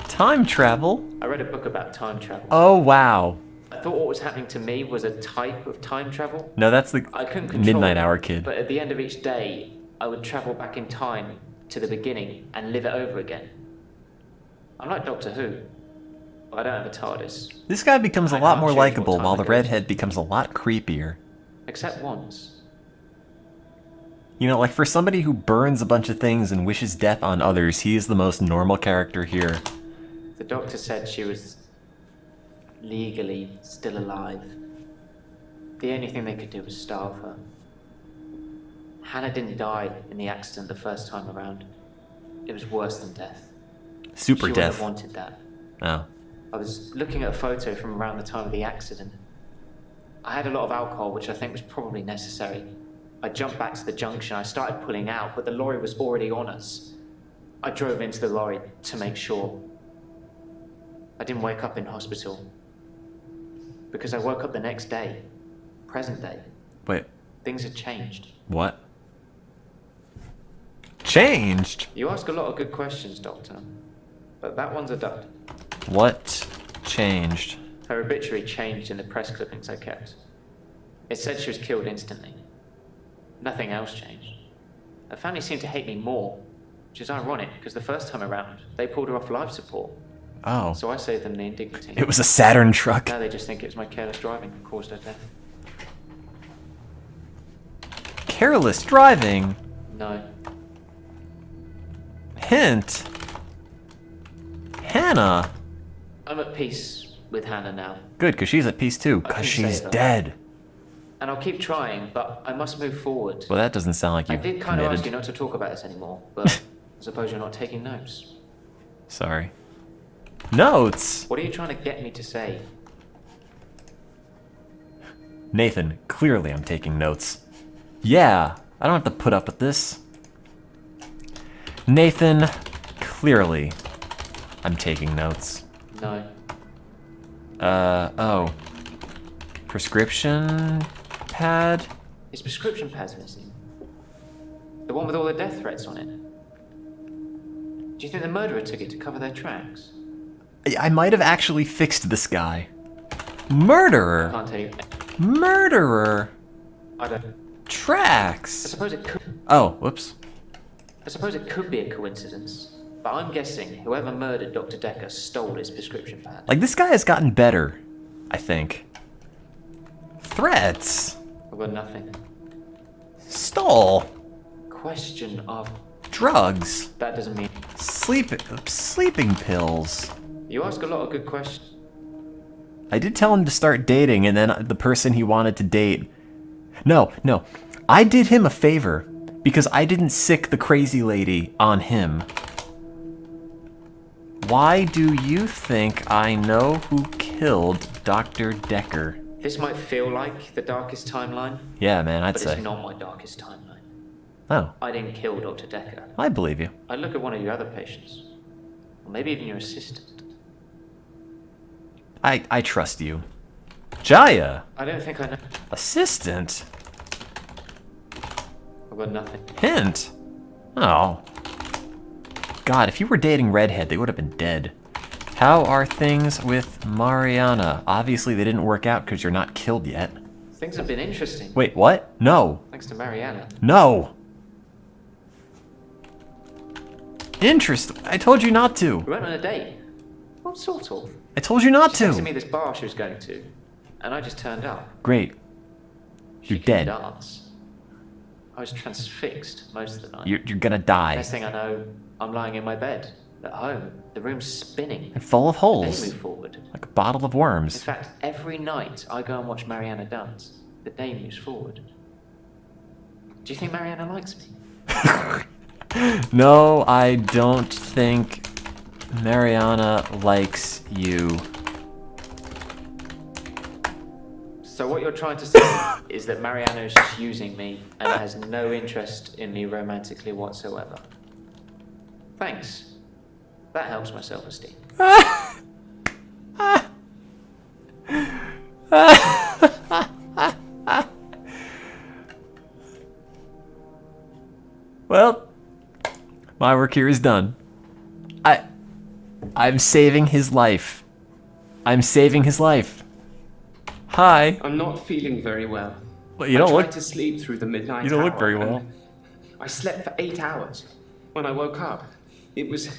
S1: Time travel?
S11: I read a book about time travel.
S1: Oh, wow.
S11: I thought what was happening to me was a type of time travel.
S1: No, that's the
S11: I couldn't control
S1: Midnight
S11: it,
S1: Hour kid.
S11: But at the end of each day, I would travel back in time to the beginning and live it over again. I'm like Doctor Who, but I don't have a TARDIS.
S1: This guy becomes a
S11: I
S1: lot
S11: can't
S1: more
S11: change what
S1: likable
S11: time
S1: while
S11: it
S1: the
S11: goes.
S1: redhead becomes a lot creepier.
S11: Except once.
S1: You know, like for somebody who burns a bunch of things and wishes death on others, he is the most normal character here.
S11: The doctor said she was legally still alive. The only thing they could do was starve her. Hannah didn't die in the accident the first time around. It was worse than death.
S1: Super
S11: She
S1: death.
S11: wouldn't have wanted that.
S1: Oh.
S11: I was looking at a photo from around the time of the accident. I had a lot of alcohol, which I think was probably necessary. I jumped back to the junction. I started pulling out, but the lorry was already on us. I drove into the lorry to make sure. I didn't wake up in hospital. Because I woke up the next day, present day.
S1: Wait,
S11: Things had changed.
S1: what? Changed?
S11: You ask a lot of good questions, Doctor. But that one's a dud.
S1: What changed?
S11: Her obituary changed in the press clippings I kept. It said she was killed instantly. Nothing else changed. Her family seemed to hate me more, which is ironic because the first time around, they pulled her off life support.
S1: Oh.
S11: So I saved them the indignity.
S1: It was a Saturn truck.
S11: Now they just think it was my careless driving that caused her death.
S1: Careless driving?
S11: No.
S1: Hint. Hannah.
S11: I'm at peace with Hannah now.
S1: Good, because she's at peace too,
S11: I
S1: because
S11: couldn't
S1: she's
S11: save her.
S1: dead.
S11: And I'll keep trying, but I must move forward.
S1: Well, that doesn't sound like
S11: I
S1: you
S11: did kind of ask you
S1: committed.
S11: not to talk about this anymore, but I suppose you're not taking notes.
S1: Sorry. Notes?
S11: What are you trying to get me to say?
S1: Nathan, clearly I'm taking notes. Yeah, I don't have to put up with this. Nathan, clearly I'm taking notes.
S11: No.
S1: Oh. Prescription pad?
S11: His prescription pad's missing. The one with all the death threats on it. Do you think the murderer took it to cover their tracks?
S1: I might have actually fixed this guy. Murderer?
S11: Can't tell you.
S1: Murderer?
S11: I don't. I
S1: Tracks?
S11: suppose it could.
S1: Oh, whoops.
S11: I suppose it could be a coincidence, but I'm guessing whoever murdered Dr. Decker stole his prescription pad.
S1: Like, this guy has gotten better, I think. Threats?
S11: I've got nothing.
S1: Stole?
S11: Question of.
S1: Drugs?
S11: That doesn't mean.
S1: Sleeping pills?
S11: You ask a lot of good questions.
S1: I did tell him to start dating, and then the person he wanted to date. No. I did him a favor because I didn't sick the crazy lady on him. Why do you think I know who killed Dr. Decker?
S11: This might feel like the darkest timeline,
S1: Yeah, man, I'd
S11: but
S1: say.
S11: it's not my darkest timeline.
S1: Oh,
S11: I didn't kill Dr. Decker.
S1: I believe you.
S11: I look at one of your other patients, or maybe even your assistant.
S1: I trust you. Jaya,
S11: I don't think I know.
S1: assistant.
S11: I've got nothing.
S1: Hint. Oh. God, if you were dating Redhead, they would have been dead. How are things with Mariana? Obviously, they didn't work out because you're not killed yet.
S11: Things have been interesting.
S1: Wait, what? No.
S11: Thanks to Mariana.
S1: No. Interest. I told you not to.
S11: We went on a date. What sort of?
S1: I told you not
S11: She texted
S1: to.
S11: me this bar she was going to, and I just turned up.
S1: Great.
S11: She
S1: You're
S11: can
S1: dead.
S11: dance. I was transfixed most of the night.
S1: You're gonna die.
S11: Next thing I know, I'm lying in my bed at home. The room's spinning.
S1: And full of
S11: They
S1: holes.
S11: move forward.
S1: Like a bottle of
S11: In
S1: worms.
S11: fact, every every night I go and watch Mariana dance, the day moves forward. Do you think Mariana likes me?
S1: No, I don't think Mariana likes you.
S11: So what you're trying to say is that Mariana is just using me and has no interest in me romantically whatsoever. Thanks. That helps my self-esteem.
S1: Well, my work here is done. I'm saving his life. I'm saving his life. Hi.
S8: I'm not feeling very well.
S1: Well, you don't
S8: I tried
S1: look.
S8: to sleep through the midnight
S1: You don't look
S8: hour,
S1: very
S8: and
S1: well.
S8: I slept for 8 hours. When I woke up, it was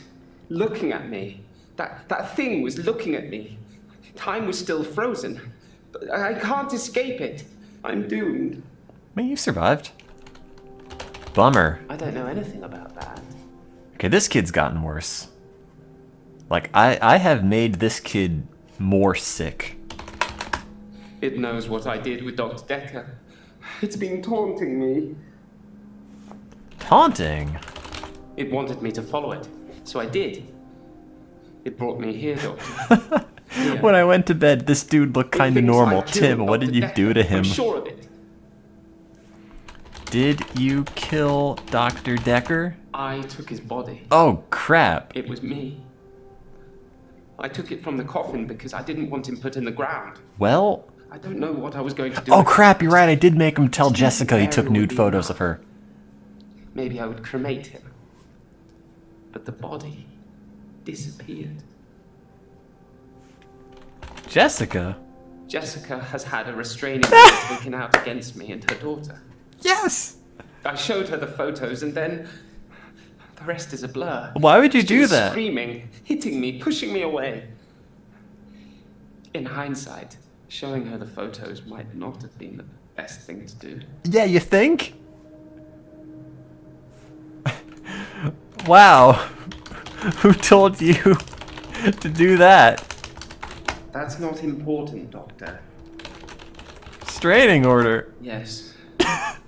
S8: looking at me. That thing was looking at me. Time was still frozen. But I can't escape it. I'm doomed.
S1: Man, you survived. Bummer.
S8: I don't know anything about that.
S1: Okay, this kid's gotten worse. Like, I have made this kid more sick.
S8: It knows what I did with Dr. Decker. It's been taunting me.
S1: Taunting?
S8: It wanted me to follow it, so I did. It brought me here, Doctor.
S1: When I went to bed, this dude looked kind of
S8: thinks
S1: normal.
S8: I killed
S1: Tim, what did you
S8: Dr.
S1: do to
S8: Decker.
S1: him?
S8: I'm sure of it.
S1: Did you kill Dr. Decker?
S8: I took his body.
S1: Oh, crap.
S8: It was me. I took it from the coffin because I didn't want him put in the ground.
S1: Well...
S8: I don't know what I was going to do.
S1: Oh, crap, you're right. I did make him tell Jessica he took nude photos of her.
S8: Maybe I would cremate him. But the body disappeared.
S1: Jessica?
S8: Jessica has had a restraining order taken out against me and her daughter.
S1: Yes!
S8: I showed her the photos and then the rest is a blur.
S1: Why would you
S8: She
S1: do
S8: was
S1: that?
S8: Screaming, hitting me, pushing me away. In hindsight, showing her the photos might not have been the best thing to do.
S1: Yeah, you think? Wow. Who told you to do that?
S8: That's not important, Doctor.
S1: Restraining order.
S8: Yes.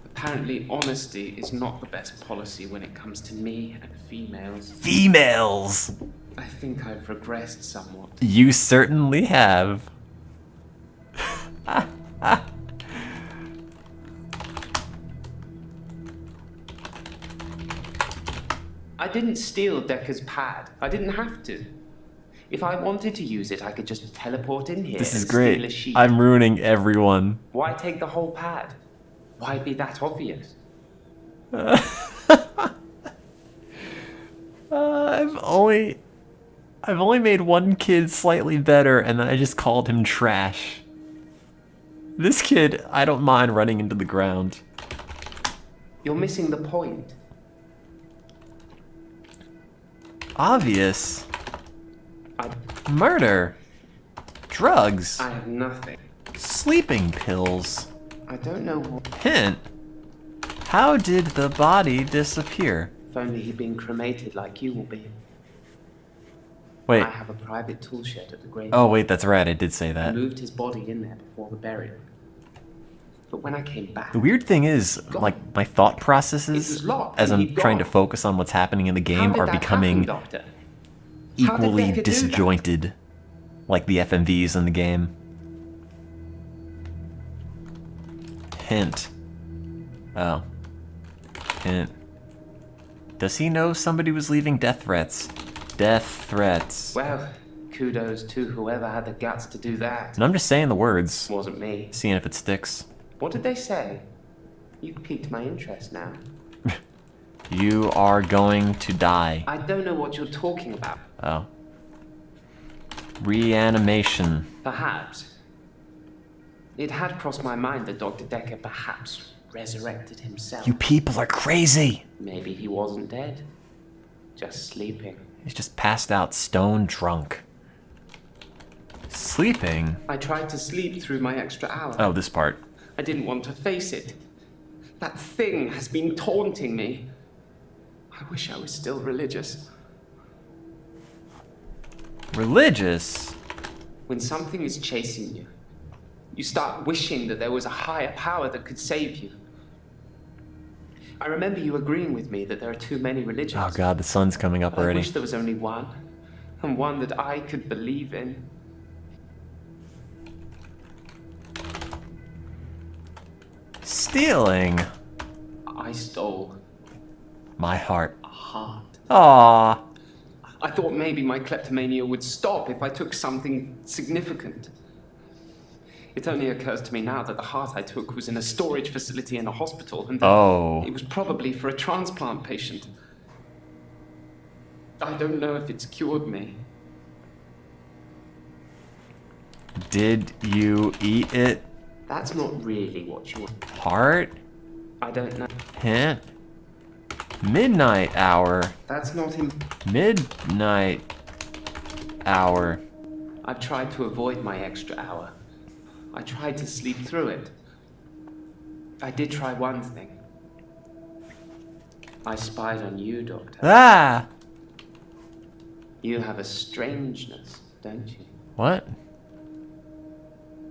S8: Apparently, honesty is not the best policy when it comes to me and females.
S1: Females!
S8: I think I've regressed somewhat.
S1: You certainly have.
S8: I didn't steal Decker's pad. I didn't have to. If I wanted to use it, I could just teleport in here
S1: This is
S8: and steal a
S1: great.
S8: sheet.
S1: I'm ruining everyone.
S8: Why take the whole pad? Why be that obvious?
S1: I've only made one kid slightly better, and then I just called him trash. This kid, I don't mind running into the ground.
S8: You're missing the point.
S1: Obvious. Murder. Drugs.
S8: I have nothing.
S1: Sleeping pills.
S8: I don't know what.
S1: Hint. How did the body disappear?
S8: If only he'd been cremated like you will be.
S1: Wait.
S8: I have a private tool shed at the grave.
S1: Oh, wait, that's right. I did say
S8: I
S1: that.
S8: moved his body in there before the burial. But when I came back,
S1: The weird thing is, like, my thought
S8: It
S1: processes,
S8: was locked
S1: as
S8: and
S1: I'm
S8: he'd
S1: trying to
S8: gone.
S1: focus on what's happening in the
S8: how
S1: game,
S8: did
S1: are
S8: that
S1: becoming
S8: happen, Doctor? How did
S1: equally
S8: Decker do that?
S1: disjointed. Like the FMVs in the game. Hint. Oh. Hint. Does he know somebody was leaving death threats? Death threats.
S8: Well, kudos to whoever had the guts to do that.
S1: And I'm just saying the words.
S8: Wasn't me.
S1: Seeing if it sticks.
S8: What did they say? You've piqued my interest now.
S1: You are going to die.
S8: I don't know what you're talking about.
S1: Oh. Reanimation.
S8: Perhaps. It had crossed my mind that Dr. Decker perhaps resurrected himself.
S1: You people are crazy.
S8: Maybe he wasn't dead. Just sleeping.
S1: He's just passed out, stone drunk. Sleeping?
S8: I tried to sleep through my extra hour.
S1: Oh, this part.
S8: I didn't want to face it. That thing has been taunting me. I wish I was still religious.
S1: Religious?
S8: When something is chasing you, You start wishing that there was a higher power that could save you. I remember you agreeing with me that there are too many religions.
S1: Oh god, the sun's coming up
S8: I
S1: already.
S8: wish there was only one, and one that I could believe in.
S1: Stealing
S8: I stole
S1: my heart.
S8: a heart.
S1: Aww.
S8: I thought maybe my kleptomania would stop if I took something significant. It only occurs to me now that the heart I took was in a storage facility in a hospital, and that it was probably for a transplant patient. I don't know if it's cured me.
S1: Did you eat it?
S8: That's not really what you want.
S1: Heart?
S8: I don't know.
S1: Hint. Midnight hour.
S8: That's not him.
S1: Midnight hour.
S8: I've tried to avoid my extra hour. I tried to sleep through it. I did try one thing. I spied on you, Doctor.
S1: Ah!
S8: You have a strangeness, don't you?
S1: What?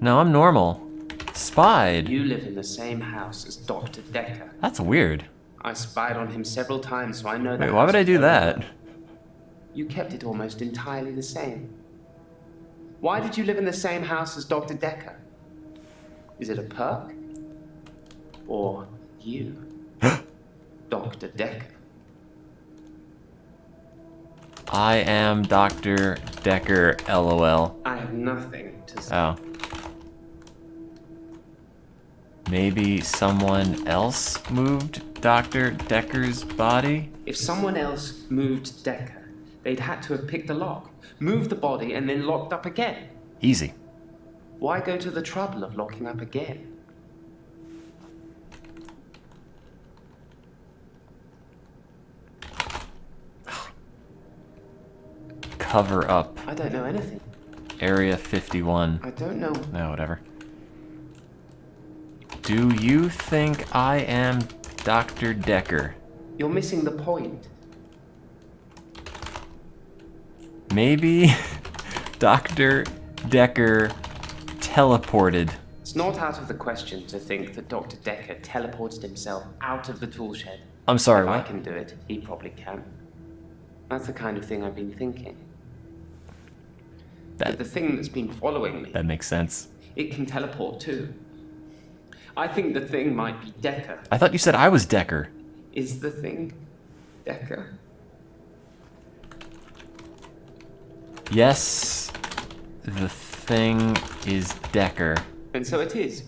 S1: No, I'm normal. Spied.
S8: You live in the same house as Dr. Decker.
S1: That's weird.
S8: I spied on him several times, so I know that.
S1: Wait, why would I do that?
S8: You kept it almost entirely the same. Why did you live in the same house as Dr. Decker? Is it a perk? Or you? Dr. Decker.
S1: I am Dr. Decker, LOL.
S8: I have nothing to say.
S1: Oh. Maybe someone else moved Dr. Decker's body?
S8: If someone else moved Decker, they'd had to have picked the lock, moved the body, and then locked up again.
S1: Easy.
S8: Why go to the trouble of locking up again?
S1: Cover up.
S8: I don't know anything.
S1: Area 51.
S8: I don't know.
S1: No, whatever. Do you think I am Dr. Decker?
S8: You're missing the point.
S1: Maybe Dr. Decker teleported.
S8: It's not out of the question to think that Dr. Decker teleported himself out of the tool shed.
S1: I'm sorry,
S8: If I
S1: what?
S8: can do it, he probably can. That's the kind of thing I've been thinking. But the thing that's been following me,
S1: That makes sense.
S8: it can teleport too. I think the thing might be Decker.
S1: I thought you said I was Decker.
S8: Is the thing Decker?
S1: Yes, the thing is Decker.
S8: And so it is.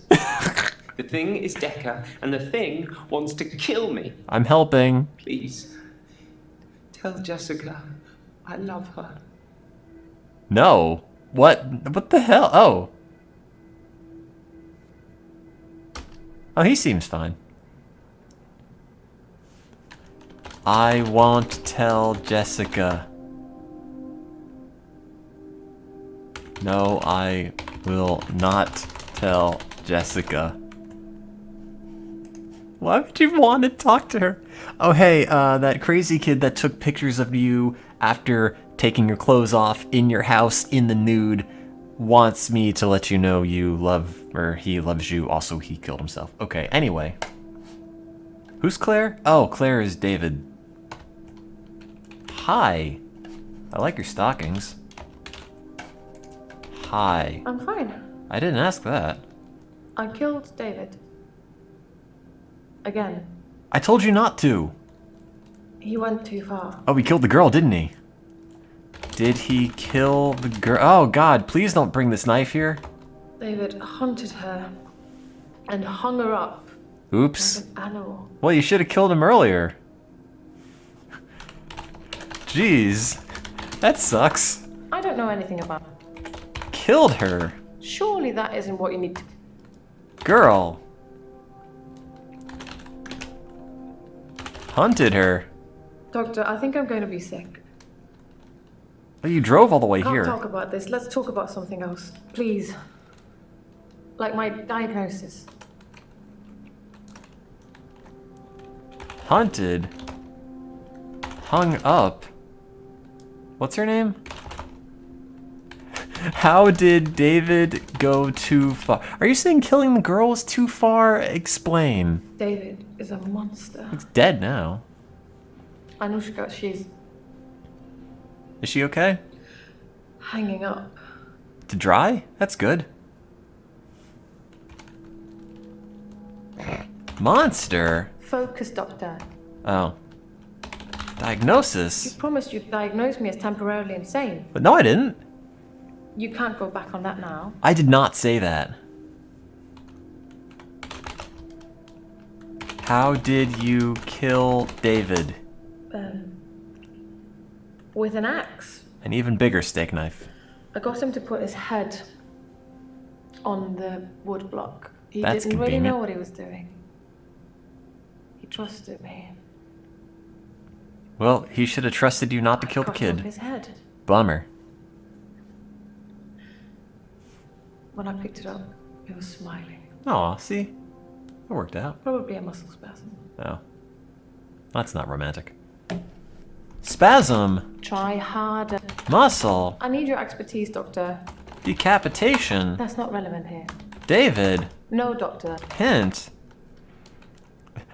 S8: The thing is Decker, and the thing wants to kill me.
S1: I'm helping.
S8: Please, tell Jessica I love her.
S1: No. What the hell? Oh. Oh, he seems fine. I won't tell Jessica. No, I will not tell Jessica. Why would you want to talk to her? Oh, hey, that crazy kid that took pictures of you after taking your clothes off in your house in the nude wants me to let you know you love, or he loves you. Also, he killed himself. Okay, anyway. Who's Claire? Oh, Claire is David. Hi. I like your stockings. Hi.
S10: I'm fine.
S1: I didn't ask that.
S10: I killed David. Again.
S1: I told you not to.
S10: He went too far.
S1: Oh, he killed the girl, didn't he? Did he kill the girl? Oh, God, please don't bring this knife here.
S10: David hunted her and hung her up
S1: Oops.
S10: like an animal.
S1: Well, you should have killed him earlier. Jeez. That sucks.
S10: I don't know anything about it.
S1: Killed her.
S10: Surely that isn't what you need to...
S1: Girl. Hunted her.
S10: Doctor, I think I'm going to be sick.
S1: Well, you drove all the way
S10: Can't
S1: here.
S10: talk about this. Let's talk about something else, please. Like my diagnosis.
S1: Hunted. Hung up. What's her name? How did David go too far? Are you saying killing the girl was too far? Explain.
S10: David is a monster.
S1: It's dead now.
S10: Anushka, she's
S1: Is she okay?
S10: hanging up.
S1: To dry? That's good. Monster?
S10: Focus, Doctor.
S1: Oh.
S10: You
S1: Diagnosis?
S10: promised you'd diagnose me as temporarily insane.
S1: But no, I didn't.
S10: You can't go back on that now.
S1: I did not say that. How did you kill David?
S10: With an axe.
S1: An even bigger steak knife.
S10: I got him to put his head on the wood block. He
S1: That's
S10: didn't really
S1: convenient.
S10: know what he was doing. He trusted me.
S1: Well, he should have trusted you not to kill the
S10: Cut off
S1: kid.
S10: his head.
S1: Bummer.
S10: When I picked it up, it was smiling.
S1: Aw, see? It worked out.
S10: Probably a muscle spasm.
S1: Oh. That's not romantic. Spasm!
S10: Try harder.
S1: Muscle!
S10: I need your expertise, Doctor.
S1: Decapitation!
S10: That's not relevant here.
S1: David!
S10: No, Doctor.
S1: Hint!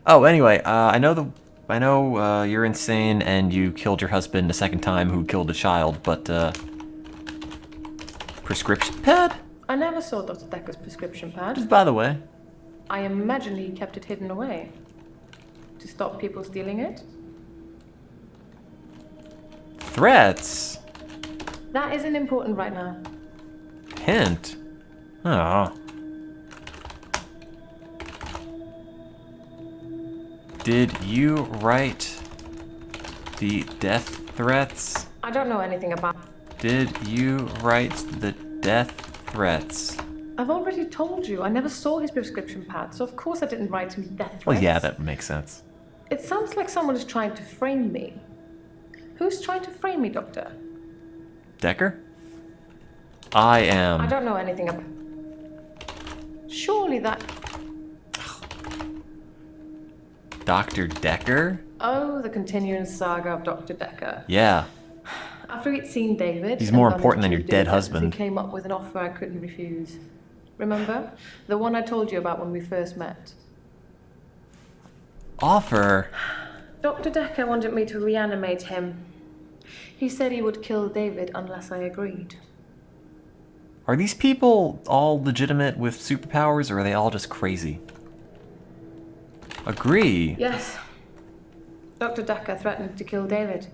S1: Oh, anyway, I know you're insane and you killed your husband a second time who killed a child, but, prescription pad?
S10: I never saw Dr. Decker's prescription pad.
S1: Just by the way.
S10: I imagine he kept it hidden away. To stop people stealing it?
S1: Threats!
S10: That isn't important right now.
S1: Hint. Oh. Did you write the death threats?
S10: I don't know anything about.
S1: Did you write the death threats?
S10: I've already told you, I never saw his prescription pad, so of course I didn't write him death threats.
S1: Well, yeah, that makes sense.
S10: It sounds like someone is trying to frame me. Who's trying to frame me, Doctor?
S1: Decker? I am.
S10: I don't know anything about. Surely that.
S1: Dr. Decker?
S10: Oh, the continuing saga of Dr. Decker.
S1: Yeah.
S10: After he'd seen David,
S1: He's
S10: and
S1: more
S10: done
S1: important
S10: his
S1: than your
S10: due
S1: dead
S10: diligence,
S1: husband.
S10: He came up with an offer I couldn't refuse. Remember? The one I told you about when we first met.
S1: Offer?
S10: Dr. Decker wanted me to reanimate him. He said he would kill David unless I agreed.
S1: Are these people all legitimate with superpowers, or are they all just crazy? Agree.
S10: Yes. Dr. Decker threatened to kill David.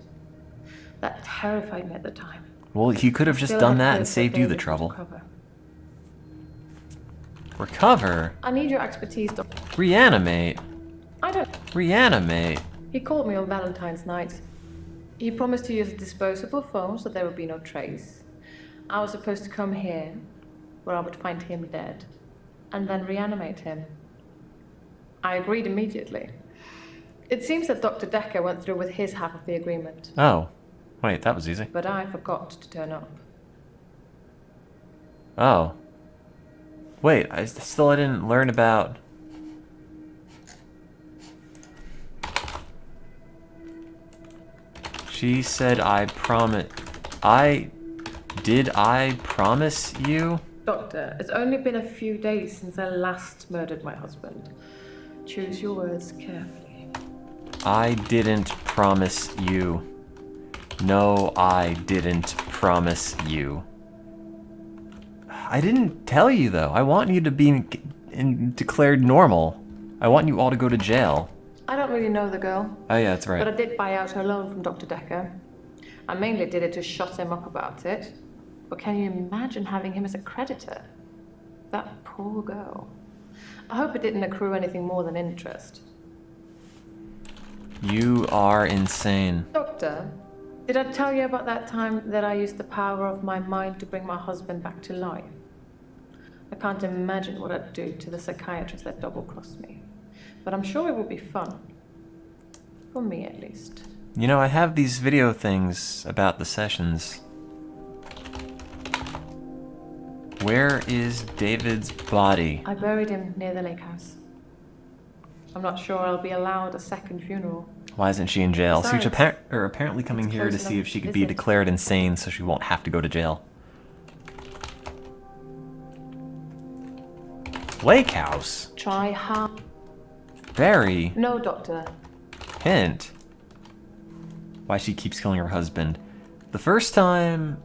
S10: That terrified me at the time.
S1: Well, he could have just
S10: Still
S1: done
S10: had
S1: that
S10: hope
S1: and saved you the
S10: David would
S1: trouble.
S10: recover.
S1: Recover?
S10: I need your expertise, Doctor.
S1: Reanimate?
S10: I don't.
S1: Reanimate?
S10: He called me on Valentine's night. He promised to use a disposable phone so there would be no trace. I was supposed to come here, where I would find him dead, and then reanimate him. I agreed immediately. It seems that Dr. Decker went through with his half of the agreement,
S1: Oh. Wait, that was easy.
S10: but I forgot to turn up.
S1: Oh. Wait, I didn't learn about... She said I promise... Did I promise you?
S10: Doctor, it's only been a few days since I last murdered my husband. Choose your words carefully.
S1: I didn't promise you. No, I didn't promise you. I didn't tell you, though. I want you to be declared normal. I want you all to go to jail.
S10: I don't really know the girl.
S1: Oh, yeah, that's right.
S10: But I did buy out her loan from Dr. Decker. I mainly did it to shut him up about it. But can you imagine having him as a creditor? That poor girl. I hope it didn't accrue anything more than interest.
S1: You are insane.
S10: Doctor, did I tell you about that time that I used the power of my mind to bring my husband back to life? I can't imagine what I'd do to the psychiatrist that double-crossed me. But I'm sure it will be fun. For me, at least.
S1: You know, I have these video things about the sessions. Where is David's body?
S10: I buried him near the lake house. I'm not sure I'll be allowed a second funeral.
S1: Why isn't she in jail? She's
S10: Besides,
S1: apparently coming
S10: it's
S1: here to
S10: close
S1: see
S10: enough,
S1: if she could
S10: is
S1: be
S10: it?
S1: declared insane so she won't have to go to jail. Lake house?
S10: Try hard.
S1: Very.
S10: No, Doctor.
S1: Hint. Why she keeps killing her husband. The first time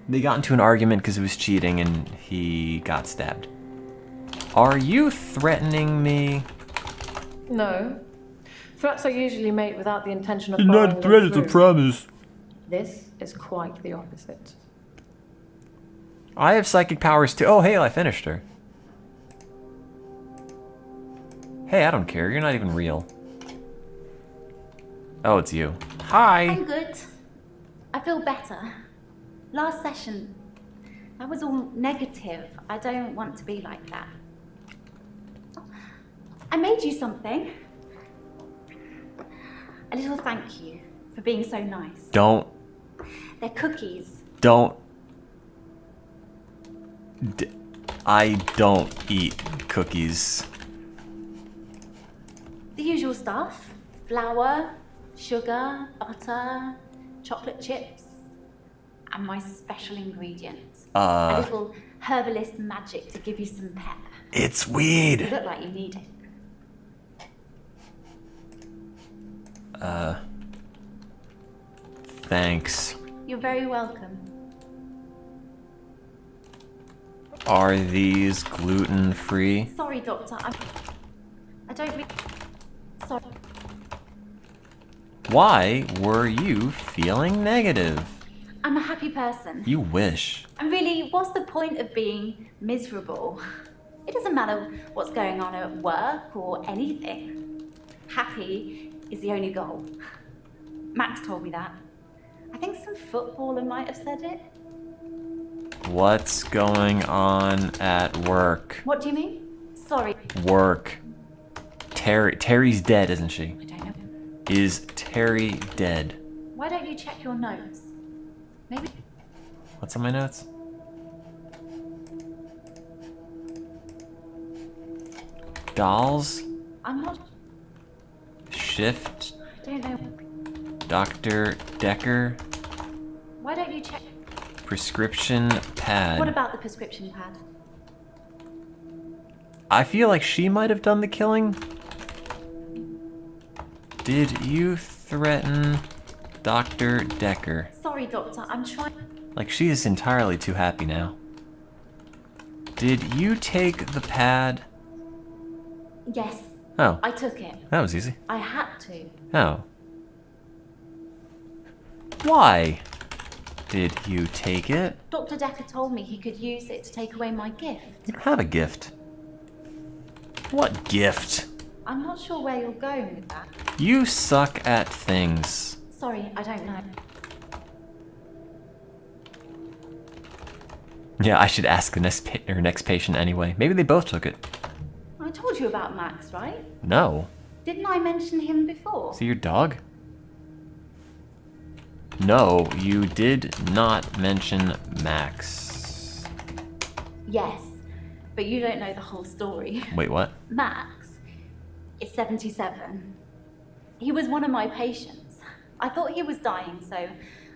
S1: they got into an argument because it was cheating and he got stabbed. Are you threatening me?
S10: No. Threats are usually made without the intention of following them through.
S1: promise.
S10: This is quite the opposite.
S1: I have psychic powers too. Oh, hey, I finished her. Hey, I don't care. You're not even real. Oh, it's you. Hi.
S4: I'm good. I feel better. Last session, that was all negative. I don't want to be like that. I made you something. A little thank you for being so nice.
S1: Don't.
S4: They're cookies.
S1: Don't. I don't eat cookies.
S4: The usual stuff. Flour, sugar, butter, chocolate chips, and my special ingredient. A little herbalist magic to give you some pep.
S1: It's
S4: You
S1: weed.
S4: look like you need it.
S1: Thanks.
S4: You're very welcome.
S1: Are these gluten-free?
S4: Sorry, Doctor. I don't really... Sorry.
S1: Why were you feeling negative?
S4: I'm a happy person.
S1: You wish.
S4: And really, what's the point of being miserable? It doesn't matter what's going on at work or anything. Happy is the only goal. Max told me that. I think some footballer might have said it.
S1: What's going on at work?
S4: What do you mean? Sorry.
S1: Work. Terry's dead, isn't she?
S4: I don't know.
S1: Is Terry dead?
S4: Why don't you check your notes? Maybe...
S1: What's on my notes? Dolls?
S4: I'm not...
S1: Shift?
S4: I don't know.
S1: Dr. Decker?
S4: Why don't you check...
S1: Prescription pad.
S4: What about the prescription pad?
S1: I feel like she might have done the killing. Did you threaten Dr. Decker?
S4: Sorry, Doctor. I'm trying...
S1: Like, she is entirely too happy now. Did you take the pad?
S4: Yes.
S1: Oh.
S4: I took it.
S1: That was easy.
S4: I had to.
S1: Oh. Why did you take it?
S4: Dr. Decker told me he could use it to take away my gift.
S1: You don't have a gift. What gift?
S4: I'm not sure where you're going with that.
S1: You suck at things.
S4: Sorry, I don't know.
S1: Yeah, I should ask the next patient anyway. Maybe they both took it.
S4: I told you about Max, right?
S1: No.
S4: Didn't I mention him before?
S1: Is he your dog? No, you did not mention Max.
S4: Yes, but you don't know the whole story.
S1: Wait, what?
S4: Max is 77. He was one of my patients. I thought he was dying, so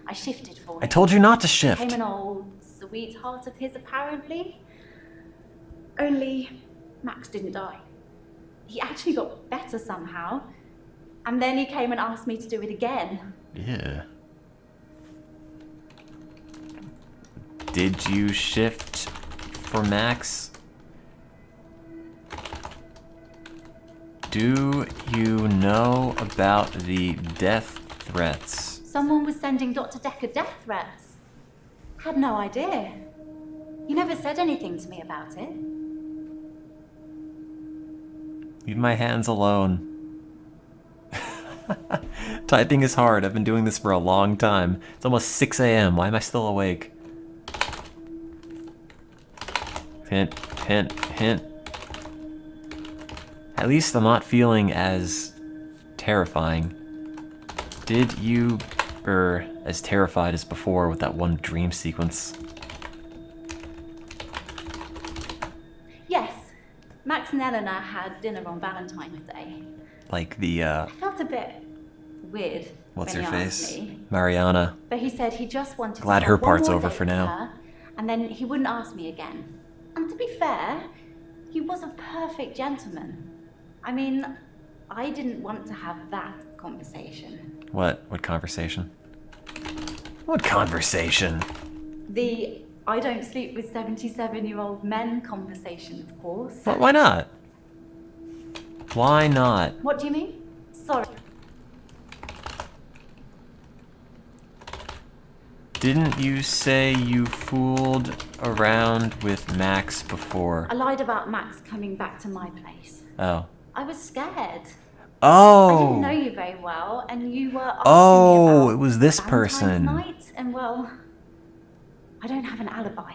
S4: I shifted for him.
S1: I told you not to shift.
S4: Became an old sweetheart of his, apparently. Only Max didn't die. He actually got better somehow. And then he came and asked me to do it again.
S1: Yeah. Did you shift for Max? Do you know about the death threats?
S4: Someone was sending Dr. Decker death threats. Had no idea. He never said anything to me about it.
S1: Leave my hands alone. Typing is hard. I've been doing this for a long time. It's almost 6 a.m. Why am I still awake? Hint, hint, hint. At least I'm not feeling as terrifying. Did you, as terrified as before with that one dream sequence?
S4: Yes, Max and Eleanor had dinner on Valentine's Day.
S1: Like the,
S4: I felt a bit weird
S1: what's
S4: when
S1: her
S4: he
S1: face?
S4: asked me.
S1: Mariana.
S4: But he said he just wanted
S1: Glad
S4: to
S1: her
S4: have one
S1: part's
S4: more
S1: over
S4: date
S1: for
S4: with
S1: now.
S4: her, and then he wouldn't ask me again. And to to be fair, he was a perfect gentleman. I mean, I didn't want to have that conversation.
S1: What? What conversation? What conversation?
S4: The I don't sleep with 77-year-old men conversation, of course.
S1: Well, why not? Why not?
S4: What do you mean? Sorry.
S1: Didn't you say you fooled around with Max before?
S4: I lied about Max coming back to my place.
S1: Oh.
S4: I was scared.
S1: Oh.
S4: I didn't know you very well, and you were asking
S1: Oh,
S4: me about
S1: it was this
S4: Valentine's
S1: person.
S4: night, and well, I don't have an alibi.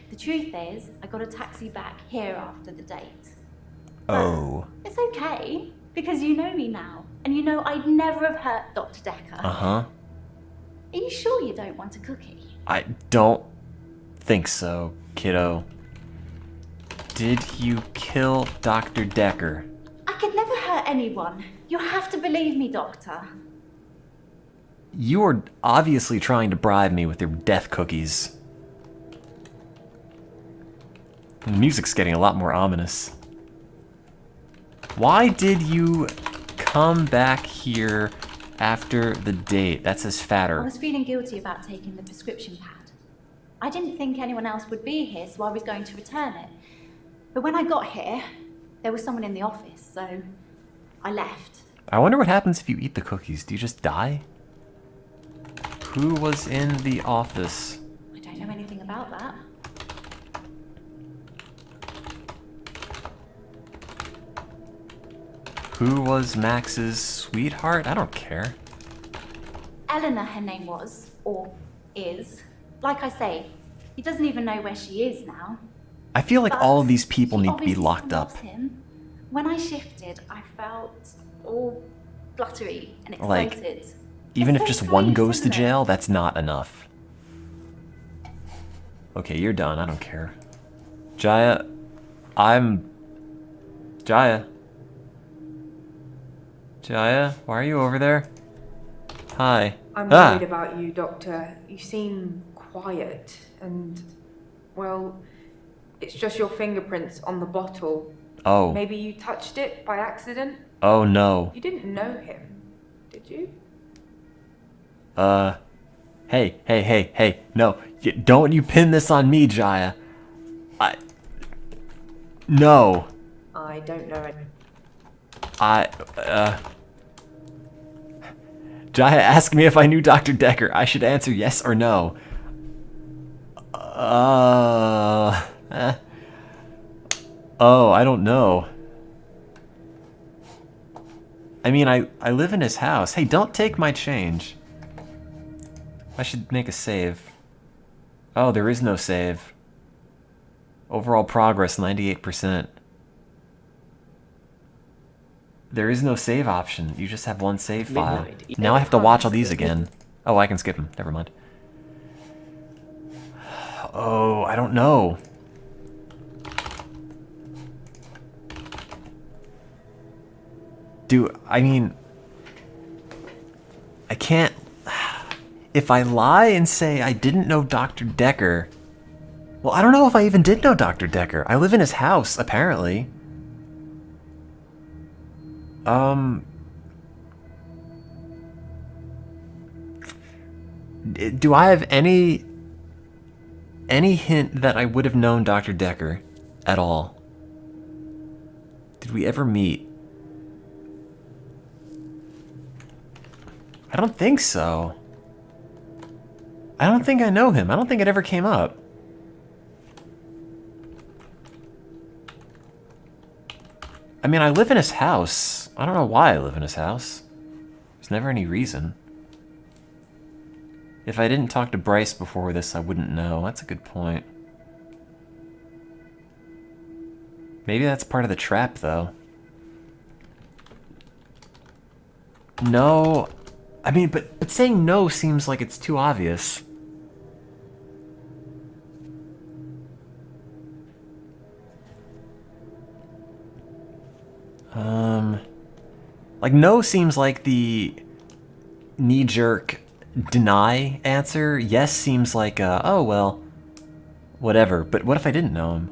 S4: The truth is, I got a taxi back here after the date.
S1: Oh.
S4: It's okay, because you know me now, and you know I'd never have hurt Dr. Decker.
S1: Uh-huh.
S4: Are you sure you don't want a cookie?
S1: I don't think so, kiddo. Did you kill Dr. Decker?
S4: I could never hurt anyone. You have to believe me, Doctor.
S1: You are obviously trying to bribe me with your death cookies. The music's getting a lot more ominous. Why did you come back here after the date? That says
S4: I
S1: fatter.
S4: was feeling guilty about taking the prescription pad. I didn't think anyone else would be here, so I was going to return it. But when I got here, there was someone in the office, so I left.
S1: I wonder what happens if you eat the cookies. Do you just die? Who was in the office?
S4: I don't know anything about that.
S1: Who was Max's sweetheart? I don't care.
S4: Eleanor, her name was, or is. Like I say, he doesn't even know where she is now.
S1: I feel like
S4: But
S1: all of these people
S4: she
S1: need to be
S4: obviously
S1: locked
S4: still
S1: up.
S4: loves him. When I shifted, I felt all fluttery and
S1: Like,
S4: excited.
S1: even
S4: It's
S1: if
S4: so
S1: just one
S4: sweet,
S1: goes to
S4: isn't it?
S1: jail, that's not enough. Okay, you're done. I don't care. Jaya, Jaya. Jaya, why are you over there? Hi.
S9: I'm worried about you, Doctor. You seem quiet and, well, it's just your fingerprints on the bottle.
S1: Oh.
S9: Maybe you touched it by accident?
S1: Oh no.
S9: You didn't know him, did you?
S1: Hey. No, don't you pin this on me, Jaya. No.
S9: I don't know it.
S1: Jaya asked me if I knew Dr. Decker. I should answer yes or no. Oh, I don't know. I mean, I live in his house. Hey, don't take my change. I should make a save. Oh, there is no save. Overall progress, 98%. There is no save option. You just have one save file.
S8: Midnight.
S1: Now I have to watch all these again. Oh, I can skip them. Never mind. Oh, I don't know. I mean, I can't. If I lie and say I didn't know Dr. Decker, well, I don't know if I even did know Dr. Decker. I live in his house, apparently. Do I have any hint that I would have known Dr. Decker at all? Did we ever meet? I don't think so. I don't think I know him. I don't think it ever came up. I mean, I live in his house. I don't know why I live in his house. There's never any reason. If I didn't talk to Bryce before this, I wouldn't know. That's a good point. Maybe that's part of the trap, though. No. I mean, but saying no seems like it's too obvious. Like, no seems like the knee-jerk deny answer. Yes seems like, oh, well, whatever, but what if I didn't know him?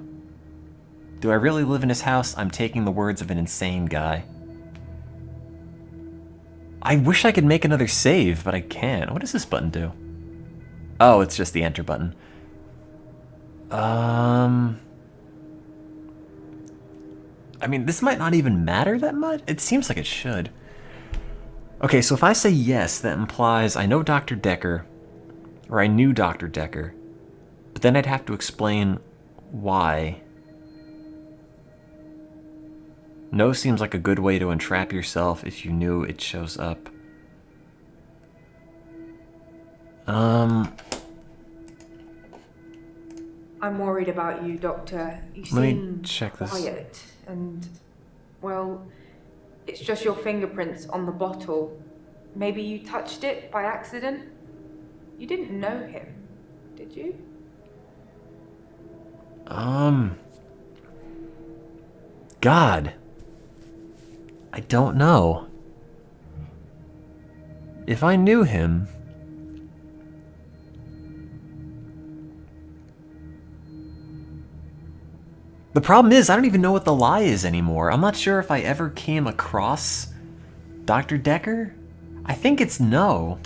S1: Do I really live in his house? I'm taking the words of an insane guy. I wish I could make another save, but I can't. What does this button do? Oh, it's just the enter button. I mean, this might not even matter that much. It seems like it should. Okay, so if I say yes, that implies I know Dr. Decker, or I knew Dr. Decker, but then I'd have to explain why. No seems like a good way to entrap yourself if you knew it shows up.
S9: I'm worried about you, Doctor. You
S1: Let me
S9: seem
S1: check this.
S9: quiet and, well, it's just your fingerprints on the bottle. Maybe you touched it by accident? You didn't know him, did you?
S1: God. I don't know. If I knew him... The problem is, I don't even know what the lie is anymore. I'm not sure if I ever came across Dr. Decker. I think it's no.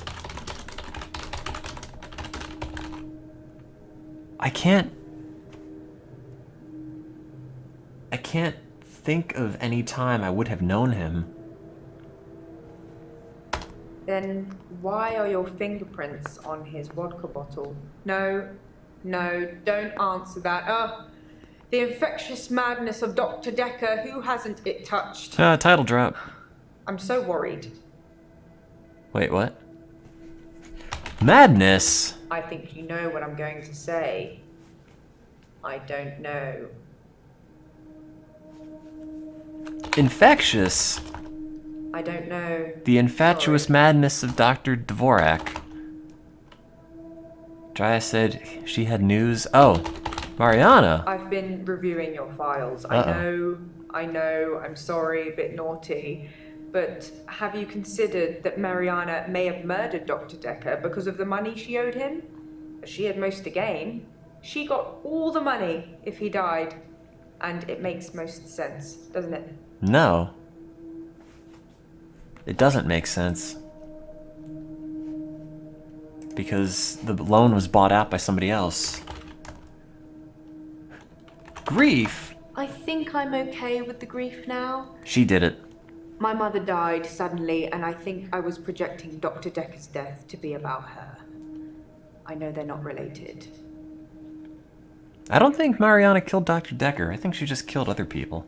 S1: I can't think of any time I would have known him.
S9: Then why are your fingerprints on his vodka bottle? No, don't answer that. The infectious madness of Dr. Decker, who hasn't it touched?
S1: Title drop.
S9: I'm so worried.
S1: Wait, what? Madness?
S9: I think you know what I'm going to say. I don't know.
S1: Infectious?
S9: I don't know.
S1: The infatuous madness of Dr. Dvorak. Jaya said she had news. Oh, Mariana.
S9: I've been reviewing your files.
S1: Uh-oh.
S9: I know, I'm sorry, a bit naughty. But have you considered that Mariana may have murdered Dr. Decker because of the money she owed him? She had most to gain. She got all the money if he died. And it makes most sense, doesn't it?
S1: No. It doesn't make sense. Because the loan was bought out by somebody else. Grief?
S9: I think I'm okay with the grief now.
S1: She did it.
S9: My mother died suddenly, and I think I was projecting Dr. Decker's death to be about her. I know they're not related.
S1: I don't think Mariana killed Dr. Decker. I think she just killed other people.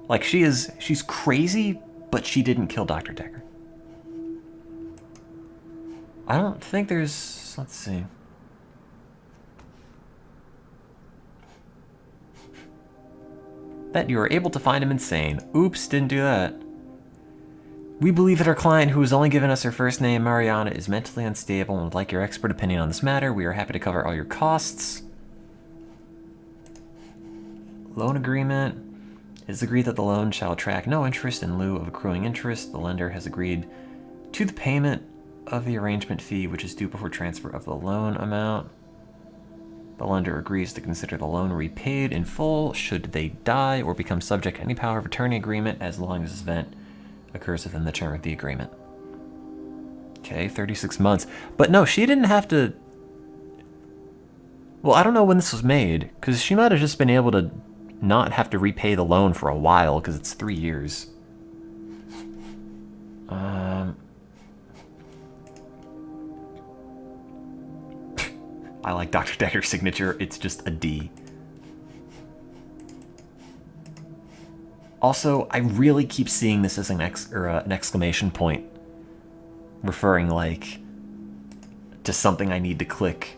S1: Like, she's crazy, but she didn't kill Dr. Decker. I don't think there's... Let's see. That you were able to find him insane. Oops, didn't do that. We believe that our client, who has only given us her first name, Mariana, is mentally unstable and would like your expert opinion on this matter. We are happy to cover all your costs. Loan agreement. It is agreed that the loan shall attract no interest in lieu of accruing interest. The lender has agreed to the payment of the arrangement fee, which is due before transfer of the loan amount. The lender agrees to consider the loan repaid in full should they die or become subject to any power of attorney agreement as long as this event occurs within the term of the agreement. Okay, 36 months. But no, she didn't have to... Well, I don't know when this was made, because she might have just been able to not have to repay the loan for a while, because it's 3 years. I like Dr. Decker's signature. It's just a D. Also, I really keep seeing this as an exclamation point, referring like to something I need to click.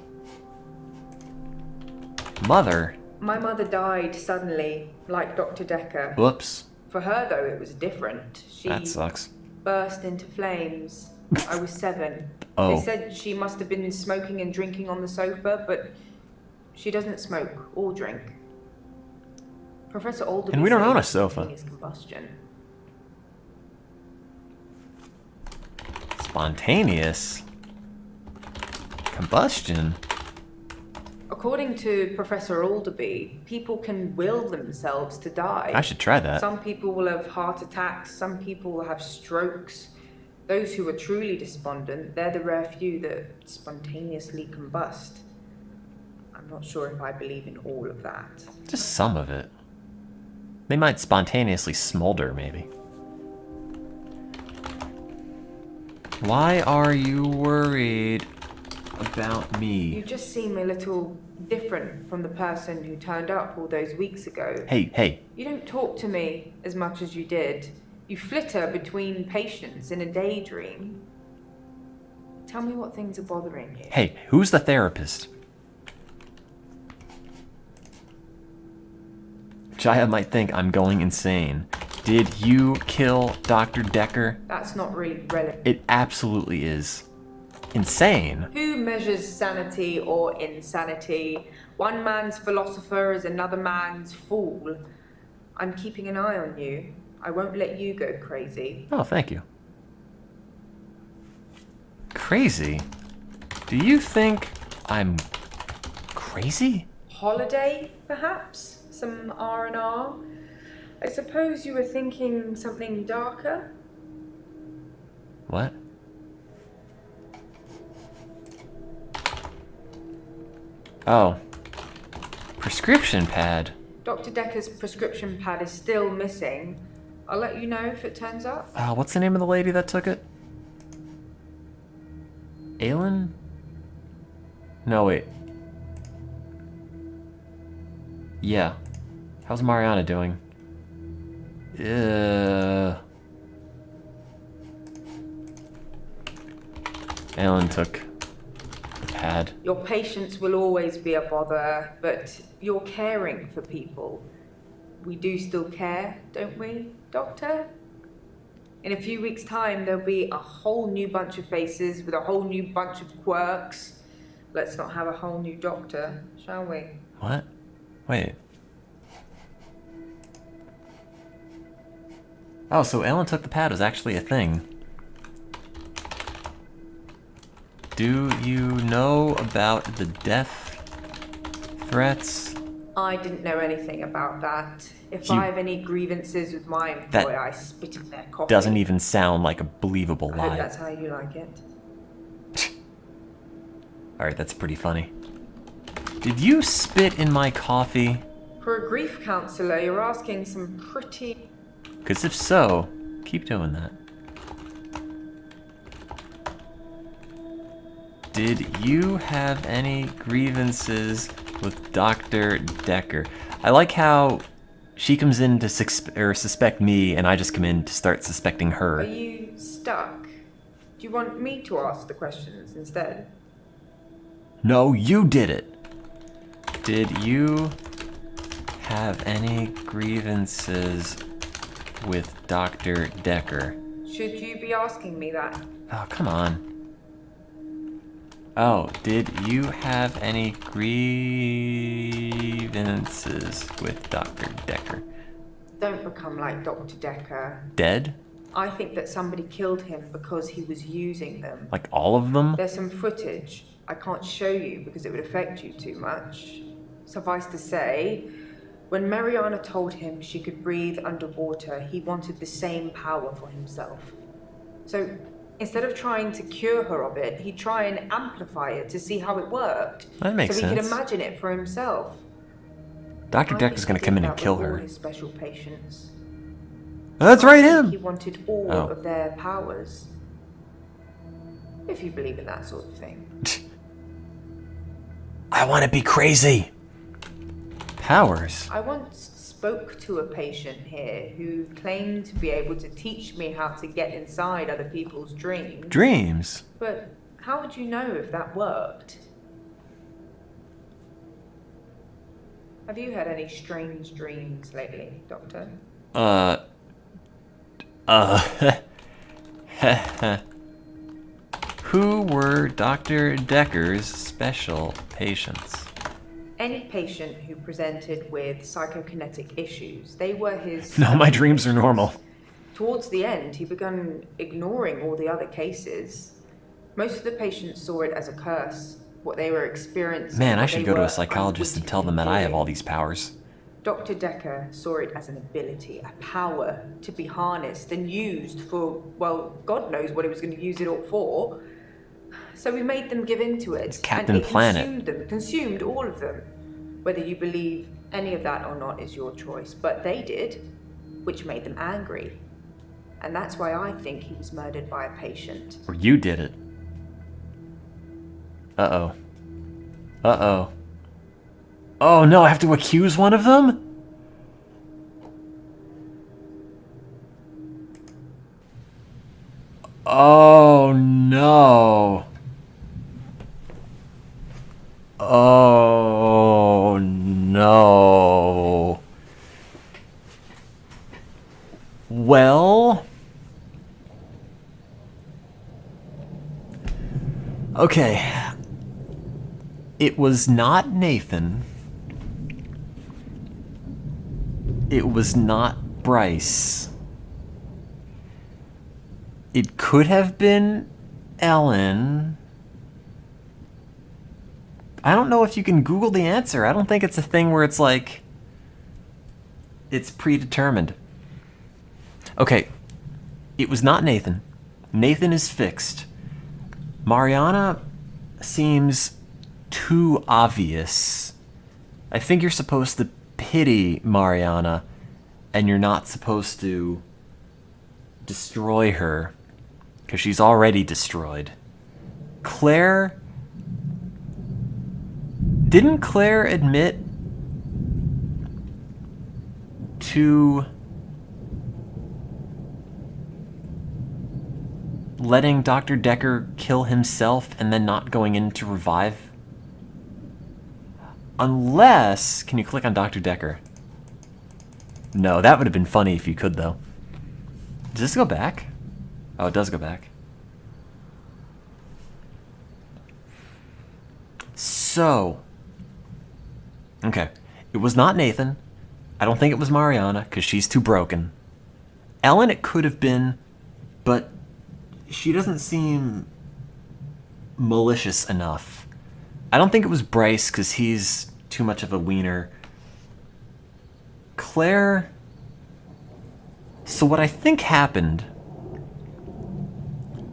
S1: Mother.
S9: My mother died suddenly, like Dr. Decker.
S1: Whoops.
S9: For her, though, it was different. She
S1: That sucks.
S9: burst into flames. I was 7.
S1: Oh.
S9: They said she must have been smoking and drinking on the sofa, but she doesn't smoke or drink. Professor Alderby
S1: And we don't
S9: said
S1: own a
S9: it's
S1: sofa.
S9: spontaneous combustion.
S1: Spontaneous combustion.
S9: According to Professor Alderby, people can will themselves to die.
S1: I should try that.
S9: Some people will have heart attacks, some people will have strokes. Those who are truly despondent, they're the rare few that spontaneously combust. I'm not sure if I believe in all of that.
S1: Just some of it. They might spontaneously smolder, maybe. Why are you worried about me?
S9: You just seem a little different from the person who turned up all those weeks ago.
S1: Hey.
S9: You don't talk to me as much as you did. You flitter between patients in a daydream. Tell me what things are bothering you.
S1: Hey, who's the therapist? Jaya might think I'm going insane. Did you kill Dr. Decker?
S9: That's not really relevant.
S1: It absolutely is. Insane.
S9: Who measures sanity or insanity? One man's philosopher is another man's fool. I'm keeping an eye on you. I won't let you go crazy.
S1: Oh, thank you. Crazy? Do you think I'm crazy?
S9: Holiday, perhaps? Some R&R? I suppose you were thinking something darker?
S1: What? Oh. Prescription pad.
S9: Dr. Decker's prescription pad is still missing. I'll let you know if it turns up.
S1: What's the name of the lady that took it? Aylin? No, wait. Yeah. How's Mariana doing? Aylin took the pad.
S9: Your patients will always be a bother, but you're caring for people. We do still care, don't we, Doctor? In a few weeks' time, there'll be a whole new bunch of faces with a whole new bunch of quirks. Let's not have a whole new doctor, shall we?
S1: What? Wait. Oh, so Ellen took the pad was actually a thing. Do you know about the death threats?
S9: I didn't know anything about that. If
S1: You-
S9: I have any grievances with my
S1: That
S9: employer, I spit in their coffee.
S1: Doesn't even sound like a believable
S9: I hope
S1: lie.
S9: that's how you like it.
S1: Alright, that's pretty funny. Did you spit in my coffee?
S9: For a grief counselor, you're asking some pretty...
S1: Because if so, keep doing that. Did you have any grievances with Dr. Decker? I like how she comes in to suspect me, and I just come in to start suspecting her.
S9: Are you stuck? Do you want me to ask the questions instead?
S1: No, you did it. Did you have any grievances with Dr. Decker?
S9: Should you be asking me that?
S1: Oh, come on. Oh, did you have any grievances with Dr. Decker?
S9: Don't become like Dr. Decker.
S1: Dead?
S9: I think that somebody killed him because he was using them.
S1: Like all of them?
S9: There's some footage. I can't show you because it would affect you too much. Suffice to say, when Mariana told him she could breathe underwater, he wanted the same power for himself. So instead of trying to cure her of it, he'd try and amplify it to see how it worked.
S1: That makes
S9: so he could
S1: sense.
S9: imagine it for himself.
S1: Dr. Decker's gonna come in and kill
S9: All
S1: her.
S9: his special patients.
S1: That's right, him!
S9: He wanted all
S1: Oh.
S9: of their powers. If you believe in that sort of thing.
S1: I want to be crazy. Powers?
S9: I once spoke to a patient here who claimed to be able to teach me how to get inside other people's dreams.
S1: Dreams?
S9: But how would you know if that worked? Have you had any strange dreams lately, Doctor?
S1: Who were Dr. Decker's special patients?
S9: Any patient who presented with psychokinetic issues, they were his...
S1: No, my dreams are normal.
S9: Towards the end, he began ignoring all the other cases. Most of the patients saw it as a curse. what they were experiencing.
S1: Man, I
S9: what
S1: should
S9: they
S1: go to
S9: were
S1: a psychologist and tell them that I have all these powers.
S9: Dr. Decker saw it as an ability, a power to be harnessed and used for, well, God knows what he was going to use it all for. So we made them give in to it.
S1: It's Captain
S9: and it
S1: Planet.
S9: Consumed all of them. Whether you believe any of that or not is your choice, but they did, which made them angry. And that's why I think he was murdered by a patient.
S1: Or you did it. Uh-oh. Uh-oh. Oh no, I have to accuse one of them? Oh no. Oh no. Well... Okay. It was not Nathan. It was not Bryce. It could have been Ellen. I don't know if you can Google the answer. I don't think it's a thing where it's like... it's predetermined. Okay. It was not Nathan. Nathan is fixed. Mariana seems too obvious. I think you're supposed to pity Mariana, and you're not supposed to destroy her, because she's already destroyed. Claire... Didn't Claire admit to letting Dr. Decker kill himself and then not going in to revive? Unless... Can you click on Dr. Decker? No, that would have been funny if you could, though. Does this go back? Oh, it does go back. So... Okay. It was not Nathan. I don't think it was Mariana, because she's too broken. Ellen it could have been, but she doesn't seem malicious enough. I don't think it was Bryce, because he's too much of a wiener. Claire... So what I think happened...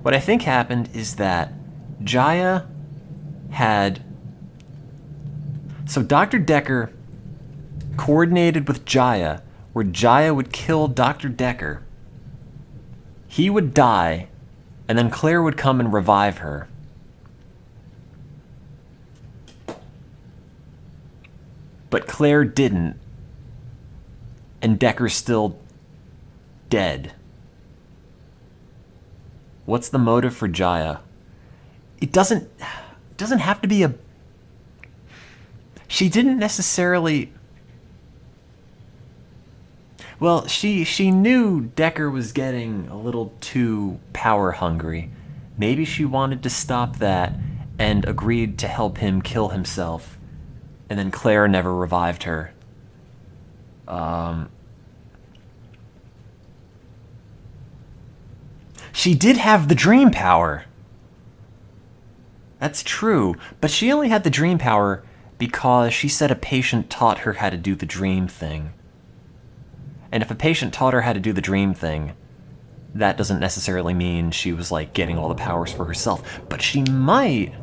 S1: What I think happened is that Jaya had... So Dr. Decker coordinated with Jaya, where Jaya would kill Dr. Decker. He would die, and then Claire would come and revive her. But Claire didn't, and Decker's still dead. What's the motive for Jaya? It doesn't have to be a... She didn't necessarily... Well, she knew Decker was getting a little too power hungry. Maybe she wanted to stop that and agreed to help him kill himself. And then Claire never revived her. She did have the dream power. That's true, but she only had the dream power because she said a patient taught her how to do the dream thing. And if a patient taught her how to do the dream thing, that doesn't necessarily mean she was, like, getting all the powers for herself. But she might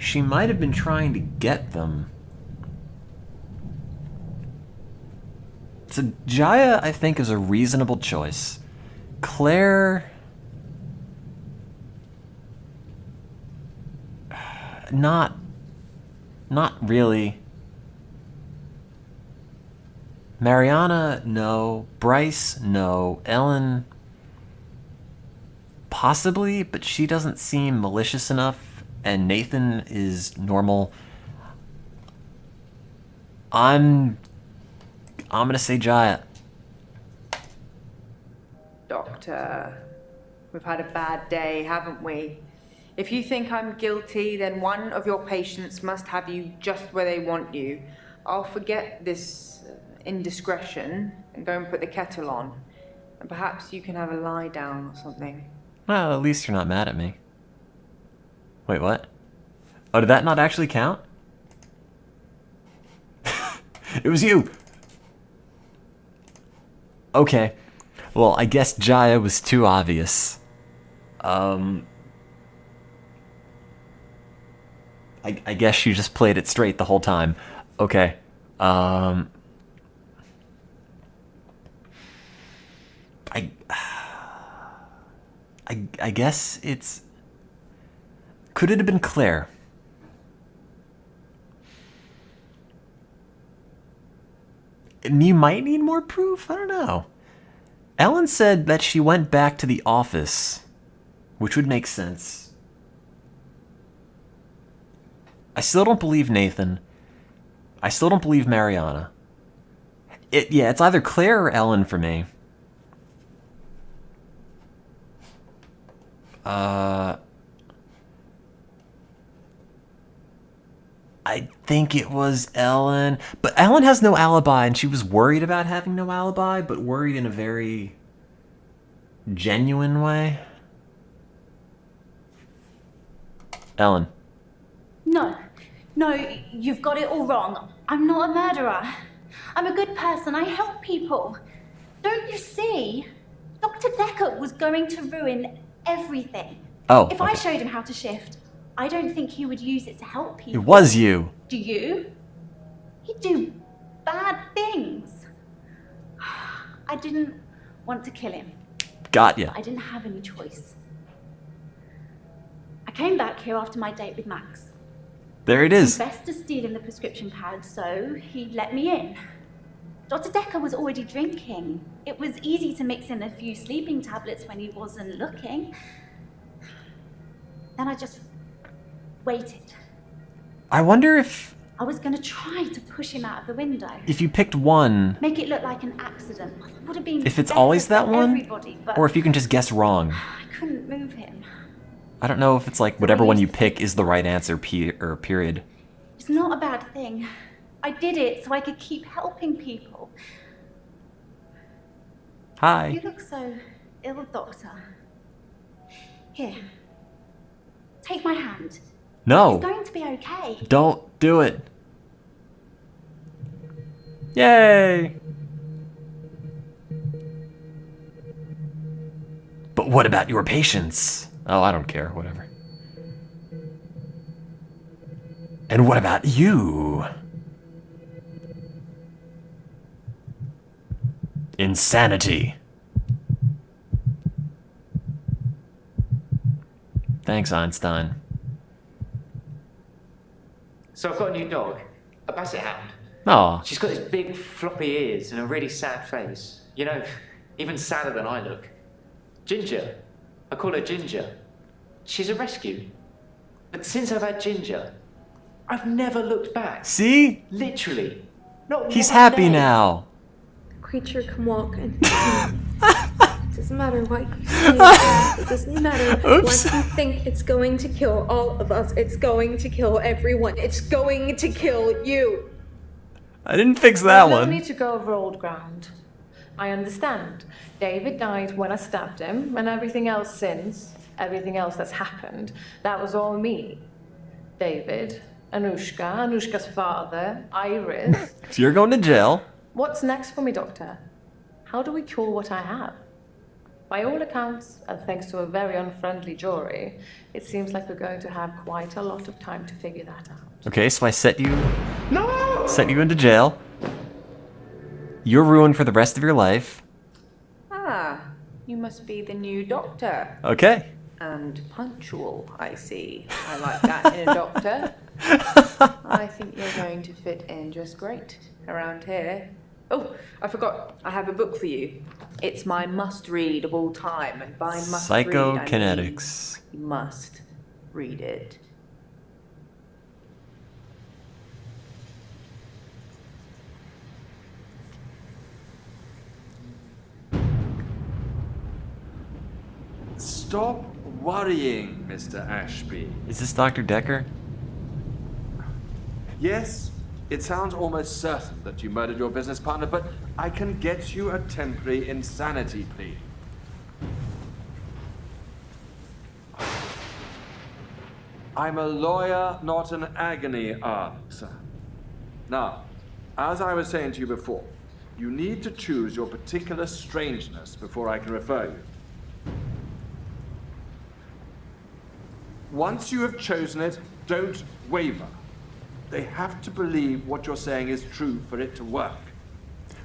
S1: have been trying to get them. So Jaya, I think, is a reasonable choice. Claire... Not really. Mariana, no. Bryce, no. Ellen, possibly, but she doesn't seem malicious enough, and Nathan is normal. I'm gonna say Jaya.
S9: Doctor, we've had a bad day, haven't we? If you think I'm guilty, then one of your patients must have you just where they want you. I'll forget this indiscretion and go and put the kettle on. And perhaps you can have a lie down or something.
S1: Well, at least you're not mad at me. Wait, what? Oh, did that not actually count? It was you! Okay. Well, I guess Jaya was too obvious. I guess you just played it straight the whole time. Okay. I guess it's... Could it have been Claire? And you might need more proof? I don't know. Ellen said that she went back to the office, which would make sense. I still don't believe Nathan. I still don't believe Mariana. Yeah, it's either Claire or Ellen for me. I think it was Ellen. But Ellen has no alibi, and she was worried about having no alibi, but worried in a very genuine way. Ellen.
S4: No, you've got it all wrong. I'm not a murderer. I'm a good person. I help people. Don't you see? Dr. Decker was going to ruin everything.
S1: Oh,
S4: If I showed him how to shift, I don't think he would use it to help people.
S1: It was you.
S4: Do you? He'd do bad things. I didn't want to kill him.
S1: Got ya.
S4: I didn't have any choice. I came back here after my date with Max.
S1: There it is.
S4: Confessed to stealing the prescription pad, so he let me in. Dr. Decker was already drinking. It was easy to mix in a few sleeping tablets when he wasn't looking. Then I just waited.
S1: I wonder if...
S4: I was going to try to push him out of the window.
S1: If you picked one...
S4: Make it look like an accident. It would have been
S1: If it's
S4: better
S1: always that
S4: for
S1: one?
S4: everybody, but
S1: Or if you can just guess wrong.
S4: I couldn't move him.
S1: I don't know if it's like whatever one you pick is the right answer, period.
S4: It's not a bad thing. I did it so I could keep helping people.
S1: Hi.
S4: You look so ill, Doctor. Here. Take my hand.
S1: No.
S4: It's going to be okay.
S1: Don't do it. Yay! But what about your patients? Oh, I don't care, whatever. And what about you? Insanity. Thanks, Einstein.
S12: So I've got a new dog, a basset hound.
S1: Aw.
S12: She's got these big floppy ears and a really sad face. You know, even sadder than I look. Ginger. I call her Ginger. She's a rescue. But since I've had Ginger, I've never looked back.
S1: See?
S12: Literally. Not
S1: He's
S12: one
S1: happy
S12: day.
S1: now.
S7: Creature can walk and it doesn't matter what you say. It doesn't matter what you think. It's going to kill all of us. It's going to kill everyone. It's going to kill you.
S1: I didn't fix that
S10: There's no
S1: one.
S10: need to go over old ground. I understand. David died when I stabbed him, and everything else since, everything else that's happened, that was all me. David, Anushka's father, Iris.
S1: So you're going to jail.
S10: What's next for me, Doctor? How do we cure what I have? By all accounts, and thanks to a very unfriendly jury, it seems like we're going to have quite a lot of time to figure that out.
S1: Okay, so I set you into jail. You're ruined for the rest of your life.
S9: Ah, you must be the new doctor.
S1: Okay.
S9: And punctual, I see. I like that in a doctor. I think you're going to fit in just great around here. Oh, I forgot. I have a book for you. It's my must-read of all time, and by must-read, I mean
S1: Psychokinetics.
S9: you must read it.
S3: Stop worrying, Mr. Ashby.
S1: Is this Dr. Decker?
S3: Yes, it sounds almost certain that you murdered your business partner, but I can get you a temporary insanity plea. I'm a lawyer, not an agony aunt, sir. Now, as I was saying to you before, you need to choose your particular strangeness before I can refer you. Once you have chosen it, don't waver. They have to believe what you're saying is true for it to work.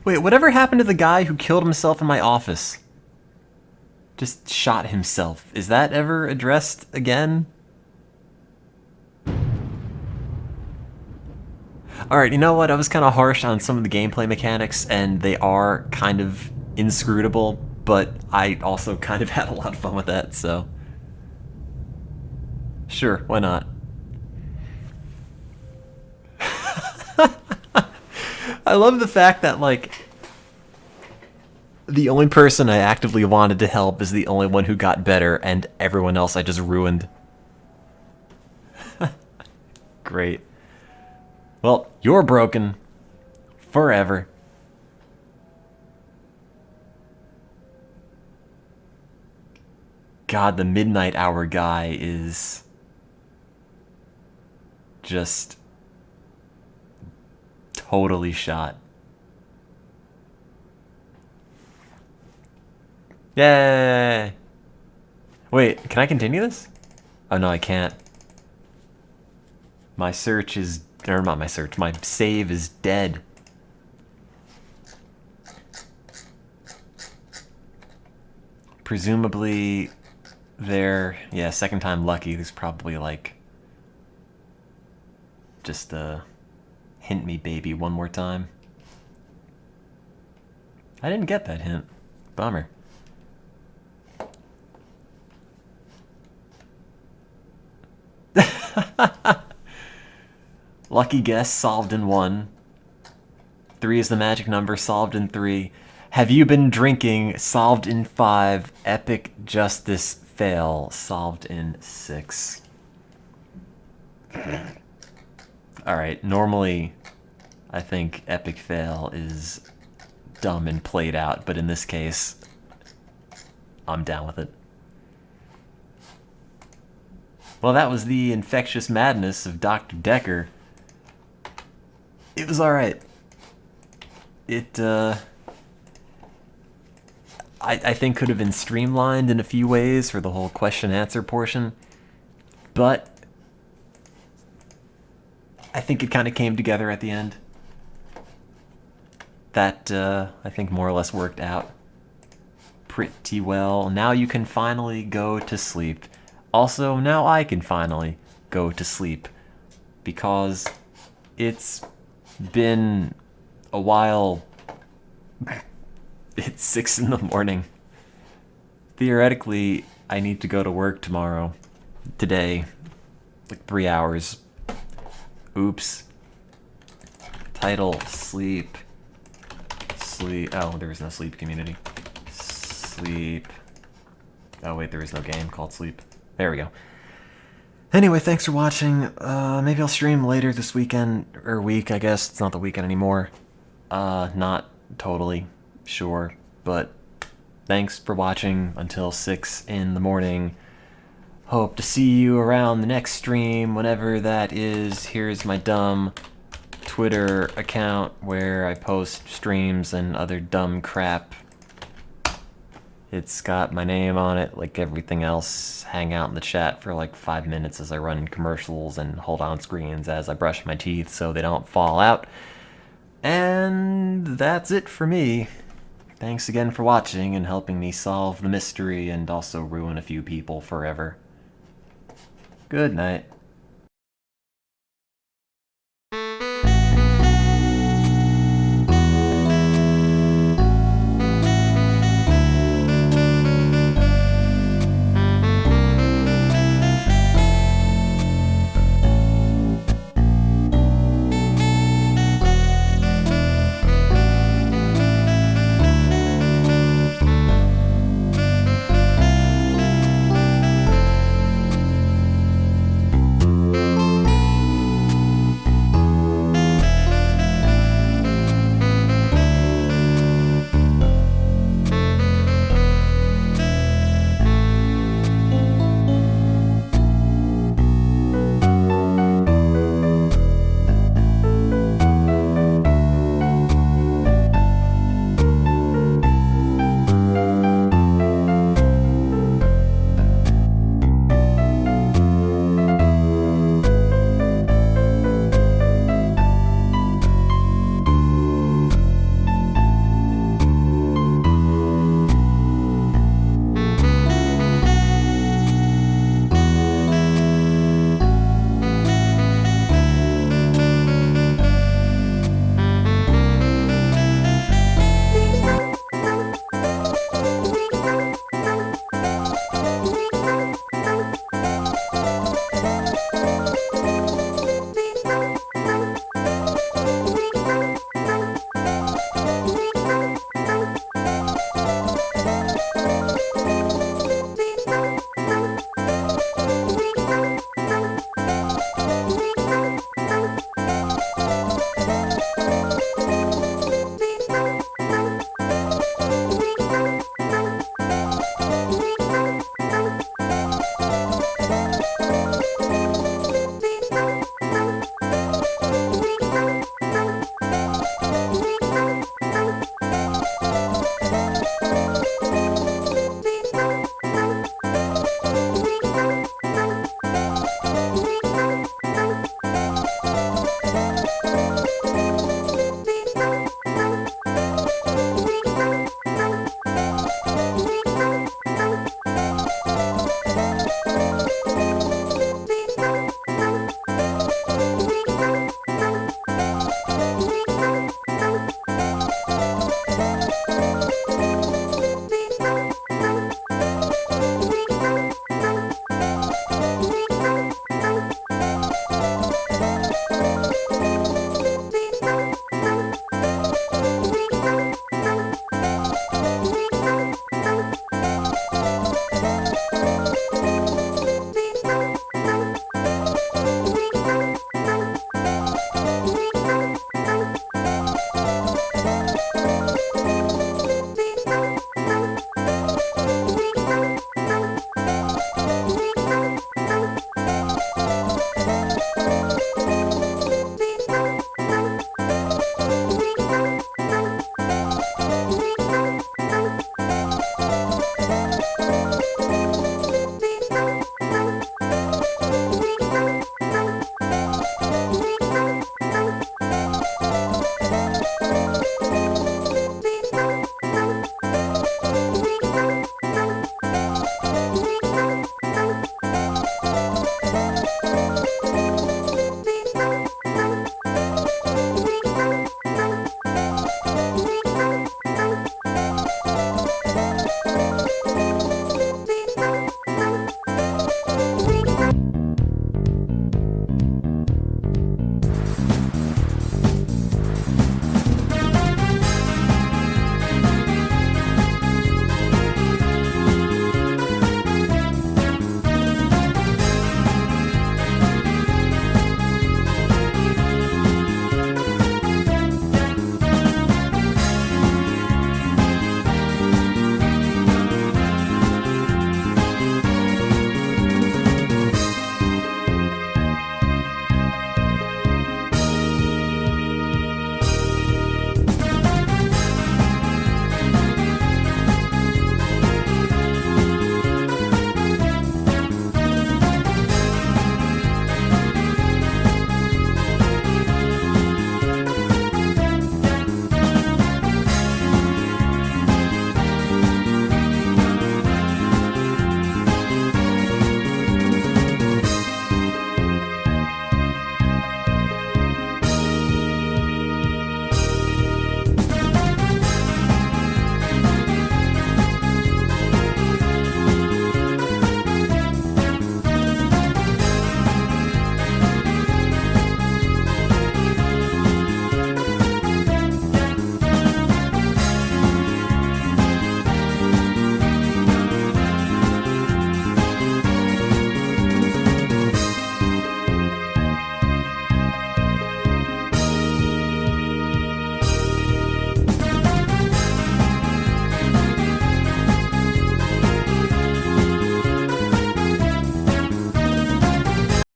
S1: Wait, whatever happened to the guy who killed himself in my office? Just shot himself. Is that ever addressed again? Alright, you know what? I was kind of harsh on some of the gameplay mechanics, and they are kind of inscrutable, but I also kind of had a lot of fun with that, so... Sure, why not? I love the fact that, like, the only person I actively wanted to help is the only one who got better, and everyone else I just ruined. Great. Well, you're broken. Forever. God, the midnight hour guy is... just... totally shot. Yay! Wait, can I continue this? Oh no, I can't. My search is... or not my search, my save is dead. Presumably, they're... yeah, second time lucky. There's probably like... just hint me baby one more time. I didn't get that hint. Bummer. Lucky guess, solved in 1. 3 is the magic number, solved in 3. Have you been drinking, solved in 5. Epic justice fail, solved in 6. Alright, normally I think epic fail is dumb and played out, but in this case, I'm down with it. Well, that was the infectious madness of Dr. Decker. It was alright. It, I think could have been streamlined in a few ways for the whole question-answer portion, but I think it kind of came together at the end. That, I think more or less worked out pretty well. Now you can finally go to sleep. Also, now I can finally go to sleep, because it's been a while. It's 6 in the morning. Theoretically, I need to go to work tomorrow. Today. Like 3 hours. Oops. Title, sleep. Sleep. Oh, there is no sleep community. Sleep. Oh wait, there is no game called Sleep. There we go. Anyway, thanks for watching. Maybe I'll stream later this weekend, or week, I guess. It's not the weekend anymore. Not totally sure, but thanks for watching until 6 in the morning. Hope to see you around the next stream, whenever that is. Here's my dumb Twitter account where I post streams and other dumb crap. It's got my name on it, like everything else. Hang out in the chat for like 5 minutes as I run commercials and hold on screens as I brush my teeth so they don't fall out. And that's it for me. Thanks again for watching and helping me solve the mystery and also ruin a few people forever. Good night.